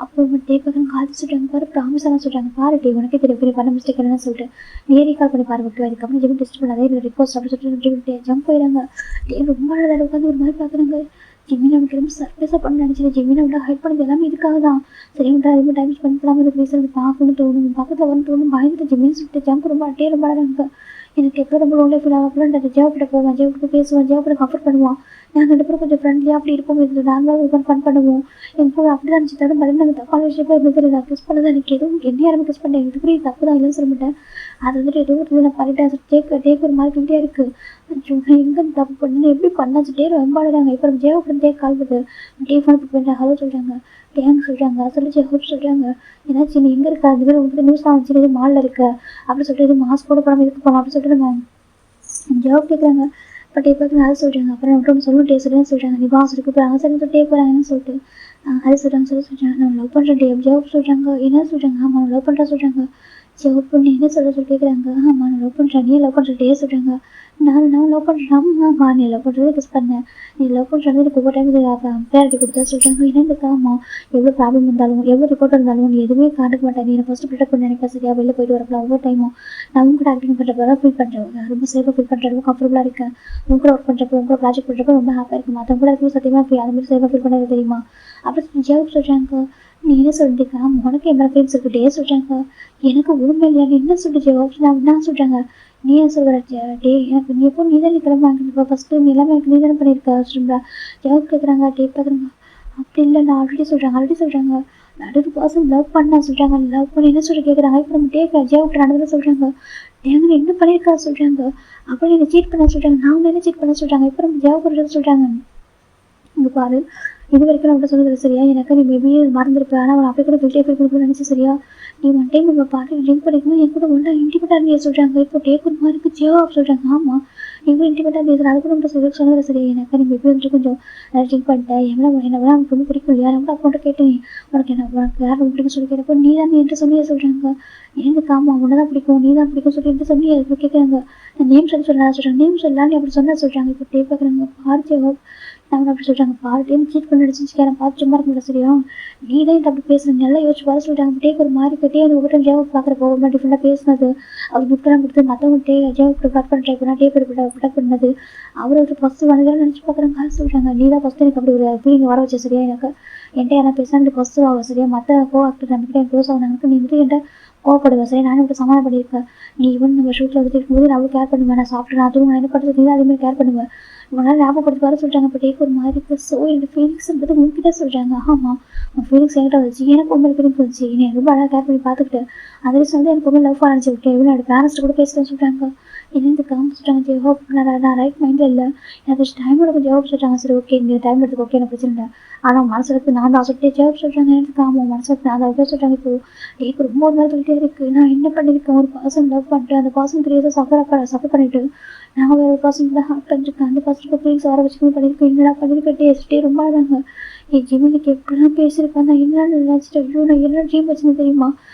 அப்போ டே பார்க்குறாங்க கால் சொல்கிறாங்க பாரு ப்ராமிஸ் எல்லாம் சொல்கிறாங்க. பாரு டே உனக்கே தெரியும் பெரிய பண்ண மிஸ்டேக் என்னன்னு சொல்லிட்டு நேரே கால் பண்ணி பாரு ஓகே. அதுக்கப்புறம் ஜிம் டெஸ்ட் பண்ணாதே இல்லை ரிக்வஸ்ட் அப்படி சொல்லிட்டு ஜம்ப் போயிடறாங்க. டே ரொம்ப நேரம் உட்காந்து ஒரு மாதிரி பார்க்குறாங்க. ஜிம்மினை விட்டு ரொம்ப சர்ப்ரைஸாக பண்ண நினச்சிட்டு ஜிம்மினை விட ஹைட் பண்ணது எல்லாமே இதுக்காக தான் சரி விட்டா ரொம்ப டைம் பண்ணலாம் இது பேசுறது பார்க்கணும்னு தோணும், பக்கத்தில் வந்து தோணும், பயந்துட்டு ஜிம்மின்னு சொல்லிட்டு ஜம்ப் ரொம்ப ரொம்ப அழகாங்க. எனக்கு எப்போ ரொம்ப லோன்லியாக ஃபீல் ஆகும் அப்படின்னா அந்த ஜெயக்கிட்ட போவேன், ஜெயக்கிட்ட பேசுவேன், ஜெயக்கிட்ட கம்ஃபர்ட் பண்ணுவோம். நாங்கள் 2 பேரும் கொஞ்சம் ஃப்ரெண்ட்லியாக அப்படி இருப்போம். இது நாங்களும் இது ஃபன் பண்ணுவோம். எனக்கு அப்படி தான் இருந்துச்சு. தவிர மறுபடியும் நாங்கள் தப்பான விஷயமா இருந்தது. நான் கிஸ் பண்ணது எனக்கு எதுவும் என்ன யாருமே கிஸ் பண்ணேன். இது கூட தப்பு தான் இல்லைன்னு சொல்ல மாட்டேன். அது வந்துட்டு ஏதோ ஒரு நான் பண்ணிட்டேன். டேக் ஒரு மாதிரி கிட்டே இருக்குது. நான் எங்கே தப்பு பண்ணேன்னு எப்படி பண்ணாச்சு டே ரொம்ப ஆடுறாங்க. இப்போ நம்ம ஜெயக்கிட்ட டேக் கால் பண்ணுது. டே ஃபோன் பிக் பண்ணுறேன். ஹலோ சொல்கிறாங்க, டேங்க சொல்கிறாங்க, சொல்லி ஜெயஹோப் சொல்கிறாங்க. ஏன்னாச்சு நீ எங்கே இருக்கா? அது மாதிரி உங்களுக்கு நியூஸ்லாம் வந்துச்சு, இது மாலில் இருக்க அப்படின்னு சொல்லிட்டு இது மாஸ்க் கூட போடாமல் இதுக்கு போகலாம் அப்படின்னு சொல்லிட்டு நம்ம ஜவாப் கேட்குறாங்க. பட் இப்போ அதை சொல்கிறாங்க. அப்புறம் ஒன்று சொல்லணும் டே சொல்லுன்னு சொல்கிறாங்க. நீ பாஸ் இருக்கு போகிறாங்க சரி டே போகிறாங்கன்னு சொல்லிட்டு அது சொல்கிறாங்க. சொல்கிறாங்க நான் லவ் பண்ணுறேன் டே ஜவாப் சொல்கிறாங்க. என்ன சொல்கிறாங்க? ஆமாம் நான் லவ் பண்ணுறேன் சொல்கிறாங்க. ஜவாப் பண்ணி என்ன சொல்லி கேட்குறாங்க. ஆமாம் நான் லவ் பண்ணுறேன், நீ லவ் பண்ணுற டே சொல்கிறாங்க. நான் லவ் பண்ணுறேன். ஆமாம்மா நீ லவ் பண்ணுறது கிஸ் பண்ணேன், நீ லவ் பண்ணுறது எனக்கு ஒவ்வொரு டைம் ப்ரையாரிட்டி கொடுத்தா சொல்கிறாங்க. என்னதுக்கு? ஆமாம் எவ்வளோ ப்ராப்ளம் இருந்தாலும் எவ்வளோ ரிப்போர்ட் இருந்தாலும் நீ எதுவுமே காட்டுக்க மாட்டேன். நீ ஃபஸ்ட்டு ப்ரிப்பேர் பண்ண நினைப்பா சரியா? வெளில போயிட்டு வரப்பலாம் ஒவ்வொரு டைமும் நான் உங்க கூட ஆக்டிங் பண்ணுறப்ப ஃபீல் பண்ணுறேன், ரொம்ப சேஃபாக ஃபீல் பண்ணுறேன், ரொம்ப கம்ஃபர்டபுளாக இருக்கேன். உங்க கூட ஒர்க் பண்ணுறப்போ உங்க கூட ப்ராஜெக்ட் பண்ணுறப்போ ரொம்ப ஹாப்பியாக இருக்கும். மற்றவங்க கூட இருக்கும் சத்தியமாக ஃபீல் அது மாதிரி சேஃபாக ஃபீல் பண்ணுறது தெரியுமா அப்படி ஜவாப் சொல்கிறாங்க. நீ என்ன சொல்லிட்டு உனக்கு என்ன ஃபீல்ஸ் இருக்கு டே சொல்கிறாங்க. எனக்கு உண்மை இல்லையா நீ என்ன சொல்லிட்டு ஜவாப் நான் சொல்கிறாங்க. நீ ஏன் சொல்கிற டே எனக்கு நீ எப்போ நீ தான் கிளம்ப ஃபஸ்ட்டு நீ எல்லாமே எனக்கு நீ தானே பண்ணியிருக்க சொல்கிறா. ஜவாப் கேட்குறாங்க. டே பார்க்குறாங்க. அப்படி இல்லை நான் ஆல்ரெடி சொல்கிறாங்க நடுவு பாசம் லவ் பண்ணா சொல்கிறாங்க. லவ் பண்ணி என்ன சொல்லி கேட்குறாங்க. இப்போ நம்ம டே ஜவாப் நடந்தது சொல்கிறாங்க. டேங்க என்ன பண்ணியிருக்கா சொல்கிறாங்க. அப்படி என்ன சீட் பண்ண சொல்கிறாங்க. நான் என்ன சீட் பண்ண சொல்கிறாங்க. இப்போ நம்ம ஜவாப் பண்ணுறது சொல்கிறாங்க. இங்கே பாரு இது வரைக்கும் நான் அவட்ட சொன்னது சரியா? எனக்கு நீ மேபி மறந்துருப்பேன். ஆனால் அவன் அப்படி கூட கில்ட்டியாக ஃபீல் பண்ணணும்னு நினச்சி சரியா? நீ ஒன் டைம் நம்ம பாட்டு ட்ரிங்க் பண்ணிக்கணும் என் கூட ஒன்றா இன்டிமெண்ட்டாக இருந்தே சொல்கிறாங்க. இப்போ டேக் ஒரு மாதிரி ஜவாப் சொல்கிறாங்க. ஆமாம் நீங்கள் இன்டிமெண்ட்டாக பேசுகிறேன் அது கூட நம்ம சொன்னது சரி. எனக்கு நீ மேபி வந்துட்டு கொஞ்சம் ட்ரிங்க் பண்ணிட்டேன். என்ன வேணா உனக்கு ரொம்ப பிடிக்கும் இல்லையா? நம்ம அக்கௌண்ட்டை கேட்டேன் உனக்கு யார் ரொம்ப பிடிக்கும் சொல்லி கேட்டப்போ நீ தான் என்கிட்ட சொன்னியே சொல்கிறாங்க. எனக்கு ஆமாம் உன்னை தான் பிடிக்கும் நீ தான் பிடிக்கும் சொல்லி என்கிட்ட சொன்னியே இப்போ கேட்குறாங்க. நான் நேம் சொல்லலாம் சொல்கிறாங்க. நேம் சொல்லலான்னு அப்படி சொன்னால் சொல்கிறாங்க. இப்போ டே பார்க்குறாங்க. பாரு ஜவாப் நான் அப்படி சொல்கிறாங்க. பாரு டைம் சீட் பண்ணி அடிச்சுக்கிறேன் பார்த்து சும்மா இருக்க சரியா? நீ தான் என்கிட்ட அப்படி பேசுகிறேன் நல்லா யோசிச்சு பார்த்து சொல்கிறாங்க. டேக் ஒரு மாதிரி கட்டி அது ஒவ்வொரு டைம் ஜவாப் பார்க்குறப்போ ஒரு மாதிரி டிஃப்ரெண்டாக பேசுனது அவர் கிஃப்ட்லாம் கொடுத்து மற்றவங்க ஜவாப் கட் பண்ண ட்ரை பண்ணால் டேப் ப்ரொடக்ட் பண்ணது அவர் ஒரு ஃபஸ்ட்டு வந்ததெல்லாம் நினச்சி பார்க்குறாங்க. சொல்கிறாங்க நீ தான் ஃபஸ்ட்டு எனக்கு அப்படி ஒரு ஃபீலிங் வர வச்ச சரியா? எனக்கு என்கிட்ட யாரா பேசினா ஃபஸ்ட்டு ஆகும் சரியா? மற்ற ஆக்டர் நம்மகிட்ட எனக்கு க்ளோஸ் ஆகுனாங்க நீ வந்துட்டு என்கிட்ட கோவப்படுவேன் சரி? நானும் இப்படி சமாதானம் பண்ணியிருக்கேன். நீ ஈவன் நம்ம ஷூட்டில் வந்துட்டு இருக்கும்போது நான் அவ்வளோ கேர் பண்ணுவேன். நான் சாப்பிட்டு நான் அதுவும் நான் என்ன பண்ணுறது நீ தான் அதேமாதிரி கேர் பண்ணுவேன். உங்களால் ஞாபகப்படுத்தி வர சொல்கிறாங்க. இப்போ டேக் ஒரு மாதிரி இருக்குது. ஸோ என்னோட ஃபீலிங்ஸ்ன்றது உங்ககிட்ட சொல்கிறாங்க. ஆமாம் உன் ஃபீலிங்ஸ் என்கிட்ட வந்துச்சு எனக்கு ரொம்ப ஃபீலிங் வந்துச்சு. நீ ரொம்ப அழகாக கேர் பண்ணி பார்த்துக்கிட்டேன். அதே வந்து எனக்கு ரொம்ப லவ் ஆனிச்சு. ஓகே என்னோட பேரண்ட்ஸ் கூட பேசுகிறேன்னு சொல்கிறாங்க. என்னென்னு காம சொல்கிறாங்க. ஜவாப் நான் ரைட் மைண்டில் இல்லை எனக்கு டைமோட ஜவாப் சொல்கிறாங்க. சரி ஓகே இந்த டைம் எடுத்துக்கு ஓகே எனக்கு பிரச்சனை இல்லை. ஆனால் மனசுக்கு நான் தான் சொல்லிட்டு ஜவாப் சொல்கிறாங்க. எனக்கு ஆமாம் மனசுக்கு நான் அதை சொல்கிறாங்க. இப்போ டேக்கு ரொம்ப ஒரு மாதிரி சொல்லிட்டே இருக்குது. நான் என்ன பண்ணியிருக்கேன் ஒரு பர்சன் லவ் பண்ணிட்டு அந்த பர்சன் தெரியாத சஃபர் பண்ணிவிட்டு நான் வேறு ஒரு பர்சன் தான் ஹார்ட் பண்ணிருக்கேன். அந்த பர்சனுக்கு ஃபீலிங்ஸ் வர வச்சுக்கணும் பண்ணியிருக்கேன். என்னடா பண்ணியிருக்கேன் டேஸ்ட்டே ரொம்ப ஆடாங்க. என் ஜிமினுக்கு எப்படிலாம் பேசியிருக்கேன். நான் என்னென்னு நினச்சிட்டு ஐயோ நான் என்ன ட்ரீம் வச்சுன்னு தெரியுமா?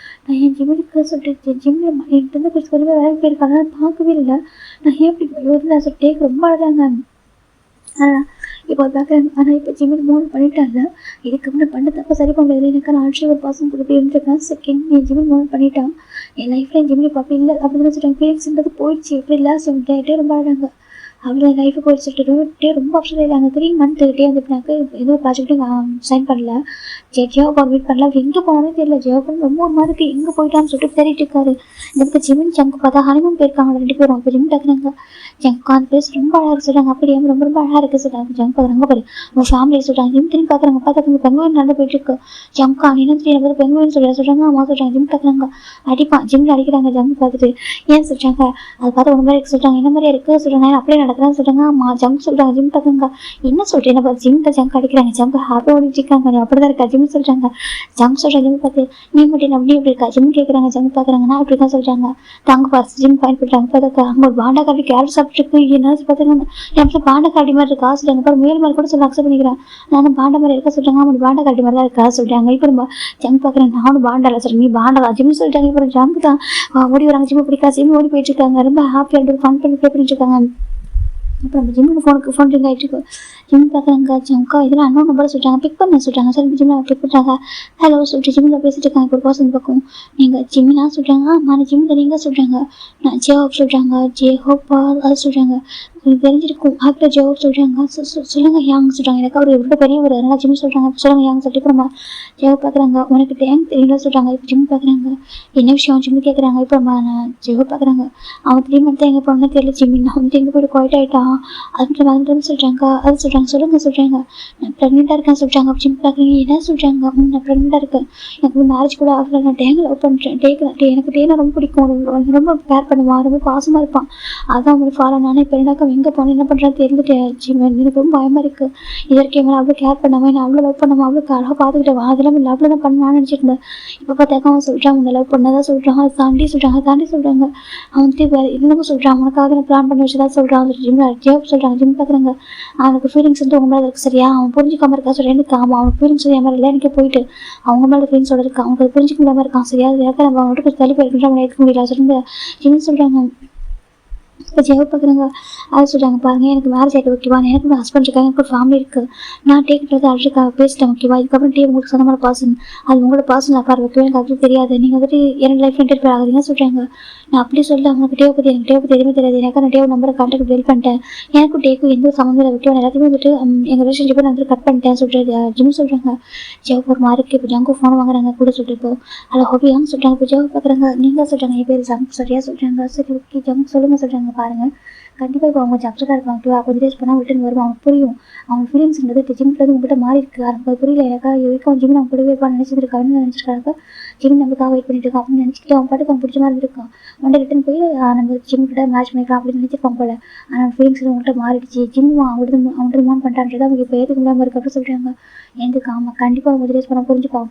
நான் என் ஜிமினுக்கு சொல்லிட்டு ஜிம்மில் என்கிட்ட இருந்து கொஞ்சம் கொஞ்சமாக வேலைக்கு போயிருக்காங்க. நான் பார்க்கவே இல்லை. நான் ஏன் இப்படி யோசனை சொல்லிட்டு ரொம்ப அழகாங்க. ஆனால் இப்போ பார்க்குறாங்க. ஆனால் இப்போ ஜிம்மில் மூணு பண்ணிட்டாங்க. இதுக்கு முன்னே பண்ண தப்ப சரி பண்ண முடியாது. எனக்கு நான் ஆல்ரெடி ஒரு பர்சன் கூட இருந்திருக்கேன். செகண்ட் என் ஜிம்மில் மூணு பண்ணிட்டான். என் லைஃப்பில் என் ஜிம்மில் இப்போ அப்படி இல்லை அப்படின்னு நினச்சிட்டாங்க. ஃபீலிங்ஸ்ன்றது போயிடுச்சு எப்படி இல்லை சொல்லிட்டு ரொம்ப அழகாங்க. அவ்வளோ என் லைஃபை போயிட்டு சொல்லிட்டு ரொம்ப அப்செட் ஆகிட்டாங்க. 3 மந்த் கிட்டே வந்துட்டாங்க. ஏதோ ப்ராஜெக்ட்டும் சைன் பண்ணல. ஜியோவை மீட் பண்ணல. அவர் எங்கே போனாலும் தெரியல. ஜியோ பண்ணி ரொம்ப ஒரு மாதிரி இருக்குது எங்கே போயிட்டான்னு சொல்லிட்டு தேடிட்டு இருக்காரு. இந்த ஜிமின் ஜங்கு பார்த்தா ஹனிமூன் போயிருக்காங்க 2 பேரும். இப்போ ஜிம் டக்குறாங்க. ஜங்கு அந்த பேச ரொம்ப அழகாக சொல்கிறாங்க. அப்படியே ரொம்ப ரொம்ப அழகாக இருக்குது சொல்கிறாங்க. ஜங்கு பார்க்குறாங்க பாரு உங்கள் ஃபேமிலி சொல்கிறாங்க. ஜிம் திரும்பி பார்க்குறாங்க. பார்த்தாங்க பெங்களூர் நடந்து போயிட்டு இருக்கு. ஜங்கா நீ என்ன தெரியும் பெங்களூர்னு சொல்கிறாங்க. அம்மா சொல்கிறாங்க. ஜிம் டக்குறாங்க. அடிப்பான் ஜிம்மில் அடிக்கிறாங்க. ஜங்கு பார்த்துட்டு ஏன் சொல்கிறாங்க. அதை பார்த்து ஒரு மாதிரி சொல்கிறாங்க. என்ன மாதிரி இருக்குது சொல்கிறாங்க. அப்படியே நடக்கிறேன்னு சொல்கிறாங்க. அம்மா ஜங்கு சொல்கிறாங்க. ஜிம் டக்குங்க என்ன சொல்கிறேன் என்ன பார்த்து ஜிம்மில் ஜங்கு அடிக்கிறாங்க. ஜங்கு ஹாப்பியாக ஓடிச்சிருக்காங்க. அப்படி தான் இருக்கா ஜிம் சொல்கிறாங்க. ஜங்கு சொல்கிறாங்க. ஜிம் பார்த்து நீ மட்டும் அப்படி எப்படி இருக்கா ஜிம் கேட்குறாங்க. ஜங்கு பார்க்குறாங்கன்னா அப்படி தான் சொல்கிறாங்க. தங்க பார்த்து ஜிம் பயன்படுறாங்க. பார்த்தாக்கா அங்கே ஒரு பாண்டா காப்பி கேரட் சாப்பிட்டுருக்கு. என்ன பார்த்துருக்காங்க. எனக்கு பாண்டா காப்பி மாதிரி இருக்கா சொல்கிறாங்க. அப்புறம் மேல் மாதிரி கூட சொல்ல அக்செப்ட் பண்ணிக்கிறேன். நானும் பாண்டா மாதிரி இருக்கா சொல்கிறாங்க. அவன் பாண்டா காப்பி மாதிரி தான் இருக்கா சொல்கிறாங்க. இப்போ நம்ம ஜங்கு பார்க்குறேன். நானும் பாண்டால சொல்கிறேன். நீ பாண்டா ஜிம் சொல்லிட்டாங்க. இப்போ ஜங்கு தான் ஓடி வராங்க. ஜிம் பிடிக்கா ஜிம் ஓடி போயிட்டு இருக்காங்க. ரொம்ப ஹாப்பியாக ஃபன் பண்ணி பண்ணிட்டு இருக்காங்க. அப்புறம் நம்ம ஜிம்மில் ஃபோன் ரிங் ஆகிட்டு இருக்கு. ஜிம் பார்க்குறாங்க. ஜங்கா இதெல்லாம் அண்ணன் நம்பர் சொல்கிறாங்க. பிக் பண்ண சொல்கிறாங்க. சரி ஜிம்மில் பிக் பண்ணுறாங்க. ஹலோ சொல்லிட்டு ஜிம்மில் பேசிட்டு இருக்காங்க. ஒரு பர்சன் பக்கம் நீங்கள் ஜிம்மினா சொல்கிறாங்க. நான் ஜிம்மில் நீங்கள் சொல்கிறாங்க. நான் ஜே ஹோப் சொல்கிறாங்க. ஜே ஹோப்பா அது சொல்கிறாங்க. எனக்கு தெரிஞ்சிருக்கும் ஆக்டர் ஜோப் சொல்கிறாங்க. சொல்லுங்கள் யாங்க சொல்கிறாங்க. எனக்கு அவர் எவ்வளோ பெரியவர், அதனால் ஜிம் சொல்கிறாங்க. சொல்லுங்கள் யாங்க சொல்லிட்டு இப்போ நம்ம ஜெவ் பார்க்குறாங்க. உனக்கு டேங்க் தெரியல சொல்கிறாங்க. இப்போ ஜிம் பார்க்குறாங்க. என்ன விஷயம் ஜிம்மு கேட்குறாங்க. இப்போ நம்ம ஜெவ் பார்க்குறாங்க. அவன் திரும்ப எங்கே போனோன்னு தெரியல ஜிம்மி. நான் வந்து எங்கே போய்ட்டு குவாய்ட் ஆகிட்டான் அதுக்கு வந்துட்டு சொல்கிறாங்க. அது சொல்கிறாங்க. சொல்லுங்கள் சொல்கிறாங்க. நான் ப்ரெக்னெண்ட்டாக இருக்கேன் சொல்கிறாங்க. ஜிம் பார்க்குறீங்க. என்ன சொல்கிறாங்க. நான் ப்ரெக்னெண்ட்டாக இருக்கேன். எனக்கு மேரேஜ் கூட ஆகலை. நான் டேங்கை லவ் பண்ணுறேன். எனக்கு டேனா ரொம்ப பிடிக்கும். ரொம்ப கேர் பண்ணுவான். ரொம்ப பாசமாக இருப்பான். அதான் அவங்களுக்கு ஃபாலோ நானே இப்போ என்னக்கா எங்கே போனேன் என்ன பண்ணுறான்னு தெரியல ஜிம். எனக்கு ரொம்ப பயமாக இருக்குது. இதற்கு மேலே அவ்வளோ கேர் பண்ணாமல் நான் அவ்வளோ லவ் பண்ணாமல் அவ்வளோ அழகாக பார்த்துக்கிட்டேன். அதெல்லாம் இல்லை அவ்வளோ தான் பண்ண நான் நினச்சிருந்தேன். இப்போ பார்த்தாக்கா அவன் சொல்கிறான் உன்னை லவ் பண்ணதான் சொல்கிறான். அது தாண்டி சொல்கிறாங்க. அவன் வந்து வேறு என்னமோ சொல்கிறான். உனக்காக நான் பிளான் பண்ணி வச்சுதான் சொல்கிறான். ஜிம் சொல்கிறாங்க. ஜிம் பார்க்குறாங்க. அவனுக்கு ஃபீலிங்ஸ் வந்து உங்க மேலே இருக்குது சரியா. அவன் புரிஞ்சிக்காம இருக்கா சொல்கிறேன். எனக்கு ஆமாம் அவனுக்கு ஃபீலிங்ஸ் என் மேலே இல்லை. எனக்கு போயிட்டு அவங்க மேலே ஃபீலிங்ஸோட இருக்கா. அவனுக்கு அது புரிஞ்சிக்க முடியாமல் இருக்கான் சரியா. அது யாருக்கா நம்ம அவன்கிட்ட கொஞ்சம் தள்ளி போயிருக்கின்ற அவனை எடுக்க முடியல சொல்லுங்க. ஜிம் சொல்கிறாங்க. இப்போ ஜெவ் பார்க்குறாங்க. அதை சொல்கிறாங்க. பாருங்கள் எனக்கு மேரேஜ் ஆகிட்டு ஓகேவா. எனக்கு ஹஸ்பண்ட் இருக்காங்க. எனக்கு ஒரு ஃபேமிலி இருக்குது. நான் டேக்கிட்டது அழுக்காக பேசிட்டேன் ஓகேவா. இதுக்கப்புறம் டே உங்களுக்கு சொந்தமான பர்சன். அது உங்களோட பர்சனல் அஃபேர் ஓகேவா. எனக்கு அது தெரியாது. நீங்கள் வந்துட்டு என்னோட லைஃப் இன்டர்ஃபியர் ஆகுதுன்னு சொல்கிறாங்க. நான் அப்படி சொல்ல அவங்களுக்கு டேவை பற்றி எனக்கு எதுவுமே தெரியாது. எனக்கு நான் டேவ் நம்பரை கான்டாக்ட் டெலிட் பண்ணிட்டேன். எனக்கும் டேக்கும் எந்த சம்மந்தம் இல்லை ஓகேவா. எல்லாத்தையுமே வந்துட்டு எங்கள் ரிலேஷன்ஷிப்பை நான் வந்து கட் பண்ணிட்டேன் சொல்கிறது ஜிம் சொல்கிறாங்க. ஜெவ் ஒரு மாதிரி இருக்குது. இப்போ ஜங்கு ஃபோன் வாங்குறாங்க கூட சொல்லிட்டு இப்போ அதில் ஹோபியான்னு சொல்கிறாங்க. இப்போ ஜெவ் பார்க்குறாங்க. நீங்கள் சொல்கிறாங்க என் பேர் ஜங்க் சரியா சொல்கிறாங்க. சரி ஓகே ஜங்க் சொல்லுங்கள் சொல்கிறாங்க. பாருங்கள் கண்டிப்பாக இப்போ அவங்க கொஞ்சம் அப்செட்டாக இருப்பாங்க ஓகேவா. கொஞ்சம் டேஸ் பண்ணால் ரிட்டன் வருவான். அவனுக்கு புரியும் அவங்க ஃபீலிங்ஸ்ன்றது இப்போ ஜிம்லேருந்து உங்கள்கிட்ட மாறி இருக்குது. எனக்கு அது புரியல. எனக்கா வரைக்கும் ஜிம் அவங்க கூடவே இருப்பான்னு நினச்சிருக்காங்க. நினச்சிருக்காங்க ஜிம் நமக்காக வெயிட் பண்ணிட்டு இருக்கான் அப்படின்னு நினச்சிட்டு அவன் பாட்டுக்கு அவன் பிடிச்ச மாதிரி இருக்கான். அவன்கிட்ட ரிட்டன் போய் நம்ம ஜிம் கிட்ட மேட்ச் பண்ணிக்கலாம் அப்படின்னு நினச்சிருப்பாங்க போல. ஆனால் ஃபீலிங்ஸ் உங்கள்கிட்ட மாறிடுச்சு. ஜிம் அவங்கள்ட்ட மூவ் பண்ணிட்டான்றது அவங்க இப்போ ஏற்றுக்க முடியாமல் இருக்கு அப்படின்னு சொல்கிறாங்க. எனக்கு ஆமாம் கண்டிப்பாக அவங்க டேஸ் பண்ணால் புரிஞ்சுப்பான்.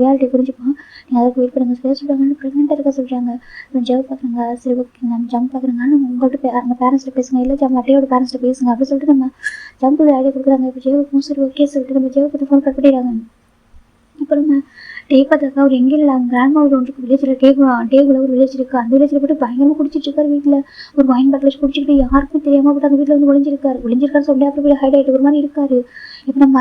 ரியாலிட்டி புரிஞ்சுப்பான். நீங்கள் அதுக்கு வெயிட் பண்ணுங்க சரியா சொல்கிறாங்க. ப்ரெக்னெண்ட்டாக இருக்க சொல்கிறாங்க. ஜவ் பார்க்குறாங்க. சரி ஓகே நம்ம ஜம்ப் பார்க்குறாங்க. ஆனால் உங்கள்கிட்ட அவங்க பேரண்ட்ஸ்கிட்ட பேசுங்க. இல்லை அட்டையோட பேரண்ட்ஸ்கிட்ட பேசுங்க அப்படின்னு சொல்லிட்டு நம்ம ஜம்புக்கு ஐடியா கொடுக்குறாங்க. இப்போ ஜெவுக்கும் சரி ஓகே சொல்லிட்டு நம்ம ஜெவுக்கு ஃபோன் கட் பண்ணிடுறாங்க. அப்புறம் டே பார்த்தாக்கா அவர் எங்கே இல்லை அவங்க கிராண்ட் ஒரு ஒன்று வில்லேஜில் டேகுள்ள ஒரு வில்லேஜ் இருக்குது. அந்த வில்லேஜில் போட்டு பயங்கரமாக குடிச்சிட்டு இருக்காரு. வீட்டில் ஒரு வைன் பாட்டில் வச்சு குடிச்சிக்கிட்டு யாருக்கும் தெரியாமல் போட்டு அந்த வீட்டில் வந்து ஒளிஞ்சிருக்காரு சொல்லி அப்புறம் வீட்டில் ஹைட் ஆகிட்டு ஒரு மாதிரி இருக்காரு. இப்போ நம்ம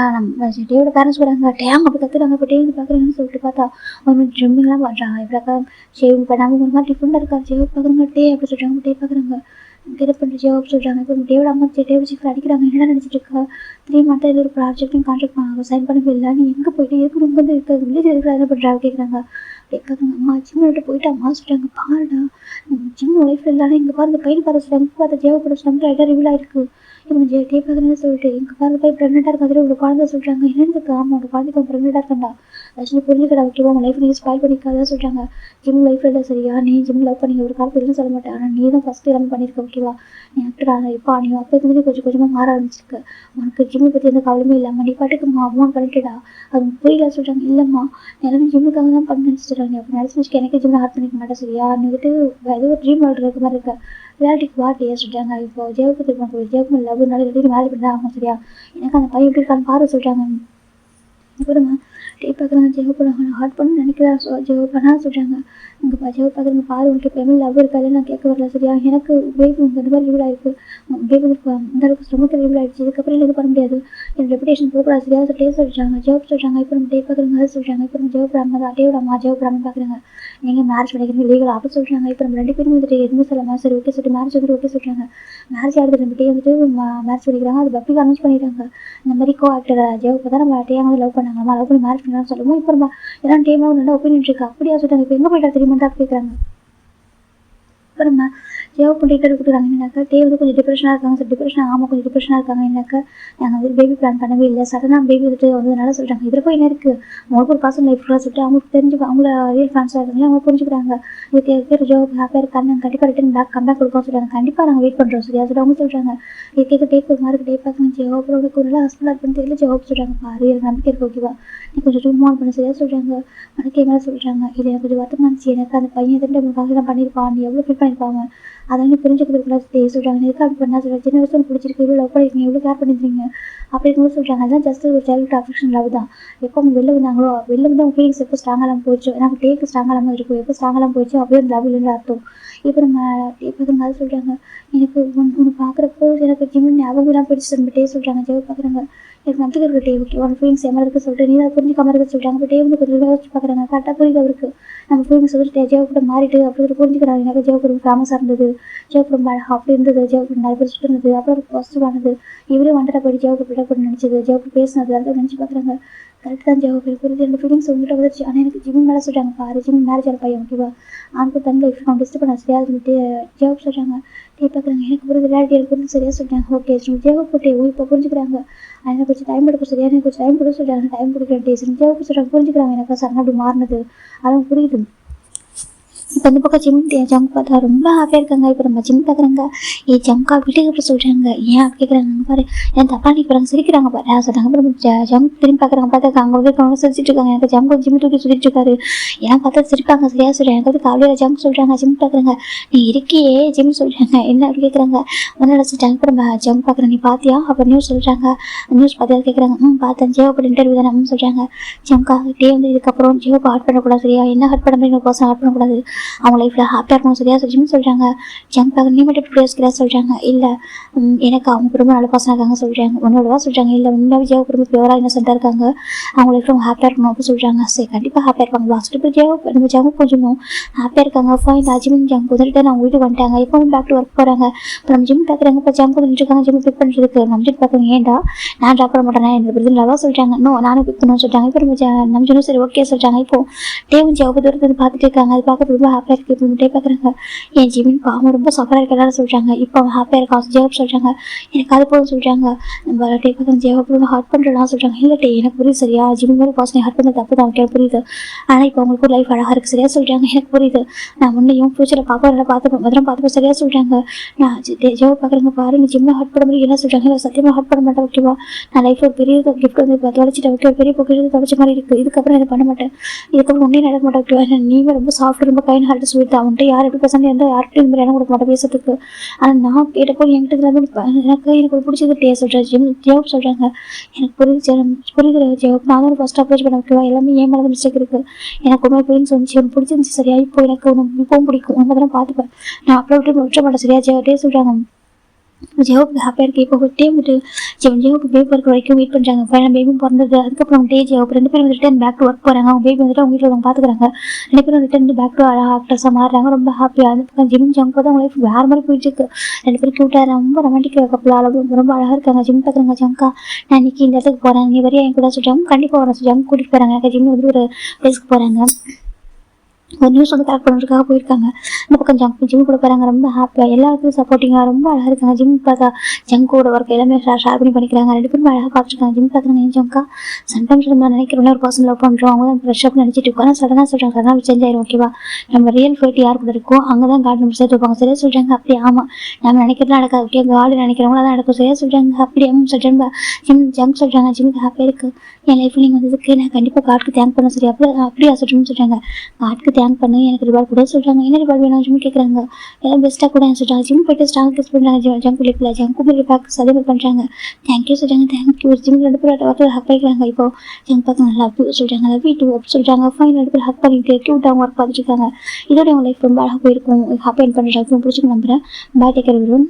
டேவோட பேரண்ட்ஸ் வராங்க. டேங்க அப்படி கற்றுறாங்க. இப்போ டே வந்து பார்க்குறாங்கன்னு சொல்லிட்டு பார்த்தா ஒரு ட்ரிம்மிங்லாம் பண்ணுறாங்க. இப்படிக்கா ஷேவிங் பண்ணாமல் ஒரு மாதிரி டிஃப்ரெண்டாக இருக்காரு. ஜெவ் பார்க்குறாங்க. டே அப்படி சொல்கிறாங்க. டே பார்க்குறாங்க. கெரப் பண்ணி ஜெவ் சொல்கிறாங்க. இப்போ டேவோட அம்மா டேவோட சீக்கிரம் அடிக்கிறாங்க. என்ன நினச்சிட்டு இருக்கா 3 மந்த்தாக இது ஒரு ப்ராஜெக்ட்டையும் கான்ட்ராக்ட் சைன் பண்ணவே இல்லை. நீ எங்கே போயிட்டு எதுக்கு இங்கே வந்து இருக்க வில்லேஜ் இருக்கிற என்ன பண்ணுறாங்க கேட்குறாங்க. கேட்காங்க. அம்மா ஜிம்மிட்ட போயிட்டு அம்மா சொல்கிறாங்க. பாருடா ஜிம் லைஃப்பில் இல்லைனா இங்கே பாரு இந்த பையன் பாரு சொல்கிறாங்க. பார்த்த ஜெவ் கூட சொல்கிறாங்க. லைட்டாக ரிவீல் ஆயிருக்கு. இவங்க டே பார்க்குறேன்னு சொல்லிட்டு எங்கள் பாரு போய் ப்ரெக்னெண்ட்டாக இருக்காது ஒரு குழந்தை சொல்கிறாங்க. என்னென்னு ஆமாம் உங்கள் குழந்தைக்கு அவன் ப்ரெக்னெண்ட்டாக இருக்கா ஆக்சுவலி புரிஞ்சுக்கடா ஓகேவா. உங்கள் லைஃப் நீங்கள் ஸ்பாயில் பண்ணிக்காதான் சொல்கிறாங்க. ஜிம் லைஃப்பில் இல்லை சரியா. நீ ஜிம் லவ் பண்ணி ஒரு காலத்தில் இல்லைன்னு சொல்ல மாட்டேன். ஆனால் நீ தான் ஃபஸ்ட்டு எல்லாமே பண்ணியிருக்க ஓகேவா. நீ ஆக்டர் ஆனால் இப்போ நீ அப்போக்கு வந்து கொஞ்சமாக மாற ஆரம்பிச்சிருக்க. உனக்கு ஜிம்மை பற்றி எந்த கவலையுமே இல்லாமல் நீ பாட்டுக்கு அம்மா பண்ணிட்டுடா. அது புரியல சொல்கிறாங்க. இல்லைம்மா எல்லாமே ஜிம்முக்காக தான் பண்ணி நினச்சிட்டுறாங்க. அப்படி நினச்சி வச்சுக்க எனக்கு ஜிம்மில் ஹார்ட் பண்ணிக்க மாட்டேன் சரியா. நீ வந்துட்டு ஏதோ ஒரு ட்ரீம் வேர்ல்டு இருக்க மாதிரி இருக்க. ரியாலிட்டிக்கு வாட்டியா சொல்கிறாங்க. இப்போ ஜெவுக்கு திரும்ப ஜெவுக்கு லவ்னால ரெடி மேரேஜ் பண்ணி தான் ஆகும் சரியா. எனக்கு அந்த பையன் எப்படி இருக்கான்னு பாரு சொல்கிறாங்க. அப்புறமா டே பார்க்குறாங்க. ஜெவ் பண்ண ஹார்ட் பண்ணு நினைக்கிறா. ஜெவ் பண்ணா சொல்கிறாங்க. இங்கே ஜெவ் பார்க்குறங்க. பாரு உனக்கு இப்போ எம்எல் லவ் இருக்காது நான் கேட்க வரல சரியா. எனக்கு பேபி உங்கள் இந்த மாதிரி ரிவீல் ஆகிருக்கு. பேபி வந்து இந்த அளவுக்கு ரொம்ப ரிவீல் ஆகிடுச்சு. இதுக்கப்புறம் இது பண்ண முடியாது. என் ரெப்புடேஷன் போகக்கூடாது சரியா. டே சொல்கிறாங்க. ஜெவ் சொல்கிறாங்க. இப்போ நம்ம டே பார்க்குறங்க அது சொல்கிறாங்க. இப்போ நம்ம ஜெவ் பிராமன் தான் டேவோட அம்மா ஜெவ் பிராமன் பார்க்குறாங்க. நீங்கள் மேரேஜ் பண்ணிக்கிறீங்க லீகல் அப்படி சொல்கிறாங்க. இப்போ நம்ம 2 பேரும் வந்துட்டு எதுவுமே சொல்லாமல் சரி ஓகே சொல்லிட்டு மேரேஜ் வந்துட்டு ஓகே சொல்கிறாங்க. மேரேஜ் ஆகிடுது. நம்ம டே வந்துட்டு மேரேஜ் பண்ணிக்கிறாங்க. அது பப்ளிக் அனௌன்ஸ் பண்ணிடுறாங்க. இந்த மாதிரி கோ ஆக்டர் ஜெவுக்கு தான் நம்ம டே வந்து லவ் பண்ணாங்க. நம்ம லவ் பண்ணி மேரேஜ் பண்ணலாம்னு சொல்லுவோம். இப்போ நம்ம எல்லாம் டேமாக ஒரு நல்ல ஒப்பீனியன் இருக்குது அப்படியா சொல்லிட்டாங்க. இப்போ எங்கே போயிட்டா தெரியுமா தான் கேட்குறாங்க. அப்புறமா ஜெவ் பண்ணிட்டு கொடுக்குறாங்க. என்னக்கா டே வந்து கொஞ்சம் டிப்ரெஷனாக இருக்காங்க. சார் டிப்ரெஷனாக ஆமாம் கொஞ்சம் டிப்ரெஷனாக இருக்காங்க. என்னக்கா நாங்கள் வந்து பேபி பிளான் பண்ணவே இல்லை. சடனாக பேபி வந்துட்டு வந்ததுனால சொல்கிறாங்க. இதில் போய் என்ன இருக்குது அவங்களுக்கு ஒரு பர்சனல் லைஃப்லாம் சொல்லிட்டு அவங்களுக்கு தெரிஞ்சு அவங்கள ரியல் ஃப்ரெண்ட்ஸாக இருக்காங்களே அவங்க புரிஞ்சுக்கிறாங்க. இதுக்கு ஜெவ் ஹாப்பியாக இருக்காங்க. நாங்கள் கண்டிப்பாக ரிட்டன் கம்பேக் கொடுக்கோம் சொல்கிறாங்க. கண்டிப்பாக நாங்கள் வெயிட் பண்ணுறோம் சரியா சொல்லிட்டு அவங்க சொல்கிறாங்க. இதுக்கு டேக் ஒரு மாதிரி டே பார்க்கணும். ஜெவ் அப்புறம் ஒரு நல்லா ஹஸ்பண்டாக இருக்குன்னு தெரியல. ஜெவ் சொல்கிறாங்க. பாரு எனக்கு நம்பிக்கை இருக்கு ஓகேவா. நீ கொஞ்சம் ரூம் ஆன் பண்ண சரியா சொல்கிறாங்க. மனக்கே மேலே சொல்கிறாங்க. இது எனக்கு கொஞ்சம் வருத்தமாக இருந்துச்சு. எனக்கு அந்த பையன் எதுன்னு உங்களுக்கு தான் பண்ணியிருப்பான். நீ எவ்வளோ ஃபீல் பண்ணியிருப்பாங்க அதெல்லாம் நீ புரிஞ்சுக்கிறதுக்குள்ள சொல்கிறாங்க. எதுக்கு அப்படி பண்ணா சொல்கிறாங்க. சின்ன வயசுல பிடிச்சிருக்கு இவ்வளோ லவ் பண்ணியிருக்கீங்க எவ்வளோ கேர் பண்ணியிருந்தீங்க அப்படின்னு சொல்கிறாங்க. அதெல்லாம் ஜஸ்ட் ஒரு சைல்டு அஃபெக்ஷன் லவ் தான். எப்போ அவங்க வெளில வந்தாங்களோ வெளில வந்து அவங்க ஃபீலிங்ஸ் எப்போ ஸ்ட்ராங்காக போச்சு. எனக்கு டேக்கு ஸ்ட்ராங்காக இருக்கும். எப்போ ஸ்ட்ராங்காக போச்சு அப்படியே லவ் இல்லைன்னு அர்த்தம். இப்போ நம்ம இப்போ அது சொல்கிறாங்க. எனக்கு ஒன்று பார்க்குறப்போ எனக்கு ஜிம்மு ஞாபகம்லாம் போயிடுச்சு நம்ம டே சொல்கிறாங்க. ஜெவ் பார்க்குறாங்க. எனக்கு நம்பிக்கை இருக்கு டே, ஓகே உன் ஃபீலிங்ஸ் எம்மா இருக்கு சொல்லிட்டு நீ தான் புரிஞ்சுக்காம இருக்க சொல்கிறாங்க. இப்போ டே வந்து கொஞ்சம் யோசிச்சு பார்க்குறாங்க. கரெக்டாக புரியுது அவருக்கு. நம்ம ஃபீலிங்ஸ் சொல்லிட்டு ஜெயோ கூட மாறிட்டு அப்படி புரிஞ்சுக்கிறாங்க. எனக்கு ஜெயோ கூட ஃபேமஸாக இருந்தது, ஜெயோ கூட அப்படி இருந்தது, ஜெயோ கூட நிறைய பேர் சுட்டு இருந்தது, அப்புறம் பாசிட்டிவானது. இவரே வந்துட்டா போய் ஜெயோ கூட கூட நினச்சது, ஜெயோ கூட பேசினது, அதை நினச்சி பார்க்குறாங்க. கரெக்ட் தான் ஜெயோ புரியுது. என்னோட ஃபீலிங்ஸ் உங்கள்கிட்ட வந்துருச்சு. ஆனால் எனக்கு ஜிமின் மேலே சொல்கிறாங்க பாரு, ஜிமின் மேரேஜ் ஆன பையன் ஓகேவா, அவனுக்கு தன் லைஃப் நான் டிஸ்டர்ப் பண்ண சரியா சொல்லிட்டு ஜெயோ சொல்கிறாங்க. டே பார்க்குறாங்க. எனக்கு புரியுது ரியாலிட்டி எனக்கு புரிஞ்சு சரியாக சொல்லிட்டாங்க. ஓகே ஜெயோ போட்டு இப்போ புரிஞ்சுக்கிறாங்க. எனக்கு கொஞ்சம் டைம் எடுக்கும் சரியா, எனக்கு கொஞ்சம் டைம் கொடுக்க சொல்கிறாங்க. டைம் கொடுக்குற டேஸ் ஜெயோ சொல்கிறாங்க. புரிஞ்சுக்கிறாங்க எனக்கு சரணா அப்படி மாறினது அதுவும் புரியுது. இப்போ இந்த பக்கம் ஜிம் ஜங்க் பார்த்தா ரொம்ப ஹாப்பியாக இருக்காங்க. இப்போ நம்ம ஜிம் பார்க்குறாங்க. ஜங்கா வீட்டுக்கு அப்படி சொல்கிறாங்க. ஏன் அப்படி கேட்குறாங்க பாரு, ஏன் தப்பா நிற்கிறாங்க சிரிக்கிறாங்க பாரு சொல்கிறாங்க. அப்புறம் ஜங்க் திரும்பி பார்க்குறாங்க. பார்த்தா அங்கே வந்து அவங்க சிரிச்சிட்டு இருக்காங்க. எனக்கு ஜங்க் ஜிம் தூக்கி சொல்லிட்டு இருக்காரு. ஏன் பார்த்தா சிரிப்பாங்க சரியா சொல்கிறேன். எனக்கு வந்து காலையில் ஜங்க் சொல்கிறாங்க. ஜிம் பார்க்குறாங்க. நீ இருக்கியே ஜிம் சொல்கிறாங்க. என்ன அப்படி கேட்குறாங்க. ஒன்றும் ஜங்க் அப்புறம் ஜங்க் பார்க்குறேன். நீ பார்த்தியா அப்போ நியூஸ் சொல்கிறாங்க. நியூஸ் பார்த்தியா கேட்குறாங்க. பார்த்தேன் ஜியோ அப்படி இன்டர்வியூ தானே சொல்கிறாங்க. ஜங்கா டே வந்து இதுக்கப்புறம் ஜியோ ஹார்ட் பண்ணக்கூடாது சரியா, என்ன ஹார்ட் பண்ண மாதிரி பர்சன் ஹார்ட் பண்ணக்கூடாது, அவங்க லைஃப்பில் ஹாப்பியாக இருக்கணும் சரியா சொல்லிச்சுன்னு சொல்கிறாங்க. ஜங்காக நீ மட்டும் இப்படி யோசிக்கிறா சொல்கிறாங்க. இல்லை எனக்கு அவங்க குடும்ப நல்ல பசங்க இருக்காங்க சொல்கிறாங்க. உன்னோடவா சொல்கிறாங்க. இல்லை உண்மையாக ஜெயோ குடும்ப பியூராக இன்னசென்ட்டாக இருக்காங்க, அவங்க லைஃப்பில் அவங்க ஹாப்பியாக இருக்கணும் அப்படின்னு சொல்கிறாங்க. சரி கண்டிப்பாக ஹாப்பியாக இருப்பாங்க. லாஸ்ட்டு இப்போ ஜெயோ நம்ம ஜங்கு கொஞ்சம் ஹாப்பியாக இருக்காங்க. ஃபைன் ஜிம் ஜங்கு வந்துட்டு அவங்க வீட்டுக்கு வந்துட்டாங்க. இப்போ பேக் டு ஒர்க் போகிறாங்க. இப்போ நம்ம ஜிம் பார்க்குறாங்க. இப்போ ஜங்கு வந்துட்டுருக்காங்க. ஜிம் பிக் பண்ணுறதுக்கு நம்ம ஜிம் பார்க்குறாங்க. ஏன்டா நான் ட்ராப் பண்ண மாட்டேன், என்னோட பிரதர் லவா சொல்கிறாங்க. இன்னும் நானும் பிக் பண்ணணும்னு சொல்கிறாங்க. இப்போ நம்ம ஜிம் சரி ஓகே சொல்கிறாங்க. இப்போ டேவும் ஜெயோ தூரத்தை பார்த்துட்டு இருக்காங்க. அது பார்க்க ரொம்ப ஹாப்பியாக இருக்குது. இப்போ டே பார்க்குறாங்க. என் ஜிமின் பாவம் ரொம்ப சஃபராக இருக்கிறதா சொல்கிறாங்க. இப்போ அவன் ஹாப்பியாக இருக்கான் ஜெயப் சொல்கிறாங்க. எனக்கு அது போதும் சொல்கிறாங்க. நம்ம டே பார்க்குறாங்க. ஜெயப் ஹார்ட் பண்ணுறதா சொல்கிறாங்க. இல்லை டே எனக்கு புரியுது சரியா, ஜிமின் மாதிரி பர்சனை ஹார்ட் பண்ண தப்பு தான் எனக்கு புரியுது. ஆனால் இப்போ அவங்களுக்கு ஒரு லைஃப் அழகாக இருக்குது சரியா சொல்கிறாங்க. எனக்கு புரியுது. நான் முன்னையும் ஃபியூச்சரில் பார்ப்பேன் பார்த்துப்பேன் முதல்ல பார்த்துப்பேன் சரியா சொல்கிறாங்க. நான் ஜெயப் பார்க்குறேங்க பாரு, நீ ஜிம்மில் ஹார்ட் பண்ண மாதிரி என்ன சொல்கிறாங்க. இல்லை சத்தியமாக ஹார்ட் பண்ண மாட்டேன் ஓகேவா. நான் லைஃப் ஒரு பெரிய கிஃப்ட் வந்து தொலைச்சிட்டேன் ஓகே, ஒரு பெரிய பொக்கிட்டு தொலைச்ச மாதிரி இருக்குது. இதுக்கப்புறம் என்ன பண்ண மாட்டேன், இதுக்கப்புறம் ஒன்றே நடக்க மாட்டேன் ஓகேவா. நீங்க ரொம்ப சாஃப்ட் ரொம்ப கைண்ட் ஹார்ட் சொல்லிட்டு அவன்கிட்ட யார் எப்படி பேசாமல் இருந்தால் யார்கிட்ட இந்த மாதிரி இடம் கொடுக்க மாட்டேன் பேசுறதுக்கு. ஆனால் நான் கேட்டப்போ என்கிட்ட எனக்கு பிடிச்சது டே சொல்கிறேன். ஜெயப் சொல்கிறாங்க. எனக்கு புரியுது ஜெயப், நான் தான் ஃபர்ஸ்ட் அப்ரோச் பண்ண ஓகேவா. எல்லாமே ஏன் மேலே மிஸ்டேக் இருக்குது. எனக்கு உண்மை ஃபீலிங்ஸ் வந்துச்சு, எனக்கு பிடிச்சிருந்துச்சு சரியா. இப்போ எனக்கு உனக்கு இப்பவும் பிடிக்கும், உங்க தான் பார்த்துப்பேன், நான் அப்புறம் விட்டு மாட்டேன் சரியா ஜெயட்டே சொல்கிறாங்க. ஜெயவுக்கு ஹாப்பியாக இருக்குது. இப்போ டே வந்துட்டு ஜெயவுக்கு பேபி பிறக்க வரைக்கும் வெயிட் பண்ணுறாங்க. ஃபைனல் பேபி பிறந்தது. அதுக்கப்புறம் டே ஜெயவுக்கு 2 பேரும் ரிட்டர்ன் பேக் டு ஒர்க் போகிறாங்க. அவங்க பேபி வந்துட்டு அவங்க வீட்டில் அவங்க பார்த்துக்கிறாங்க. 2 பேரும் ரிட்டர்ன் பேக் டு ஆக்டர்ஸாக மாறுறாங்க. ரொம்ப ஹாப்பியாக. அது பக்கம் ஜிம் ஜங்க் தான் அவங்க லைஃப் வேறு மாதிரி போயிட்டு இருக்கு. 2 பேரும் க்யூட்டாக ரொம்ப ரொமான்டிக் கப்பலாக ரொம்ப அழகாக இருக்காங்க. ஜிம் பார்க்குறாங்க. ஜங்கா நான் இன்னைக்கு இந்த இடத்துக்கு போகிறேன், நீ வரையா என் கூட சொல்கிறாங்க. கண்டிப்பாக வரேன் ஜங்க் கூட்டிகிட்டு போகிறாங்க. எனக்கு ஜிம் வந்து ஒரு பிளேஸ்க்கு போகிறாங்க. ஒரு நியூஸ் வந்து கரெக்ட் பண்ணுறதுக்காக போயிருக்காங்க. இந்த பக்கம் ஜிம் கூட போகிறாங்க. ரொம்ப ஹாப்பியாக எல்லா இடத்துலையும் சப்போர்ட்டிங்காக ரொம்ப அழகாக இருக்காங்க. ஜிம் பார்த்தா ஜங்கோட ஒர்க் எல்லாமே ஷேர் பண்ணிக்கிறாங்க. 2 பேரும் அழகாக பார்த்துருக்காங்க. ஜிம் பார்க்குறாங்க. ஏன் ஜங்கா சம்டைம்ஸ் நம்ம நினைக்கிறோம்னா ஒரு பர்சன் லவ் பண்ணுறோம், அவங்க தான் ஃப்ரெஷ் அப் நினச்சிட்டு இருக்கோம். ஆனால் சடனாக சொல்கிறாங்க சடனாக சேஞ்ச் ஆயிரும் ஓகேவா. நம்ம ரியல் ஃபைட் யார் கூட இருக்கோ அங்கே தான் கார்டு நம்ம சேர்த்து வைப்பாங்க சரியா சொல்கிறாங்க. அப்படி ஆமாம் நம்ம நினைக்கிறதுலாம் நடக்காது ஓகே, கார்டு நினைக்கிறவங்களா தான் நடக்கும் சரியா சொல்கிறாங்க. அப்படி சொல்கிறேன் ஜங்க் சொல்கிறாங்க. ஜிம்க்கு ஹாப்பியாக இருக்குது. என் லைஃப்பில் நீங்கள் வந்ததுக்கு நான் கண்டிப்பாக கார்டுக்கு தேங்க் பண்ண சரி அப்படியா சொல்கிறாங்க. கார்டுக்கு தேங்க் பண்ணி எனக்கு ரிவார்ட் கூட சொல்கிறாங்க. என்ன ரிவார்ட் வேணும் ஜிம் கேட்குறாங்க. எல்லாம் பெஸ்ட்டாக கூட சொல்கிறாங்க. ஜிம் போய்ட்டு ஸ்ட்ராங் கிஸ் பண்ணுறாங்க. ஜங்க் லிப்பில் ஜங்கும் பேக் அதே மாதிரி பண்ணுறாங்க. தேங்க்யூ சொல்கிறாங்க. தேங்க்யூ ஜிம் 2 பேரும் ஒருத்தர் ஹக் பண்ணிக்கிறாங்க. இப்போ ஜங்க் பார்க்க நல்லா லவ் சொல்கிறாங்க. லவ் டூ அப் சொல்கிறாங்க. ஃபைன் 2 பேர் ஹக் பண்ணிட்டு க்யூட்டாக ஒர்க் பார்த்துட்டு இருக்காங்க. இதோட உங்கள் லைஃப் ரொம்ப அழகாக போயிருக்கும். ஹாப்பி என் பண்ணுறாங்க பிடிச்சிக்கு நம்புகிறேன். Bye take care everyone.